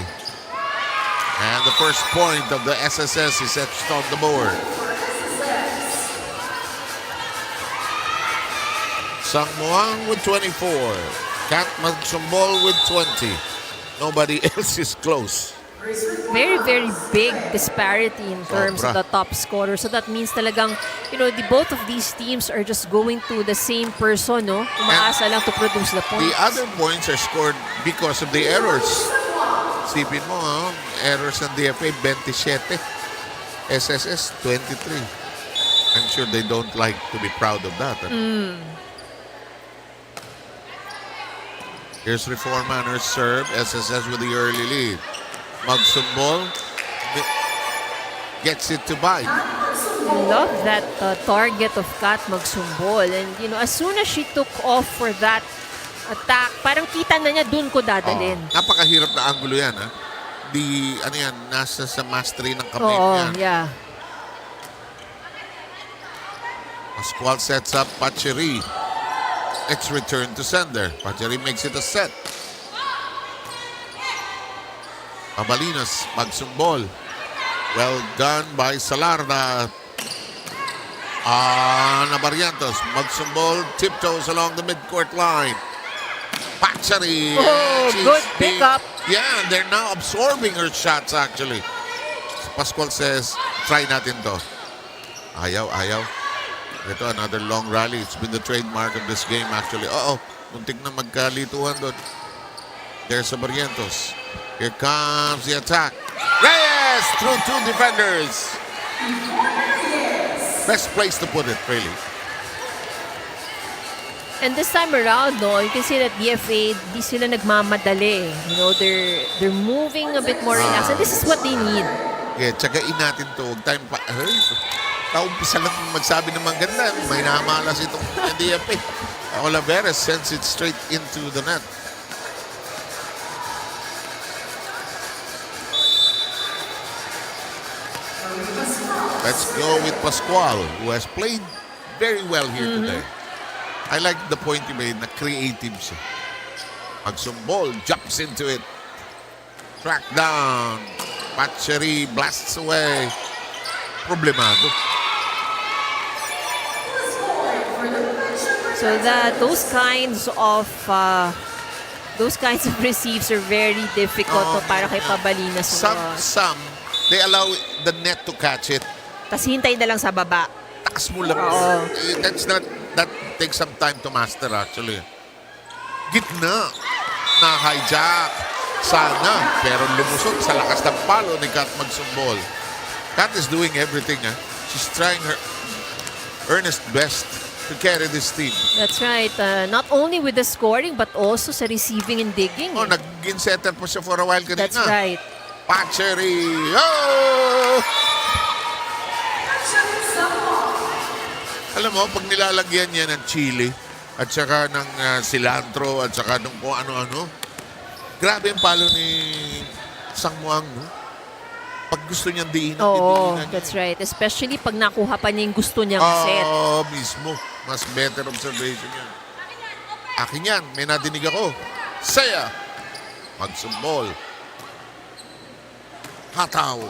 And the first point of the SSS is etched on the board. Sangwang with 24. Kat Magsumbol with 20. Nobody else is close. Very, very big disparity in terms of Sobra. the top scorer. So that means talagang, both of these teams are just going to the same person, no? Umaasa lang to produce the points. The other points are scored because of the errors. Sipin mo, errors ng DFA, 27. SSS, 23. I'm sure they don't like to be proud of that. Here's Reforma on her serve. SSS with the early lead. Magsumbol gets it to bite. Love that target of Kat Magsumbol. And, as soon as she took off for that attack, parang kita na niya, dun ko dadalhin. Napakahirap na angulo yan, ha? Nasa sa mastery ng kamay Oo, niya. yeah. Pascual sets up Pacheri. It's returned to sender. Pacheri makes it a set. Abalinas, Magsumbol. Well done by Salarda. Nabarrientos. Magsumbol tiptoes along the midcourt line. Pacheri. Oh, good pickup. Yeah, they're now absorbing her shots actually. Pascual says, try natin to. Ayaw. Ito, another long rally. It's been the trademark of this game actually. Muntik na magkalituhan doon. There's Barrientos. Here comes the attack. Reyes through 2 defenders. Best place to put it, really. And this time around, you can see that DFA, di sila nagmamadali. They're moving a bit more relaxed. And this is what they need. Yeah, tsagain natin to. Huwag tayong kaumpisa lang magsabi ng mga ganda. May namalas itong DFA. Olaveras sends it straight into the net. Let's go with Pascual, who has played very well here today. I like the point you made na creative siya. Magsumbol jumps into it. Track down. Pacheri blasts away. Problemado. So those kinds of receives are very difficult para kay Pabalinas. Some they allow the net to catch it. Tapos hintay na lang sa baba. Takas mo lang. That takes some time to master actually. Gitna. Na-hijack. Sana. Pero lumusot sa lakas ng palo ni Kat Magsumbol. Kat is doing everything. She's trying her earnest best to carry this team. That's right. Not only with the scoring but also sa receiving and digging. Nag-insetter po siya for a while kanina. That's right. Pacheri. Oh! Alam mo, pag nilalagyan niya ng chili at saka ng cilantro at saka ng kung ano-ano, grabe ang palo ni Sangmuang, no? Pag gusto niyang diinan, Oo, didiinan that's right. Especially pag nakuha pa niya yung gusto niyang set. Oo, mismo. Mas better observation yan. Akin yan, may nadinig ako. Saya! Magsumbol. Hataw.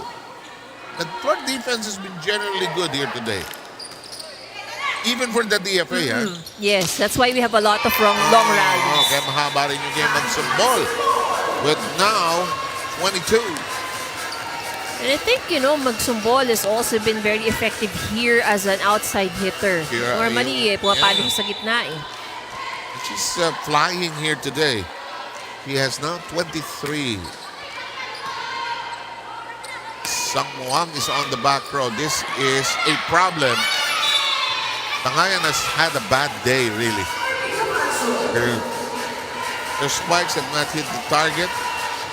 The court defense has been generally good here today. Even for the DFA, ha? Yes, that's why we have a lot of long rallies. Kaya mahaba rin yung game magsumbol. With now, 22. And I think, Magsumbol has also been very effective here as an outside hitter. Normally, pumapalo sa gitna eh. She's flying here today. He has now 23. Sangmuang is on the back row. This is a problem. Tangayan has had a bad day, really. Her spikes have not hit the target.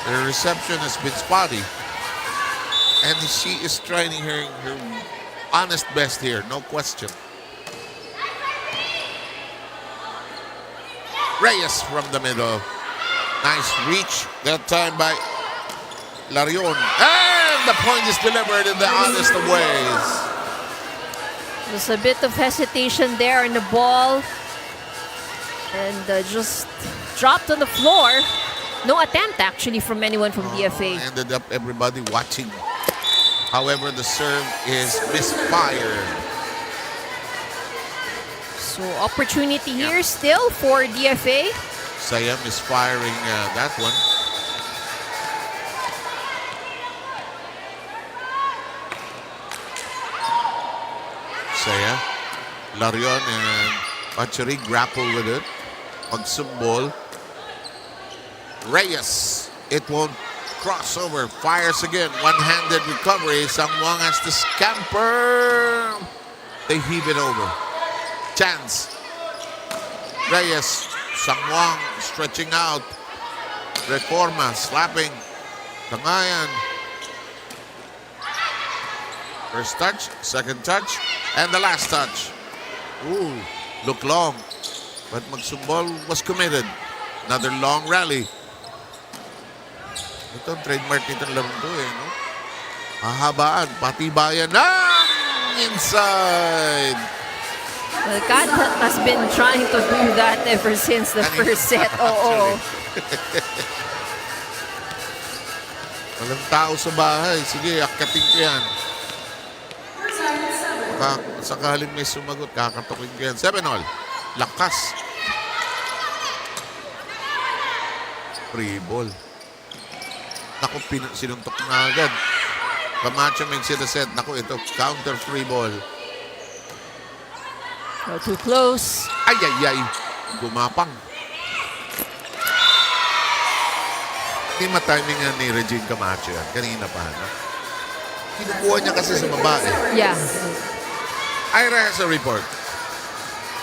Her reception has been spotty. And she is trying her honest best here, no question. Reyes from the middle. Nice reach. That time by Larion. And the point is delivered in the honest of ways. There's a bit of hesitation there on the ball. And just dropped on the floor. No attempt actually from anyone from DFA. Ended up everybody watching. However, the serve is misfired. So opportunity here still for DFA. Saya misfiring that one. Saya, Larion and Pachari grapple with it. Magsumbol. Reyes. It won't cross over. Fires again. One-handed recovery. Sangmuang has to scamper. They heave it over. Chance. Reyes. Sangmuang stretching out. Reforma slapping. Tangayan. First touch. Second touch. And the last touch. Ooh. Look long. But Magsumbol was committed. Another long rally. Ito, trademark nito lang ito eh, no? Mahabaan, patibayan ng inside. Well, Kat has been trying to do that ever since the first set. Oo. Walang tao sa bahay. Sige, akating ko yan. Sakaling may sumagot, kakatukin ko yan. 7-all. Lakas. Free ball. Naku, sinuntok na agad. Camacho makes it a set. Naku, ito, counter free ball. Oh, too close. Ay. Gumapang. Hindi matiming nga ni Regine Camacho yan. Kanina pa, no? Kinukuha niya kasi sa babae. Yeah. Ira has a report.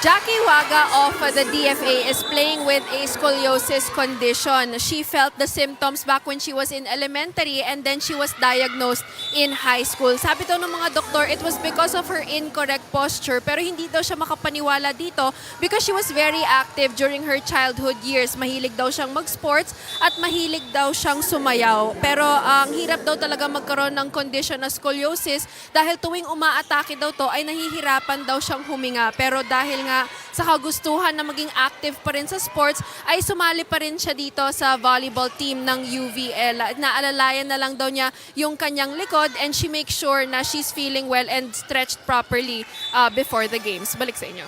Jackie Waga of the DFA is playing with a scoliosis condition. She felt the symptoms back when she was in elementary and then she was diagnosed in high school. Sabi daw ng mga doktor, it was because of her incorrect posture, pero hindi daw siya makapaniwala dito because she was very active during her childhood years. Mahilig daw siyang mag-sports at mahilig daw siyang sumayaw. Pero ang hirap daw talaga magkaroon ng condition na scoliosis dahil tuwing umaatake daw to ay nahihirapan daw siyang huminga. Pero dahil nga sa kagustuhan na maging active pa rin sa sports, ay sumali pa rin siya dito sa volleyball team ng UVL. Naalalayan na lang daw niya yung kanyang likod and she makes sure na she's feeling well and stretched properly before the games. Balik sa inyo.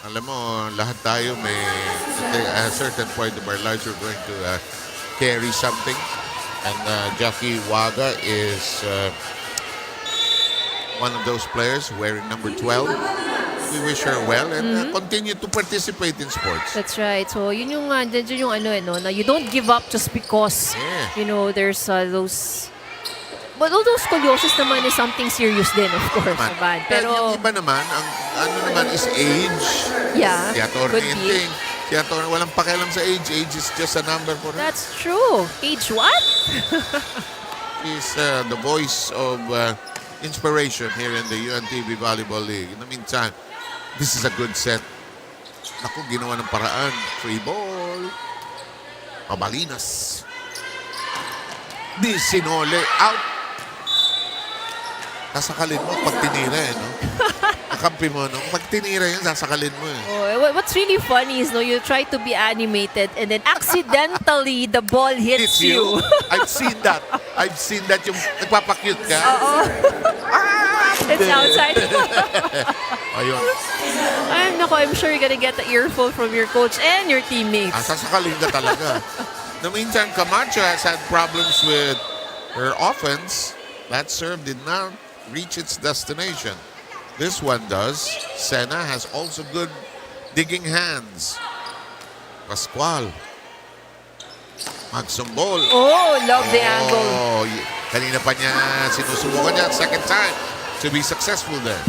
Alam mo, lahat tayo may at a certain point of our lives we're going to carry something. And Jackie Waga is one of those players wearing number 12. We wish her well and continue to participate in sports. That's right. So, yun yung ano na you don't give up just because, there's those... But all those scoliosis naman is something serious din, of course. Bad. Pero yung iba naman, ang ano naman is age. Yeah, could be. Walang pakialam sa age. Age is just a number for her. That's true. Age what? She's the voice of inspiration here in the UNTV Volleyball League. In the meantime, This is a good set. Naku, ginawa ng paraan. Free ball. Pabalinas. Di sinole. Out. Sasakalin mo pag tinira eh, no? Nakampi mo, no? Pag tinira yan, sasakalin mo eh. Oh, what's really funny is, no, you try to be animated and then accidentally the ball hits you. I've seen that. I've seen that yung nagpapakyut ka. Oo. It's outside. Ayun. I'm sure you're gonna get the earful from your coach and your teammates. Sasakalin ka talaga. In the meantime, Camacho has had problems with her offense. That serve did not reach its destination. This one does. Sena has also good digging hands. Pascual. Magsumbol. Oh, love the angle. Oh, kanina pa niya sinusubukan niya second time to be successful there.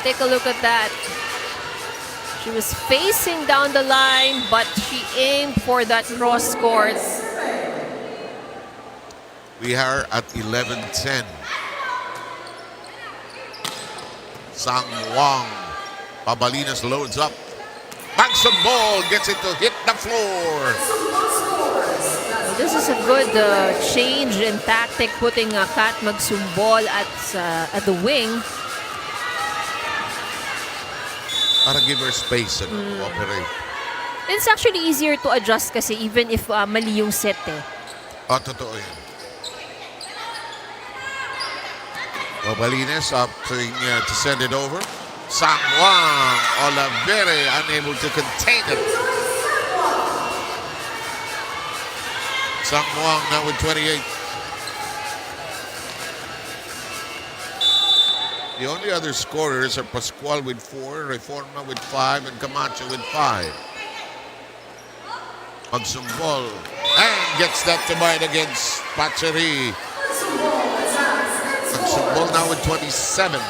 Take a look at that. She was facing down the line, but she aimed for that cross court. We are at 11-10. Sang Wang. Pabalinas loads up. Banks of ball. Gets it to hit the floor. This is a good change in tactic, putting Kat Magsumbol at the wing. Para give her space to operate. It's actually easier to adjust kasi even if mali yung set eh. Totoo yan. Pabalinas opting to send it over. Sang Wang. Oliveri unable to contain it. Sang Wang now with 28. The only other scorers are Pascual with 4, Reforma with 5, and Camacho with 5. Magsumbol. And gets that to bite against Pacheri. Magsumbol now with 27.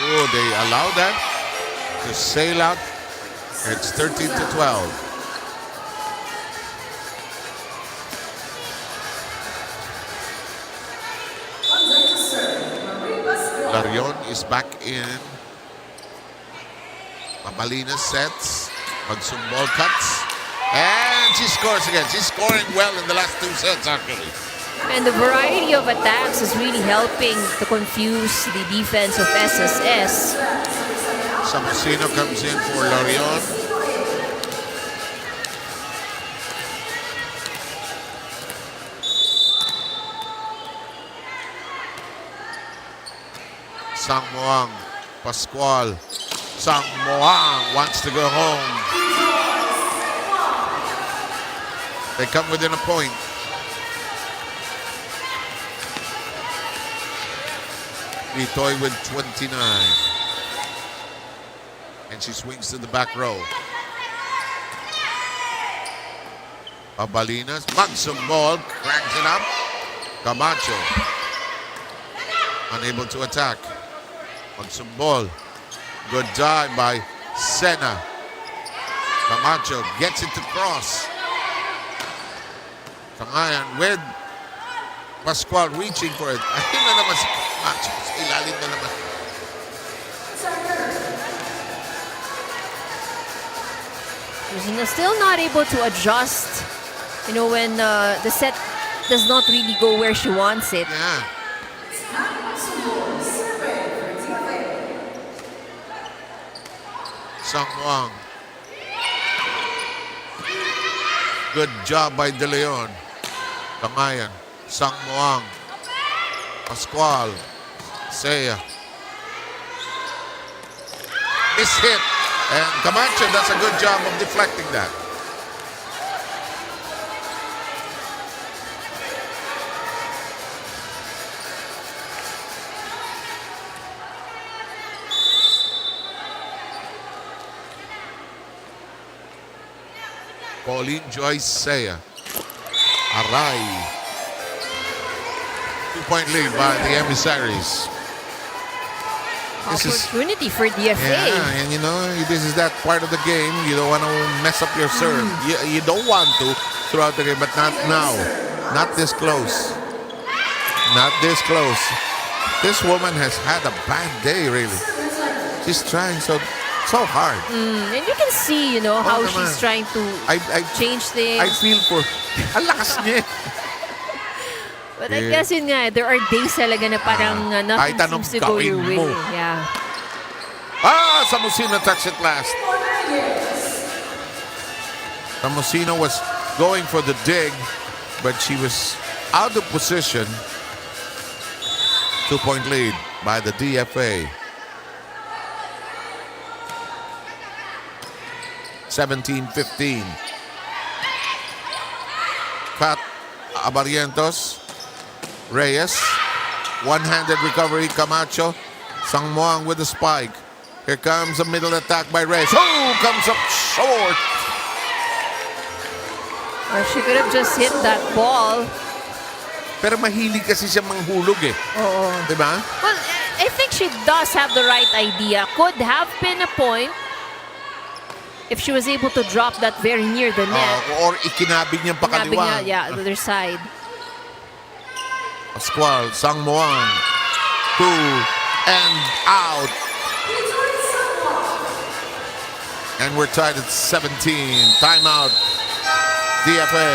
Oh, they allow that to sail out. It's 13-12. Larion is back in. Pabalinas sets. Magsumbol cuts. And she scores again. She's scoring well in the last 2 sets, actually. And the variety of attacks is really helping to confuse the defense of SSS. Samosino comes in for Larion. Sang Moang, Pascual. Sang Moang wants to go home. They come within a point. Itoy with 29. And she swings to the back row. Pabalinas, Magsumbol, cranks it up. Camacho, unable to attack. Magsumbol, good dive by Sena. Camacho gets it to cross. Tangayan with Pascual reaching for it. Ayun na naman si Camacho. Ilalim na naman. She's still not able to adjust, when the set does not really go where she wants it. Yeah. Sang Wang. Good job by De Leon. Tangayan. Sang Wang. Pascual. Saya. Miss hit. And Camacho does a good job of deflecting that. Pauline Joyce Saya. Aray. 2-point lead by the Emissaries. Opportunity for DFA. Yeah, and this is that part of the game. You don't want to mess up your serve. You don't want to, throughout the game, but not now. Not this close. Not this close. This woman has had a bad day, really. She's trying so hard. And you can see, you know, how naman. she's trying to change things. I feel for... Ang lakas niya. But I guess yun nga, there are days talaga na parang nothing kahit anong seems to go your gawin way. mo. Yeah. Samosino touched it last. Samosino was going for the dig, but she was out of position. 2-point lead by the DFA. 17-15. Cut. Abarientos. Reyes. One-handed recovery. Camacho. Sangmuang with the spike. Here comes a middle attack by Reyes. Oh, comes up short. She could have just hit that ball. Pero mahilig kasi siya manghulog eh. Oo. Diba? Well, I think she does have the right idea. Could have been a point if she was able to drop that very near the net. Or ikinabig niyang pakaliwa. Yeah, the other side. Pascual, Sangmuang. 2 and out. And we're tied at 17. Timeout. DFA.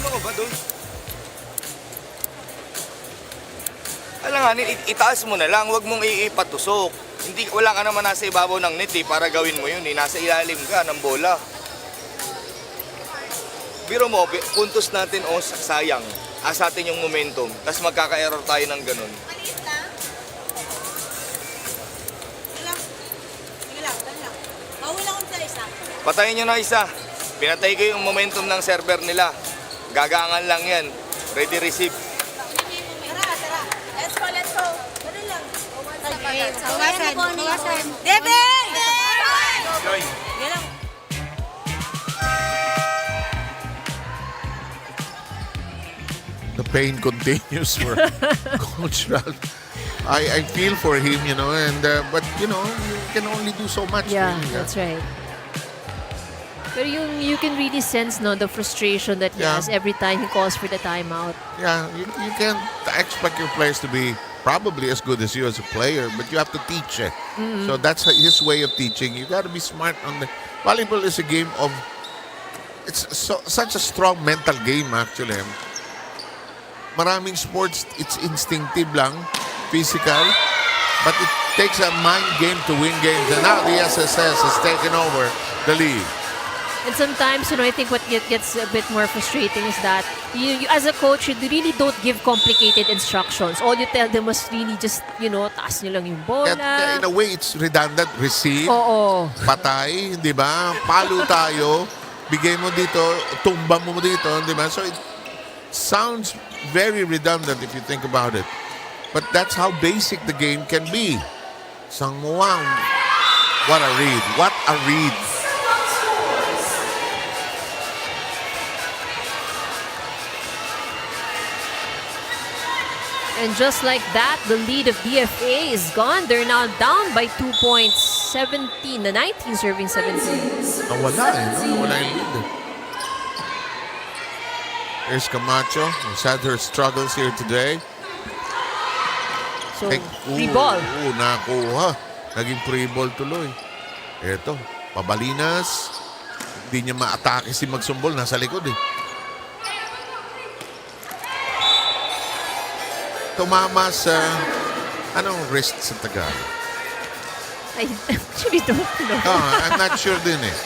Ano ba doon? Alanganin, itaas mo na lang, huwag mong ipatusok. Wala ka naman nasa ibabaw ng net para gawin mo yun. Nasa ilalim ka ng bola. Biro mo, puntos natin sayang. Asatin yung momentum. Tapos magkaka-error tayo ng ganun. Patayin nyo na isa. Pinatay ko yung momentum ng server nila. Gagangan lang yan. Ready receive. Let's go. Dali lang. Bawasan. Debe! Joy. The pain continues for Coach Ralph. I feel for him, you know, and but you know, you can only do so much. Yeah, really, that's right. But you can really sense the frustration that he has every time he calls for the timeout. Yeah, you can't expect your players to be probably as good as you as a player, but you have to teach it. So that's his way of teaching. You got to be smart on the volleyball is a game of such a strong mental game actually. Maraming sports, it's instinctive lang, physical, but it takes a mind game to win games. And now the SSS has taken over the lead. And sometimes, I think what gets a bit more frustrating is that you as a coach, you really don't give complicated instructions. All you tell them was really just, taas nyo lang yung bola. In a way, it's redundant. Receive, patay, di ba? Palo tayo, bigay mo dito, tumba mo dito, di ba? So it sounds very redundant if you think about it. But that's how basic the game can be. Sangmuang. What a read. What a read. And just like that, the lead of DFA is gone. They're now down by 2 points. 17, the 19 serving 17. Nawala yung lead. Here's Camacho. She's had her struggles here today. So, free ball. Nakuha. Naging free ball tuloy. Eto, pabalinas. Hindi niya ma-atake si Magsumbol. Nasa likod eh. Tumama sa anong wrist sa Tagalog? I actually don't know. I'm not sure din eh.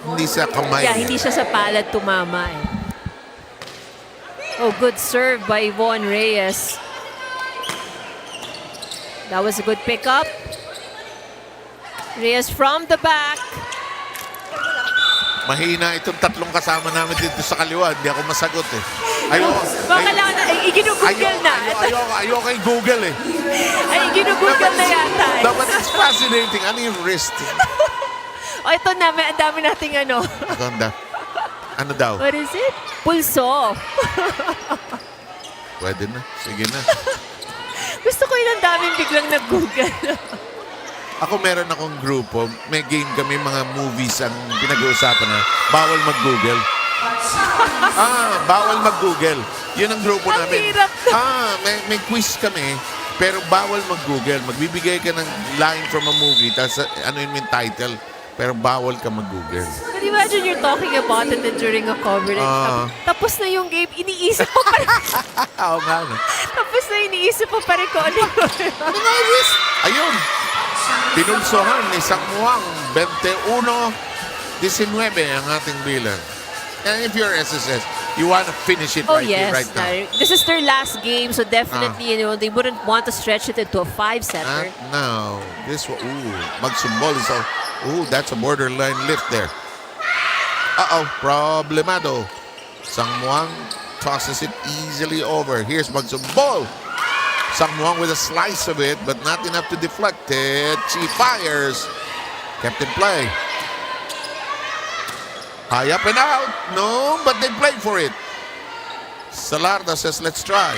Hindi sa kamay. Yeah, hindi siya sa palad tumama eh. Oh, good serve by Yvonne Reyes. That was a good pickup. Reyes from the back. Mahina itong tatlong kasama namin dito sa kaliwa. Hindi ako masagot eh. Baka lang na, ginugoogle na. Ayoko yung Google eh. Ay, ginugoogle na yata. No, but it's fascinating. Ano yung wrist? O, ito na, ang dami nating ano. Ano daw? What is it? Pulso. Pwede na. Sige na. Gusto ko yun ang daming biglang nag-google. Ako meron akong grupo. May game kami, mga movies ang pinag-uusapan na. Bawal mag-google. Bawal mag-google. Yun ang grupo namin. Hirap may quiz kami. Pero bawal mag-google. Magbibigay ka ng line from a movie. Tapos ano yun yung title. Pero bawal ka mag-google. But imagine you're talking about it during a coverage. Tapos na yung game, iniisip mo pa rin. Oo nga, no? Tapos na iniisip mo pa rin kung ano yun. Ayun. Pinulsohan ni Samuang 21-19 ang ating bilang. And if you're SSS, you want to finish it Oh right here, yes, right now. this is their last game, so definitely, they wouldn't want to stretch it into a 5-setter. No. This one, magsumbol is all. That's a borderline lift there. Problemado. Sangmuang tosses it easily over. Here's magsumbol. Sangmuang with a slice of it, but not enough to deflect it. She fires. Kept in play. High up and out. No, but they played for it. Salarda says, let's try.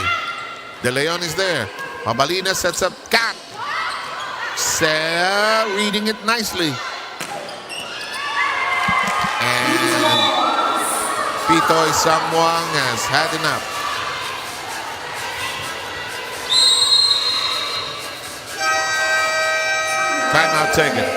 De Leon is there. Pabalina sets up Cat. Reading it nicely. And Pitoy Samuang has had enough. Timeout taken.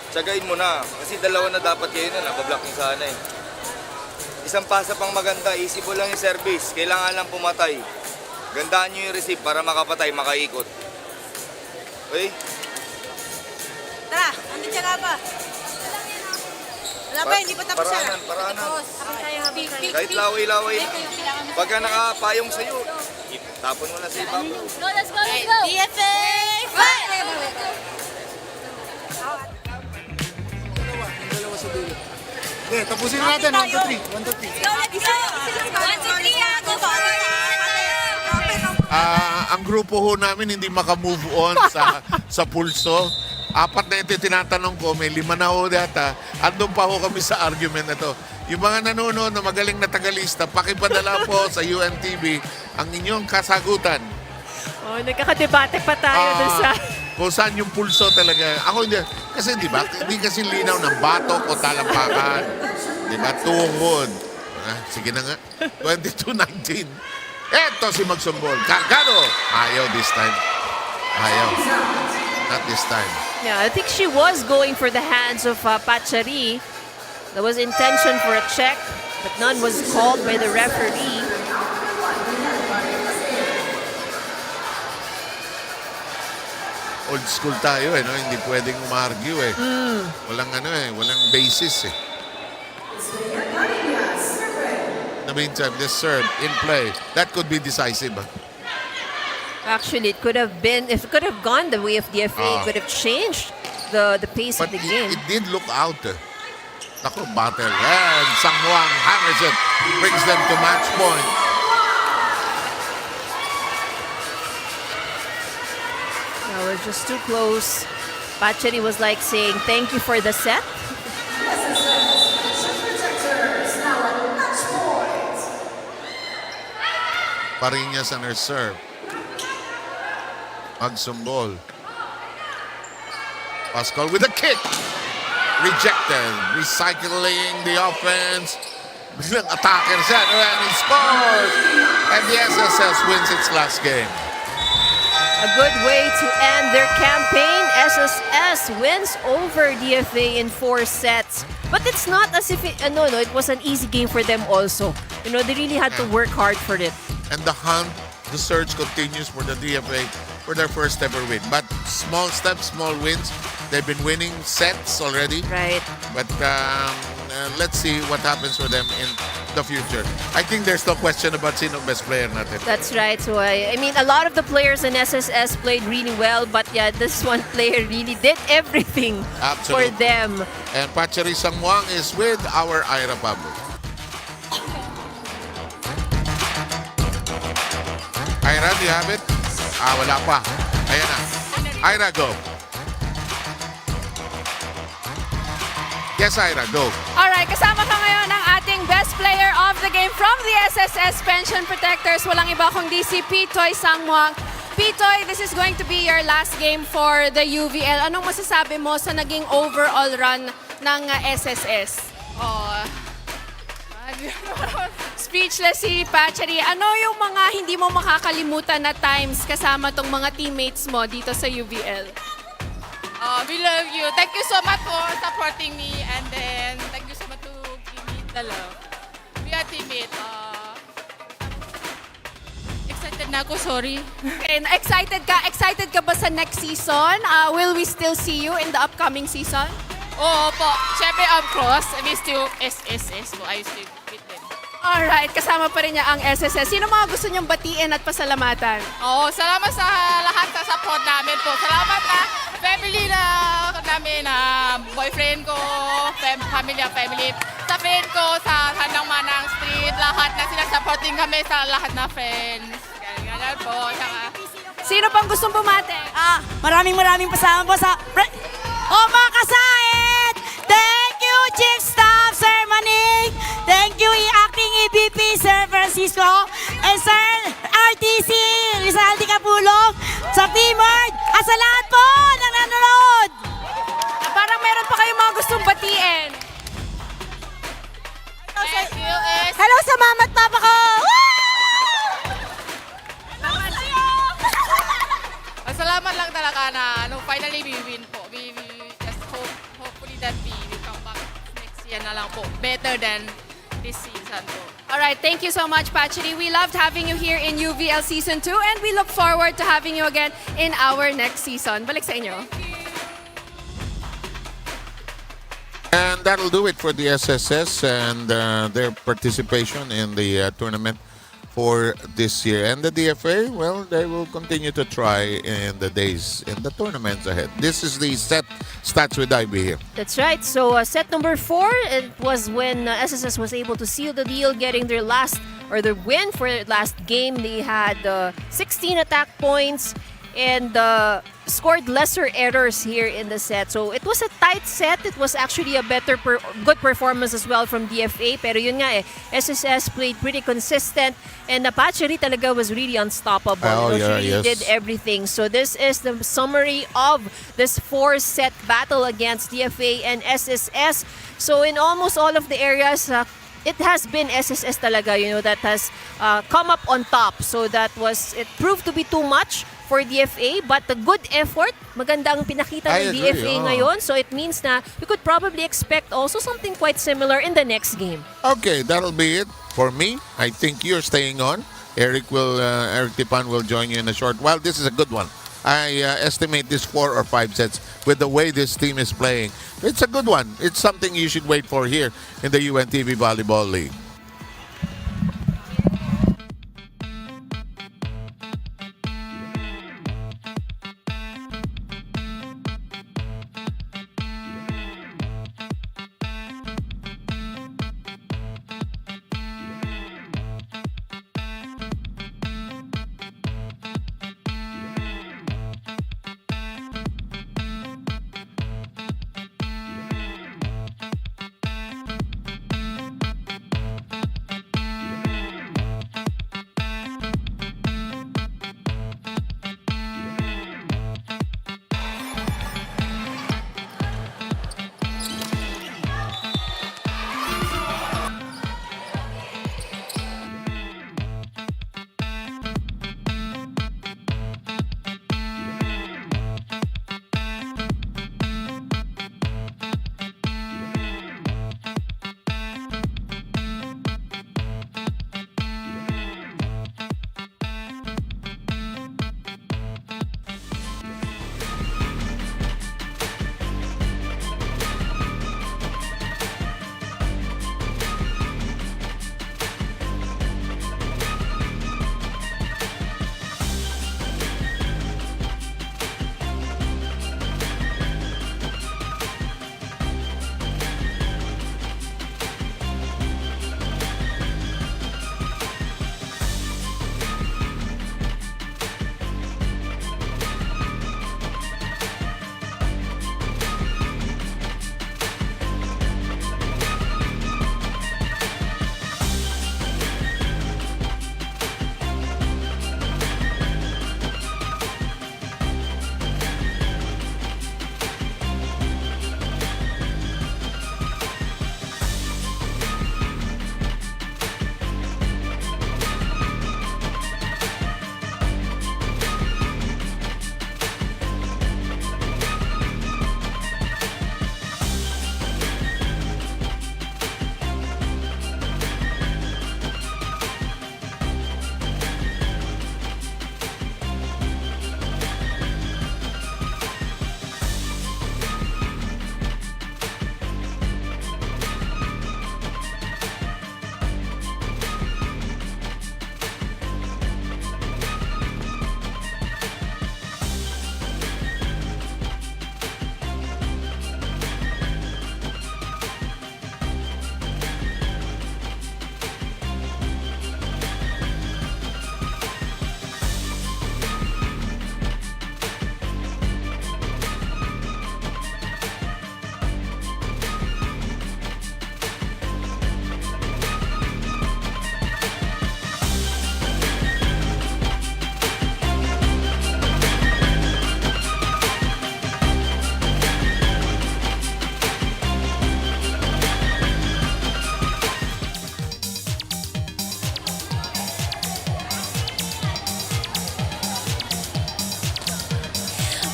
Tsagain mo na. Kasi dalawa na dapat kayo na. Nabablock yung sana eh. Isang pasa pang maganda. Easy ball lang yung service. Kailangan lang pumatay. Gandaan nyo yung receive para makapatay, makaikot. Okay? Tara, andun siya nga ba? Wala ba, hindi pa tapos siya. Paraanan. Kahit laway-laway na. Pagka nakapayong sa'yo, tapon mo na sa iba. Go, let's go, let's go! DFA, fight! Okay, tapusin na natin. 1, 2, 3. 1, 2, 3. Go, let's go! 1, 2, 3, go forward! Ang grupo ho namin hindi makamove on sa pulso. 4 na ito tinatanong ko, may 5 na ho data. Andun pa ho kami sa argument na to. Yung mga nanonood na magaling na tagalista, pakipadala po sa UNTV ang inyong kasagutan. Nagkakadebate pa tayo dun sa... Kung saan yung pulso talaga. Ako hindi. Kasi di ba, hindi kasi linaw ng batok o talampakan. Di ba, tuhod. Sige na nga. 22-19. Eto si Magsumbol. Cargado. Ayaw this time. Ayaw. Not this time. Yeah, I think she was going for the hands of Pachari. There was intention for a check, but none was called by the referee. Old school tayo no? Hindi pwedeng umargue Walang walang basis In the meantime, this serve in play, that could be decisive. Actually, it could have been, if it could have gone the way of the FA, it could have changed the pace of the game. It did look out. Naku, battle. And Sangmuang hammers it, brings them to match point. No, we're just too close. Pachari was like saying, thank you for the set. Pariñas on her serve. Magsumbol. Pascal with a kick. Rejected. Recycling the offense. Bilang attacker siya. And he scores. And the SSS wins its last game. A good way to end their campaign. SSS wins over DFA in 4 sets. But it's not as if it was an easy game for them also. They really had to work hard for it. And the hunt, the search continues for the DFA for their first ever win. But small steps, small wins. They've been winning sets already. Right. But let's see what happens for them in the future. I think there's no question about sino best player natin. That's right. So I mean, a lot of the players in SSS played really well, but yeah, this one player really did everything for Absolutely. them. And Pachari Sangwang is with our Ira Pablo. Ira, do you have it? Wala pa. Ayan na. Ira, go. Yes, Ira, go. Alright, kasama ka ngayon ang ating best player of the game from the SSS Pension Protectors. Walang iba kundi si Pitoy Sangmuang. Pitoy, this is going to be your last game for the UVL. Anong masasabi mo sa naging overall run ng SSS? Speechless si Pachari. Ano yung mga hindi mo makakalimutan na times kasama tong mga teammates mo dito sa UVL? We love you. Thank you so much for supporting me, and then thank you so much to give me the love. We are teammate. Excited na ako, sorry. And excited ka ba sa next season? Will we still see you in the upcoming season? Oo po. Siyempre, of course, we still SSS po. I still with them. Alright, kasama pa rin niya ang SSS. Sino mga gusto niyong batiin at pasalamatan? Oo, salamat sa lahat sa support namin po. Salamat na family na namin, boyfriend ko, family. Sa friend ko, sa Handang Manang Street, lahat na sila supporting kami sa lahat na friends. Ganyan po. Sino pang gustong bumate? Maraming pasama po sa... mga kasahit! Thank you, Chief Staff, Sir Manig! Thank you, Acting EVP, Sir Francisco! And Sir RTC, Rizaldi Capulong, sa PMARD, at sa lahat po na nanonood! Parang meron pa kayong mga gustong batiin. Hello sa mama at papa ko! Salamat lang talaga na finally we win po. We just hopefully that we will come back next year na lang po. Better than this season po. Alright, thank you so much, Pachari. We loved having you here in UVL Season 2 and we look forward to having you again in our next season. Balik sa inyo. And that'll do it for the SSS and their participation in the tournament for this year. And the DFA, well, they will continue to try in the days, in the tournaments ahead. This is the set stats with IB here. That's right. So set number 4, it was when SSS was able to seal the deal, getting their win for their last game. They had 16 attack points and scored lesser errors here in the set. So it was a tight set. It was actually a good performance as well from DFA. Pero yun nga SSS played pretty consistent and Pachari talaga was really unstoppable. She really did everything. So this is the summary of this 4-set battle against DFA and SSS. So in almost all of the areas, it has been SSS talaga, that has come up on top. So it proved to be too much for DFA, but the good effort, magandang pinakita ng DFA ngayon. So it means na we could probably expect also something quite similar in the next game. Okay, that'll be it for me. I think you're staying on. Eric Tipan will join you in a short while. This is a good one. I estimate this 4 or 5 sets with the way this team is playing. It's a good one. It's something you should wait for here in the UNTV Volleyball League.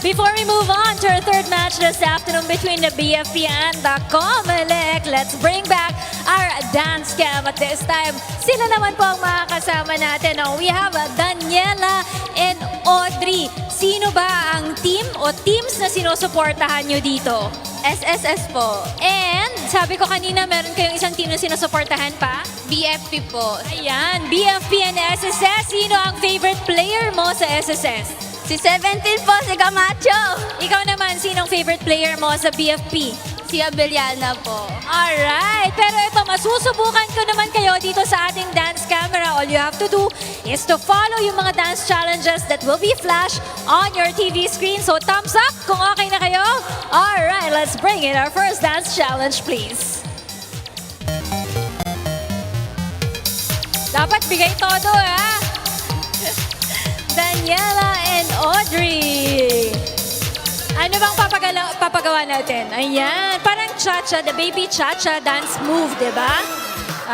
Before we move on to our third match this afternoon between the BFP and the COMELEC, let's bring back our dance cam. At this time, sila naman po ang makakasama natin. Oh, we have Daniela and Audrey. Sino ba ang team o teams na sinusuportahan nyo dito? SSS po. And sabi ko kanina, meron kayong isang team na sinusuportahan pa? BFP po. Ayan, BFP and SSS. Sino ang favorite player mo sa SSS? Si 17 po, si Camacho. Ikaw naman, sinong favorite player mo sa BFP? Si Abeliana po. Alright, pero ito, masusubukan ko naman kayo dito sa ating dance camera. All you have to do is to follow yung mga dance challenges that will be flashed on your TV screen. So thumbs up kung okay na kayo. Alright, let's bring in our first dance challenge, please. Dapat bigay todo, ha? Daniela and Audrey. Ano bang papagawa natin? Ayan, parang cha-cha, the baby cha-cha dance move, di ba?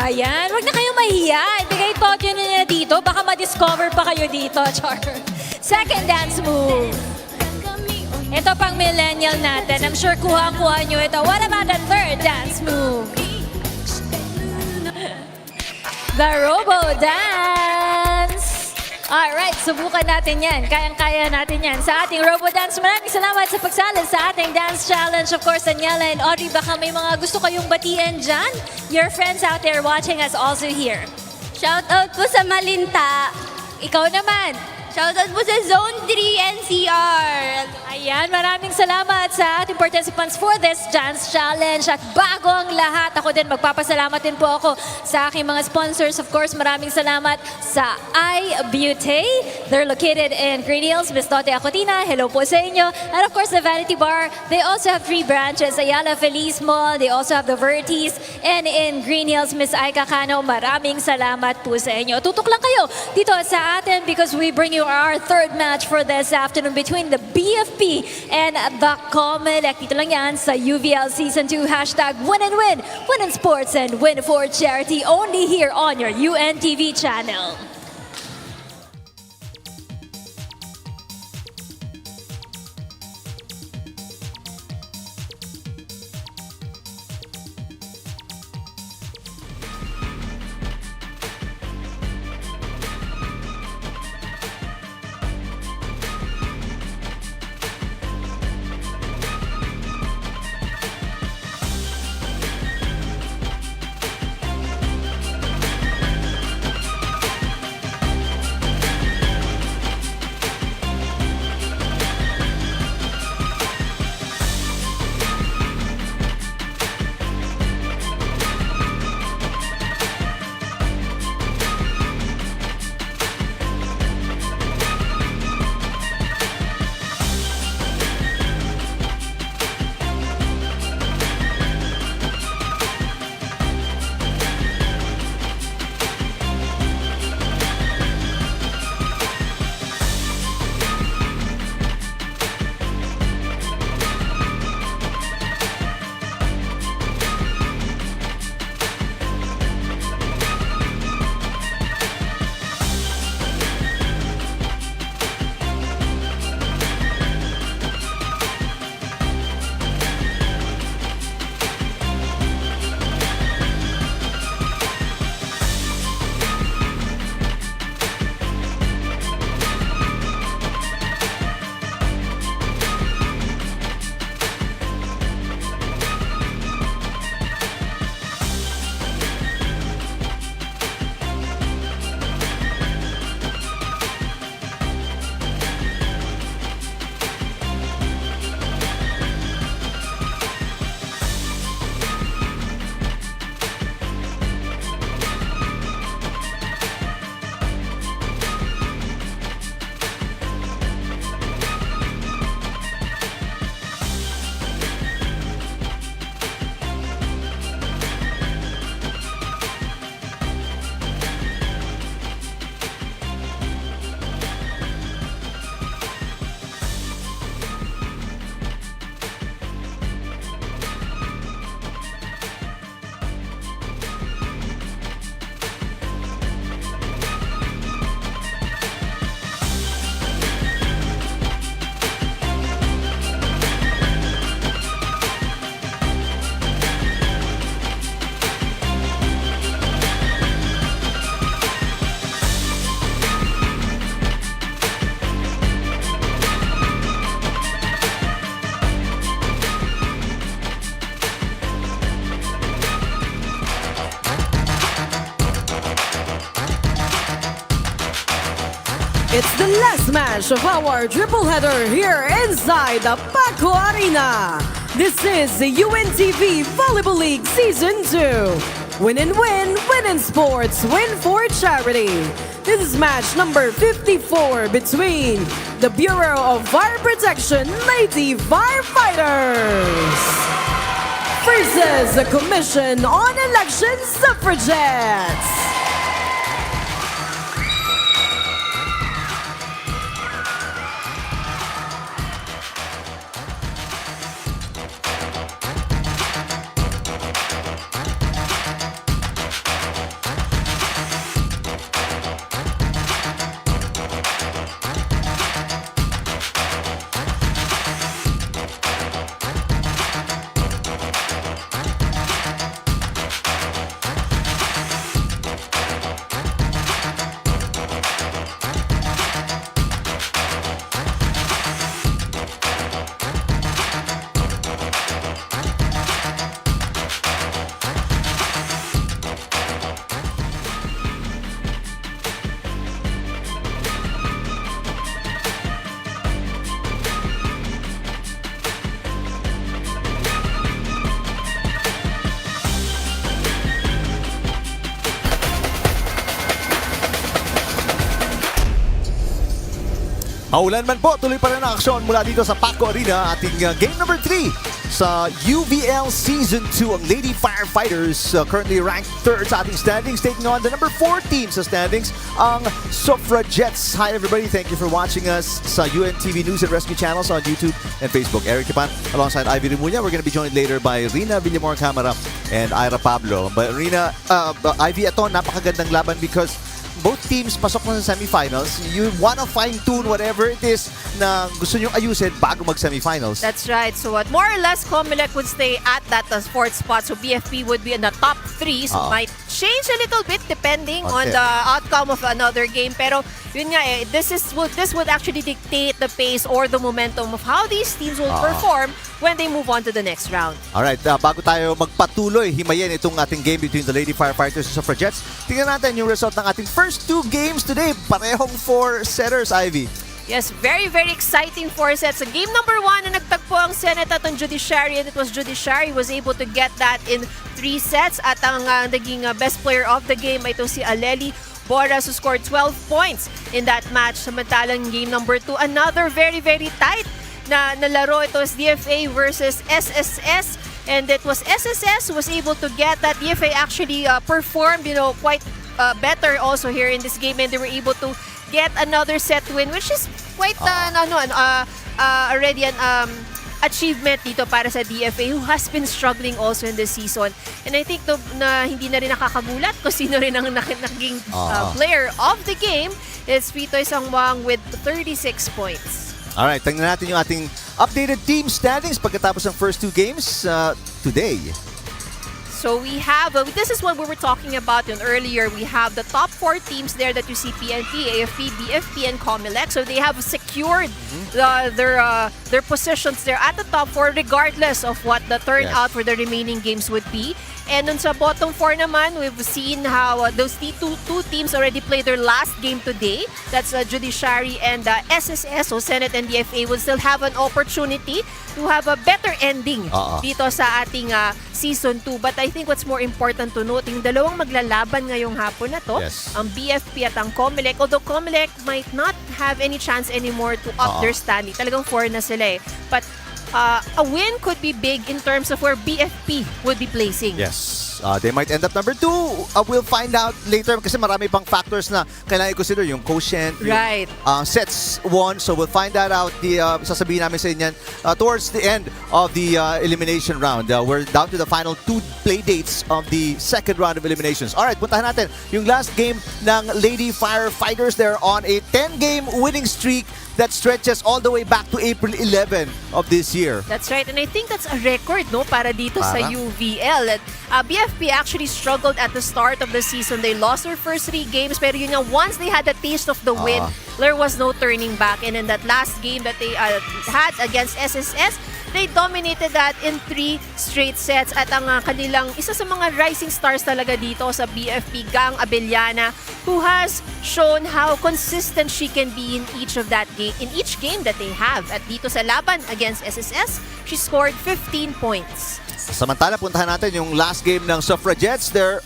Ayan, wag na kayong mahiya. Bigay todo nyo na dito, baka ma-discover pa kayo dito, char. Second dance move. Ito pang millennial natin. I'm sure kuha-kuha nyo ito. What about the third dance move? The Robo Dance. Alright, subukan natin yan. Kayang-kaya natin yan. Sa ating Robo Dance, maraming salamat sa pagsali sa ating dance challenge. Of course, Daniela and Audrey, baka may mga gusto kayong batiin dyan. Your friends out there watching us also here. Shout out po sa Malinta. Ikaw naman. Shout out po sa Zone 3 NCR. Ayan, maraming salamat sa ating participants for this dance challenge. At bago ang lahat, ako din magpapasalamat din po ako sa aking mga sponsors. Of course, maraming salamat sa iBeauty. They're located in Green Hills. Miss Dote Acotina, hello po sa inyo. And of course, the Vanity Bar. They also have 3 branches. Ayala Feliz Mall. They also have the Vertis. And in Green Hills, Miss Aika Cano, maraming salamat po sa inyo. Tutok lang kayo dito sa atin because we bring you our third match for this afternoon between the BFP and the COMELEC. Dito lang yan sa UVL Season 2 hashtag win and win. Win in sports and win for charity only here on your UNTV channel. It's the last match of our triple header here inside the Paco Arena. This is the UNTV Volleyball League Season 2. Win and win, win in sports, win for charity. This is match number 54 between the Bureau of Fire Protection Lady Firefighters versus the Commission on Election Suffragettes. Maulan man po, tuloy pa rin ang aksyon mula dito sa Paco Arena. Ating game number 3 sa UVL Season 2. Ang Lady Firefighters currently ranked 3rd sa ating standings, taking on the number 4 team sa standings, ang Suffragettes. Hi everybody, thank you for watching us sa UNTV News and Rescue channels on YouTube and Facebook. Eric Kipan alongside Ivy Remulla. We're going to be joined later by Rina Villamor Camara and Ira Pablo. But Rina, Ivy, ito napakagandang laban because both teams pasok na sa semifinals. You wanna fine-tune whatever it is na gusto nyo ayusin bago mag-semifinals. That's right. So more or less, COMELEC would stay at that 4th spot. So BFP would be in the top 3. So might change a little bit depending on the outcome of another game. Pero yun nga this would actually dictate the pace or the momentum of how these teams will perform when they move on to the next round. Alright, bago tayo magpatuloy, himayin itong ating game between the Lady Firefighters and Suffragettes, tingnan natin yung result ng ating first 2 games today. Parehong 4 setters, Ivy. Yes, very, very exciting 4 sets. So game number 1 na nagtagpo ang Senate at ang Judiciary, and it was Judiciary was able to get that in 3 sets. At ang naging best player of the game ay ito si Aleli Boras, who scored 12 points in that match. Samantalang game number 2, another very, very tight na laro. Ito was DFA versus SSS, and it was SSS who was able to get that. DFA actually performed, quite better also here in this game, and they were able to get another set win, which is quite already an achievement dito para sa DFA, who has been struggling also in this season. And I think na hindi na rin nakakagulat kung sino rin ang naging player of the game is Vitoy Sangwang with 36 points. Alright, tingnan natin yung ating updated team standings pagkatapos ng first 2 games today. So we have, this is what we were talking about earlier. We have the top 4 teams there that you see: PNP, AFP, BFP, and COMELEC. So they have secured their positions there at the top 4 regardless of what the turnout for the remaining games would be. And dun sa bottom 4 naman, we've seen how those two teams already played their last game today. That's Judiciary and SSS. So Senate and DFA will still have an opportunity to have a better ending dito sa ating Season 2. But I think what's more important to note, yung dalawang maglalaban ngayong hapon na to, ang BFP at ang COMELEC. Although COMELEC might not have any chance anymore to up their standing. Talagang 4 na sila eh. But a win could be big in terms of where BFP would be placing. Yes. They might end up number 2. We'll find out later kasi marami pang factors na kailangan i-consider. Yung quotient, yung sets won. So we'll find that out. Sasabihin namin sa inyo towards the end of the elimination round. We're down to the final 2 play dates of the second round of eliminations. Alright, puntahan natin yung last game ng Lady Firefighters. They're on a 10-game winning streak that stretches all the way back to April 11 of this year. That's right, and I think that's a record, no, para dito sa UVL. BFP actually struggled at the start of the season. They lost their first 3 games, pero yun nga, once they had a taste of the win, there was no turning back. And in that last game that they had against SSS, they dominated that in 3 straight sets. At ang kanilang isa sa mga rising stars talaga dito sa BFP, Gang Abellana, who has shown how consistent she can be in each game that they have. At dito sa laban against SSS, she scored 15 points. Samantala, puntahan natin yung last game ng Suffragettes. They're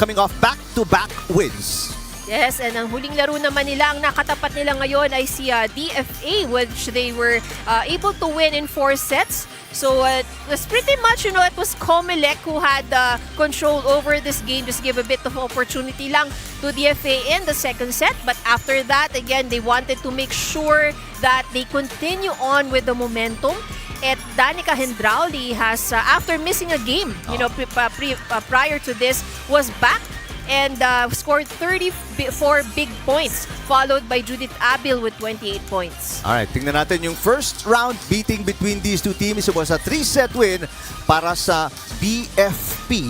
coming off back-to-back wins. Yes, and ang huling laro naman nila, ang nakatapat nila ngayon ay si DFA, which they were able to win in 4 sets. So it was pretty much, it was COMELEC who had control over this game. Just give a bit of opportunity lang to DFA in the second set. But after that, again, they wanted to make sure that they continue on with the momentum. At Danica Hendrauli has, after missing a game, prior to this, was back and scored 34 big points, followed by Judith Abil with 28 points. Alright, tingnan natin yung first round beating between these two teams. It was a 3-set win para sa BFP.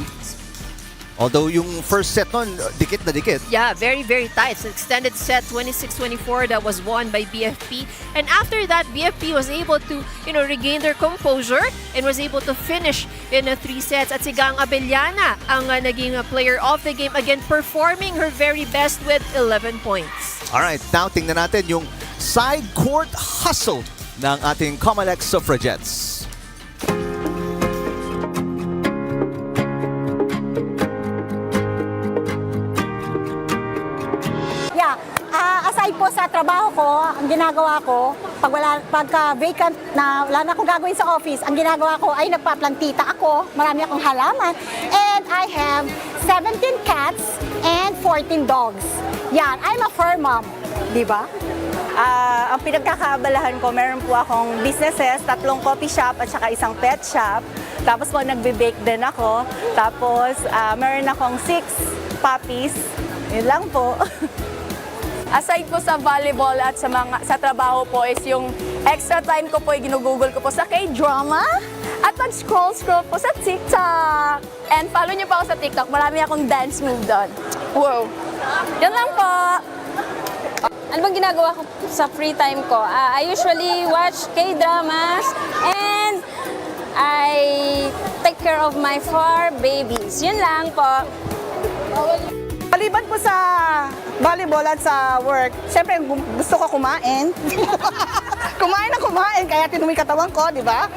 Although yung first set nun, dikit na dikit. Yeah, very, very tight. It's an extended set, 26-24, that was won by BFP. And after that, BFP was able to, regain their composure and was able to finish in 3 sets. At si Gang Abellana ang naging player of the game, again, performing her very best with 11 points. Alright, now tingnan natin yung side court hustle ng ating COMELEC Suffragettes. Aside po sa trabaho ko, ang ginagawa ko, pagka vacant na wala na akong gagawin sa office, ang ginagawa ko ay nagpaplantita ako, marami akong halaman, and I have 17 cats and 14 dogs. Yan, I'm a fur mom, di ba? Ang pinagkakaabalahan ko, meron po akong businesses, 3 coffee shop at saka 1 pet shop. Tapos po nagbe-bake din ako. Tapos meron akong 6 puppies. Yun lang po. Aside po sa volleyball at sa trabaho po is yung extra time ko po ay ginugugol ko po sa K-drama at mag-scroll po sa TikTok. And follow niyo po ako sa TikTok. Marami akong dance move doon. Wow! Yan lang po! Ano bang ginagawa ko sa free time ko? I usually watch K-dramas and I take care of my 4 babies. Yun lang po. Maliban po sa volleyball at sa work, syempre gusto ko kumain. kumain, kaya tinumi katawan ko, di ba?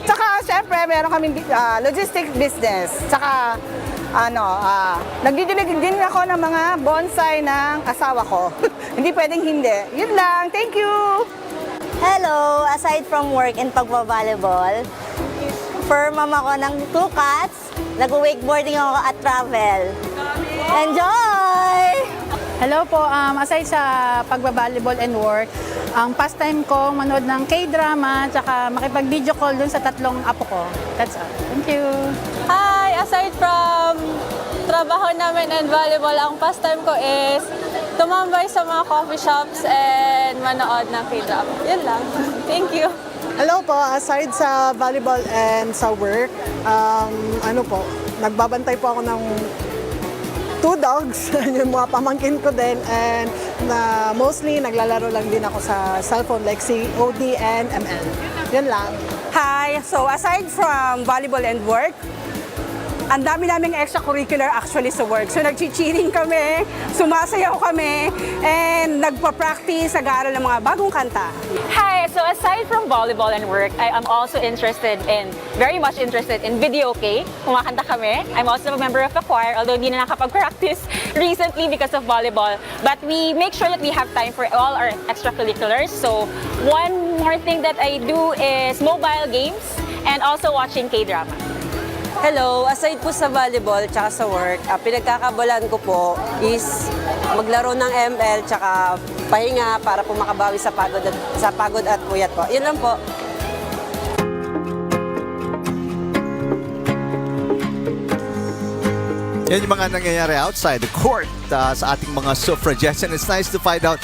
Tsaka syempre meron kaming logistics business. Tsaka nagdidilig din ako ng mga bonsai ng asawa ko. Hindi pwedeng hindi. Yun lang, thank you! Hello, aside from work and pagbabaliball, fur mom ako ng 2 cats, nag-wakeboarding ako at travel. Enjoy! Hello po, aside sa pagbabaliball and work, ang pastime ko manood ng K-drama tsaka makipag-video call dun sa 3 apo ko. That's all. Thank you. Hi! Aside from trabaho namin and volleyball, ang pastime ko is tumambay sa mga coffee shops and manood ng K-drama. Yun lang. Thank you. Hello po, aside sa volleyball and sa work, nagbabantay po ako ng 2 dogs, yung mga pamangkin ko din, and mostly naglalaro lang din ako sa cellphone like COD and ML. Yun lang. Hi! So aside from volleyball and work, ang dami naming extracurricular actually sa work. So nag-cheering kami, sumasayaw kami, and nagpa-practice, nag-aaral ng mga bagong kanta. Hi! So aside from volleyball and work, I am also very much interested in video okay. Kumakanta kami. I'm also a member of a choir, although hindi na nakapag-practice recently because of volleyball. But we make sure that we have time for all our extracurriculars. So one more thing that I do is mobile games and also watching K-drama. Hello, aside po sa volleyball tsaka sa work, pinagkakabalan ko po is maglaro ng ML tsaka pahinga para po makabawi sa pagod at puyat po. Yun lang po. Yan yung mga nangyayari outside the court sa ating mga suffragettes, and it's nice to find out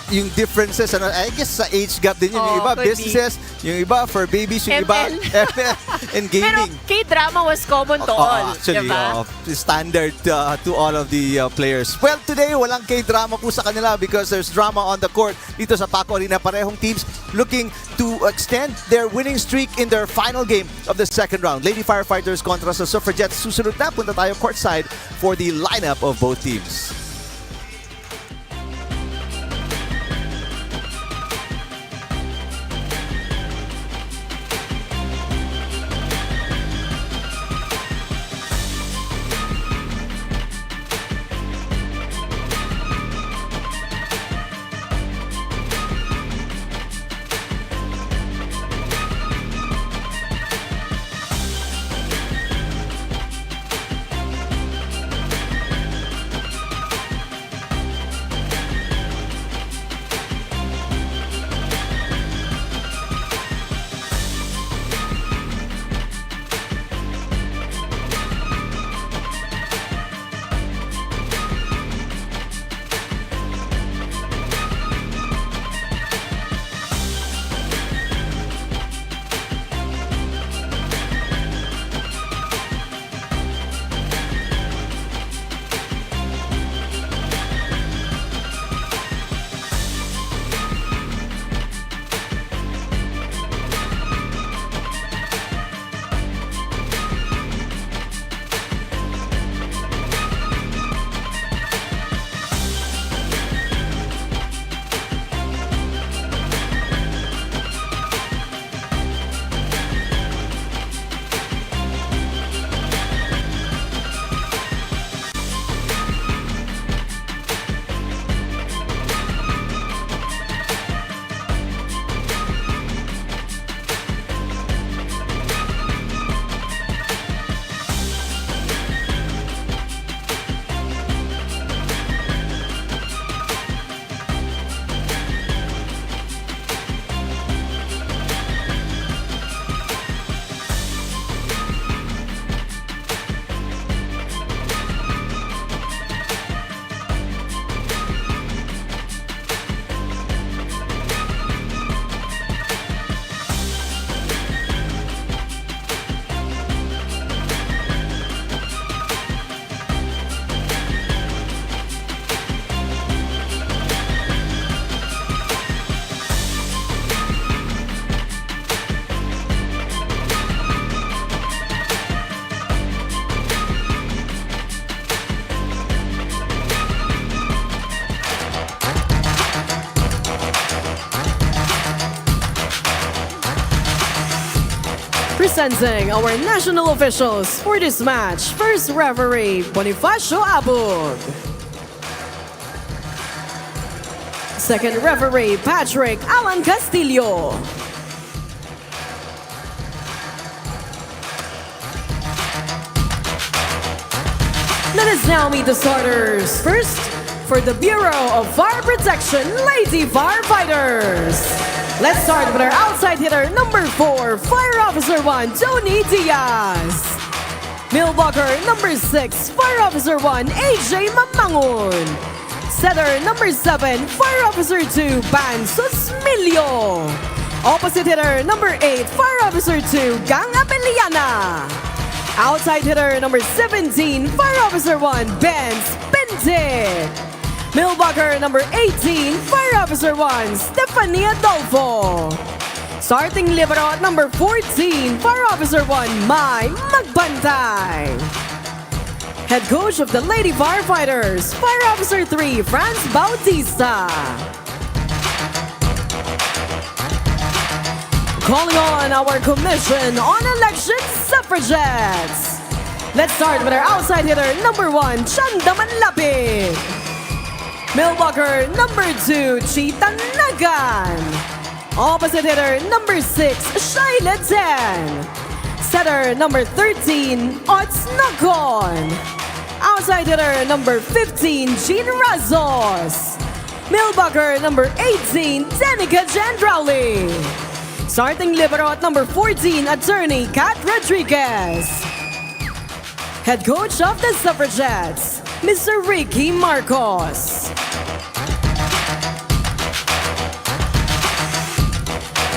yung differences. I guess sa age gap din yun. Yung iba businesses, yung iba for babies, yung iba ML and gaming. Pero K-drama was common to all. Actually, diba? standard to all of the players. Well, today walang K-drama po sa kanila because there's drama on the court dito sa Paco Arena. Parehong teams looking to extend their winning streak in their final game of the second round. Lady Firefighters kontra sa Suffragettes. Susunod na, punta tayo courtside for the lineup of both teams. Presenting our national officials for this match. First referee, Bonifacio Abog. Second referee, Patrick Alan Castillo. Let us now meet the starters. First, for the Bureau of Fire Protection, Lady Firefighters. Let's start with our outside hitter, number 4, Fire Officer 1, Tony Diaz. Millblocker, number 6, Fire Officer 1, AJ Mamangon. Setter, number 7, Fire Officer 2, Ban Susmilio. Opposite hitter, number 8, Fire Officer 2, Gang Abeliana. Outside hitter, number 17, Fire Officer 1, Benz Pinted. Millblocker number 18, Fire Officer 1, Stephanie Adolfo. Starting libero at number 14, Fire Officer 1, Mai Magbantay. Head coach of the Lady Firefighters, Fire Officer 3, Franz Bautista. Calling on our Commission on Elections, Suffragettes. Let's start with our outside hitter, number 1, Chanda Manlapig. Millblocker number 2, Cheetah Nagan. Opposite hitter number 6, Shaila 10. Setter number 13, Ots Nagon. Outside hitter number 15, Jean Razos. Millblocker number 18, Danica Jandrauli. Starting libero at number 14, attorney Kat Rodriguez. Head coach of the Suffragettes, Mr. Ricky Marcos.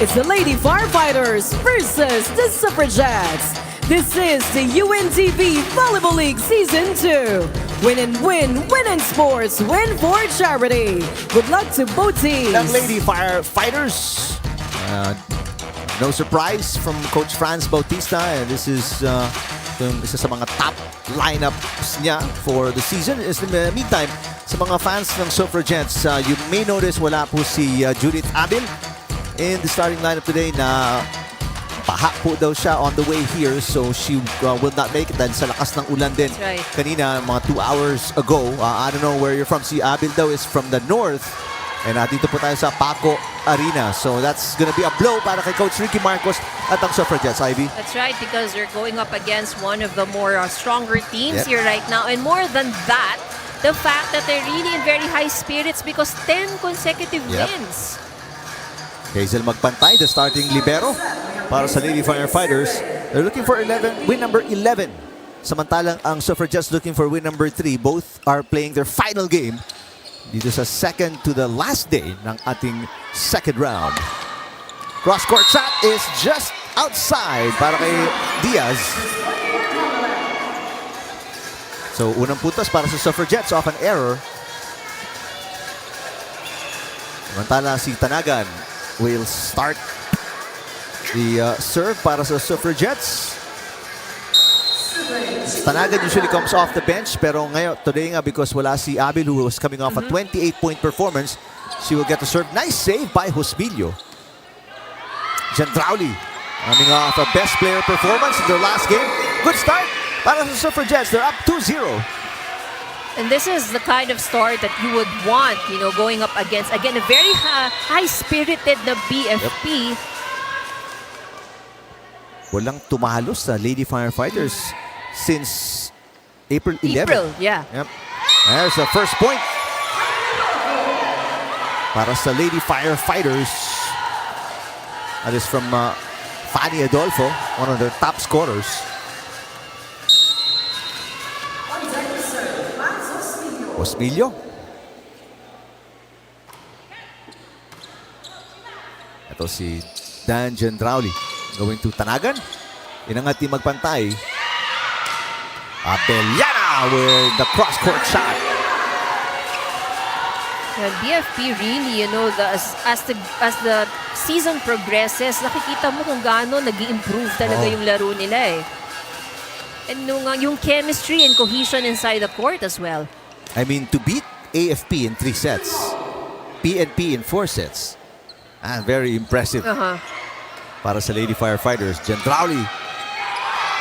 It's the Lady Firefighters versus the Suffragettes. This is the UNTV Volleyball League Season 2. Win and win, win in sports, win for charity. Good luck to both teams. Ng Lady Firefighters, No surprise from Coach Franz Bautista. And this is yung isa sa mga top lineups niya for the season. In the meantime, sa mga fans ng Suffragettes, you may notice wala po si Judith Abil in the starting lineup today na paha po daw siya on the way here, so she will not make it dahil sa lakas ng ulan din. That's right. Kanina, mga 2 hours ago. I don't know where you're from. Si Abil daw is from the north. And dito po tayo sa Paco Arena. So that's gonna be a blow para kay Coach Ricky Marcos at ang Suffragettes, Ivy. That's right, because they're going up against one of the more stronger teams Yep. here right now. And more than that, the fact that they're really in very high spirits because 10 consecutive Yep. wins. Hazel Magpantay, the starting libero para sa Lady Firefighters. They're looking for win number 11. Samantalang ang Suffragettes looking for win number 3. Both are playing their final game dito sa second to the last day ng ating second round. Cross-court shot is just outside para kay Diaz. So, unang putas para sa Suffragettes off an error. Samantala si Tanagan will start the serve para sa Suffragettes. Tanagan usually comes off the bench, pero ngayon, today nga, because wala si Abil who was coming off a 28-point performance, she will get the serve. Nice save by Hospilio. Gendrauli coming off a best player performance in their last game. Good start para sa Suffragettes. They're up 2-0. And this is the kind of start that you would want, going up against, again, a very high-spirited na BFP. Yep. Walang tumalo sa Lady Firefighters since April 11. April, yeah. Yep. There's the first point para sa Lady Firefighters. That is from Fanny Adolfo, one of their top scorers. Osmilio. Ito si Dan Gendrauli. Going to Tanagan. Inangat ni Magpantay. Abellana with the cross-court shot. Well, BFP really, as the season progresses, nakikita mo kung gaano nag-i-improve talaga yung laro nila eh. And yung chemistry and cohesion inside the court as well. I mean, to beat AFP in 3 sets, PNP in 4 sets, very impressive para sa Lady Firefighters. Gendrauli,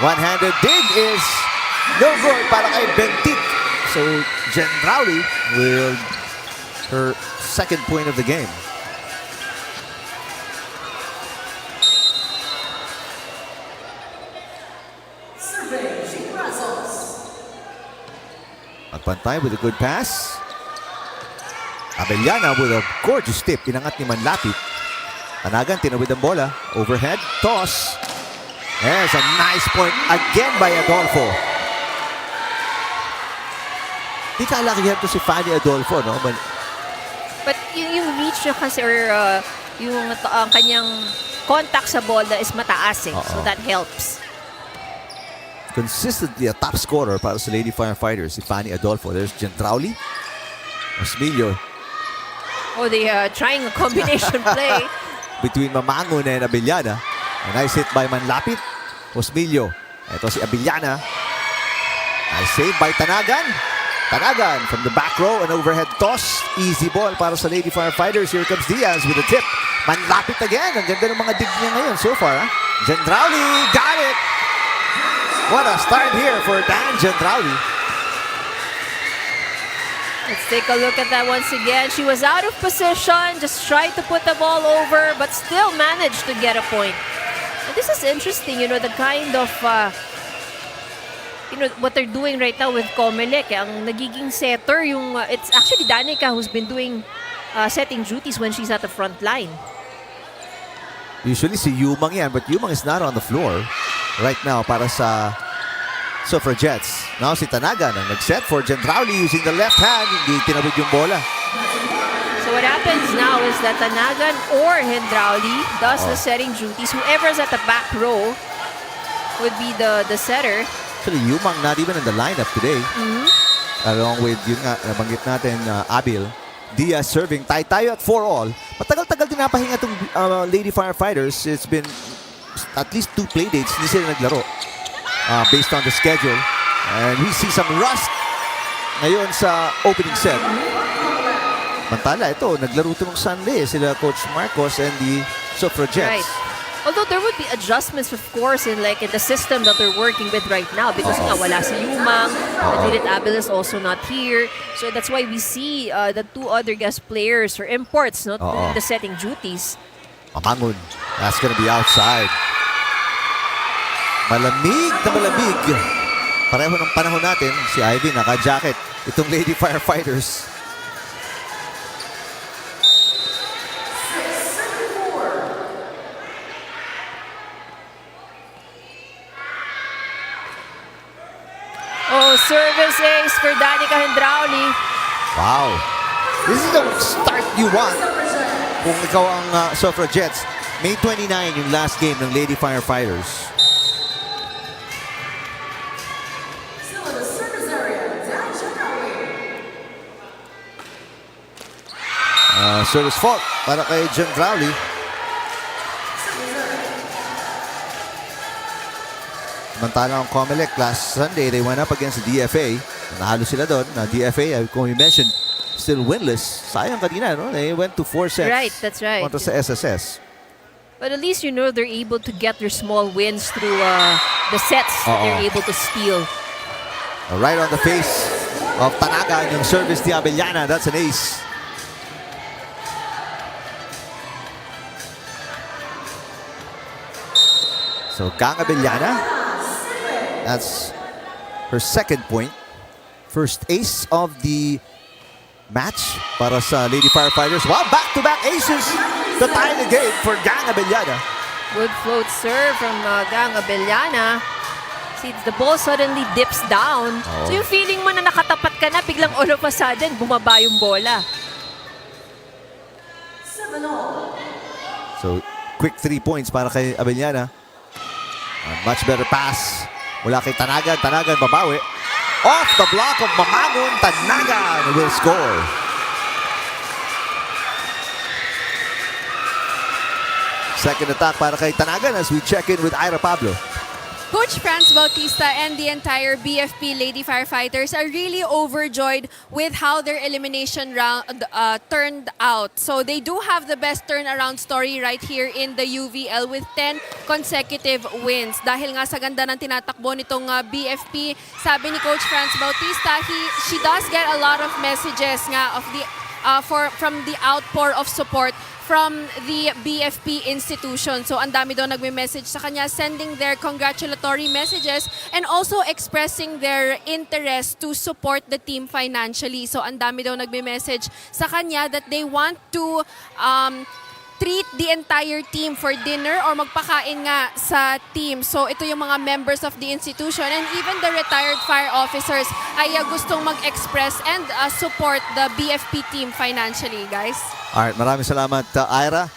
one-handed dig is no good para kay Bentic. So, Gendrauli will her second point of the game. Magpantay with a good pass. Abellana with a gorgeous tip. Inangat ni Manlapit. Tanagan, tinawid ang bola. Overhead, toss. There's a nice point again by Adolfo. Di kalakihan to si Fanny Adolfo, no? But yung reach niya kasi or yung kanyang contact sa bola is mataas eh. So that helps. Consistently a top scorer para sa Lady Firefighters, si Fanny Adolfo. There's Gendrauli. Osmilio. Oh, they are trying a combination play. Between Mamangon and Abellana. A nice hit by Manlapit. Osmilio. Ito si Abellana. Nice save by Tanagan. Tanagan from the back row. An overhead toss. Easy ball para sa Lady Firefighters. Here comes Diaz with a tip. Manlapit again. Ang ganda ng mga dig niya ngayon so far. Gendrauli. Got it. What a start here for Dan Gendrauli. Let's take a look at that once again. She was out of position, just tried to put the ball over, but still managed to get a point. And this is interesting, the kind of, what they're doing right now with COMELEC. Ang nagiging setter, it's actually Danica who's been doing setting duties when she's at the front line. Usually si Yumang yan, but Yumang is not on the floor right now para sa Suffragettes. Now si Tanagan ang nag-set for Gendrauli using the left hand. Hindi tinawid yung bola. So what happens now is that Tanagan or Gendrauli does the setting duties. Whoever's at the back row would be the setter. Actually, Yumang not even in the lineup today. Along with, yun nga, nabanggit natin, Abil. Diaz serving. Tayo at 4-all. Matagal-tagal din pinapahinga itong Lady Firefighters. It's been at least 2 playdates. Hindi sila naglaro based on the schedule. And we see some rust ngayon sa opening set. Mantala, ito, naglaro ito ng Sunday. Sila Coach Marcos and the Suffragettes. Right. Although there would be adjustments, of course, in the system that they're working with right now because nga wala si Yumang, David Abel is also not here. So that's why we see the 2 other guest players or imports not doing the setting duties. Mamangon. That's gonna be outside. Malamig na malamig. Pareho ng panahon natin. Si Ivy naka-jacket. Itong Lady Firefighters. Oh, service ace for Danica Hendrauli. Wow. This is the start you want kung ikaw ang Suffragettes. May 29 yung last game ng Lady Firefighters. Service fault para kay John Crowley. Samantala ang COMELEC last Sunday, they went up against the DFA. Nahalo sila doon. Na DFA, kung you mentioned, still winless. Sayang kanina, no? They went to 4 sets. Right, that's right. Kontra sa SSS. But at least they're able to get their small wins through the sets that they're able to steal. Right on the face of Tanaga yung service ni Abellana. That's an ace. So Gang Abellana, that's her second point. First ace of the match para sa Lady Firefighters. Wow, back-to-back aces to tie the game for Gang Abellana. Good float serve from Gang Abellana. See, the ball suddenly dips down. So yung feeling mo na nakatapat ka na, biglang all of a sudden, bumaba yung bola. So, quick 3 points para kay Abellana. A much better pass mula kay Tanagan. Tanagan babawi. Off the block of Mamangon. Tanagan will score. Second attack para kay Tanagan as we check in with Ira Pablo. Coach Franz Bautista and the entire BFP Lady Firefighters are really overjoyed with how their elimination round turned out. So they do have the best turnaround story right here in the UVL with 10 consecutive wins. Dahil nga sa ganda ng tinatakbo nitong BFP, sabi ni Coach Franz Bautista, she does get a lot of messages nga of the from the outpour of support from the BFP institution. So ang dami daw nagme-message sa kanya, sending their congratulatory messages and also expressing their interest to support the team financially. So ang dami daw nagme-message sa kanya that they want to treat the entire team for dinner or magpakain nga sa team. So ito yung mga members of the institution and even the retired fire officers ay gustong mag-express and support the BFP team financially, guys. Alright, maraming salamat, Ira.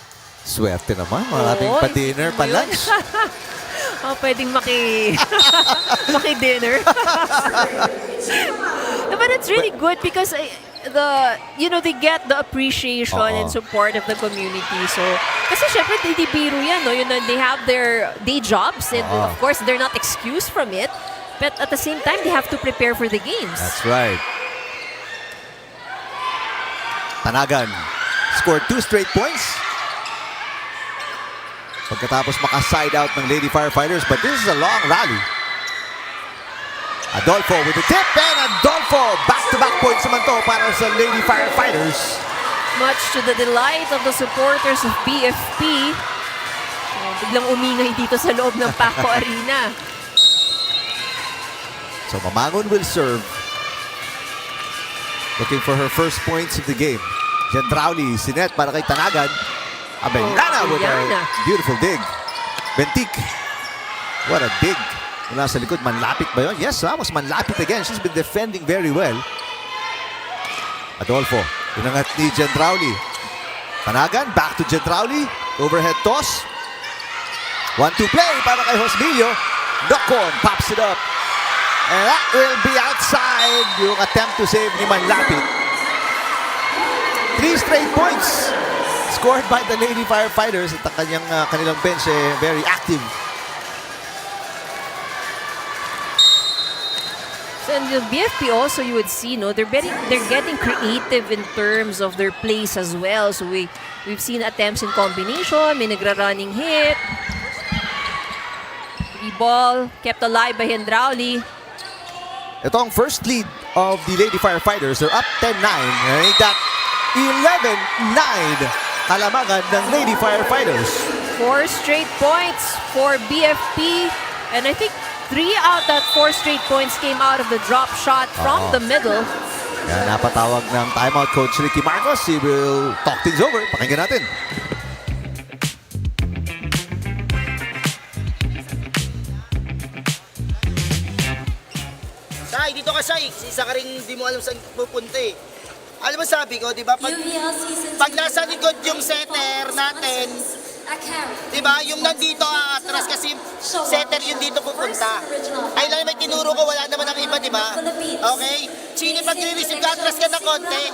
Swerte naman. Maraming pa-dinner, pa-lunch. Pwedeng maki-dinner. But it's really good because they get the appreciation and support of the community. So, kasi syempre, hindi biro yan, no? They have their day jobs and of course, they're not excused from it. But at the same time, they have to prepare for the games. That's right. Tanagan scored 2 straight points. Pagkatapos maka-side out ng Lady Firefighters, but this is a long rally. Adolfo with the tip, and Adolfo back-to-back points naman to para sa Lady Firefighters. Much to the delight of the supporters of BFP. Biglang umingay dito sa loob ng Paco Arena. So Mamangon will serve. Looking for her first points of the game. Gendrauli, sinet para kay Tanagan. Abellana with a beautiful dig. Bentik. What a dig. Mula sa likod, manlapit ba yun? Yes, that was manlapit again. She's been defending very well. Adolfo, inangat ni Gendrauli. Tanagan, back to Gendrauli. Overhead toss. 1-2 play para kay Josmillo. Nocon pops it up. And that will be outside yung attempt to save ni Manlapit. 3 straight points scored by the Lady Firefighters at ang kanilang bench very active. So in the BFP also, you would see, no, they're getting creative in terms of their plays as well. So we've seen attempts in combination, may nagra-running hit. The ball kept alive by Hendrauli. Ito ang first lead of the Lady Firefighters. They're up 10-9. They got 11-9 kalamagan ng Lady Firefighters. 4 straight points for BFP. And I think 3 out of 4 straight points came out of the drop shot from the middle. Kaya napatawag ng timeout coach Ricky Marcos. He will talk things over. Pakinggan natin. Sai, dito ka, Sai. Isa ka rin hindi mo alam saan pupunta eh. Alam mo sabi ko, di ba? Pag nasa likod yung setter natin, di ba? Yung nandito atras kasi setter yung dito pupunta. Ay lang may tinuro ko, wala naman ang iba, di ba? Okay? Chini, pag nire-receive ka, atras ka ng konti.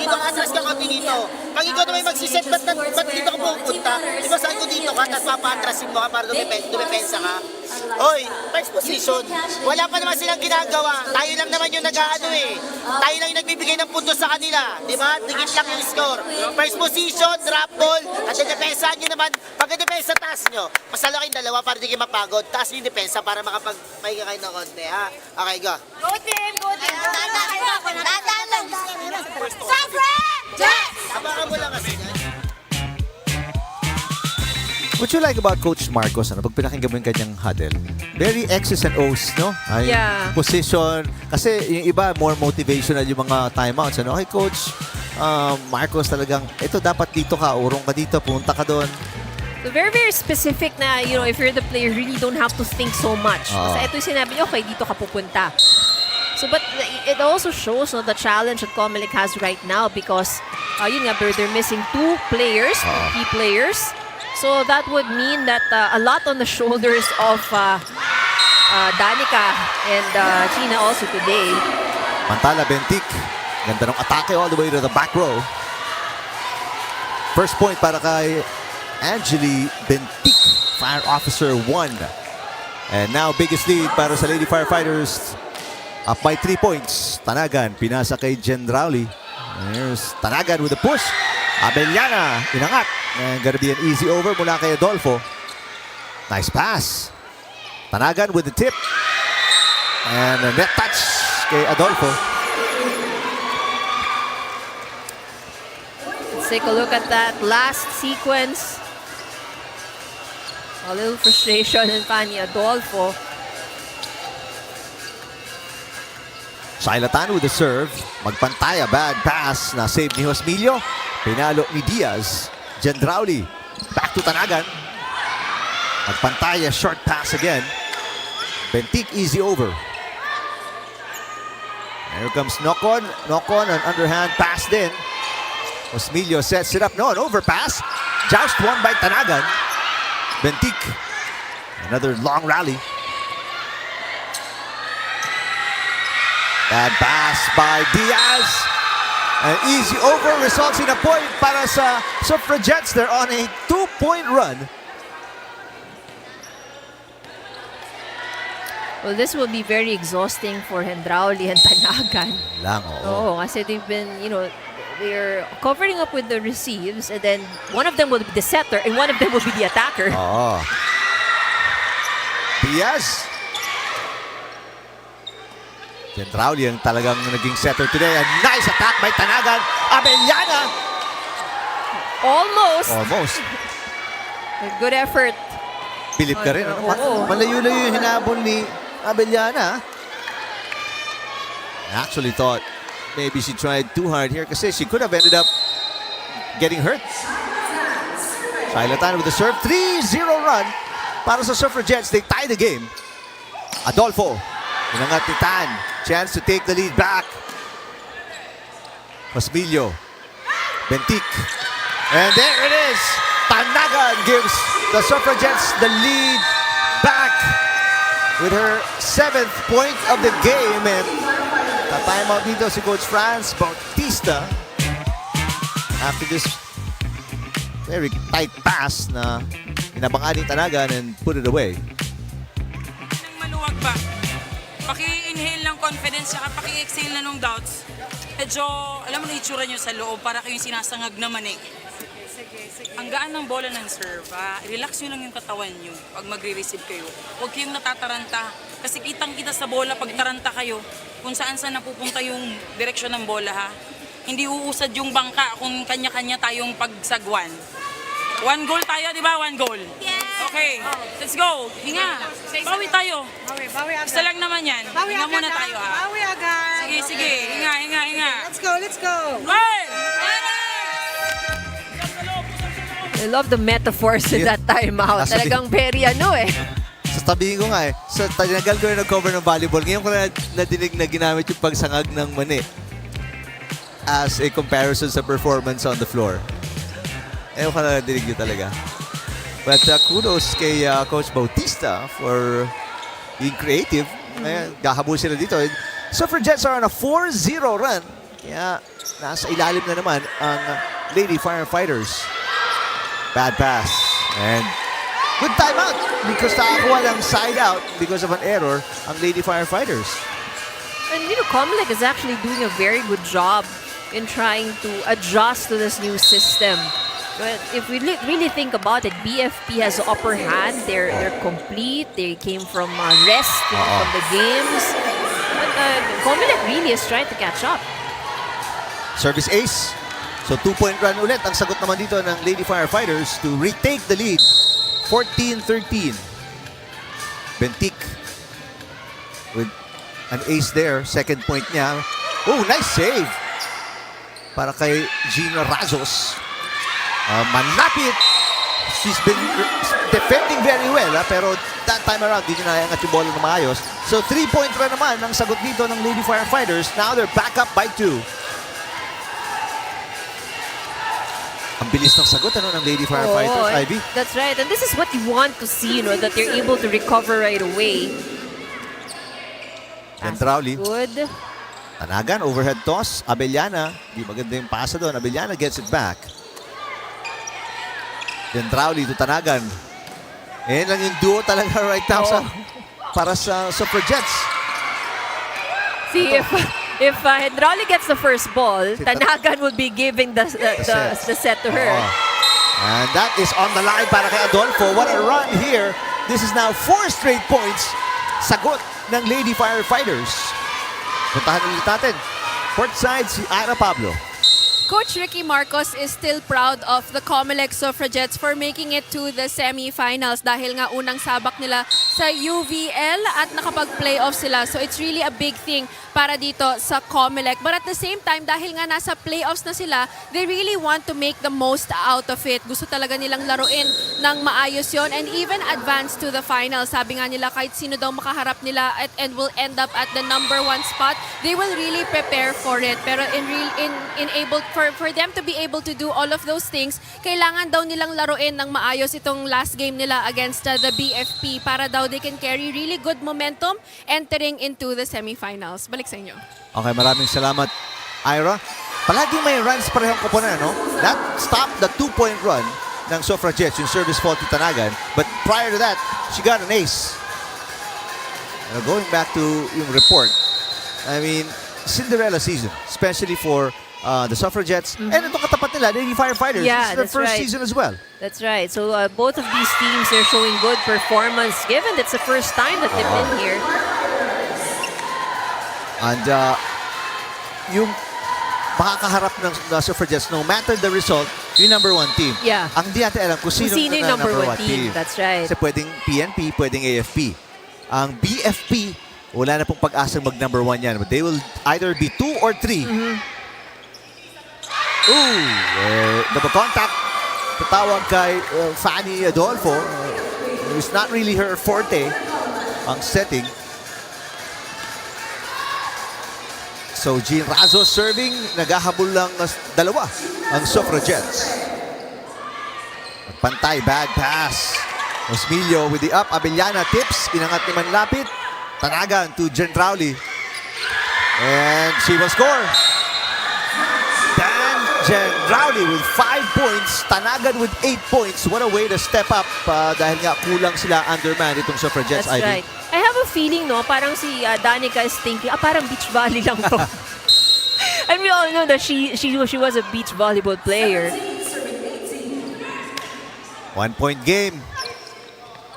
Dito ka, atras ka konti dito. Pag ikaw na may magsiset, ba't dito ka pupunta? Di ba saan ko dito ka, tapos papatrasin mo ka para dumipensa ka? Oy, first position. Wala pa naman silang ginagawa. Tayo lang naman yung nag-aano eh. Tayo lang yung nagbibigay ng puntos sa kanila. Di ba? Digit lang yung score. First position, drop ball, at depensahan nyo naman. Pag depensa, taas nyo. Masala kayong dalawa para di kayo mapagod. Taas nyo yung depensa para makapag-mahiga kayo ng konti, ha? Okay, go. Go team! Go team! Dadaan lang! Suffragettes! Abangan mo lang kasi yan. What you like about Coach Marcos, pag pinakinggan mo yung kanyang huddle? Very X's and O's, no? Ay, position. Kasi yung iba, more motivational yung mga timeouts. Okay, Coach Marcos talagang, ito dapat dito ka, urong ka dito, punta ka doon. So very, very specific na, you know, if you're the player, really don't have to think so much. Kasi ito yung sinabi niyo, okay, dito ka pupunta. So, but it also shows the challenge that COMELEC has right now because, yun nga, they're missing 2 players, key players. So that would mean that a lot on the shoulders of Danica and Gina also today. Mantala, Bentic. Ganda ng atake all the way to the back row. First point para kay Angeli Bentic, Fire Officer 1. And now biggest lead para sa Lady Firefighters. Up by 3 points. Tanagan, pinasa kay Gendrauli. Here's Tanagan with a push. Abellana, inangat. And gonna be an easy over mula kay Adolfo. Nice pass. Tanagan with the tip. And a net touch kay Adolfo. Let's take a look at that last sequence. A little frustration in Pani Adolfo. Shailatan with the serve. Magpantaya, bad pass na save ni Josmilio. Pinalo ni Diaz. Gendrauli. Back to Tanagan. Magpantaya, short pass again. Bentic, easy over. Here comes Nocon. Nocon, an underhand pass din. Josmilio sets it up. No, an overpass. Joust won by Tanagan. Bentic. Another long rally. Bad pass by Diaz. An easy over results in a point para sa Suffragettes. They're on a 2-point run. Well, this will be very exhausting for Hendrauli and Tanagan. Lang, Oo, kasi they've been, you know, they're covering up with the receives and then one of them will be the setter and one of them will be the attacker. Oh. Diaz. Gendrauli ang talagang naging setter today. A nice attack by Tanagan. Abellana. Almost. Good effort. Bilip ka rin. Malayo-layo yung hinabol ni Abellana. I actually thought maybe she tried too hard here kasi she could have ended up getting hurt. Shailatan with the serve. 3-0 run para sa Suffragettes. They tie the game. Adolfo. Inangat ni Tan. Chance to take the lead back. Josmilio. Bentic. And there it is. Tanagan gives the Suffragettes the lead back with her 7th point of the game. And ta-timeout dito si Coach Franz Bautista after this very tight pass na inabangan ni Tanagan and put it away. Maluwag pa. Paki-inhale ng confidence saka paki-exhale na ng doubts. Medyo, alam mo na itsura nyo sa loob para kayong sinasangag naman eh. Ang gaan ng bola ng serve, relax nyo lang yung katawan nyo pag magre-receive kayo. Huwag kayong natataranta. Kasi kitang-kita sa bola pag taranta kayo kung saan-saan napupunta yung direksyon ng bola ha. Hindi uusad yung bangka kung kanya-kanya tayong pagsagwan. 1 goal tayo, di ba? 1 goal. Yeah. Okay, let's go. Hinga. Bawi tayo. Bawi agad. Isa lang naman yan. Hinga muna tayo ha. Bawi agad. Sige, sige. Hinga. Let's go, let's go. Right! I love the metaphors in that timeout. Talagang very Sasabihin ko nga sa tinagal ko yung nag-cover ng volleyball, ngayon ko na nadinig na ginamit yung pagsangag ng mani as a comparison sa performance on the floor. Ngayon ko na nadinig yun talaga. But kudos kay Coach Bautista for being creative. Gahabol sila dito. Suffragettes are on a 4-0 run. Kaya nasa ilalim na naman ang Lady Firefighters. Bad pass. And good timeout because nakakuha ng side out because of an error ang Lady Firefighters. And COMELEC is actually doing a very good job in trying to adjust to this new system. But if we really think about it, BFP has the upper hand. They're complete. They came from rest from the games. But COMELEC really is trying to catch up. Service ace. So 2-point run ulit ang sagot naman dito ng Lady Firefighters to retake the lead. 14-13. Bentik with an ace there. Second point niya. Oh, nice save. Para kay Gina Razos. Manlapit. She's been defending very well. Pero that time around, di niya nayangat yung bola na maayos. So 3-point run naman ang sagot dito ng Lady Firefighters. Now they're back up by 2. Ang bilis ng sagot ng Lady Firefighters, Ivy. That's right. And this is what you want to see, that they're able to recover right away. And Trowley. Good. Tanagan, overhead toss. Abellana, di maganda yung pasa doon. Abellana gets it back. Then Trowley to Tanagan. Eh lang yung duo talaga right now para sa Suffragettes. See, if Hendrali gets the first ball, Tanagan will be giving the set to her. And that is on the line para kay Adolfo. What a run here. This is now 4 straight points. Sagot ng Lady Firefighters. Puntahan ulit natin. Court side si Ira Pablo. Coach Ricky Marcos is still proud of the COMELEC Suffragettes for making it to the semi-finals dahil nga unang sabak nila sa UVL at nakapag-playoff sila. So it's really a big thing para dito sa COMELEC. But at the same time, dahil nga nasa playoffs na sila, they really want to make the most out of it. Gusto talaga nilang laruin ng maayos yon and even advance to the finals. Sabi nga nila kahit sino daw makaharap nila and will end up at the #1 spot, they will really prepare for it. Pero for them to be able to do all of those things, kailangan daw nilang laruin ng maayos itong last game nila against the BFP para daw they can carry really good momentum entering into the semifinals. Balik sa inyo. Okay, maraming salamat, Ira. Palaging may runs parehong koponan, no? That stopped the 2-point run ng Suffragettes, yung service fault to Tanagan. But prior to that, she got an ace. Going back to yung report, I mean, Cinderella season, especially for the Suffragettes, and itong katapat nila, Lady Firefighters. Yeah, this is their first season as well. That's right. So both of these teams are showing good performance, given it's the first time that they've been here. And yung makakaharap ng Suffragettes, no matter the result, yung #1 team. Yeah. Ang di natin alam kung sino yung number one team. That's right. Kasi pwedeng PNP, pwedeng AFP. Ang BFP, wala na pong pag-asang mag-#1 yan. But they will either be 2 or 3. Double contact. Tatawag kay Fanny Adolfo. It's not really her forte ang setting. So Jean Razo serving, naghahabol lang dalawa ang Suffragettes. Pantay, bad pass. Osmilio with the up, Abellana tips, inangat ni Manlapit. Tanagan to Jen Rowley. And she will score. Rowley with 5 points. Tanagan with 8 points. What a way to step up dahil nga kulang sila underman itong Suffragettes. That's right. I have a feeling, no, parang si Danica is thinking, parang beach volley lang to. And we all know that she was a beach volleyball player. 1 point game.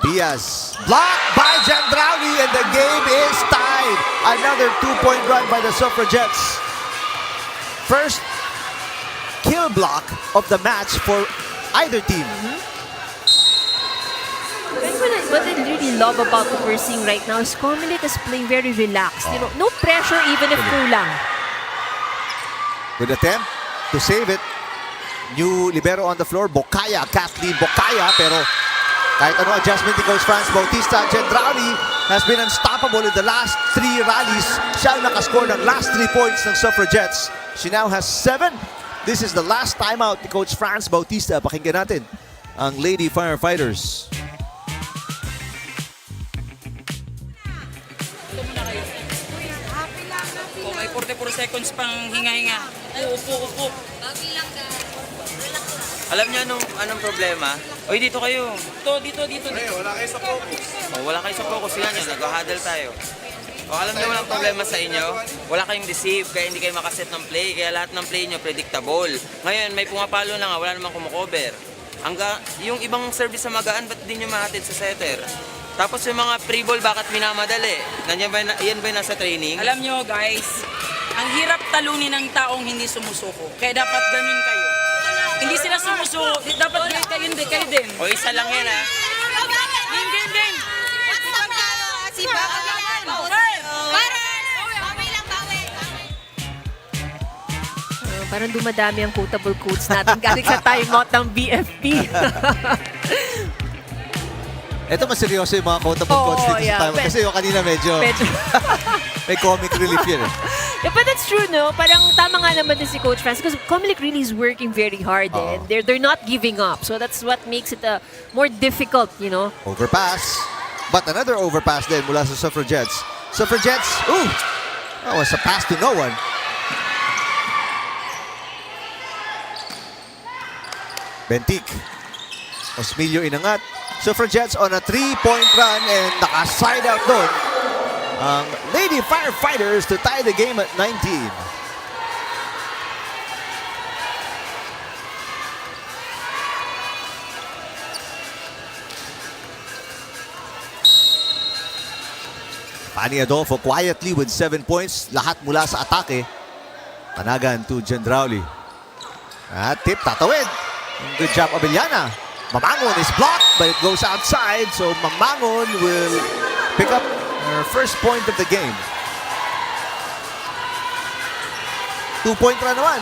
Diaz blocked by Jandrawi and the game is tied. Another 2-point run by the Suffragettes. First kill block of the match for either team. What I really love about what we're seeing right now is COMELEC is playing very relaxed. You know, no pressure even if kulang. Good attempt to save it. New libero on the floor, Bocaya, Kathleen Bocaya, pero kahit ano adjustment ni Coach Franz Bautista, Jandrawi has been unstoppable in the last 3 rallies. Siya ang nakascore ng last 3 points ng Suffragettes. She now has 7. This is the last timeout ni Coach Franz Bautista. Pakinggan natin ang Lady Firefighters. May 44 seconds pang hinga-hinga. Upo. Alam niyo anong problema? Oy, dito kayo. Dito. Wala kayo sa focus. Wala kayo sa focus. Yan yun, nag-huddle tayo. Alam niyo walang problema sa inyo? Wala kayong deceive, kaya hindi kayo makaset ng play. Kaya lahat ng play niyo predictable. Ngayon, may pumapalo na nga, wala namang kumukover. Yung ibang service na magaan, ba't di nyo mahatid sa setter? Tapos yung mga pre-ball, bakit minamadali? Yan ba yung nasa training? Alam nyo guys, ang hirap talunin ng taong hindi sumusuko. Kaya dapat ganun kayo. Hindi sila sumusuko. Dapat kayo din. O isa lang yan ha. Din. Si Paco Parang dumadami ang quotable quotes natin galing sa timeout ng BFP. Ito mas seryoso yung mga quotable quotes dito sa timeout. Kasi yung kanina medyo may comic relief yun. Yeah, but that's true, no? Parang tama nga naman din si Coach Franz because COMELEC really is working very hard and they're not giving up. So that's what makes it more difficult, you know? Overpass. But another overpass din mula sa Suffragettes. Suffragettes, that was a pass to no one. Bentik. Osmilio inangat. Suffragettes on a 3-point run and naka-side out doon ang Lady Firefighters to tie the game at 19. Fanny Adolfo quietly with 7 points. Lahat mula sa atake. Tanagan to Jandrawi. At tip, tatawid. Good job, Abellana. Mamangon is blocked, but it goes outside. So Mamangon will pick up her first point of the game. 2-point run naman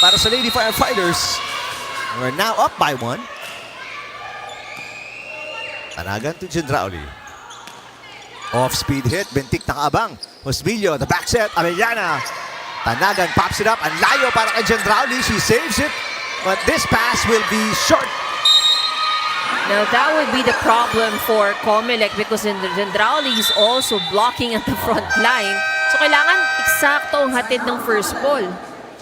para sa Lady Firefighters. We're now up by 1. Tanagan to Jandrawi. Off-speed hit. Bentik nakaabang. Osmilio, the back set. Abellana. Tanagan pops it up. Ang layo para kay Jandrawi. She saves it. But this pass will be short. Now that would be the problem for COMELEC because Jandrawi is also blocking at the front line. So kailangan eksakto ang hatid ng first ball.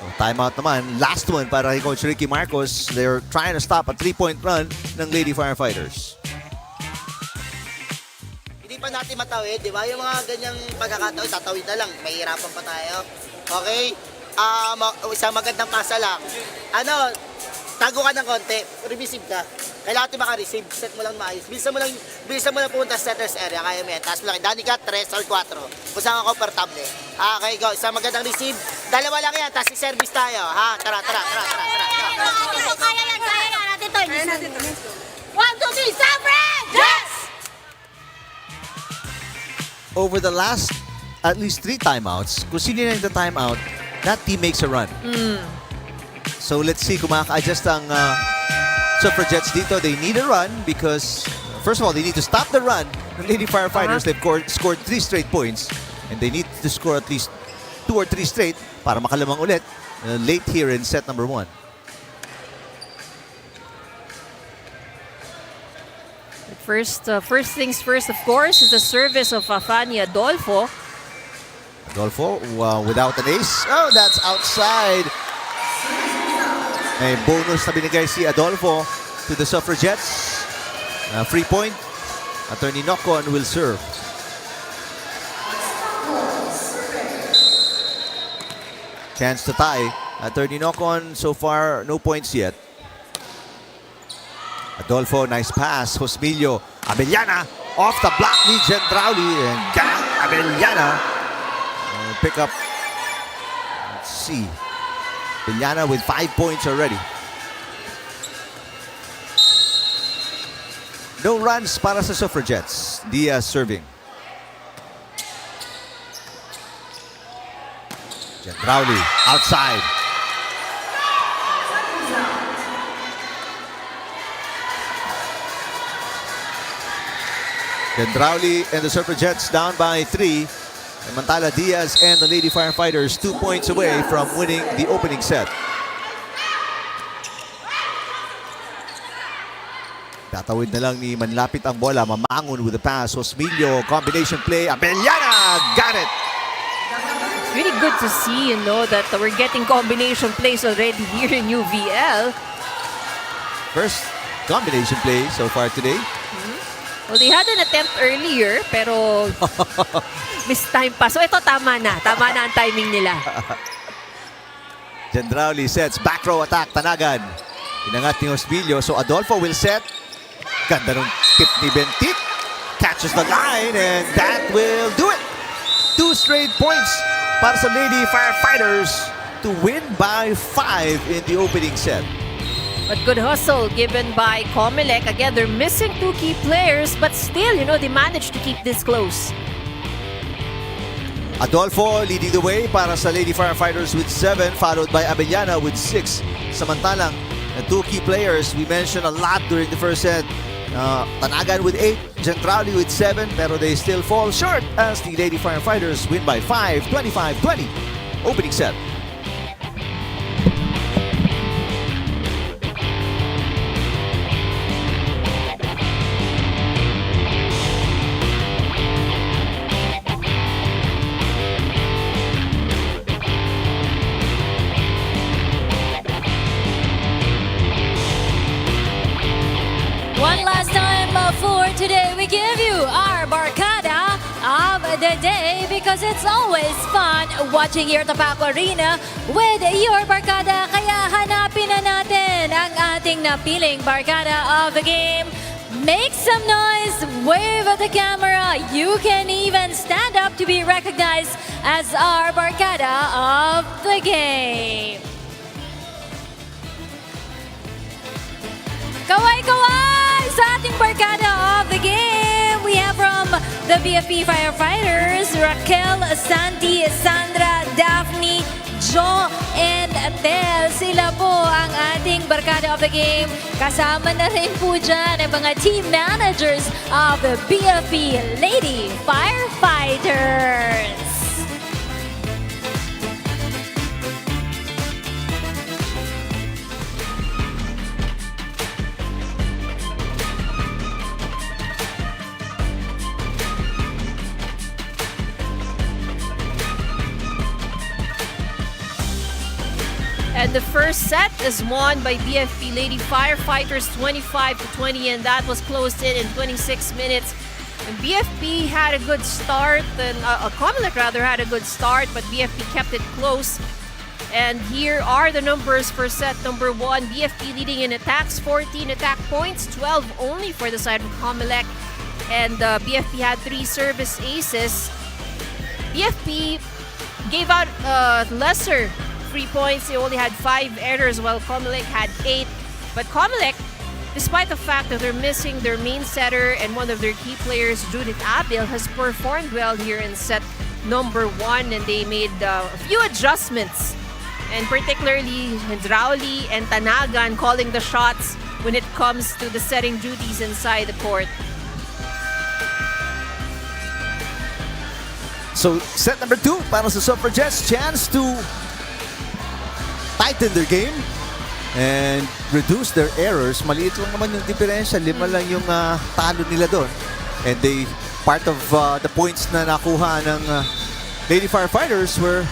So timeout naman. Last one para kay Coach Ricky Marcos. They're trying to stop a 3-point run ng Lady Firefighters. Hindi pa natin matawid, di ba? Yung mga ganyang pagkakataon, tatawid na lang. Mahirapan pa tayo. Okay? Isang magandang pasa lang. Tago ka ng konti. Receive ka. Kailangan natin maka-receive. Set mo lang maayos. Bilisan mo lang pumunta sa setter's area. Kaya mo yan. Taas mo lang. Danica, 3 or 4. Kung saan ka comfortable. Okay, go. Isang magandang receive. Dalawa lang yan. Tapos i-service tayo. Ha? Tara. Kaya yan. Natin to. 1, 2, 3, Suffragettes! Over the last at least 3 timeouts, kung sino na yung timeout, that team makes a run. So let's see kung makaka-adjust ang Suffragettes dito. They need a run because, first of all, they need to stop the run ng Lady Firefighters. They've scored 3 straight points and they need to score at least 2 or 3 straight para makalamang ulit late here in set number 1. First things first, of course, is the service of Fanny Adolfo. Adolfo without an ace. Oh, that's outside. May bonus na binigay si Adolfo to the Suffragettes. Free point. Attorney Nocon will serve. Chance to tie. Attorney Nocon, so far, no points yet. Adolfo, nice pass. Josmilio. Abellana off the block ni Gendrauli. And Abellana pick up. Let's see. Abellana with 5 points already. No runs para sa Suffragettes. Diaz serving. Gendrauli outside. Gendrauli and the Suffragettes down by 3. Samantala, Diaz and the Lady Firefighters 2 points away from winning the opening set. Tatawid na lang ni Manlapit ang bola. Mamangon with the pass. Josmilio, combination play. Abellana got it. It's really good to see, that we're getting combination plays already here in UVL. First combination play so far today. Well, they had an attempt earlier, pero miss time pa. So ito, tama na. Tama na ang timing nila. Gendrauli sets. Back row attack. Tanagan. Inangat ni Josmilio. So Adolfo will set. Ganda nung tip ni Bentit. Catches the line and that will do it. 2 straight points para sa Lady Firefighters to win by 5 in the opening set. But good hustle given by COMELEC. Again, they're missing 2 key players, but still, they managed to keep this close. Adolfo leading the way para sa Lady Firefighters with 7, followed by Abellana with 6. Samantalang, the 2 key players we mentioned a lot during the first set. Tanagan with 8, Gendrauli with 7, pero they still fall short as the Lady Firefighters win by 5, 25-20. Opening set. One last time for today, we give you our Barkada of the day because it's always fun watching here at the Paco Arena with your Barkada. Kaya hanapin na natin ang ating napiling Barkada of the game. Make some noise, wave at the camera. You can even stand up to be recognized as our Barkada of the game. Kaway-kaway sa ating Barkada of the game. We have from the BFP Firefighters, Raquel, Santi, Sandra, Daphne, Jo, and Tel. Sila po ang ating Barkada of the game. Kasama na rin po dyan ang mga team managers of the BFP Lady Firefighters. And the first set is won by BFP Lady Firefighters 25-20, and that was closed in 26 minutes. And BFP had a good start, and COMELEC rather had a good start, but BFP kept it close. And here are the numbers for set number 1. BFP leading in attacks, 14 attack points, 12 only for the side of COMELEC. And BFP had 3 service aces. BFP gave out lesser 3 points. They only had 5 errors while COMELEC had 8. But COMELEC, despite the fact that they're missing their main setter and one of their key players, Judith Abil, has performed well here in set number 1, and they made a few adjustments. And particularly Gendrauli and Tanagan calling the shots when it comes to the setting duties inside the court. So set number 2 para sa Suffragettes, chance to tighten their game and reduce their errors. Maliit lang naman yung diferensya. 5 lang yung talo nila doon. And part of the points na nakuha ng Lady Firefighters were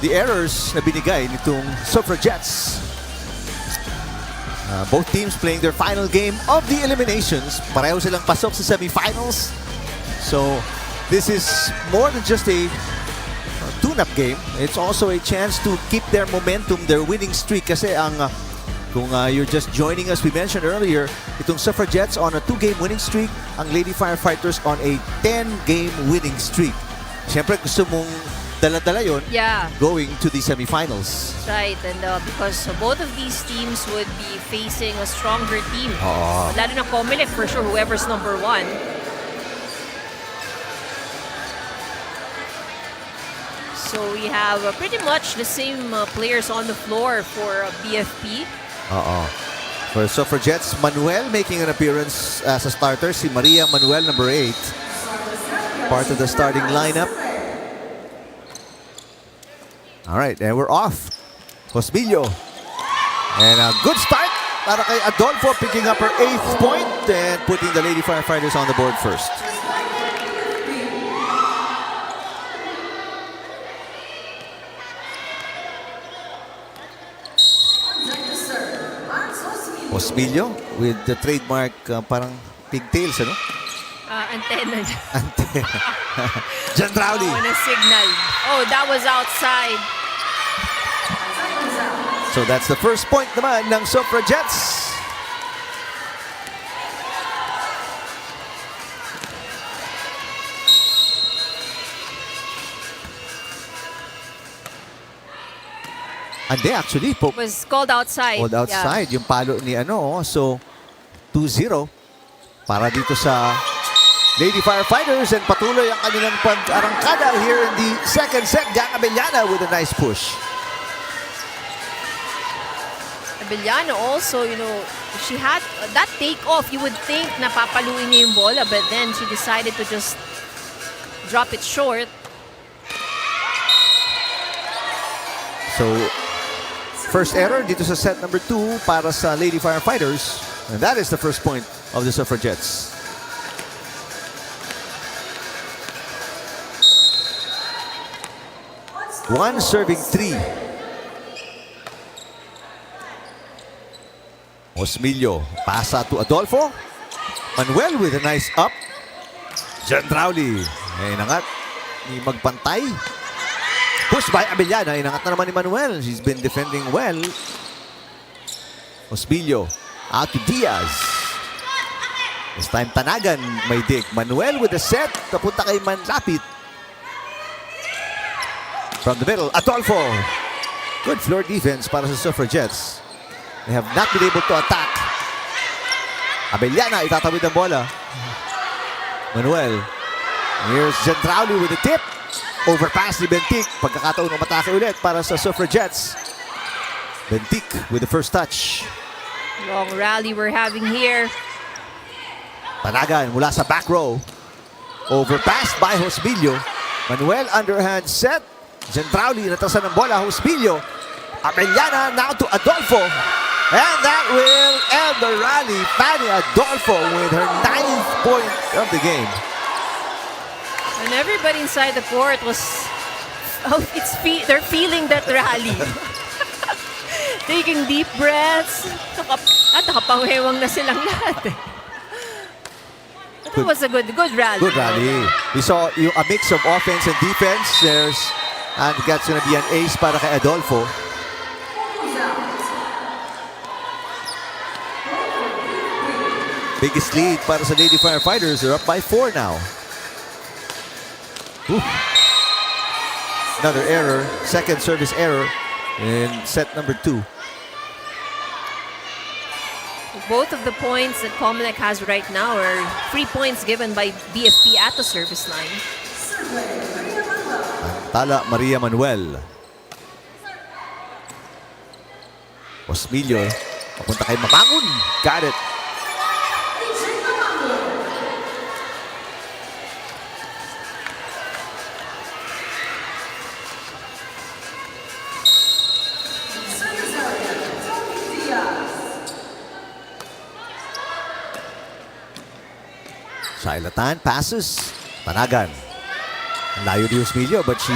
the errors na binigay nitong Suffragettes. Both teams playing their final game of the eliminations. Pareho silang pasok sa semifinals. So, this is more than just a tune-up game. It's also a chance to keep their momentum, their winning streak. Kasi kung you're just joining us, we mentioned earlier, itong Suffragettes on a 2-game winning streak, ang Lady Firefighters on a 10-game winning streak. Siyempre, gusto mong dala-dala yun going to the semifinals. Right, and because both of these teams would be facing a stronger team. Lalo na COMELEC, for sure, whoever's number 1. So we have pretty much the same players on the floor for BFP. For Suffragettes, Manuel making an appearance as a starter. Si Maria Manuel, number 8. Part of the starting lineup. All right, and we're off. Cosbillo. And a good start para kay Adolfo, picking up her 8th point and putting the Lady Firefighters on the board first. Cosbillo with the trademark parang pigtails, ano? Antenna. Antenna. Jan Rowley. On a signal. Oh, that was outside. So that's the first point naman ng Suffragettes. Ande, actually, It was called outside. called outside. Yung palo ni ano. So, 2-0 para dito sa Lady Firefighters, and patuloy ang kanilang pag-arangkada here in the second set. Gang Abellana with a nice push. Abellana also, you know, she had that take-off. You would think na papaluin niya yung bola, but then she decided to just drop it short. So, first error dito sa set number 2 para sa Lady Firefighters. And that is the first point of the Suffragettes. One serving 3. Osmilio, pasa to Adolfo. Manuel with a nice up. Jan Rowley, inangat ni magpantay. Push by Abellana, inangat na naman ni Manuel. She's been defending well. Osmilio, out to Diaz. This time Tanagan may dig. Manuel with a set, kapunta kay Manlapit. From the middle, Adolfo. Good floor defense para sa Suffragettes. They have not been able to attack. Abellana, itatawid ang bola. Manuel. Here's Gendrauli with a tip. Overpass ni Bentic. Pagkakataon umatake ulit para sa Suffragettes. Bentic with the first touch. Long rally we're having here. Panagan mula sa back row. Overpass by Hosbilio. Manuel underhand set. Gendrauli natasan ng bola. Hosbilio. Abellana now to Adolfo. And that will end the rally. Fanny Adolfo with her 9th point of the game. And everybody inside the court was, they're feeling that rally. Taking deep breaths. At nakapangwewang na silang lahat. It was a good rally. Good rally. We saw a mix of offense and defense. And that's going to be an ace para kay Adolfo. Biggest lead para sa Lady Firefighters. They're up by 4 now. Another error. Second service error in set number 2. Both of the points that COMELEC has right now are free points given by BFP at the service line. Tala Maria Manuel. Osmilio. Papunta kay Mamangun. Got it. Shailatan passes. Panagan. Layo ni Osmilio, but she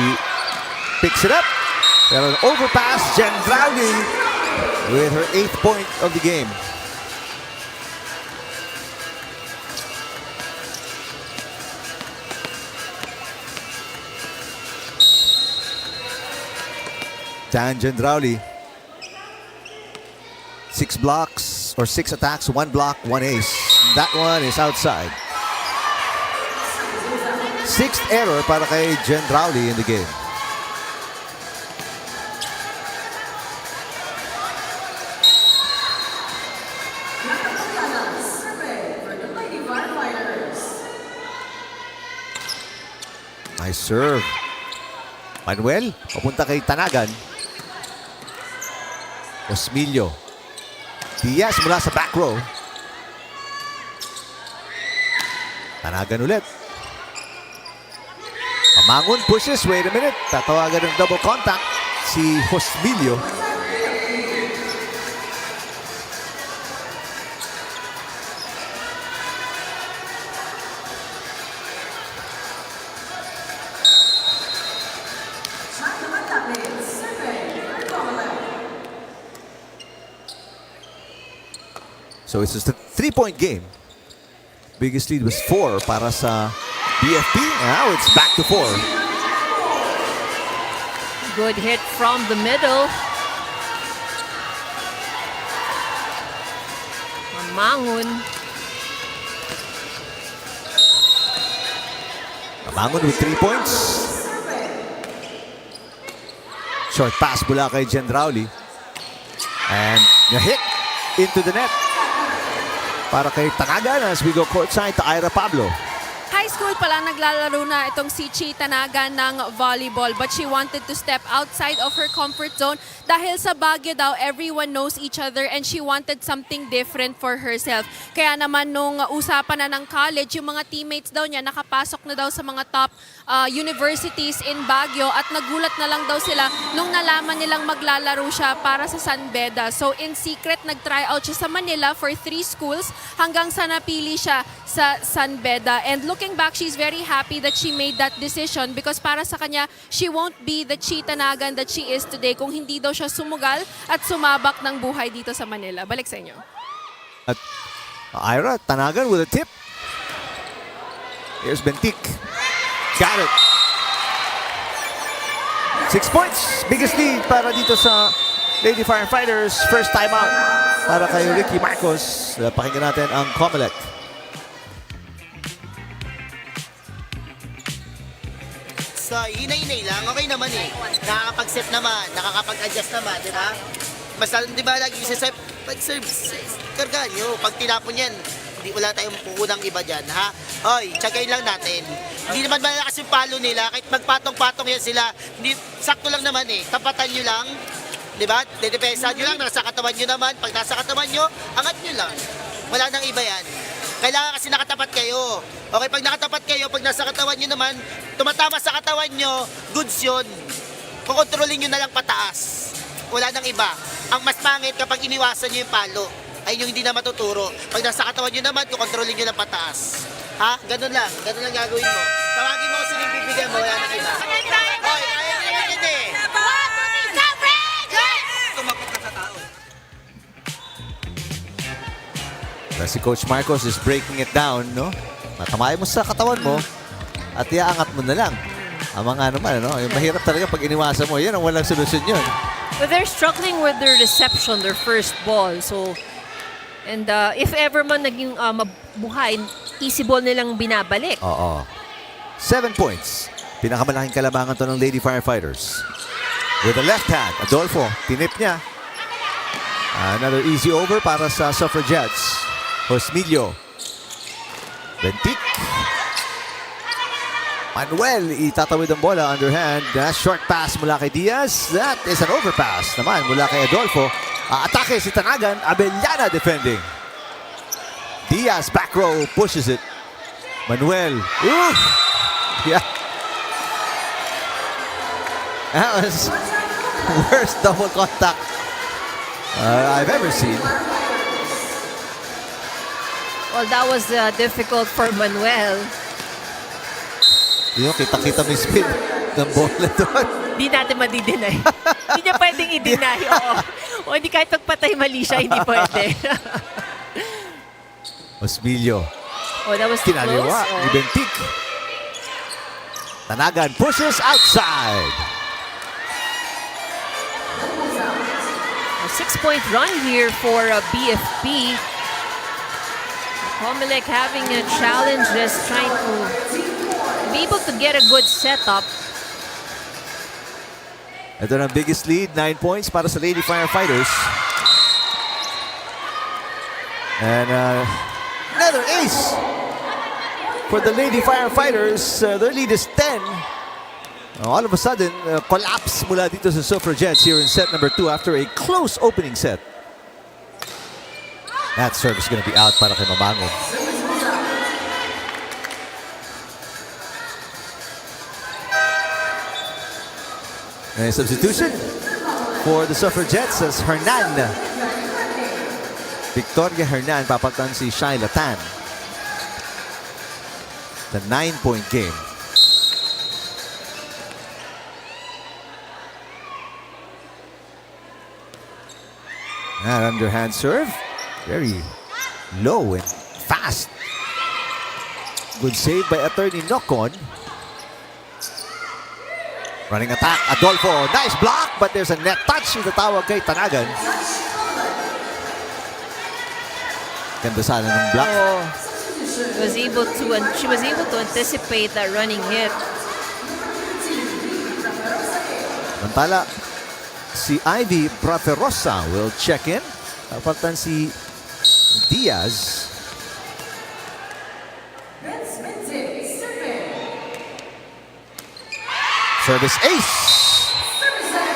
picks it up. Pero an overpass. Gendrauli with her 8th point of the game. Dan Gendrauli. 6 blocks or 6 attacks, 1 block, 1 ace. That one is outside. 6th error para kay Gendrauli in the game. Nice serve. Manuel, papunta kay Tanagan. Osmilio. Diaz mula sa back row. Tanagan ulit. Pamangon pushes. Wait a minute. Tatawagan ng double contact si Osmilio. So it's just a 3-point game. Biggest lead was 4 para sa BFP. Now it's back to 4. Good hit from the middle. Mamangon. Mamangon with 3 points. Short pass mula kay Gendrauli. And the hit into the net para kay Tanagan as we go courtside to Ira Pablo. High school pa lang naglalaro na itong si Chi Tanagan ng volleyball, but she wanted to step outside of her comfort zone dahil sa Baguio daw everyone knows each other and she wanted something different for herself. Kaya naman nung usapan na ng college, yung mga teammates daw niya nakapasok na daw sa mga top universities in Baguio at nagulat na lang daw sila nung nalaman nilang maglalaro siya para sa San Beda. So in secret, nag-try out siya sa Manila for 3 schools hanggang sa napili siya sa San Beda. And looking back, she's very happy that she made that decision because para sa kanya, she won't be the Chi Tanagan that she is today kung hindi daw siya sumugal at sumabak ng buhay dito sa Manila. Balik sa inyo. At Ira Tanagan with a tip. Here's Bentik. Got it. 6 points. Biggest lead para dito sa Lady Firefighters. First time out para kay Ricky Marcos. Pakinggan natin ang COMELEC. Sa hinay-hinay lang, okay naman eh. Nakakapag-set naman, nakakapag-adjust naman, di ba? Basta, di ba, lagi isa pag-serve, karga nyo. Pag tinapon yan, wala tayong pukunang iba dyan, ha? Hoy, tsagayin lang natin. Hindi naman malakas yung palo nila, kahit magpatong-patong yan sila. Hindi, sakto lang naman eh. Tapatan nyo lang, di ba? Dedepensa nyo lang, nasa katawan nyo naman. Pag nasa katawan nyo, angat nyo lang. Wala nang iba yan. Kailangan kasi nakatapat kayo. Okay, pag nakatapat kayo, pag nasa katawan nyo naman, tumatama sa katawan nyo, goods yun. Kukontrolin nyo na lang pataas. Wala nang iba. Ang mas pangit kapag iniwasan nyo yung palo, ay yung hindi na matuturo. Pag nasa katawan nyo naman, kukontrolin nyo lang pataas. Ha? Ganun lang gagawin mo. Tawagin mo kung sino yung bibigyan mo, wala nang iba. Hoy, kaya nyo naman yun eh. Tumakot ka sa tao. Si Coach Marcos is breaking it down, no? Matamayin mo sa katawan mo at iaangat mo na lang. Ang mga naman, no? Yung mahirap talaga pag iniwasan mo, yan ang walang solusyon yun. But they're struggling with their reception, their first ball. So, and if ever man naging mabuhay, easy ball nilang binabalik. Oo. 7 points. Pinakamalaking kalamangan to ng Lady Firefighters. With the left hand, Adolfo, tinip niya. Another easy over para sa Suffragettes. Osmilio. Bentik. Manuel, itatawid ang bola underhand. Short pass mula kay Diaz. That is an overpass naman mula kay Adolfo. Atake si Tanagan. Abellana defending. Diaz back row pushes it. Manuel. Ooh! Yeah. That was worst double contact I've ever seen. Well, that was difficult for Manuel. Yung kita-kita mo yung speed ng bola doon. Hindi natin madi-deny. Hindi niya pwedeng i-deny. Oo. O hindi kahit pagpatay mali siya, hindi pwede. Osbilio. Oh, that was too close. Kinaliwa Oh. ni Bentik. Tanagan pushes outside. A 6-point run here for BFP. COMELEC having a challenge, just trying to be able to get a good setup. Ito na ang biggest lead, 9 points para sa Lady Firefighters. And another ace for the Lady Firefighters. Their lead is 10. All of a sudden, collapse mula dito sa Suffragettes here in set number 2 after a close opening set. That serve is going to be out para kay Mamangon. And a substitution for the Suffragettes as Hernan. Victoria Hernan papatan si Shaila Tan. The 9-point game. That underhand serve. Very low and fast. Good save by attorney Nocon. Running attack, Adolfo. Nice block, but there's a net touch. Itatawag kay Tanagan. Ganda sana ng block. Oh, she was able to anticipate that running hit. Mantala, si Ivy Braferosa will check in. Tapatan si Diaz. Service ace.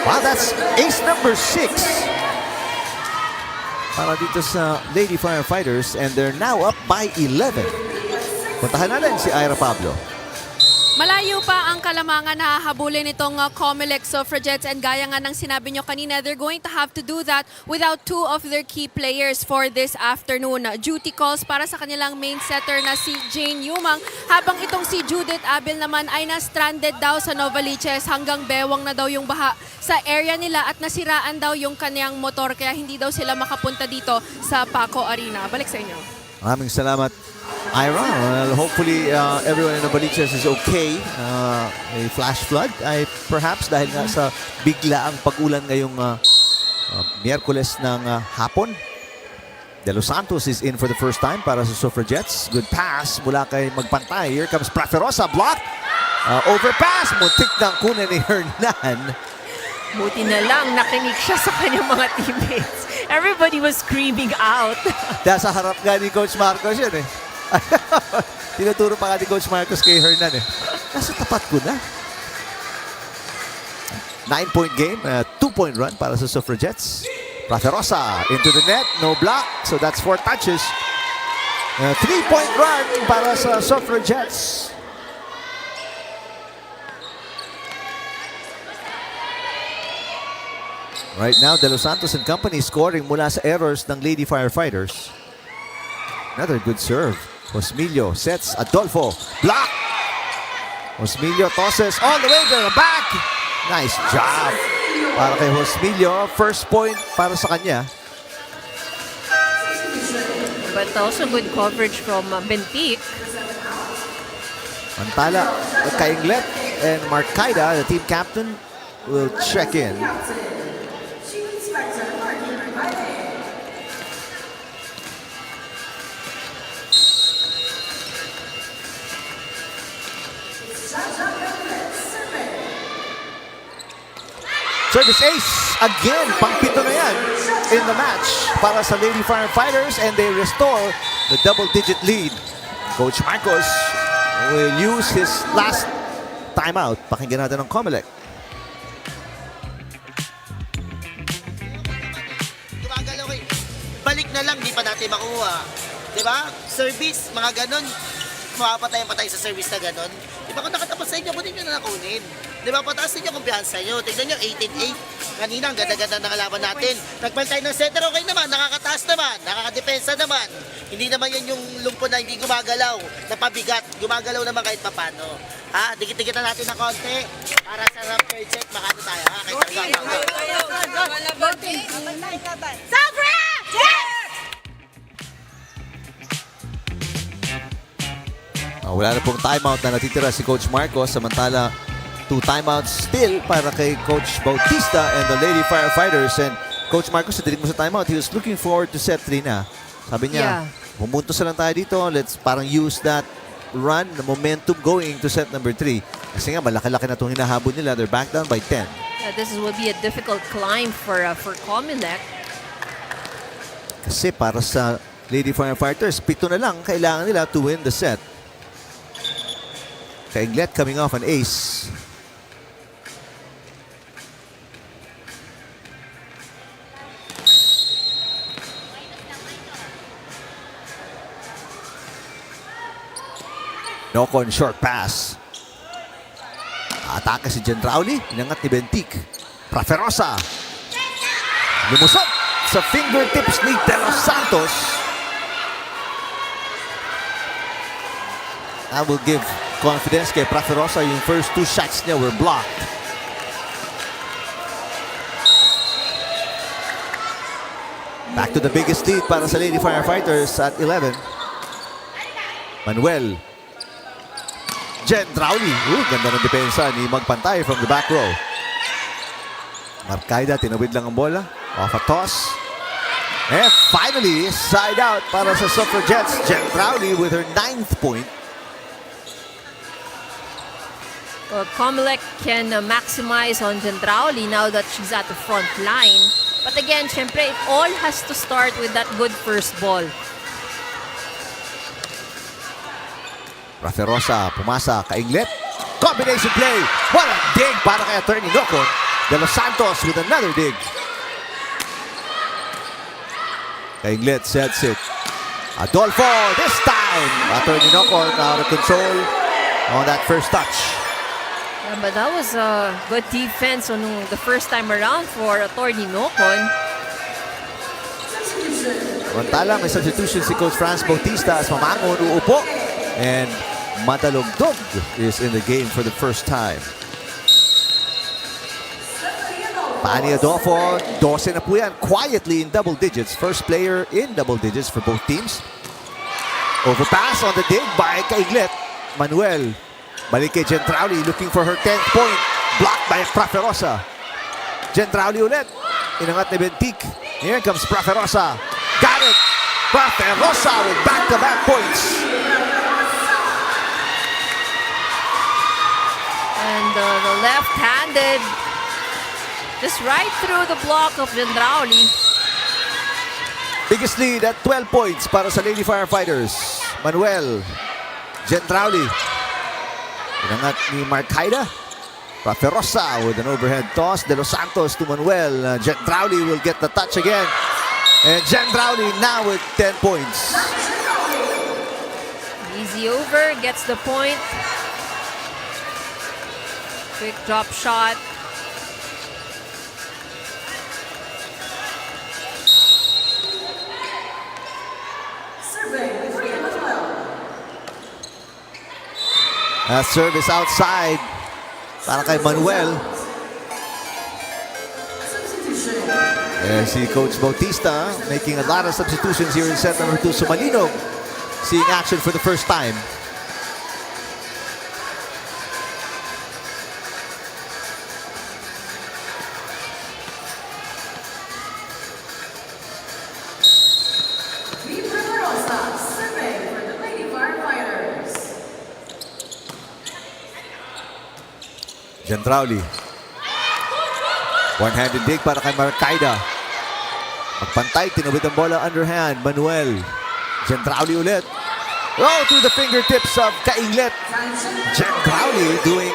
Wow, that's ace number 6. Para dito sa Lady Firefighters, and they're now up by 11. Puntahan natin si Ira Pablo. Malayo pa ang kalamangan na hahabulin itong COMELEC Suffragettes, and gaya nga ng sinabi nyo kanina, they're going to have to do that without 2 of their key players for this afternoon. Duty calls para sa kanilang main setter na si Jane Yumang, habang itong si Judith Abel naman ay na-stranded daw sa Novaliches, hanggang bewang na daw yung baha sa area nila at nasiraan daw yung kanyang motor, kaya hindi daw sila makapunta dito sa Paco Arena. Balik sa inyo. Maraming salamat, Ira. Well, hopefully everyone in the Baliches is okay. A flash flood ay perhaps dahil nga sa bigla ang pag-ulan ngayong Miyerkules ng hapon. De Los Santos is in for the first time para sa Suffragettes. Good pass mula kay Magpantay. Here comes Praferosa, block. Overpass, muntik ng kunin ni Hernan. Buti na lang nakinig siya sa kanyang mga teammates. Everybody was screaming out. Dahil sa harap nga ni Coach Marcos yun eh. Tinuturo pa nga ni Coach Marcos kay Hernan eh. Nasa tapat ko na. 9-point game, 2-point run para sa Suffragettes. Praferosa into the net, no block. So that's 4 touches. 3-point run para sa Suffragettes. Right now, De Los Santos and company scoring mula sa errors ng Lady Firefighters. Another good serve. Osmilio sets Adolfo. Block! Osmilio tosses all the way to the back. Nice job para kay Osmilio. First point para sa kanya. But also good coverage from Bentik. Mantala, Kainglet and Marcaida, the team captain, will check in. Service ace again, pang-pito na yan in the match para sa Lady Firefighters, and they restore the double-digit lead. Coach Marcos will use his last timeout. Pakinggan natin ang COMELEC. Gumagalaw eh. Balik na lang, di pa natin makuha. Diba? Service, mga ganon. Mapapatay sa service na ganon. Diba kung nakatapos sa inyo, buti nyo na nakunin. Diba, pataas ninyo kumpiyansa nyo. Tignan nyo, 18-8. Kanina, ang ganda-ganda ng kalaban natin. Nagbantay ng center, okay naman, nakakataas naman, nakakadepensa naman. Hindi naman yan yung lumpo na hindi gumagalaw, na pabigat, gumagalaw naman kahit papano. Ha, dikit-dikitan natin ng konti para sa third set, makano tayo, ha? Kahit Wala na pong timeout na natitira si Coach Marcos. Samantala, 2 timeouts still para kay Coach Bautista and the Lady Firefighters. And Coach Marcos, sa dinig mo sa timeout, he was looking forward to set 3 na. Sabi niya, pumuntos na lang tayo dito. Let's parang use that run, the momentum going to set number 3. Kasi nga, malaki-laki na itong hinahabol nila. They're back down by 10. This will be a difficult climb for COMELEC. Kasi para sa Lady Firefighters, 7 na lang kailangan nila to win the set. Kaiglet coming off an ace. Nokon short pass. Atake si Gendrauli. Inangat ni Bentik. Praferosa. Lumusot sa fingertips ni De Los Santos. I will give confidence kay Praferosa. Yung first 2 shots niya were blocked. Back to the biggest lead para sa Lady Firefighters at 11. Manuel. Gendrauli. Ganda ng depensa ni Magpantay from the back row. Marcaida, tinawid lang ang bola. Off a toss. And finally, side out para sa Suffragettes. Gendrauli with her 9th point. COMELEC can maximize on Gendrauli now that she's at the front line. But again, syempre, it all has to start with that good first ball. Praferosa, pumasa, Kainglet. Combination play. What a dig para kay Attorney Nocon. De Los Santos with another dig. Kainglet sets it. Adolfo, this time. Attorney Nocon out of control on that first touch. But that was a good defense on the first time around for Attorney Nocon. Samantala, may substitution si Coach Franz Bautista as Mamangon uupo. And Madalogdog is in the game for the first time. Pani Adolfo, 12 na po yan. Quietly in double digits. First player in double digits for both teams. Overpass on the dig by Kaiglet. Manuel. Balik kay Gendrauli looking for her 10th point. Blocked by Praferosa. Gendrauli ulit. Inangat ni Bentik. Here comes Praferosa. Got it. Praferosa with back-to-back points. And the left-handed just right through the block of Gendrauli. Biggest lead at 12 points para sa Lady Firefighters. Manuel. Gendrauli. Inangat ni Marcaida. Praferosa with an overhead toss. De Los Santos to Manuel. Gendrauli will get the touch again. And Gendrauli now with 10 points. Easy over, gets the point. Quick drop shot. Service outside para kay Manuel. And si Coach Bautista making a lot of substitutions here in set number 2. Malinog seeing action for the first time. Gendrauli. One-handed dig para kay Marcaida. Magpantay, tinawid ang bola underhand. Manuel. Gendrauli ulit. Oh, through the fingertips of Kainglet. Gendrauli doing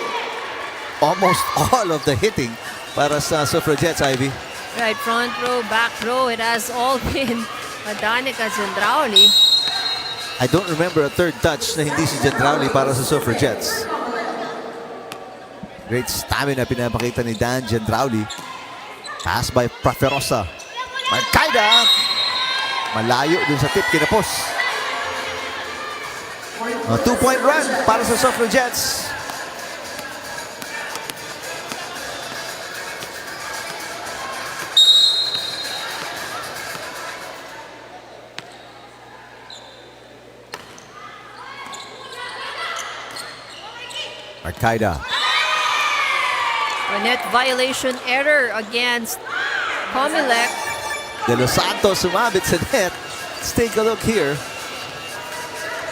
almost all of the hitting para sa Suffragettes, Ivy. Right, front row, back row, it has all been Danica Gendrauli. I don't remember a third touch na hindi si Gendrauli para sa Suffragettes. Great stamina pinapakita ni Dan Gendrauli. Pass by Praferosa. Marcaida. Malayo dun sa tip, kinapos. A 2-point run para sa Suffragettes. Marcaida. A net violation error against COMELEC. De Los Santos sumabit sa net. Let's take a look here.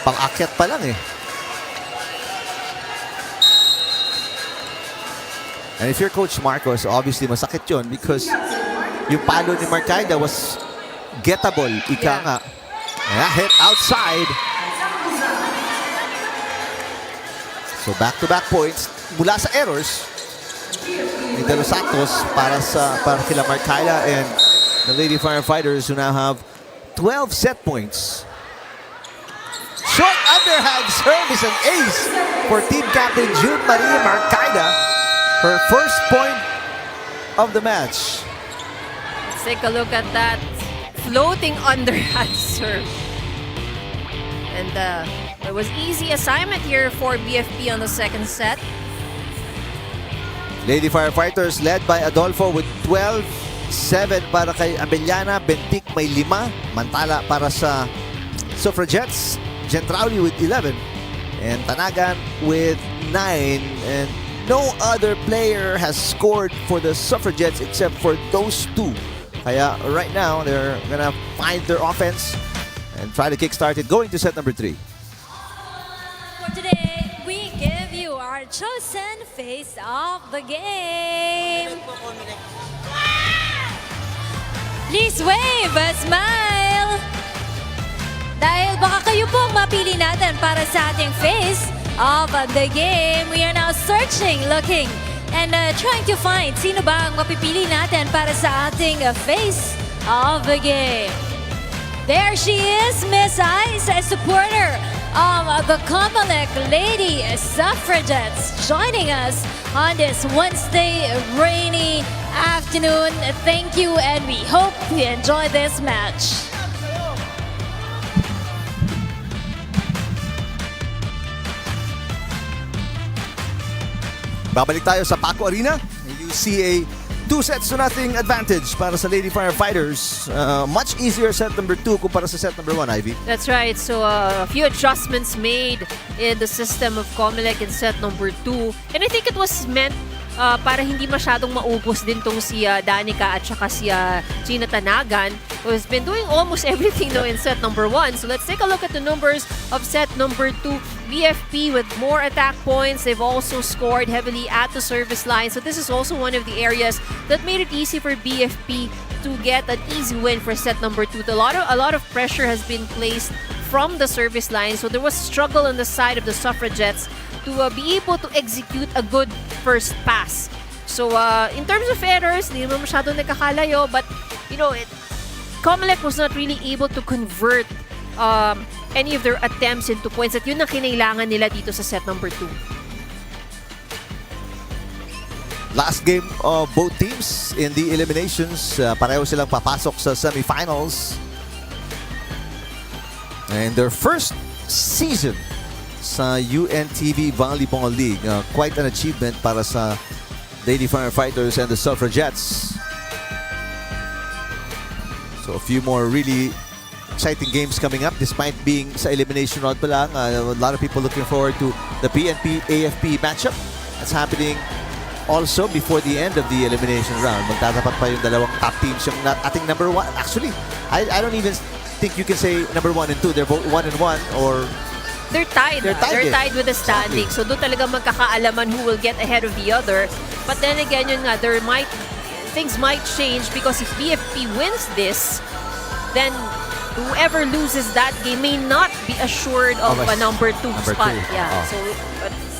Pang-akyat pa lang eh. And if you're Coach Marcos, obviously masakit yun because yung palo ni Marcaida was gettable. Ika nga. Hit outside. So back-to-back points mula sa errors ni De Los Santos para kila Marcaida and the Lady Firefighters who now have 12 set points. Short underhand serve is an ace for team captain June Marie Marcaida. Her first point of the match. Let's take a look at that floating underhand serve. And it was easy assignment here for BFP on the second set. Lady Firefighters led by Adolfo with 12-7 para kay Abellana. Bentic may 5. Mantala para sa Suffragettes. Gentrauli with 11. And Tanagan with 9. And no other player has scored for the Suffragettes except for those two. Kaya right now, they're gonna find their offense and try to kickstart it going to set number 3. For today, we give you our chosen face of the game. Please wave a smile. Dahil baka kayo pong mapili natin para sa ating face of the game. We are now searching, looking, and trying to find sino ba ang mapipili natin para sa ating face of the game. There she is, Miss Ice, a supporter of the COMELEC Lady Suffragettes, joining us on this Wednesday rainy afternoon. Thank you, and we hope you enjoy this match. Babalik tayo sa Paco Arena. You see a 2-0 advantage para sa Lady Firefighters. Much easier set number 2 kumpara sa set number 1, Ivy. That's right. So a few adjustments made in the system of COMELEC in set number 2. And I think it was meant para hindi masyadong maubos din tong si Danica at saka si Gina Tanagan, who has been doing almost everything though in set number 1. So let's take a look at the numbers of set number 2. BFP with more attack points. They've also scored heavily at the service line. So this is also one of the areas that made it easy for BFP to get an easy win for set number 2. A lot of pressure has been placed from the service line. So there was struggle on the side of the Suffragettes to be able to execute a good first pass. So in terms of errors, hindi naman masyadong nakakalayo, but you know, COMELEC was not really able to convert any of their attempts into points at yun ang kinailangan nila dito sa set number 2. Last game of both teams in the eliminations. Pareho silang papasok sa semifinals. And their first season sa UNTV Volleyball League. Quite an achievement para sa Lady Firefighters and the Suffragettes. So a few more really exciting games coming up despite being sa elimination round pa lang. A lot of people looking forward to the PNP-AFP matchup. That's happening also before the end of the elimination round. Magtatapat pa yung dalawang top teams. Yung ating number 1. Actually, I don't even think you can say number 1 and 2. They're both 1 and 1 or... They're tied. They're tied with the standing. Exactly. So doon talaga magkakaalaman who will get ahead of the other. But then again, yun nga, things might change because if BFP wins this, then whoever loses that game may not be assured of a number 2 spot. Yeah. So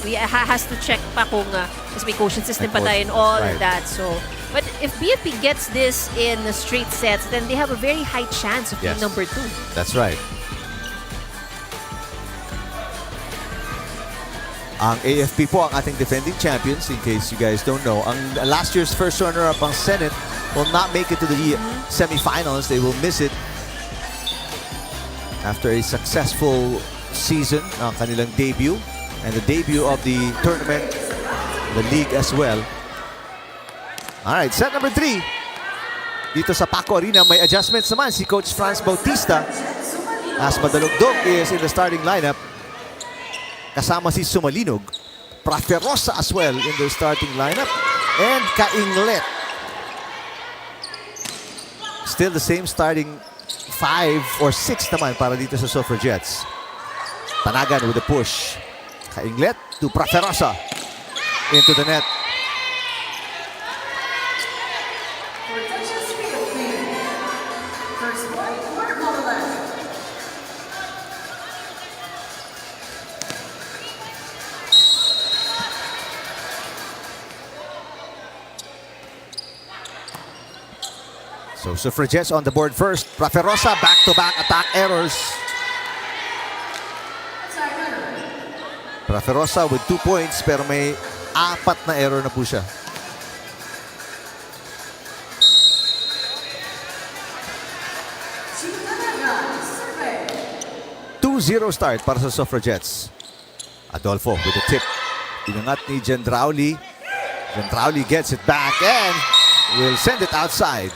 we has to check pa kung kasi may quotient system pa tayo and all that. So but if BFP gets this in straight sets, then they have a very high chance of being number 2. That's right. Ang AFP po ang ating defending champions, in case you guys don't know. Ang last year's first runner-up ang Senate will not make it to the semifinals. They will miss it after a successful season, kanilang debut, and the debut of the tournament, the league as well. All right, set number 3. Dito sa Paco Arena, may adjustments naman si Coach Franz Bautista as Madalugdog is in the starting lineup. Kasama si Sumalinog. Praferosa as well in the starting lineup. And Kainglet. Still the same starting 5 or 6 naman para dito sa Suffragettes. Tanagan with the push. Kainglet to Praferosa. Into the net. So Suffragettes on the board first. Praferosa, back-to-back attack errors. Praferosa with 2 points pero may 4 na error na po siya. 2-0 start para sa Suffragettes. Adolfo with the tip. Inangat ni Gendrauli. Gendrauli gets it back and will send it outside.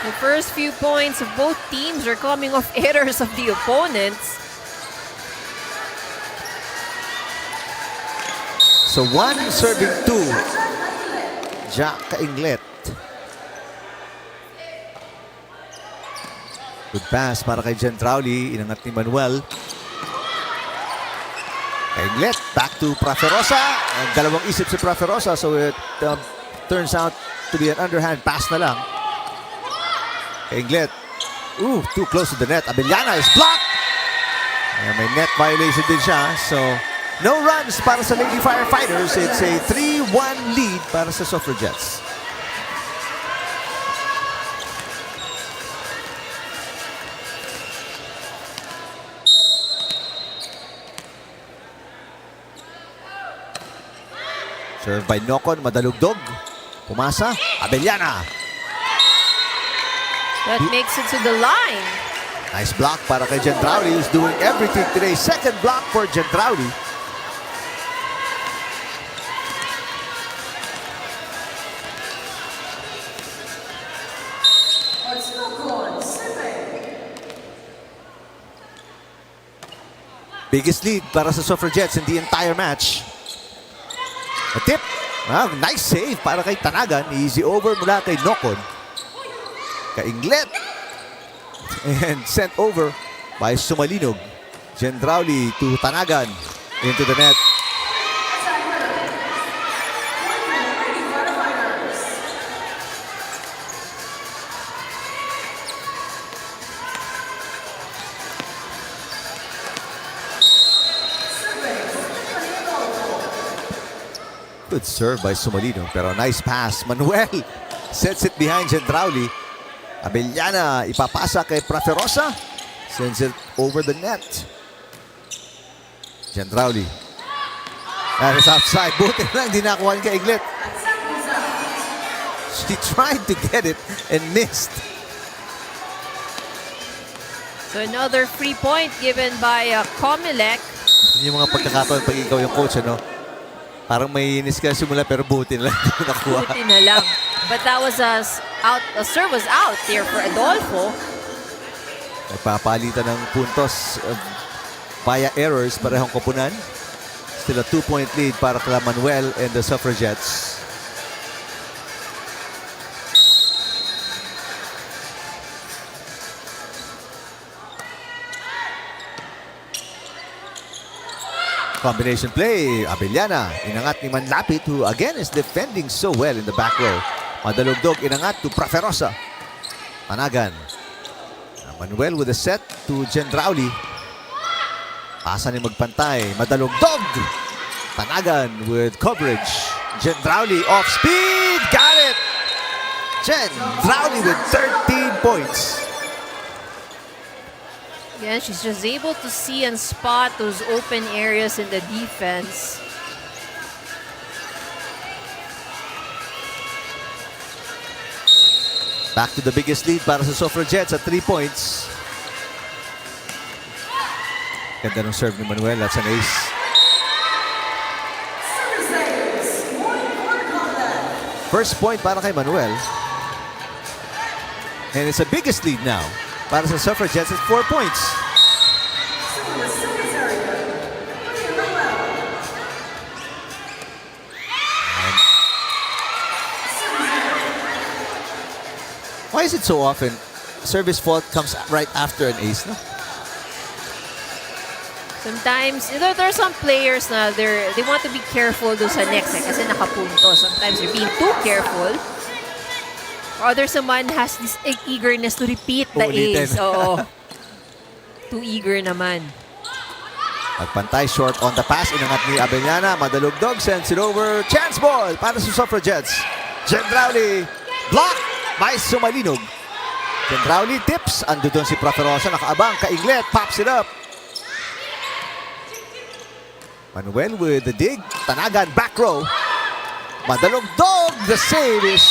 The first few points of both teams are coming off errors of the opponents. So 1 serving 2. Jack Kainglet. Good pass para kay Gendrauli. Inangat ni Manuel. Kainglet back to Praferosa. And dalawang isip si Praferosa, so it turns out to be an underhand pass na lang. Kainglet. Ooh, too close to the net. Abellana is blocked. And may net violation din siya. So, no runs para sa Lady Firefighters. It's a 3-1 lead para sa Suffragettes. Served by Nocon, Madalugdog. Pumasa, Abellana. That makes it to the line. Nice block para kay Gendrauli, who's doing everything today. Second block for Gendrauli. Biggest lead para sa Suffragettes in the entire match. A tip. Nice save para kay Tanagan. Easy over mula kay Nocon. Kainglet. And sent over by Sumalinog. Gendrauli to Tanagan. Into the net. Good serve by Sumalino, pero nice pass. Manuel sets it behind Gendrauli. Abellana ipapasa kay Praferosa. Sends it over the net. Gendrauli. That is outside. Buti lang, di nakuha ni Kainglet. She tried to get it and missed. So another free point given by COMELEC. Yung mga pagkakataon pag ikaw yung coach, ano? Parang may inis ka simula pero buti na lang nakuha. Buti na lang. But that was a serve was out there for Adolfo. Nagpapalitan ng puntos via errors parehong koponan. Still a 2-point lead para kay Manuel and the Suffragettes. Combination play, Abellana, inangat ni Manlapit, who again is defending so well in the back row. Madalugdog, inangat to Praferosa. Tanagan. Manuel with a set to Gendrauli. Pasa ni magpantay, Madalugdog. Tanagan with coverage. Gendrauli off speed, got it! Gendrauli with 13 points. Yeah, she's just able to see and spot those open areas in the defense. Back to the biggest lead para sa Suffragettes at 3 points. Ganda ng serve ni Manuel. That's an ace. First point para kay Manuel. And it's the biggest lead now para sa Suffragettes at 4 points. Why is it so often service fault comes right after an ace, no? Sometimes, there are some players na they want to be careful do sa next kasi nakapunto. Sometimes you're being too careful. Others naman has this eagerness to repeat the ace. Oo. Too eager naman. Pagpantay, short on the pass. Inangat ni Abellana. Madalugdog, sends it over. Chance ball para sa Suffragettes. Gendrauli, block by Sumalinog. Gendrauli tips. Ando doon si Proferosa. Nakaabang. Kainglet, pops it up. Manuel with the dig. Tanagan, back row. Madalugdog. The save is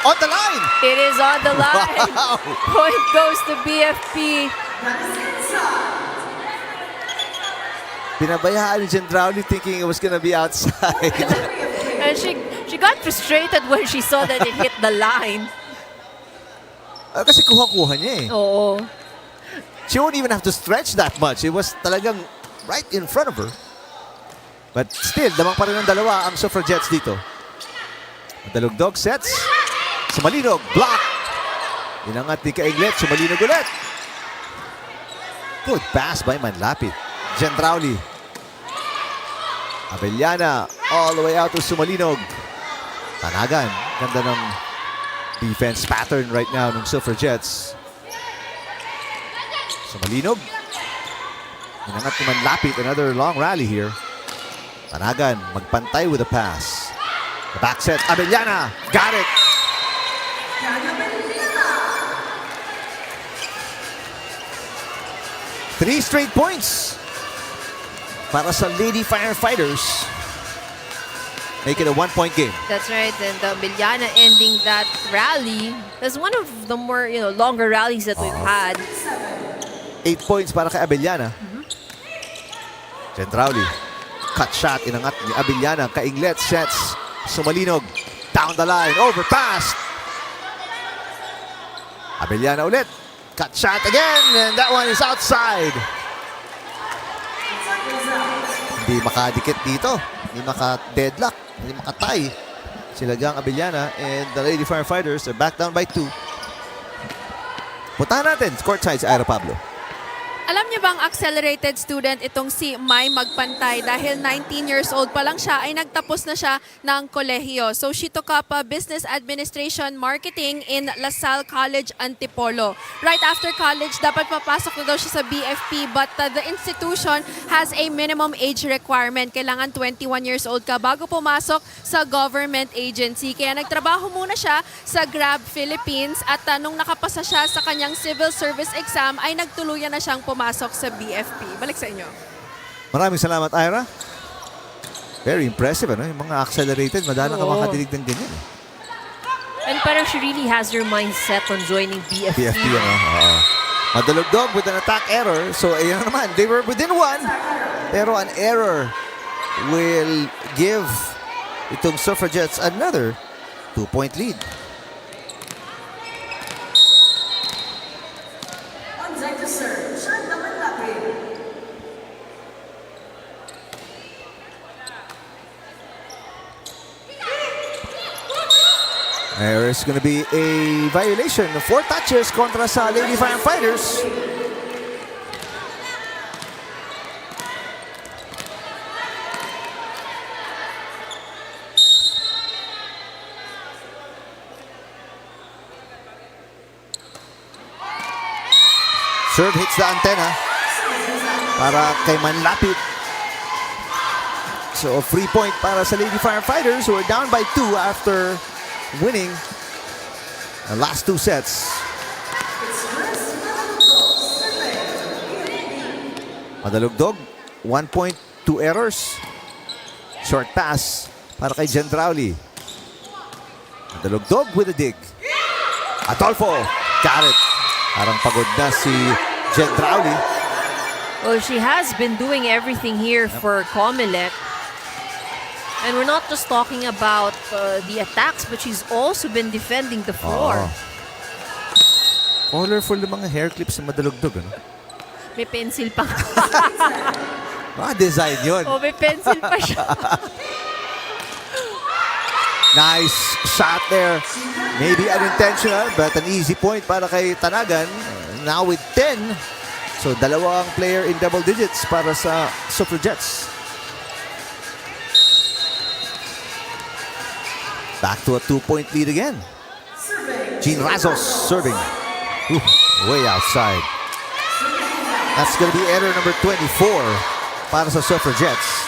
on the line. It is on the line. Wow. Point goes to BFP. Pinabayaan ni Gendrauli thinking it was gonna be outside. And she got frustrated when she saw that it hit the line. Kasi kuha-kuha niya eh. Oo. She won't even have to stretch that much. It was talagang right in front of her. But still, damang pa rin ang dalawa ang Suffragettes dito. Madalugdog sets. Sumalinog, block. Inangat ni Kainglet, Sumalinog ulit. Good pass by Manlapit. Gendrauli. Abellana all the way out to Sumalinog. Tanagan. Ganda ng defense pattern right now ng Suffragettes. Sumalinog. Inangat ni Manlapit. Another long rally here. Tanagan magpantay with a pass. The back set. Abellana. Got it. 3 straight points para sa Lady Firefighters. Make it a 1-point game. That's right. And Abellana ending that rally. That's one of the more longer rallies that we've had. 8 points para kay Abellana. Gendrauli. Cut shot. Inangat ni Abellana. Kainglet sets. Sumalinog. Down the line. Overpass. Abellana ulit. Cut shot again. And that one is outside. Hindi makadikit dito. Hindi maka-deadlock. Hindi makatay. Sila Gang Abellana and the Lady Firefighters are back down by 2. Puntahan natin courtside sa Aero Pablo. Alam niyo bang accelerated student itong si Mai Magpantay dahil 19 years old pa lang siya ay nagtapos na siya ng kolehiyo. So she took up Business Administration Marketing in La Salle College, Antipolo. Right after college, dapat papasok na daw siya sa BFP but the institution has a minimum age requirement. Kailangan 21 years old ka bago pumasok sa government agency. Kaya nagtrabaho muna siya sa Grab Philippines at nung nakapasa siya sa kanyang civil service exam ay nagtuluyan na siyang pumasok sa BFP. Balik sa inyo. Maraming salamat, Ira. Very impressive, ano? Yung mga accelerated, madalang ka makadinig ng ganyan. And parang she really has her mindset on joining BFP. BFP, ano? Madalugdog with an attack error. So, ayan naman. They were within 1. Pero an error will give itong Suffragettes another 2-point lead. There is going to be a violation of 4 touches kontra sa Lady Firefighters. Serve hits the antenna para kay Manlapit. So a free point para sa Lady Firefighters who are down by 2 after winning the last 2 sets. Madalugdog, 1 point, 2 errors. Short pass para kay Gendrauli. Madalugdog with a dig. Adolfo, got it. Parang pagod na si Gendrauli. Well, she has been doing everything here for COMELEC. And we're not just talking about the attacks, but she's also been defending the floor. Colorful yung mga hair clips na madalugdog. Ano? May pencil pa. Mga design yun. Oh, may pencil pa siya. Nice shot there. Maybe unintentional, but an easy point para kay Tanagan. Now with 10. So, dalawang player in double digits para sa Suffragettes. Back to a 2-point lead again. Jean Razos serving. Ooh, way outside. That's going to be error number 24 para sa Suffragettes.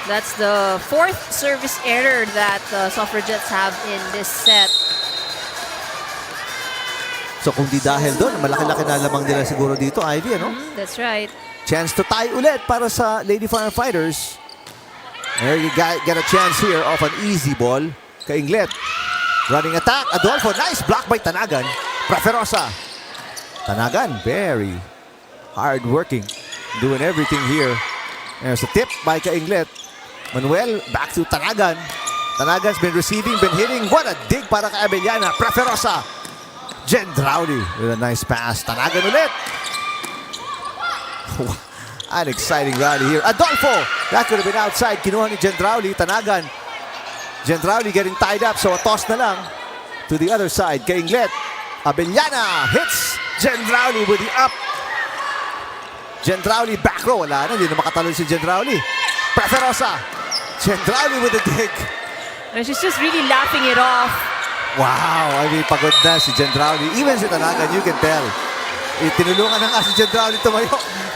That's the 4th service error that Suffragettes have in this set. So kung di dahil doon, malaki-laki na lamang nila siguro dito, Ivy, ano? That's right. Chance to tie ulit para sa Lady Firefighters. There you get a chance here off an easy ball. Kainglet. Running attack. Adolfo, nice block by Tanagan. Preferosa. Tanagan, very hard working. Doing everything here. There's a tip by Kainglet. Manuel, back to Tanagan. Tanagan's been receiving, been hitting. What a dig para kay Abellana. Preferosa. Gendrauli with a nice pass. Tanagan ulit. An exciting rally here. Adolfo! That could have been outside. Kinuha ni Gendrauli. Tanagan. Gendrauli getting tied up. So a toss na lang to the other side. Kainglet. Abellana hits Gendrauli with the up. Gendrauli back row. Wala na. Hindi na makatalo si Gendrauli. Preferosa. Gendrauli with a dig. And she's just really laughing it off. Wow, I mean, pagod na si Gendrauli. Even si Tanagan, you can tell. Tinulungan na nga si Gendrauli tumayo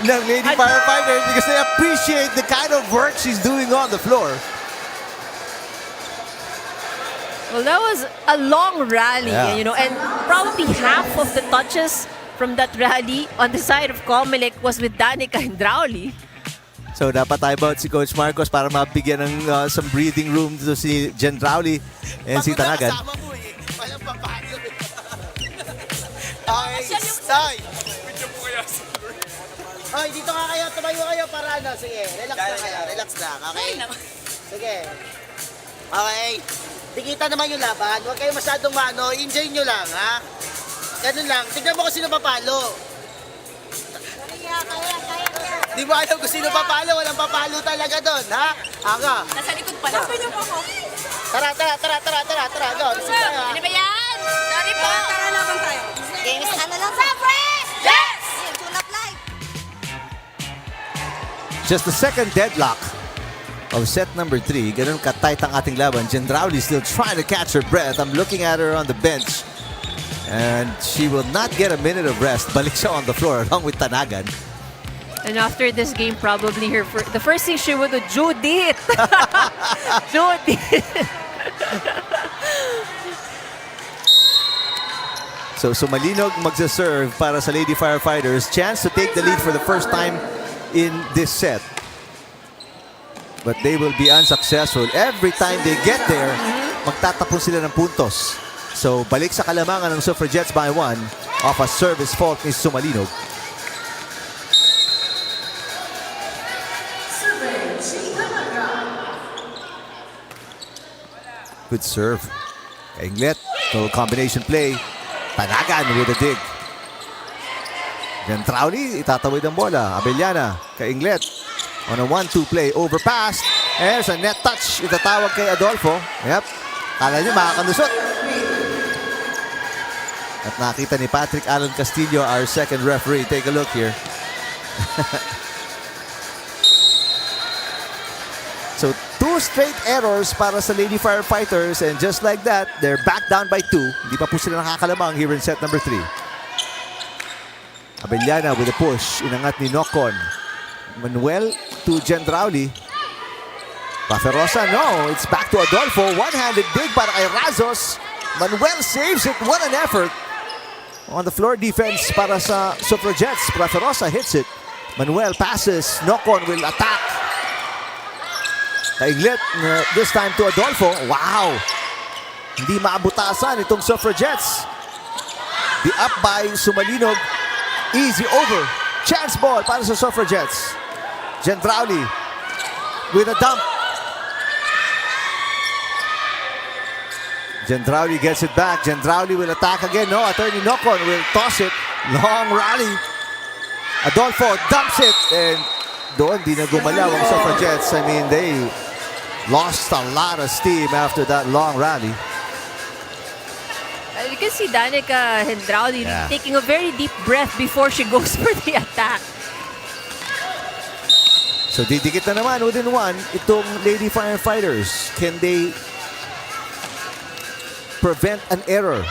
ng Lady Firefighters because they appreciate the kind of work she's doing on the floor. Well, that was a long rally, Yeah. you know, and probably half of the touches from that rally on the side of COMELEC was with Danica Gendrauli. So dapat tayo about si Coach Marcos para mabigyan ng some breathing room to si Gendrauli and si Tanagan. Ay, Ay, dito nga kayo, tumayo kayo para ano, sige, relax lang kayo, relax lang, okay? Sige. Okay. Tikita naman yung laban, huwag kayo masyadong enjoy nyo lang, ha? Ganun lang, tignan mo kung sino papalo. Di ba alam kung sino papalo, walang papalo talaga doon, ha? Aga. Nasa likod pa lang. Pwede mo ako. Tara, go. Listen tayo, ha? Ano ba yan? Sorry po. Tara, laban tayo. Games, ano lang? Suffrage! Yes! Tulap live. Just the second deadlock of set number 3. Ganun ka-tight ang ating laban. Gendrauli still trying to catch her breath. I'm looking at her on the bench. And she will not get a minute of rest. Balik siya on the floor along with Tanagan. And after this game, probably the first thing she would do, Judith! Judith! So Sumalinog magsaserve para sa Lady Firefighters. Chance to take the lead for the first time in this set. But they will be unsuccessful. Every time they get there, magtatapon sila ng puntos. So balik sa kalamangan ng Suffragettes by 1 off a service fault ni Sumalinog. Good serve. Kainglet. No combination play. Tanagan with a dig. Gendrauli, itatawid ang bola. Abellana, Kainglet. On a 1-2 play, overpass. There's a net touch. Itatawag kay Adolfo. Yep. Kala niyo makakalusot. At nakita ni Patrick Alan Castillo, our second referee. Take a look here. So, 2 straight errors para sa Lady Firefighters, and just like that, they're back down by 2. Hindi pa po sila nakakalamang here in set number 3. Abellana with a push. Inangat ni Nocon. Manuel to Gendrauli. Paferosa, no. It's back to Adolfo. One-handed dig para kay Razos. Manuel saves it. What an effort. On the floor defense para sa Suffragettes. Paferosa hits it. Manuel passes. Nocon will attack. Kainglet, this time to Adolfo. Wow! Hindi maabutasan itong Suffragettes. The up by Sumalinog. Easy over. Chance ball para sa Suffragettes. Gendrauli with a dump. Gendrauli gets it back. Gendrauli will attack again. No, Attorney Nocon will toss it. Long rally. Adolfo dumps it. And doon, di na gumalaw ang Suffragettes. I mean, they lost a lot of steam after that long rally. You can see Danica Gendrauli taking a very deep breath before she goes for the attack. So didikit na naman within one itong Lady Firefighters. Can they prevent an error?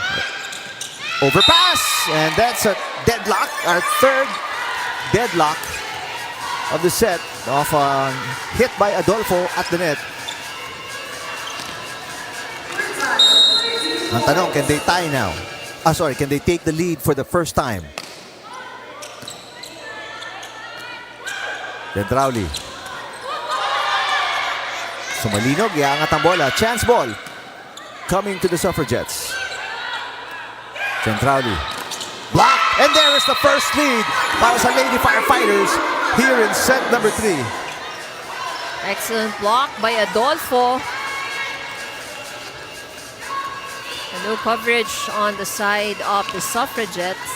Overpass! And that's a deadlock. Our third deadlock of the set of a hit by Adolfo at the net. Ang tanong, can they tie now? Can they take the lead for the first time? Gendrauli. Sumalinog, iangat ang bola. Chance ball. Coming to the Suffragettes. Gendrauli. Block. And there is the first lead para sa Lady Firefighters here in set number 3. Excellent block by Adolfo. And no coverage on the side of the Suffragettes.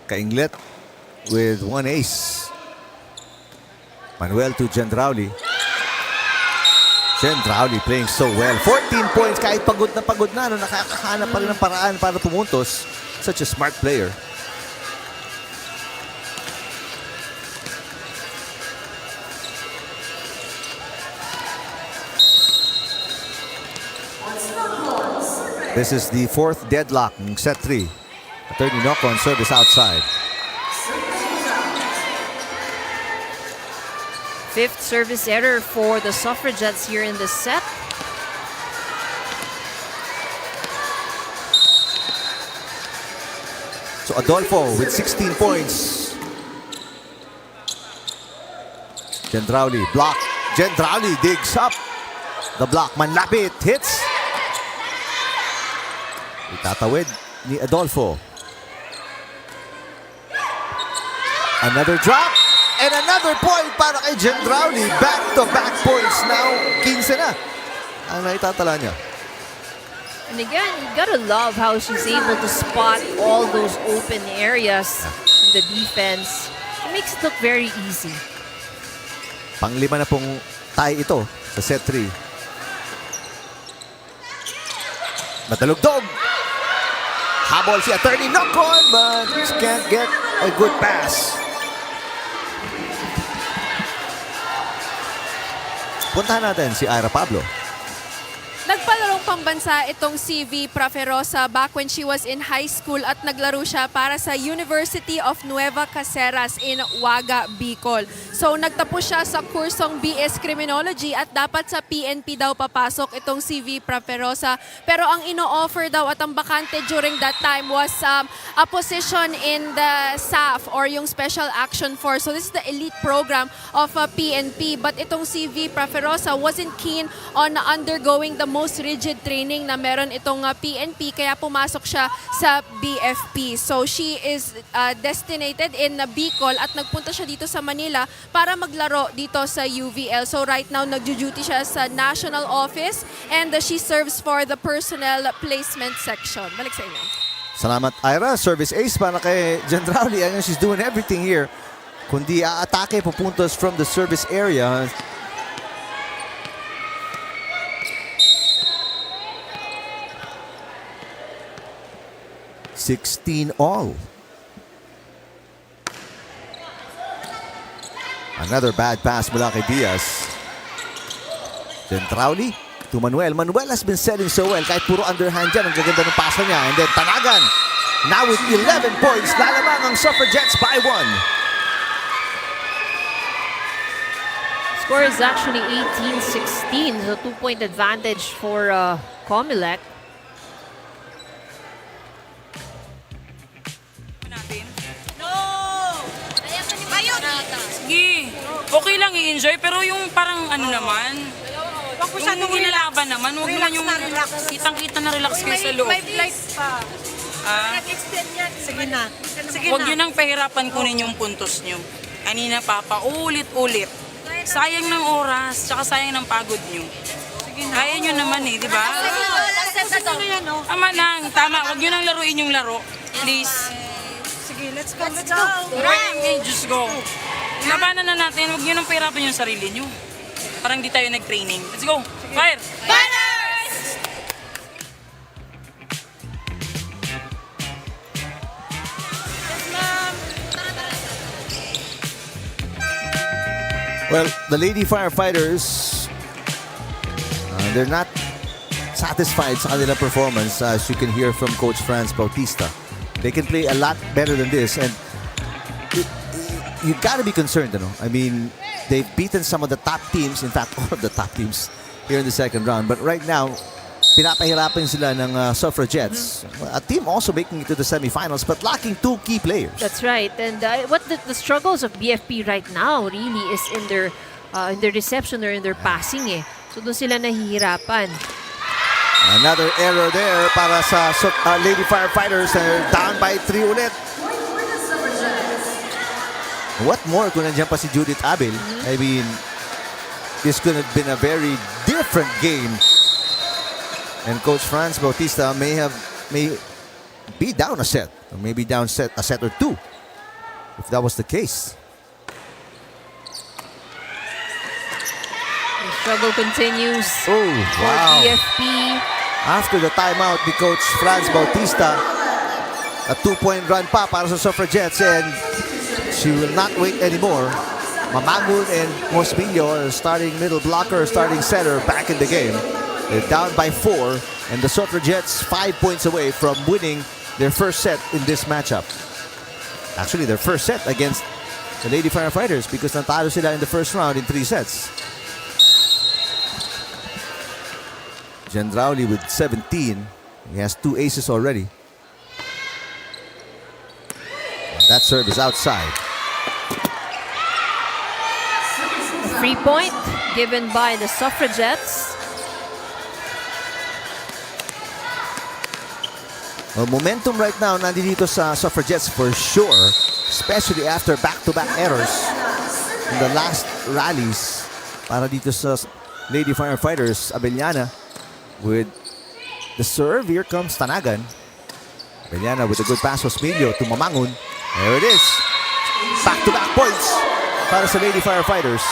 Kainglet with one ace. Manuel to Gendrauli. Gendrauli playing so well. 14 points kahit pagod na no, nakakahanap pa rin ng paraan para pumuntos. Such a smart player. This is the fourth deadlock in set 3. Attorney Nocon service outside. Fifth service error for the Suffragettes here in this set. So Adolfo with 16 points. Gendrauli block. Gendrauli digs up the block. Manlapit hits. Itatawid ni Adolfo. Another drop. And another point para kay Gendrauli. Back-to-back points now. 15 na ang naitatala niya. And again, you gotta love how she's able to spot all those open areas in the defense. It makes it look very easy. Panglima na pong tie ito sa set 3. Matalugdog. Habol si Attorney Nocon but can't get a good pass. Puntahan natin si Ira Pablo. Nagpalarong pambansa itong si V. Praferosa back when she was in high school at naglaro siya para sa University of Nueva Caceres in Waga, Bicol. So nagtapos siya sa kursong BS Criminology at dapat sa PNP daw papasok itong si V. Praferosa. Pero ang ino-offer daw at ang bakante during that time was a position in the SAF or yung Special Action Force. So this is the elite program of PNP. But itong si V. Praferosa wasn't keen on undergoing the most rigid training na meron itong PNP kaya pumasok siya sa BFP. So she is destinated in Bicol at nagpunta siya dito sa Manila para maglaro dito sa UVL. So right now nagjo-duty siya sa National Office and she serves for the Personnel Placement Section. Balik sa inyo. Salamat Ira. Service ace para kay Gendrauli. She's doing everything here. Kundi aatake pupuntos from the service area. all. Another bad pass mula kay Diaz. Gendrauli to Manuel. Manuel has been selling so well. Kahit puro underhand dyan, ang gaganda ng pasa niya. And then Tanagan. Now with 11 points, lalamang ang Suffragettes by 1. Score is actually 18-16. So 2-point advantage for COMELEC. sige. Okay lang i-enjoy, pero yung parang ano naman, yung nilalaban naman, huwag naman yung kitang-kita na relax kayo sa loob. May flight pa. Ah, Nag-extend yan. Sige na. Sige huwag na. nyo nang pahirapan kunin yung puntos nyo. Kanina pa, paulit-ulit. Sayang ng oras, tsaka sayang ng pagod nyo. Kaya nyo naman eh, di ba? Tama lang, tama. Huwag nyo nang laruin yung laro. Please. Sige, let's go. Let's go. Okay, just go. Labanan na natin, huwag nyo nang pahirapan yung sarili nyo. Parang di tayo nag-training. Let's go. Fire! Fighters! Well, the Lady Firefighters, they're not satisfied sa kanilang performance, as you can hear from Coach Franz Bautista. They can play a lot better than this, and you've got to be concerned, I mean, they've beaten some of the top teams, in fact, all of the top teams here in the second round. But right now, pinapahirapan sila ng Suffragettes. A team also making it to the semifinals, but lacking 2 key players. That's right. And what the struggles of BFP right now really is in their reception or in their passing eh. So doon sila nahihirapan. Another error there para sa Lady Firefighters. They're down by 3 ulit. What more kung nandiyan pa si Judith Abel? I mean, this could have been a very different game. And Coach Franz Bautista may be down a set, or maybe down a set or 2, if that was the case. The struggle continues. Oh, wow. BFP. After the timeout ni Coach Franz Bautista, a 2-point run pa para sa Suffragettes, and she will not wait anymore. Mamangun and Mosbillo, starting middle blocker, starting center, back in the game. They're down by 4, and the Suffragettes 5 points away from winning their first set in this matchup. Actually, their first set against the Lady Firefighters, because natalo sila in the first round in 3 sets. Gendrauli with 17. He has 2 aces already. And that serve is outside. A free point given by the Suffragettes. Well, momentum right now nandito sa Suffragettes for sure, especially after back-to-back errors in the last rallies. Para dito sa Lady Firefighters, Abellana with the serve. Here comes Tanagan. Abellana with a good pass was Milio to Mamangun. There it is. Back-to-back points para sa Lady Firefighters.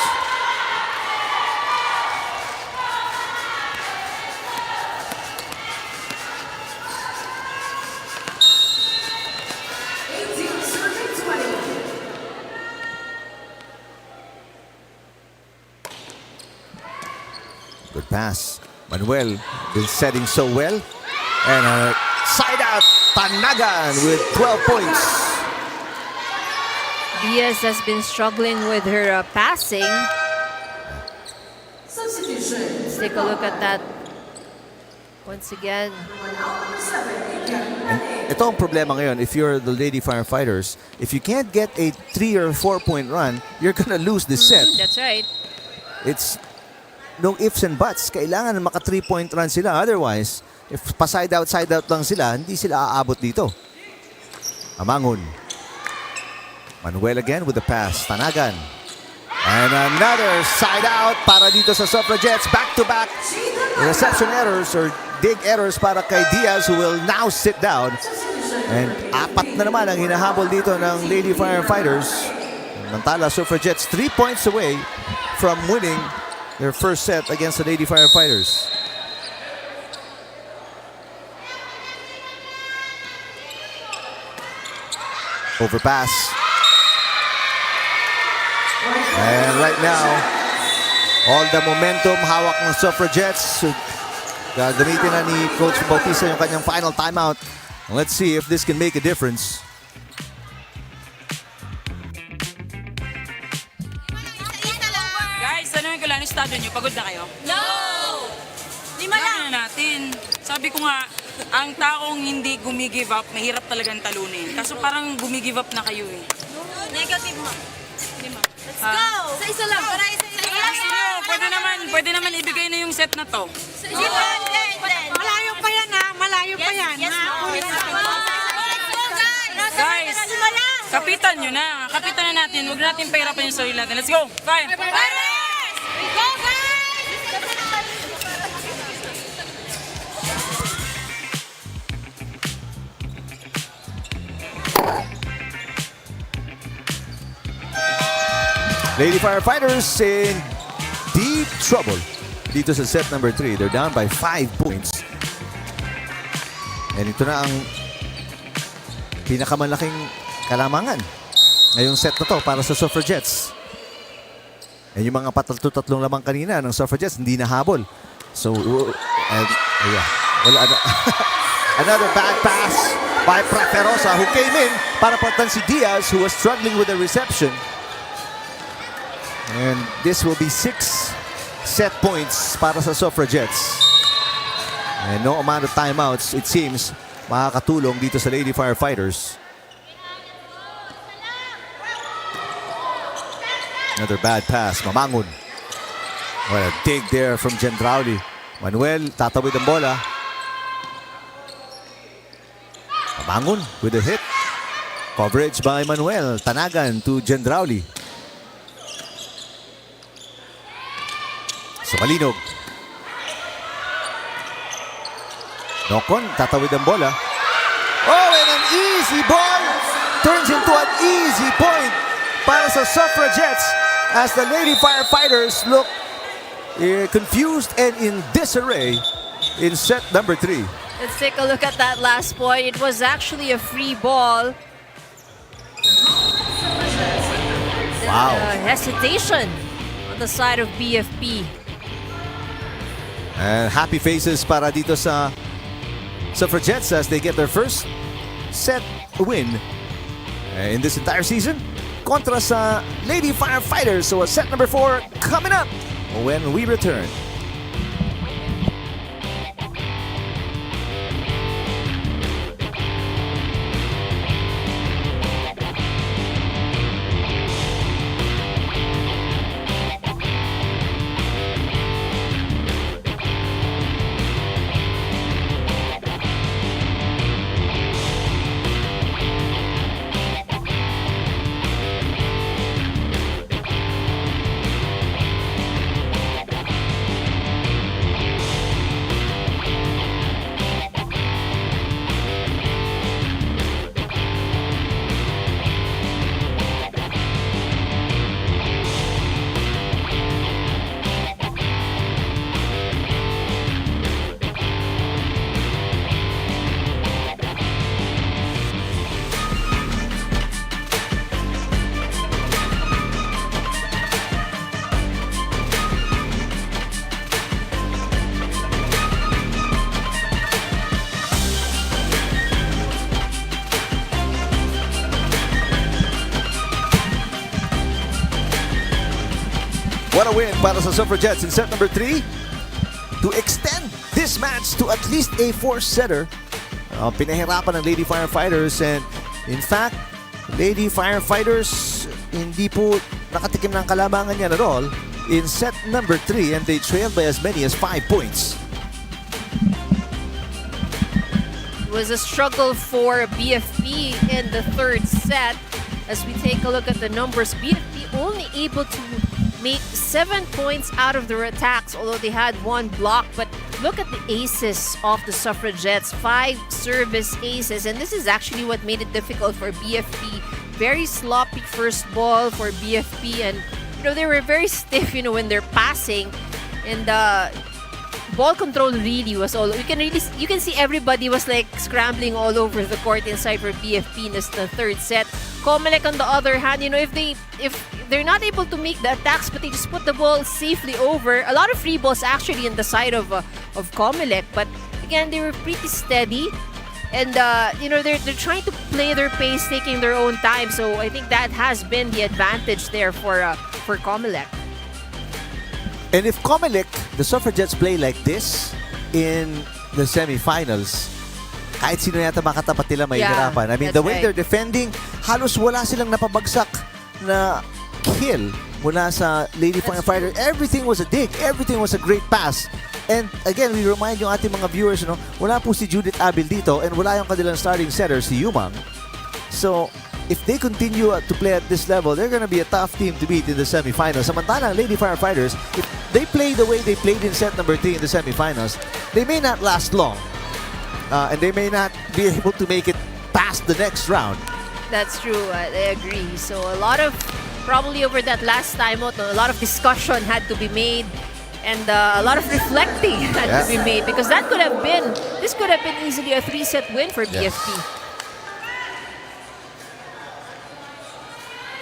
Good pass. Manuel been setting so well. And a side out. Tanagan with 12 points. Diaz has been struggling with her passing. Let's take a look at that once again. And ito ang problema ngayon. If you're the Lady Firefighters, if you can't get a 3 or 4 point run, you're gonna lose this set. That's right. It's no ifs and buts. Kailangan maka 3-point run sila. Otherwise, if pa-side out lang sila, hindi sila aabot dito. Amangun. Manuel again with the pass. Tanagan. And another side out para dito sa Suffragettes. Back-to-back reception errors or dig errors para kay Diaz, who will now sit down. And 4 na naman ang hinahabol dito ng Lady Firefighters. Mantala Suffragettes 3 points away from winning their first set against the Lady Firefighters. Overpass. And right now, all the momentum hawak ng Suffragettes. Gagamitin na ni Coach Bautista yung kanyang final timeout. Let's see if this can make a difference. Guys, tanongin ko lang, yung estado nyo, pagod na kayo? No! Lima lang natin. Sabi ko nga, ang taong hindi gumigive up, mahirap talagang talunin. Kaso parang gumigive up na kayo eh. Negative, ma. Lima. Let's Go! Sa isa lang. Para isa lang. Pwede naman ibigay na yung set na to. Malayo pa yan ha. Malayo pa yan. Guys, kapitan nyo na. Kapitan na natin. Huwag natin pahirapan yung sarili natin. Let's go. Fire! Go guys! Lady Firefighters in deep trouble. Dito sa set number 3, they're down by 5 points. And ito na ang pinakamalaking kalamangan ngayong set na to para sa Suffragettes. And yung mga patatlo-tatlong lamang kanina ng Suffragettes hindi nahabol. So, yeah. Well, another bad pass by Praterosa who came in para patan si Diaz who was struggling with the reception. And this will be 6 set points para sa Suffragettes. And no amount of timeouts, it seems, makakatulong dito sa Lady Firefighters. Another bad pass, Mamangon. What a dig there from Gendrauli. Manuel, tatawid ang bola. Mamangon with a hit. Coverage by Manuel. Tanagan to Gendrauli. Sumalinog. Nokon, tatawid ang bola. Oh, and an easy ball turns into an easy point para sa Suffragettes as the Lady Firefighters look confused and in disarray in set number 3. Let's take a look at that last point. It was actually a free ball. Wow. Hesitation on the side of BFP. And happy faces para dito sa Suffragettes as they get their first set win in this entire season kontra sa Lady Firefighters. So set number 4 coming up when we return. What a win para sa Suffragettes in set number 3 to extend this match to at least a 4-setter. Pinahirapan ng Lady Firefighters and in fact, Lady Firefighters hindi po nakatikim ng kalamangan yan at all in set number 3 and they trailed by as many as 5 points. It was a struggle for BFP in the third set. As we take a look at the numbers, BFP only able to make 7 points out of their attacks, although they had 1 block. But look at the aces of the Suffragettes, 5 service aces. And this is actually what made it difficult for BFP. Very sloppy first ball for BFP. And, they were very stiff, when they're passing. And ball control really was all. You can see everybody was like scrambling all over the court inside for BFP in the third set. COMELEC on the other hand, if they're not able to make the attacks, but they just put the ball safely over. A lot of free balls actually in the side of COMELEC, but again they were pretty steady, and they're trying to play their pace, taking their own time. So I think that has been the advantage there for COMELEC. And if COMELEC, the Suffragettes play like this in the semifinals, kahit sino yata makatapat nila mahihirapan. I mean, the way they're defending, halos wala silang napabagsak na kill mula sa Lady Firefighter. Everything was a dig. Everything was a great pass. And again, we remind yung ating mga viewers, wala po si Judith Abil dito and wala yung kanilang starting setter, si Yumang. So, if they continue to play at this level, they're gonna be a tough team to beat in the semifinals. Samantalang Lady Firefighters, if they play the way they played in set number 3 in the semifinals, they may not last long. And they may not be able to make it past the next round. That's true. I agree. So a lot of, probably over that last time out, a lot of discussion had to be made and a lot of reflecting had to be made because this could have been easily a 3-set win for BFP.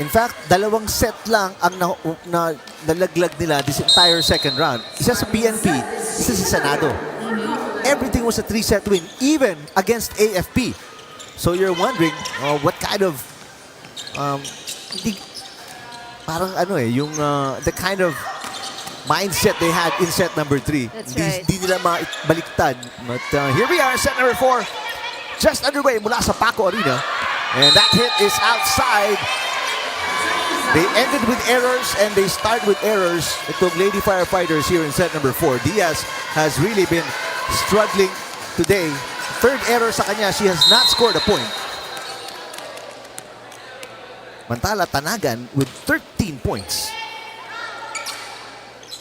In fact, 2 set lang ang nalaglag nila this entire second round. Isa sa PNP, isa sa Senado. Everything was a 3-set win, even against AFP. So you're wondering what kind of the kind of mindset they had in set number 3. That's right. Di nila baliktad. But here we are, set number 4. Just underway mula sa Paco Arena. And that hit is outside. They ended with errors and they start with errors. Itong Lady Firefighters here in set number 4. Diaz has really been struggling today. Third error sa kanya. She has not scored a point. Mantala Tanagan with 13 points.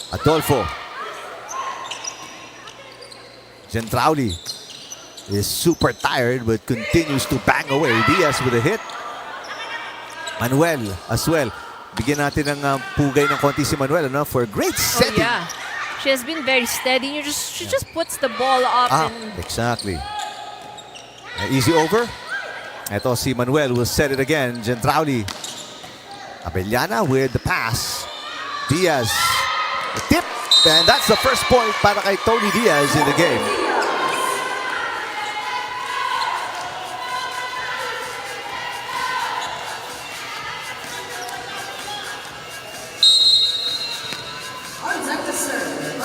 Adolfo. Gentrauli is super tired but continues to bang away. Diaz with a hit. Manuel as well. Bigyan natin ng pugay ng konti si Manuel for great setting. Oh, yeah. She has been very steady. She just puts the ball up. Exactly. Easy over. Ito si Manuel will set it again. Gentrauli. Abellana with the pass. Diaz. The tip. And that's the first point para kay Tony Diaz in the game.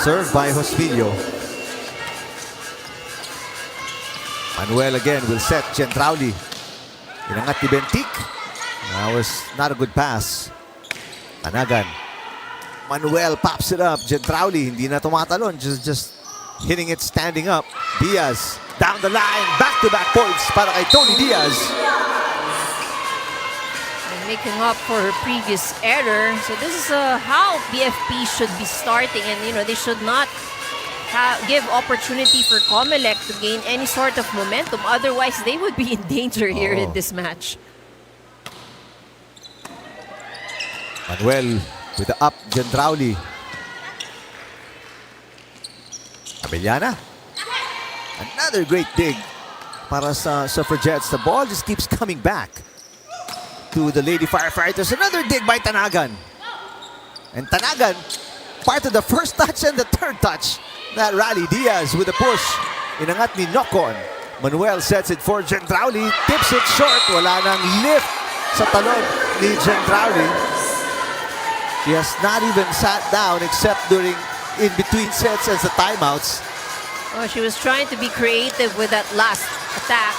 Served by Hospilio. Manuel again will set Gentrauli. Inangat ni Bentic. That was not a good pass. Tanagan. Manuel pops it up. Gentrauli hindi na tumatalon. Just hitting it standing up. Diaz down the line. Back-to-back points para kay Tony Diaz. Making up for her previous error. So this is how BFP should be starting, and they should not give opportunity for COMELEC to gain any sort of momentum. Otherwise, they would be in danger here in this match. Manuel with the up. Gentrauli. Abellana. Another great dig para sa Suffragettes. The ball just keeps coming back to the Lady Firefighters. Another dig by Tanagan. And Tanagan, part of the first touch and the third touch. That rally. Diaz with a push. Inangat ni Nocon. Manuel sets it for Gentrauli. Tips it short. Wala nang lift sa talon ni Gentrauli. She has not even sat down except during in between sets as the timeouts. Oh, she was trying to be creative with that last attack.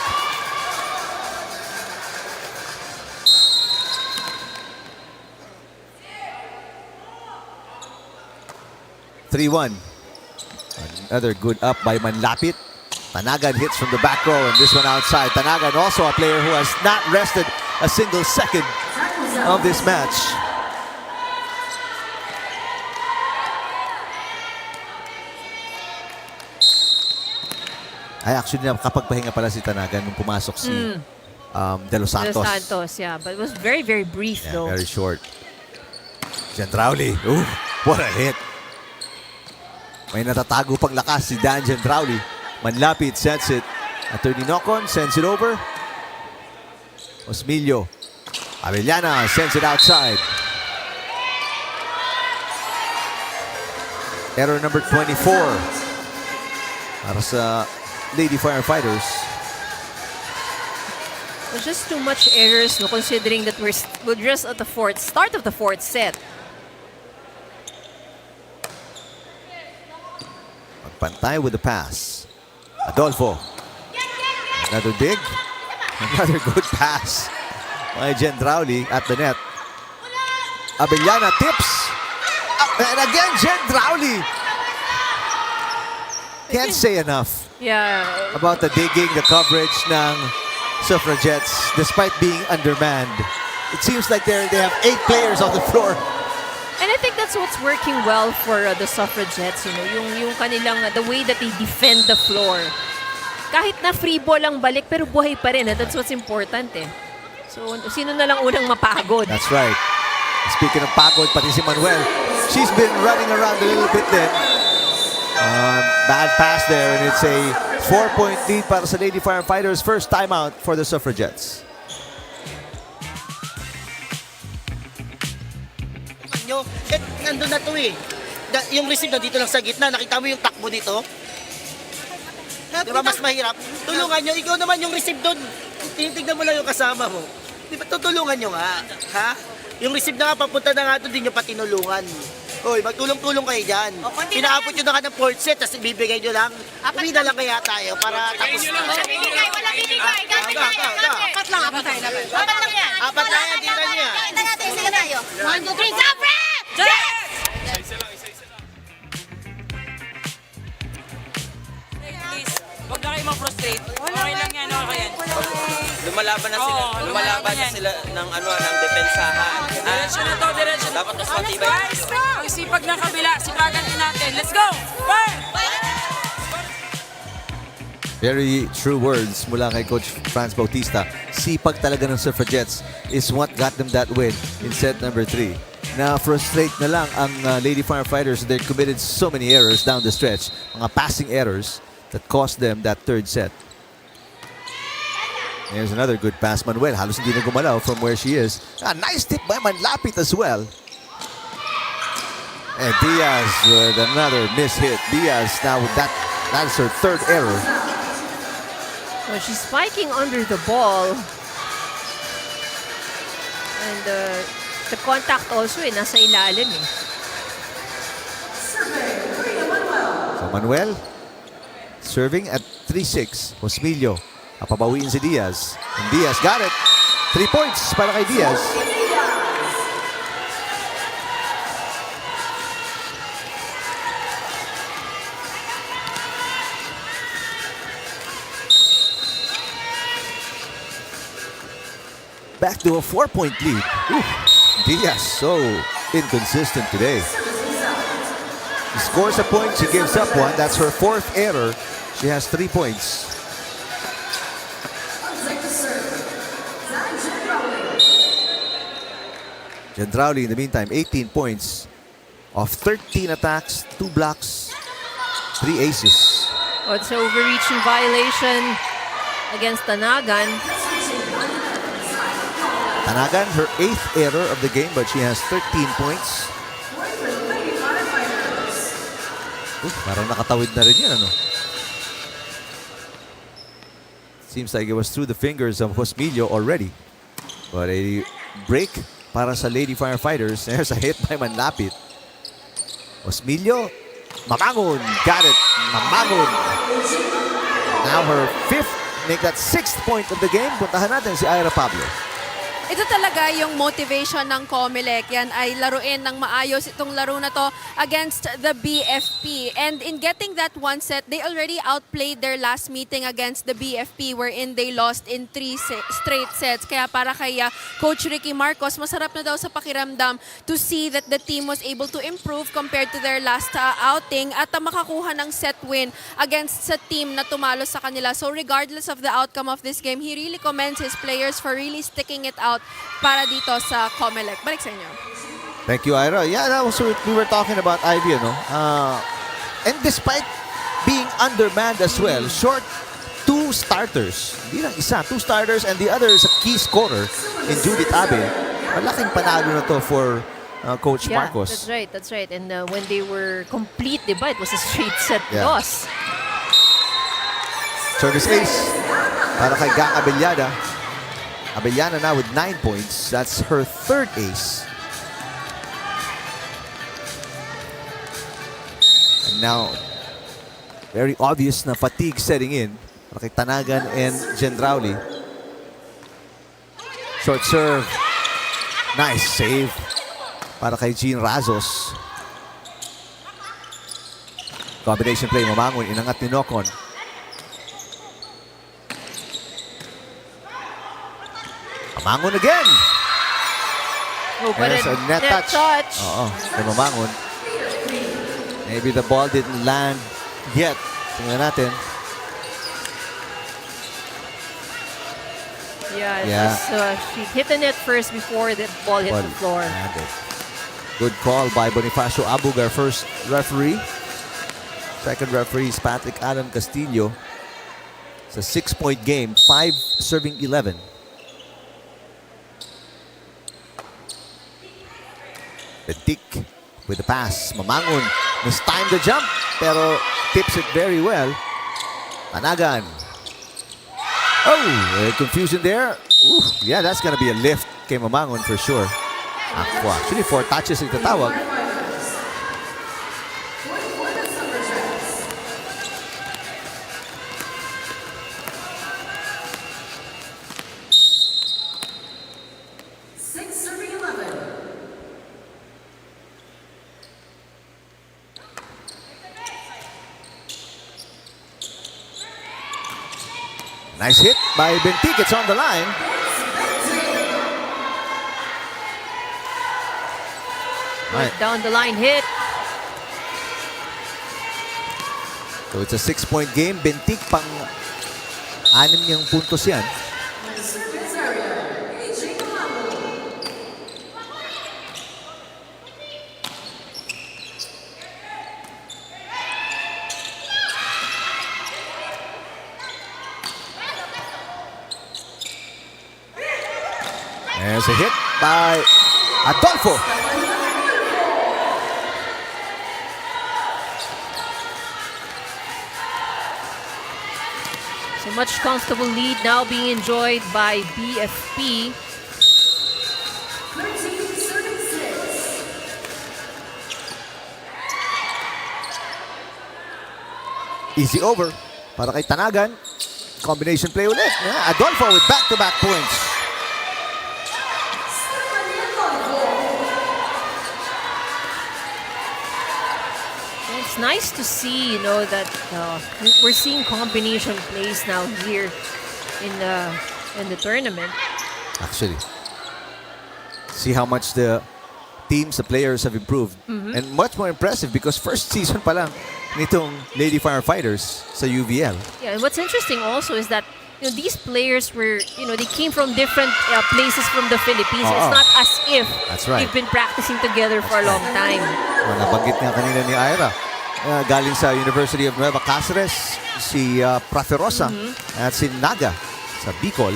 3-1. Another good up by Manlapit. Tanagan hits from the back row and this one outside. Tanagan also a player who has not rested a single second of this match. Ay, actually, nakapagpahinga pala si Tanagan nung pumasok si De Los Santos. De Los Santos, yeah. But it was very, very brief, though. Very short. Gentrauli. Ooh, what a hit. May natatago pang lakas si Dan Gentrauli. Manlapit sets it. Attorney Nocon sends it over. Osmilio. Avellana sends it outside. Error number 24 para sa Lady Firefighters. There's just too much errors, no, considering that we're just at the start of the fourth set. Pantay with the pass. Adolfo. Another dig. Another good pass by Gentrauli at the net. Abellana tips. And again, Jen Drowley. Can't say enough about the digging, the coverage ng Suffragettes despite being undermanned. It seems like they have 8 players on the floor. And I think that's what's working well for the Suffragettes, you know, yung kanilang, the way that they defend the floor. Kahit na free ball ang balik, pero buhay pa rin. That's what's important eh. So, sino na lang unang mapagod? That's right. Speaking of pagod, pati si Manuel, she's been running around a little bit then. Bad pass there, and it's a 4-point lead para sa Lady Firefighters. First timeout for the Suffragettes. Nandun na to eh. Yung receive na dito lang sa gitna, nakita mo yung takbo dito? Di ba mas mahirap? Tulungan nyo, ikaw naman yung receive doon. Tinitignan mo lang yung kasama mo. Di ba tutulungan nyo nga? Ha? Yung receive na nga, papunta na nga doon, di nyo pa tinulungan. Hoy, magtulong-tulong kayo dyan. Pinaabot nyo na ka ng fourth set, tapos ibibigay nyo lang. Uwi na lang kaya tayo para tapos na. Walang bibigay. Apat lang yan. Apat lang yan, tingnan nyo yan. Kita natin, sige tayo. 1, 2, 3, Suffragettes! Please, huwag na kayo ma-frustrate. Okay lang yan, okay yan. Lumalaban na sila. Lumalaban na sila ng ng depensahan. Diretso na to, diretso na. Dapat mas matibay. Ang sipag ng kabila, sipagan din natin. Let's go! Fire! Very true words mula kay Coach Franz Bautista. Sipag talaga ng Suffragettes is what got them that win in set number 3. Na-frustrate na lang ang Lady Firefighters. They committed so many errors down the stretch. Mga passing errors that cost them that third set. There's another good pass. Manuel, halos hindi na gumalaw from where she is. Nice tip by Manlapit as well. And Diaz with another miss hit. Diaz now with that's her third error. Well, she's spiking under the ball. And the contact also nasa ilalim eh. So Manuel serving at 3-6. Josmillo. Papabawiin si Diaz. And Diaz got it. 3 points para kay Diaz. Back to a 4-point lead. Diaz so inconsistent today. She scores a point, she gives up one. That's her 4th error. She has 3 points. Gendrauli in the meantime, 18 points of 13 attacks, 2 blocks, 3 aces. Oh, it's an overreaching violation against Tanagan. Tanagan, her 8th error of the game, but she has 13 points. Parang nakatawid na rin yan, ano? Seems like it was through the fingers of Josmillo already. But a break para sa Lady Firefighters. There's a hit by Manlapit. Josmillo, mamangon, got it, mamangon. Now her 5th, make that 6th point of the game. Puntahan natin si Ira Pablo. Ito talaga yung motivation ng COMELEC. Yan ay laruin ng maayos itong laro na to against the BFP. And in getting that 1 set, they already outplayed their last meeting against the BFP wherein they lost in 3 straight sets. Kaya para kay Coach Ricky Marcos, masarap na daw sa pakiramdam to see that the team was able to improve compared to their last outing at makakuha ng set win against sa team na tumalo sa kanila. So regardless of the outcome of this game, he really commends his players for really sticking it out para dito sa COMELEC. Balik sa inyo. Thank you, Ira. Yeah, that was what we were talking about Ivy, no? And despite being undermanned as well, short 2 starters. Hindi lang isa, 2 starters and the other is a key scorer in Judith Abe. Malaking panalo na to for Coach Marcos. That's right, that's right. And when they were complete, diba, it was a straight set loss. Service ace para kay Gang Abellana. Abellana now with 9 points. That's her 3rd ace. And now, very obvious na fatigue setting in para kay Tanagan and Gendrauli. Short serve. Nice save. para kay Jean Razos. Combination play, Mamangon, inangat ni Nocon. Mamangon again! Oh, but There's a net touch. Oo, kay Mamangon. Maybe the ball didn't land yet. Tingnan natin. Yeah, she hit the net first before the ball hit the floor. Landed. Good call by Bonifacio Abugar, first referee. Second referee is Patrick Alan Castillo. It's a 6-point game, 5 serving 11. Bentik with the pass. Mamangon mistimed the jump, pero tips it very well. Tanagan. Oh, confusion there. Ooh, yeah, that's gonna be a lift kay Mamangon for sure. Actually, 4 touches yung tatawag. Nice hit by Bentik. It's on the line. Right. Down the line hit. So it's a 6-point game. Bentik pang 6 niyang puntos yan. There's a hit by Adolfo. So much comfortable lead now being enjoyed by BFP. Easy over para kay Tanagan. Combination play ulit. Yeah, Adolfo with back-to-back points. It's nice to see, you know, that we're seeing combination plays now here in the tournament. Actually, see how much the teams, the players have improved. And much more impressive because first season pa lang nitong Lady Firefighters sa UVL. Yeah, and what's interesting also is that, you know, these players were, you know, they came from different places from the Philippines. It's not as if they've been practicing together for a long time. Nabanggit nga kanina ni Ira. Galing sa University of Nueva Cáceres, si Praferosa at si Naga sa Bicol.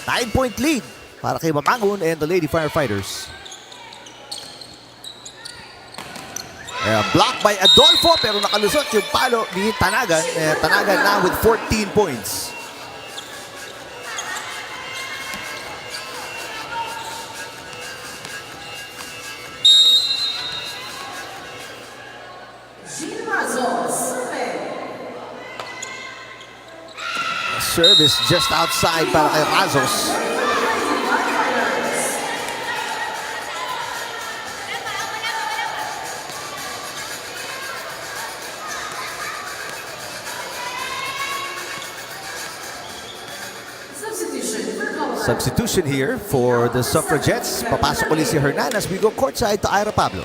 9-point lead para kay Mamangon and the Lady Firefighters. Block by Adolfo pero nakalusot yung palo ni Tanagan. Tanagan now with 14 points. Service just outside para kay Razos. Substitution here for the Suffragettes. Papasok ulit si Hernan as we go courtside to Ira Pablo.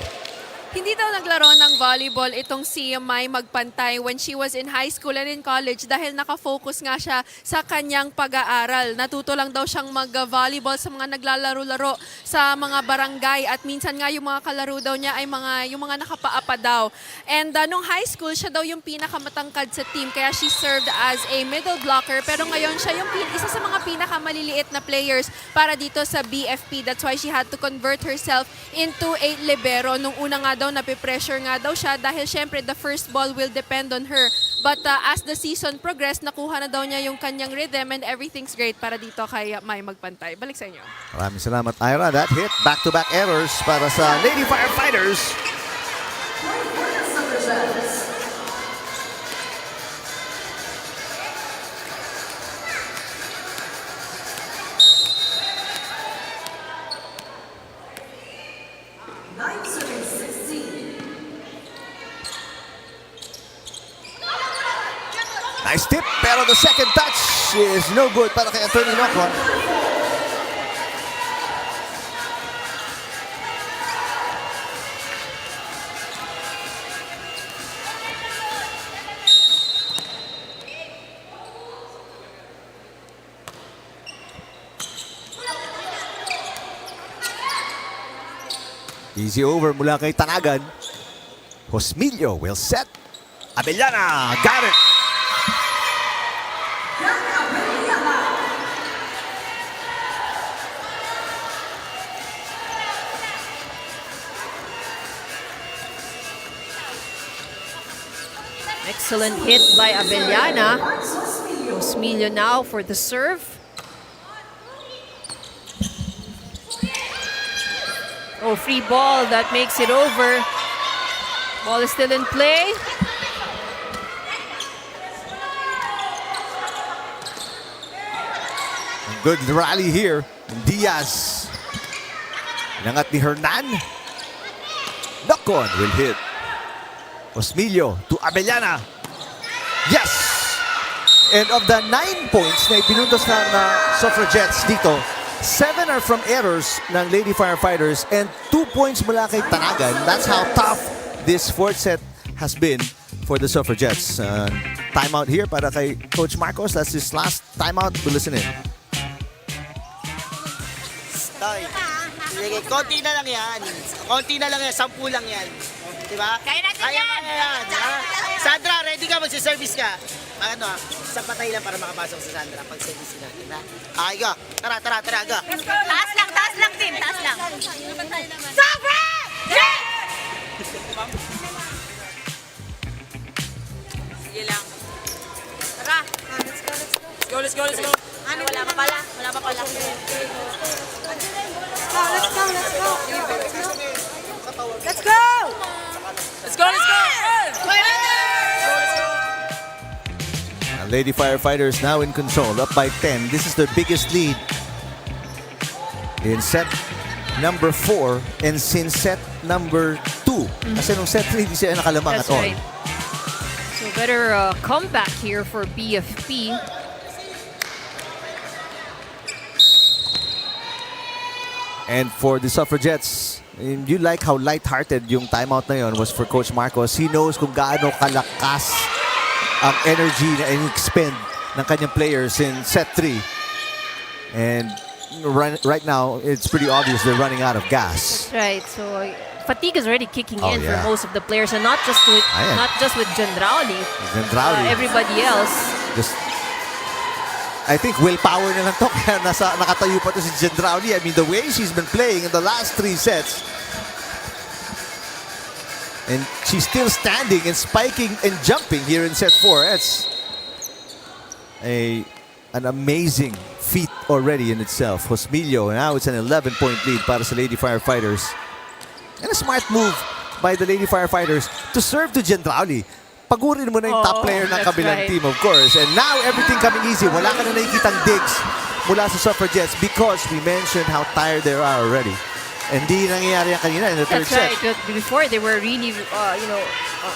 Hindi daw naglaro ng volleyball itong si Mai Magpantay when she was in high school and in college dahil nakafocus nga siya sa kanyang pag-aaral. Natuto lang daw siyang mag-volleyball sa mga naglalaro-laro sa mga barangay at minsan nga yung mga kalaro daw niya ay yung mga nakapaapa daw. And nung high school, siya daw yung pinakamatangkad sa team kaya she served as a middle blocker pero ngayon siya yung isa sa mga pinakamaliliit na players para dito sa BFP. That's why she had to convert herself into a libero. Nung una nga daw, napipressure nga daw siya dahil syempre the first ball will depend on her. But as the season progressed, nakuha na daw niya yung kanyang rhythm and everything's great para dito kay Mai Magpantay. Balik sa inyo. Maraming salamat, Ira. That hit, back-to-back errors para sa Lady Firefighters. Nice tip, pero the second touch is no good para kay Attorney Nocon. Easy over mula kay Tanagan. Josmilio will set. Abellana, got it. Excellent hit by Abellana. Josmilio now for the serve. Oh, free ball that makes it over. Ball is still in play. Good rally here. Diaz. Inangat ni Hernan. Nocon will hit. Osmilio to Abellana. Yes! And of the 9 points na ipinuntos ng Suffragettes dito, 7 are from errors ng Lady Firefighters and 2 points mula kay Tanagan. That's how tough this fourth set has been for the Suffragettes. Timeout here para kay Coach Marcos. That's his last timeout. We'll listen in. Toy, sige, konti na lang yan. Konti na lang yan, 10 lang yan. Diba? Kaya natin yan! Sandra, ready ka? Magsiservice ka. Ano isang patay lang para makapasok si Sandra pag service natin, ha? Okay, go. Tara, go. Taas lang, team. Taas lang. Sobra! Yes! Sige lang. Tara. Let's go. Wala pa pala. Let's go! Lady Firefighters now in control, up by 10. This is their biggest lead in set number 4 and since set number 2. Kasi nung set 3, hindi sila nakalamang at all. Right. So better comeback here for BFP. And for the Suffragettes, you like how light-hearted yung timeout na yun was for Coach Marcos. He knows kung gaano kalakas ang energy na in-expend ng kanyang players in set 3. And right now, it's pretty obvious they're running out of gas. That's right. So fatigue is already kicking in yeah. for most of the players, and not just with Gendrauli. Everybody else. I think willpower na lang to kaya nakatayo pa to si Gendrauli. I mean, the way she's been playing in the last 3 sets. And she's still standing and spiking and jumping here in set 4. It's an amazing feat already in itself. Josmilio, now it's an 11-point lead para sa Lady Firefighters. And a smart move by the Lady Firefighters to serve to Gendrauli. Pagurin mo na yung top player ng kabilang team, of course. And now, everything coming easy. Wala ka na nakikitang digs mula sa Suffragettes because we mentioned how tired they are already. And di nangyayari yan kanina in the third set. That's right. Before, they were really,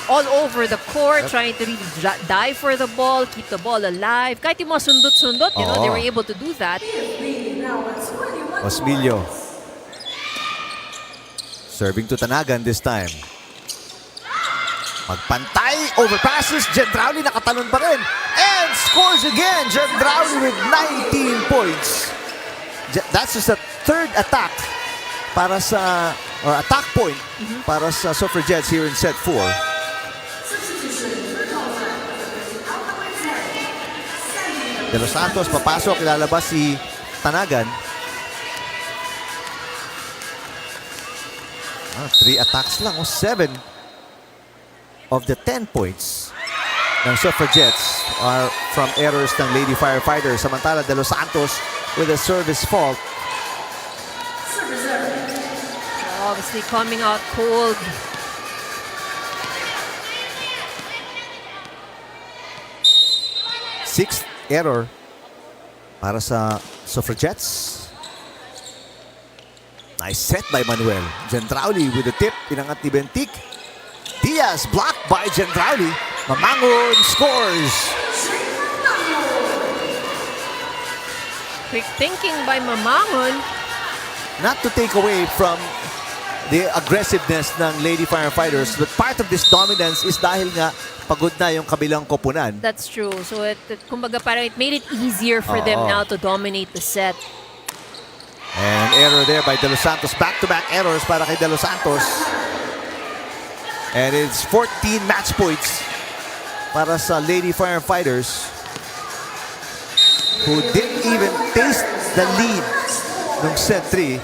all over the court, trying to really dive for the ball, keep the ball alive. Kahit yung mga sundot-sundot, they were able to do that. Osmilio. Serving to Tanagan this time. Magpantay, overpasses, Gendrauli nakatalon pa rin. And scores again, Gendrauli with 19 points. That's just a third attack para sa, or attack point para sa Suffragettes here in set 4. De Los Santos papasok, ilalabas si Tanagan. 3 attacks lang, 7 of the 10 points ng Suffragettes are from errors ng Lady Firefighters. Samantala, De Los Santos with a service fault. Obviously coming out cold. Sixth error para sa Suffragettes. Nice set by Manuel. Gendrauli with the tip. Inangat ni Bentic. Diaz blocked by Gendrauli. Mamangon scores. Quick thinking by Mamangon. Not to take away from the aggressiveness ng Lady Firefighters, but part of this dominance is dahil nga pagod na yung kabilang koponan. That's true. So kumbaga parang it made it easier for them now to dominate the set. And error there by De Los Santos. Back-to-back errors para kay De Los Santos. And it's 14 match points para sa Lady Firefighters, who didn't even taste the lead ng set 3.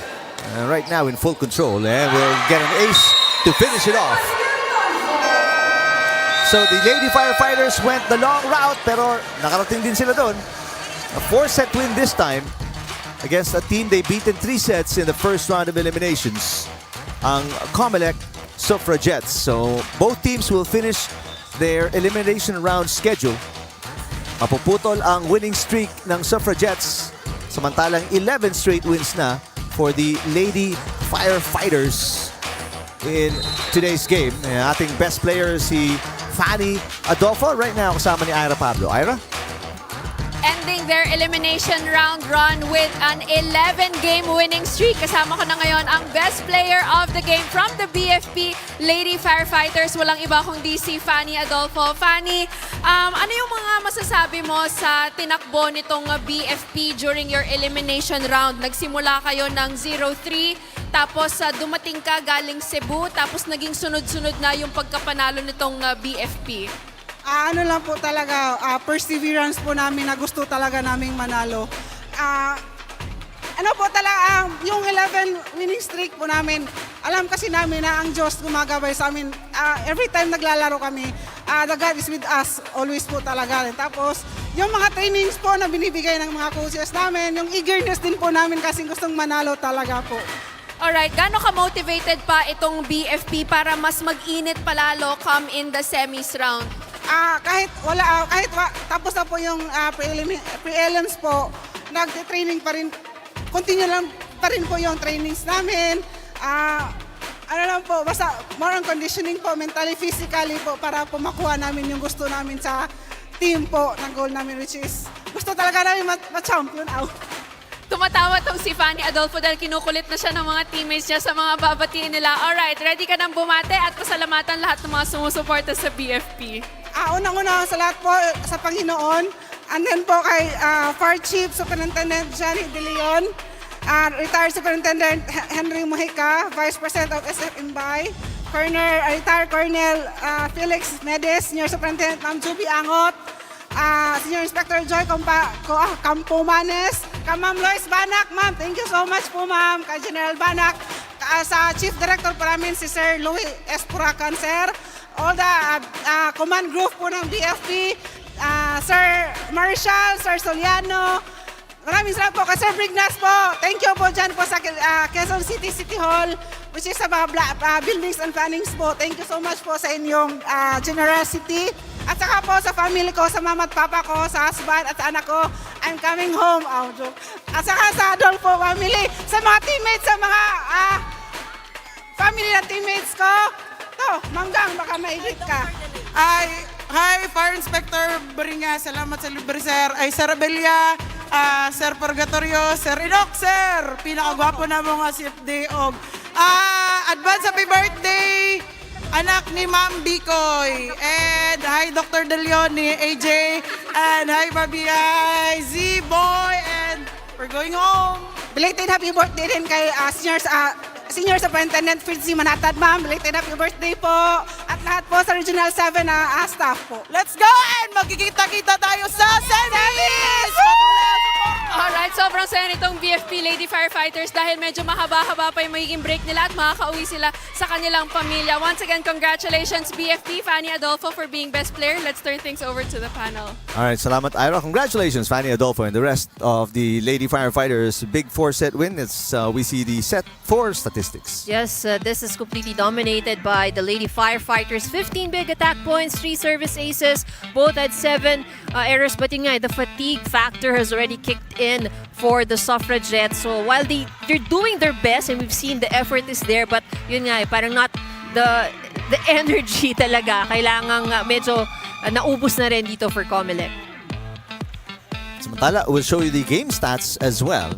Right now in full control, and will get an ace to finish it off. So the Lady Firefighters went the long route, pero nakarating din sila doon. A 4-set win this time against a team they beat in 3 sets in the first round of eliminations, ang COMELEC Suffragettes. So both teams will finish their elimination round schedule. Mapuputol ang winning streak ng Suffragettes, samantalang 11 straight wins na for the Lady Firefighters in today's game. Ating best player si Fanny Adolfo. Right now kasama ni Ira Pablo. Ira? Ending their elimination round run with an 11-game winning streak. Kasama ko na ngayon ang best player of the game from the BFP Lady Firefighters. Walang iba kundi si Fanny Adolfo. Fanny, ano yung mga masasabi mo sa tinakbo nitong BFP during your elimination round? Nagsimula kayo ng 0-3, tapos dumating ka galing Cebu, tapos naging sunod-sunod na yung pagkapanalo nitong BFP. Ano lang po talaga, perseverance po namin na gusto talaga naming manalo. Ano po talaga, yung 11 winning streak po namin, alam kasi namin na ang Diyos gumagabay sa amin. Every time naglalaro kami, the God is with us, always po talaga. Tapos, yung mga trainings po na binibigay ng mga coaches namin, yung eagerness din po namin kasi gustong manalo talaga po. Alright, gaano ka-motivated pa itong BFP para mas mag-init palalo come in the semis round? Tapos na po yung prelims po, nag-training pa rin, continue lang pa rin po yung trainings namin. Ano lang po, basta more on conditioning po, mentally, physically po, para po makuha namin yung gusto namin sa team po, ng goal namin, which is gusto talaga namin ma-champion out. Tumatawa tong si Fanny Adolfo dahil kinukulit na siya ng mga teammates niya sa mga babatiin nila. Alright, ready ka nang bumate at pasalamatan lahat ng mga sumusuporta sa BFP. Unang-una sa lahat po sa Panginoon, and then po kay Fire Chief Superintendent Johnny De Leon, retired Superintendent Henry Mujica, Vice President of SF Imbay, retired Colonel Felix Medes, Senior Superintendent Ma'am Juby Angot, Senior Inspector Joy Campomanes, Ma'am Lois Banak, ma'am, thank you so much po ma'am, kay General Banak, sa Chief Director po namin si Sir Louis Espuracan, sir, all the command group po ng BFP, Sir Marshall, Sir Soliano, maraming salamat po kay Sir Brignas po, thank you po dyan po sa Quezon City City Hall, which is sa buildings and plannings po, thank you so much po sa inyong generosity. At saka po sa family ko, sa mama at papa ko, sa husband at sa anak ko, I'm coming home. At saka sa Adolfo family, sa mga teammates, sa mga family na teammates ko. Manggang, baka maigit ka. Hi, Fire Inspector Baringa. Salamat sa libre, sir. Sir Abella, Sir Purgatorio, Sir Enoch, sir. Pinakagwapo na mga CFD. Advance happy birthday! Anak ni Ma'am Bicoy. And hi, Dr. De Leon, AJ. And hi, Bobby. Hi, Z-Boy. And we're going home. Belated happy birthday din kay Senior Superintendent Fritzy Manatad, ma'am. Belated happy birthday po. At lahat po sa Regional 7 na staff po. Let's go! And magkikita-kita tayo sa semis! Alright, sobrang saya nitong BFP Lady Firefighters dahil medyo mahaba-haba pa yung magiging break nila at makakauwi sila sa kanilang pamilya. Once again, congratulations BFP, Fanny Adolfo for being best player. Let's turn things over to the panel. Alright, salamat Ira. Congratulations Fanny Adolfo and the rest of the Lady Firefighters. Big 4-set win. It's, we see the set 4 statistics. Yes, this is completely dominated by the Lady Firefighters. 15 big attack points, 3 service aces. Both had 7 errors. But yun nga, the fatigue factor has already kicked in for the Suffragettes. So while they're doing their best and we've seen the effort is there, but yun nga, parang not the energy talaga. Kailangang medyo naubos na rin dito for COMELEC. Samantala, we'll show you the game stats as well.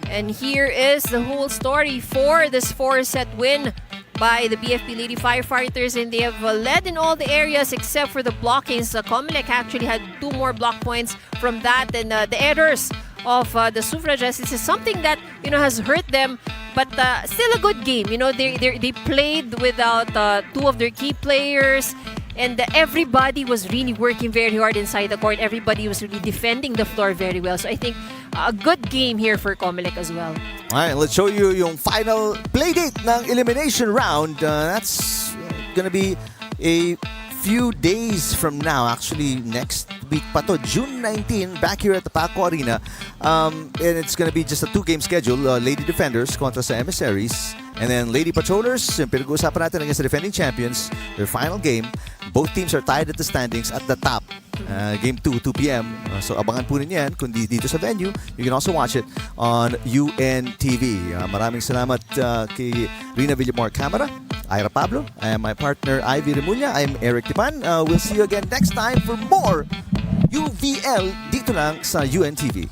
And here is the whole story for this 4-set win by the BFP Lady Firefighters, and they have led in all the areas except for the blockings. COMELEC actually had 2 more block points from that, and the errors of the Suffragettes. This is something that has hurt them, but still a good game. They played without 2 of their key players. And everybody was really working very hard inside the court. Everybody was really defending the floor very well. So I think a good game here for COMELEC as well. Alright, let's show you yung final playdate ng elimination round. That's gonna be a few days from now. Actually, next week pa to, June 19, back here at the Paco Arena. And it's gonna be just a 2-game schedule. Lady Defenders kontra sa Emissaries. And then Lady Patrollers, yung pinag-uusapan natin against the defending champions, their final game. Both teams are tied at the standings at the top. Game 2, 2 p.m. So abangan po ninyo yan. Kung dito sa venue, you can also watch it on UNTV. Maraming salamat kay Rina Villamor Camera, Ira Pablo, and my partner Ivy Remulla. I'm Eric Tipan. We'll see you again next time for more UVL dito lang sa UNTV.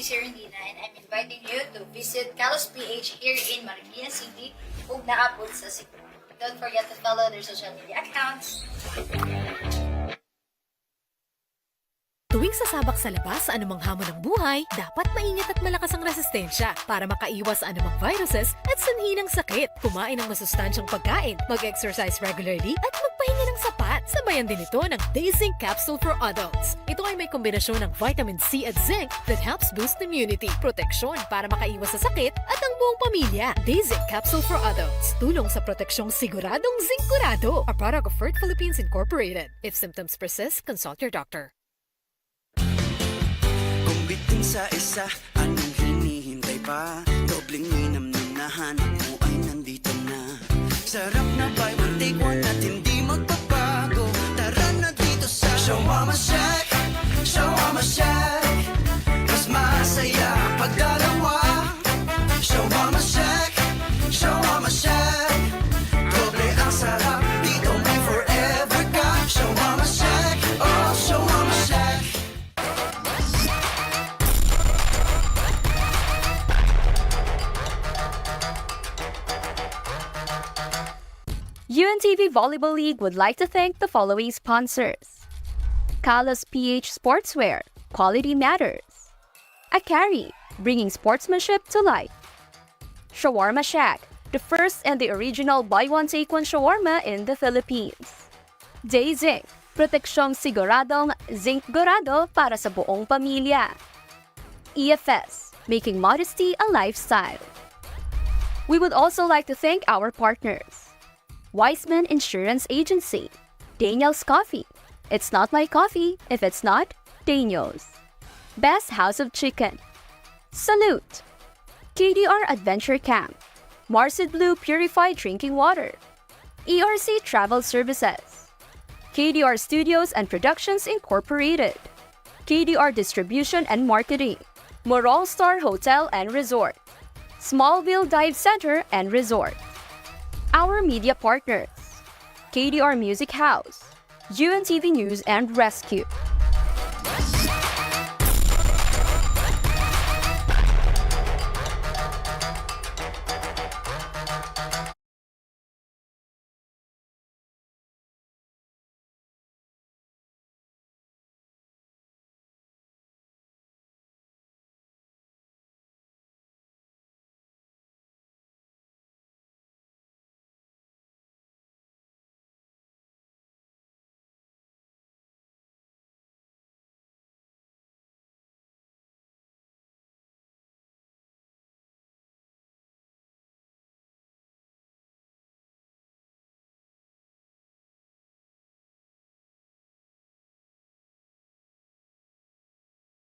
And I'm inviting you to visit Carlos PH here in Manila City kung naabot sa Cebu. Don't forget to follow their social media accounts. Tuwing sasabak sa labas sa anumang hamon ng buhay, dapat maingat at malakas ang resistensya para makaiwas sa anumang viruses at sanhi ng sakit. Kumain ng masustansyang pagkain, mag-exercise regularly at magpahinga ng sapat. Sabayan din ito ng Day Zinc Capsule for Adults. Ito ay may kombinasyon ng vitamin C at zinc that helps boost immunity, proteksyon para makaiwas sa sakit at ang buong pamilya. Day Zinc Capsule for Adults. Tulong sa proteksyong siguradong zinkurado. A product of Fert Philippines Incorporated. If symptoms persist, consult your doctor. Bitin sa isa, anong hinihintay pa? Dobleng minam na nahanap mo ay nandito na. Sarap na buy one take one at hindi magbabago. Tara na dito sa Shawarma Shack, Shawarma Shack. Mas masaya pag dalawa. Shawarma Shack, Shawarma Shack. Doble ang sarap, dito may forever ka. Shawarma Shack, oh Shawarma Shack. UNTV Volleyball League would like to thank the following sponsors: Carlos PH Sportswear, Quality Matters; Akari, bringing sportsmanship to life; Shawarma Shack, the first and the original buy one take one shawarma in the Philippines. Day Zinc, proteksyong siguradong zinc gorado para sa buong pamilya. EFS, making modesty a lifestyle. We would also like to thank our partners. Wiseman Insurance Agency, Daniel's Coffee. It's not my coffee if it's not Daniel's. Best House of Chicken. Salute. KDR Adventure Camp. Marcid Blue Purified Drinking Water. ERC Travel Services. KDR Studios and Productions Incorporated. KDR Distribution and Marketing. Moral Star Hotel and Resort. Smallville Dive Center and Resort. Our media partners. KDR Music House. UNTV News and Rescue.